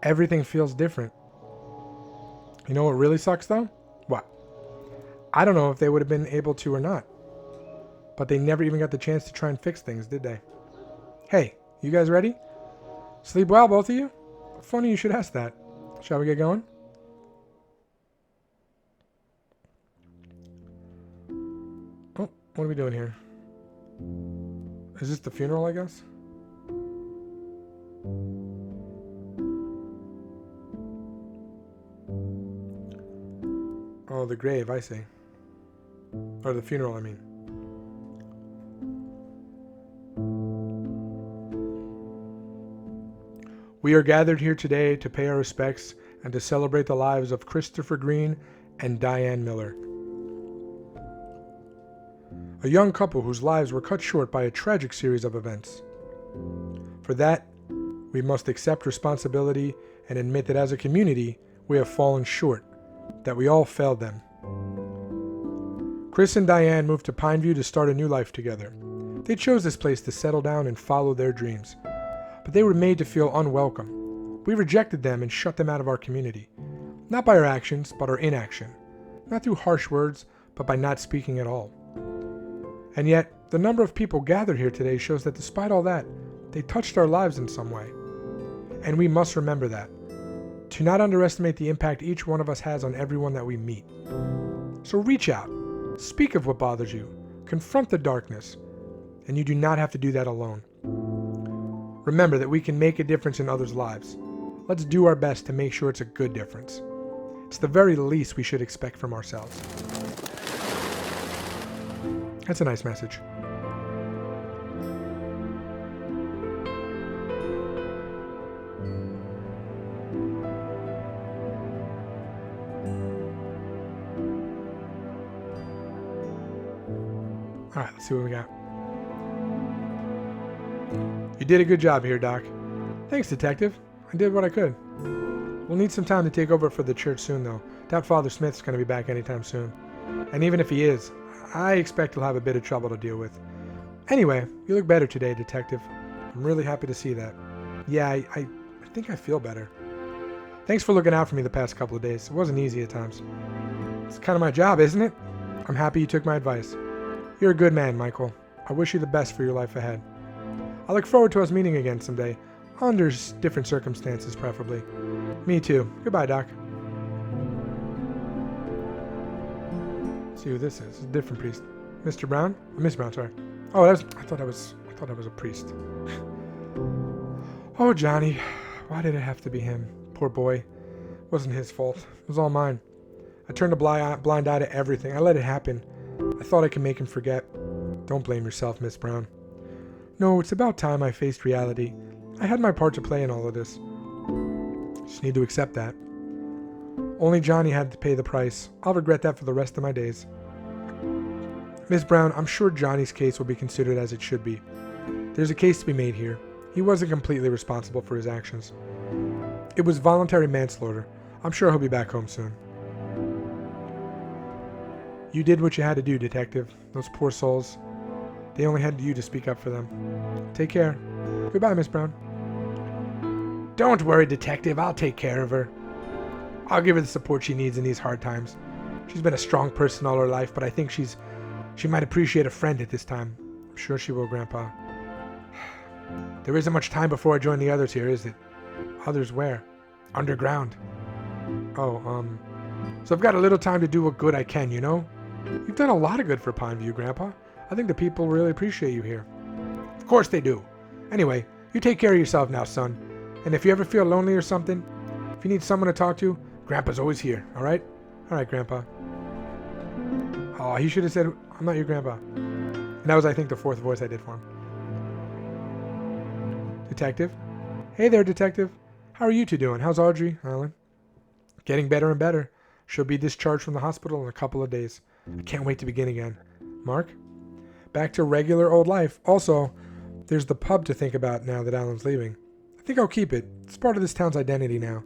Everything feels different. You know what really sucks, though? What? I don't know if they would have been able to or not. But they never even got the chance to try and fix things, did they? Hey, you guys ready? Sleep well, both of you? Funny you should ask that. Shall we get going? Oh, what are we doing here? Is this the funeral, I guess? Oh, the grave, I see. Or the funeral, I mean. We are gathered here today to pay our respects and to celebrate the lives of Christopher Green and Diane Miller. A young couple whose lives were cut short by a tragic series of events. For that, we must accept responsibility and admit that as a community, we have fallen short, that we all failed them. Chris and Diane moved to Pineview to start a new life together. They chose this place to settle down and follow their dreams. But they were made to feel unwelcome. We rejected them and shut them out of our community. Not by our actions, but our inaction. Not through harsh words, but by not speaking at all. And yet, the number of people gathered here today shows that despite all that, they touched our lives in some way. And we must remember that. To not underestimate the impact each one of us has on everyone that we meet. So reach out. Speak of what bothers you. Confront the darkness. And you do not have to do that alone. Remember that we can make a difference in others' lives. Let's do our best to make sure it's a good difference. It's the very least we should expect from ourselves. That's a nice message. All right, let's see what we got. You did a good job here, Doc. Thanks, Detective. I did what I could. We'll need some time to take over for the church soon, though. Doubt Father Smith's going to be back anytime soon. And even if he is, I expect he'll have a bit of trouble to deal with. Anyway, you look better today, Detective. I'm really happy to see that. Yeah, I think I feel better. Thanks for looking out for me the past couple of days. It wasn't easy at times. It's kind of my job, isn't it? I'm happy you took my advice. You're a good man, Michael. I wish you the best for your life ahead. I look forward to us meeting again someday. Under different circumstances, preferably. Me too. Goodbye, Doc. Let's see who this is. It's a different priest. Mr. Brown? Miss Brown, sorry. Oh, I thought I was a priest. Oh, Johnny. Why did it have to be him? Poor boy. It wasn't his fault. It was all mine. I turned a blind eye to everything. I let it happen. I thought I could make him forget. Don't blame yourself, Miss Brown. No, it's about time I faced reality. I had my part to play in all of this. Just need to accept that. Only Johnny had to pay the price. I'll regret that for the rest of my days. Miss Brown, I'm sure Johnny's case will be considered as it should be. There's a case to be made here. He wasn't completely responsible for his actions. It was voluntary manslaughter. I'm sure he'll be back home soon. You did what you had to do, Detective. Those poor souls. They only had you to speak up for them. Take care. Goodbye, Miss Brown. Don't worry, Detective. I'll take care of her. I'll give her the support she needs in these hard times. She's been a strong person all her life, but I think she might appreciate a friend at this time. I'm sure she will, Grandpa. There isn't much time before I join the others here, is it? Others where? Underground. Oh, so I've got a little time to do what good I can, you know? You've done a lot of good for Pineview, Grandpa. I think the people really appreciate you here. Of course they do. Anyway, you take care of yourself now, son. And if you ever feel lonely or something, if you need someone to talk to, Grandpa's always here, alright? Alright, Grandpa. Oh, he should have said, I'm not your grandpa. And that was, I think, the fourth voice I did for him. Detective? Hey there, Detective. How are you two doing? How's Audrey, Alan? Getting better and better. She'll be discharged from the hospital in a couple of days. I can't wait to begin again. Mark? Back to regular old life. Also, there's the pub to think about now that Alan's leaving. I think I'll keep it. It's part of this town's identity now.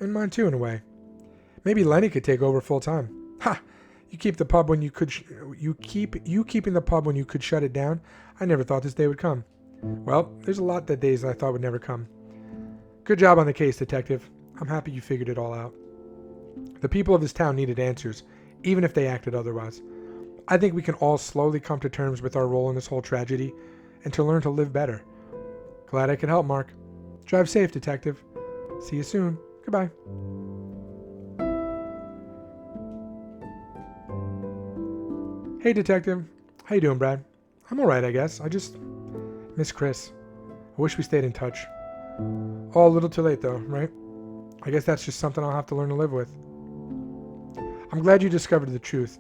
And mine too, in a way. Maybe Lenny could take over full time. Ha! You keep the pub when you could. Keeping the pub when you could shut it down. I never thought this day would come. Well, there's a lot that days I thought would never come. Good job on the case, Detective. I'm happy you figured it all out. The people of this town needed answers, even if they acted otherwise. I think we can all slowly come to terms with our role in this whole tragedy, and to learn to live better. Glad I could help, Mark. Drive safe, Detective. See you soon. Goodbye. Hey, Detective. How you doing, Brad? I'm alright, I guess. I just miss Chris. I wish we stayed in touch. Oh, a little too late, though, right? I guess that's just something I'll have to learn to live with. I'm glad you discovered the truth.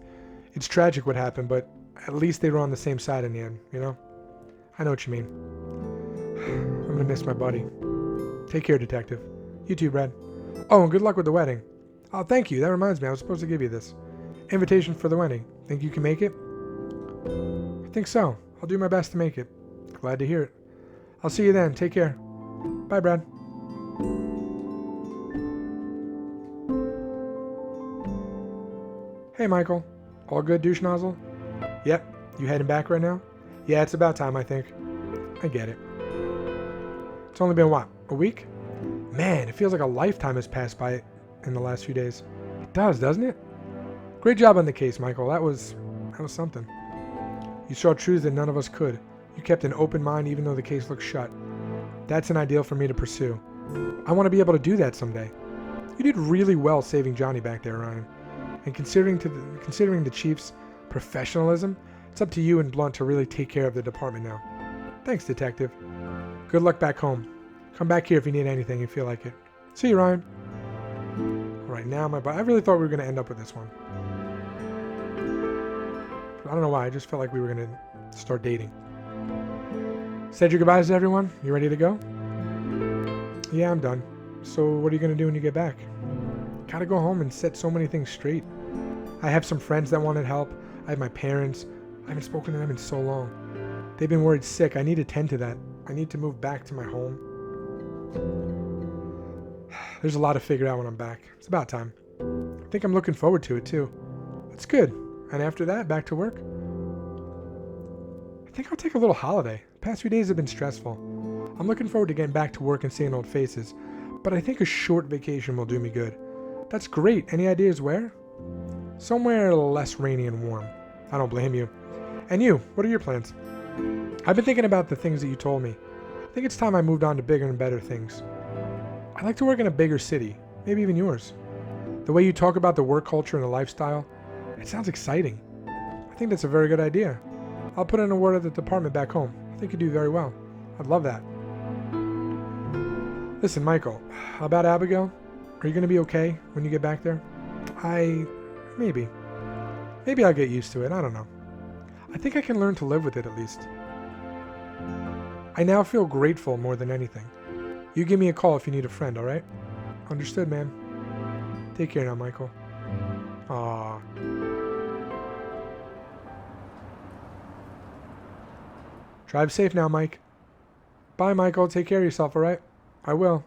It's tragic what happened, but at least they were on the same side in the end, you know? I know what you mean. I'm gonna miss my buddy. Take care, Detective. You too, Brad. Oh, and good luck with the wedding. Oh, thank you. That reminds me, I was supposed to give you this. Invitation for the wedding. Think you can make it? I think so. I'll do my best to make it. Glad to hear it. I'll see you then. Take care. Bye, Brad. Hey, Michael. All good, douche nozzle? Yep. You heading back right now? Yeah, it's about time, I think. I get it. It's only been, what, a week? Man, it feels like a lifetime has passed by in the last few days. It does, doesn't it? Great job on the case, Michael. That was something. You saw truths that none of us could. You kept an open mind even though the case looked shut. That's an ideal for me to pursue. I want to be able to do that someday. You did really well saving Johnny back there, Ryan. And considering the Chief's professionalism, it's up to you and Blunt to really take care of the department now. Thanks, Detective. Good luck back home. Come back here if you need anything and feel like it. See you, Ryan. Alright, now I really thought we were going to end up with this one. I don't know why, I just felt like we were going to start dating. Said your goodbyes to everyone? You ready to go? Yeah, I'm done. So what are you going to do when you get back? Gotta go home and set so many things straight. I have some friends that wanted help. I have my parents. I haven't spoken to them in so long. They've been worried sick. I need to tend to that. I need to move back to my home. There's a lot to figure out when I'm back. It's about time. I think I'm looking forward to it too. It's good. And after that, back to work. I think I'll take a little holiday. The past few days have been stressful. I'm looking forward to getting back to work and seeing old faces. But I think a short vacation will do me good. That's great. Any ideas where? Somewhere less rainy and warm. I don't blame you. And you, what are your plans? I've been thinking about the things that you told me. I think it's time I moved on to bigger and better things. I'd like to work in a bigger city, maybe even yours. The way you talk about the work culture and the lifestyle, it sounds exciting. I think that's a very good idea. I'll put in a word at the department back home. I think you do very well. I'd love that. Listen, Michael, about Abigail, are you going to be okay when you get back there? Maybe. Maybe I'll get used to it. I don't know. I think I can learn to live with it at least. I now feel grateful more than anything. You give me a call if you need a friend, alright? Understood, man. Take care now, Michael. Aww. Drive safe now, Mike. Bye, Michael. Take care of yourself, alright? I will.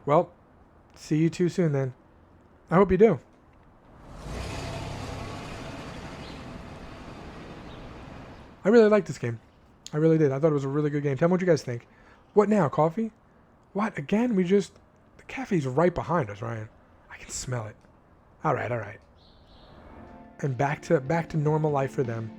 Well, see you too soon then. I hope you do. I really liked this game. I really did. I thought it was a really good game. Tell me what you guys think. What now? Coffee? What? Again? The cafe's right behind us, Ryan. I can smell it. Alright. And back to normal life for them.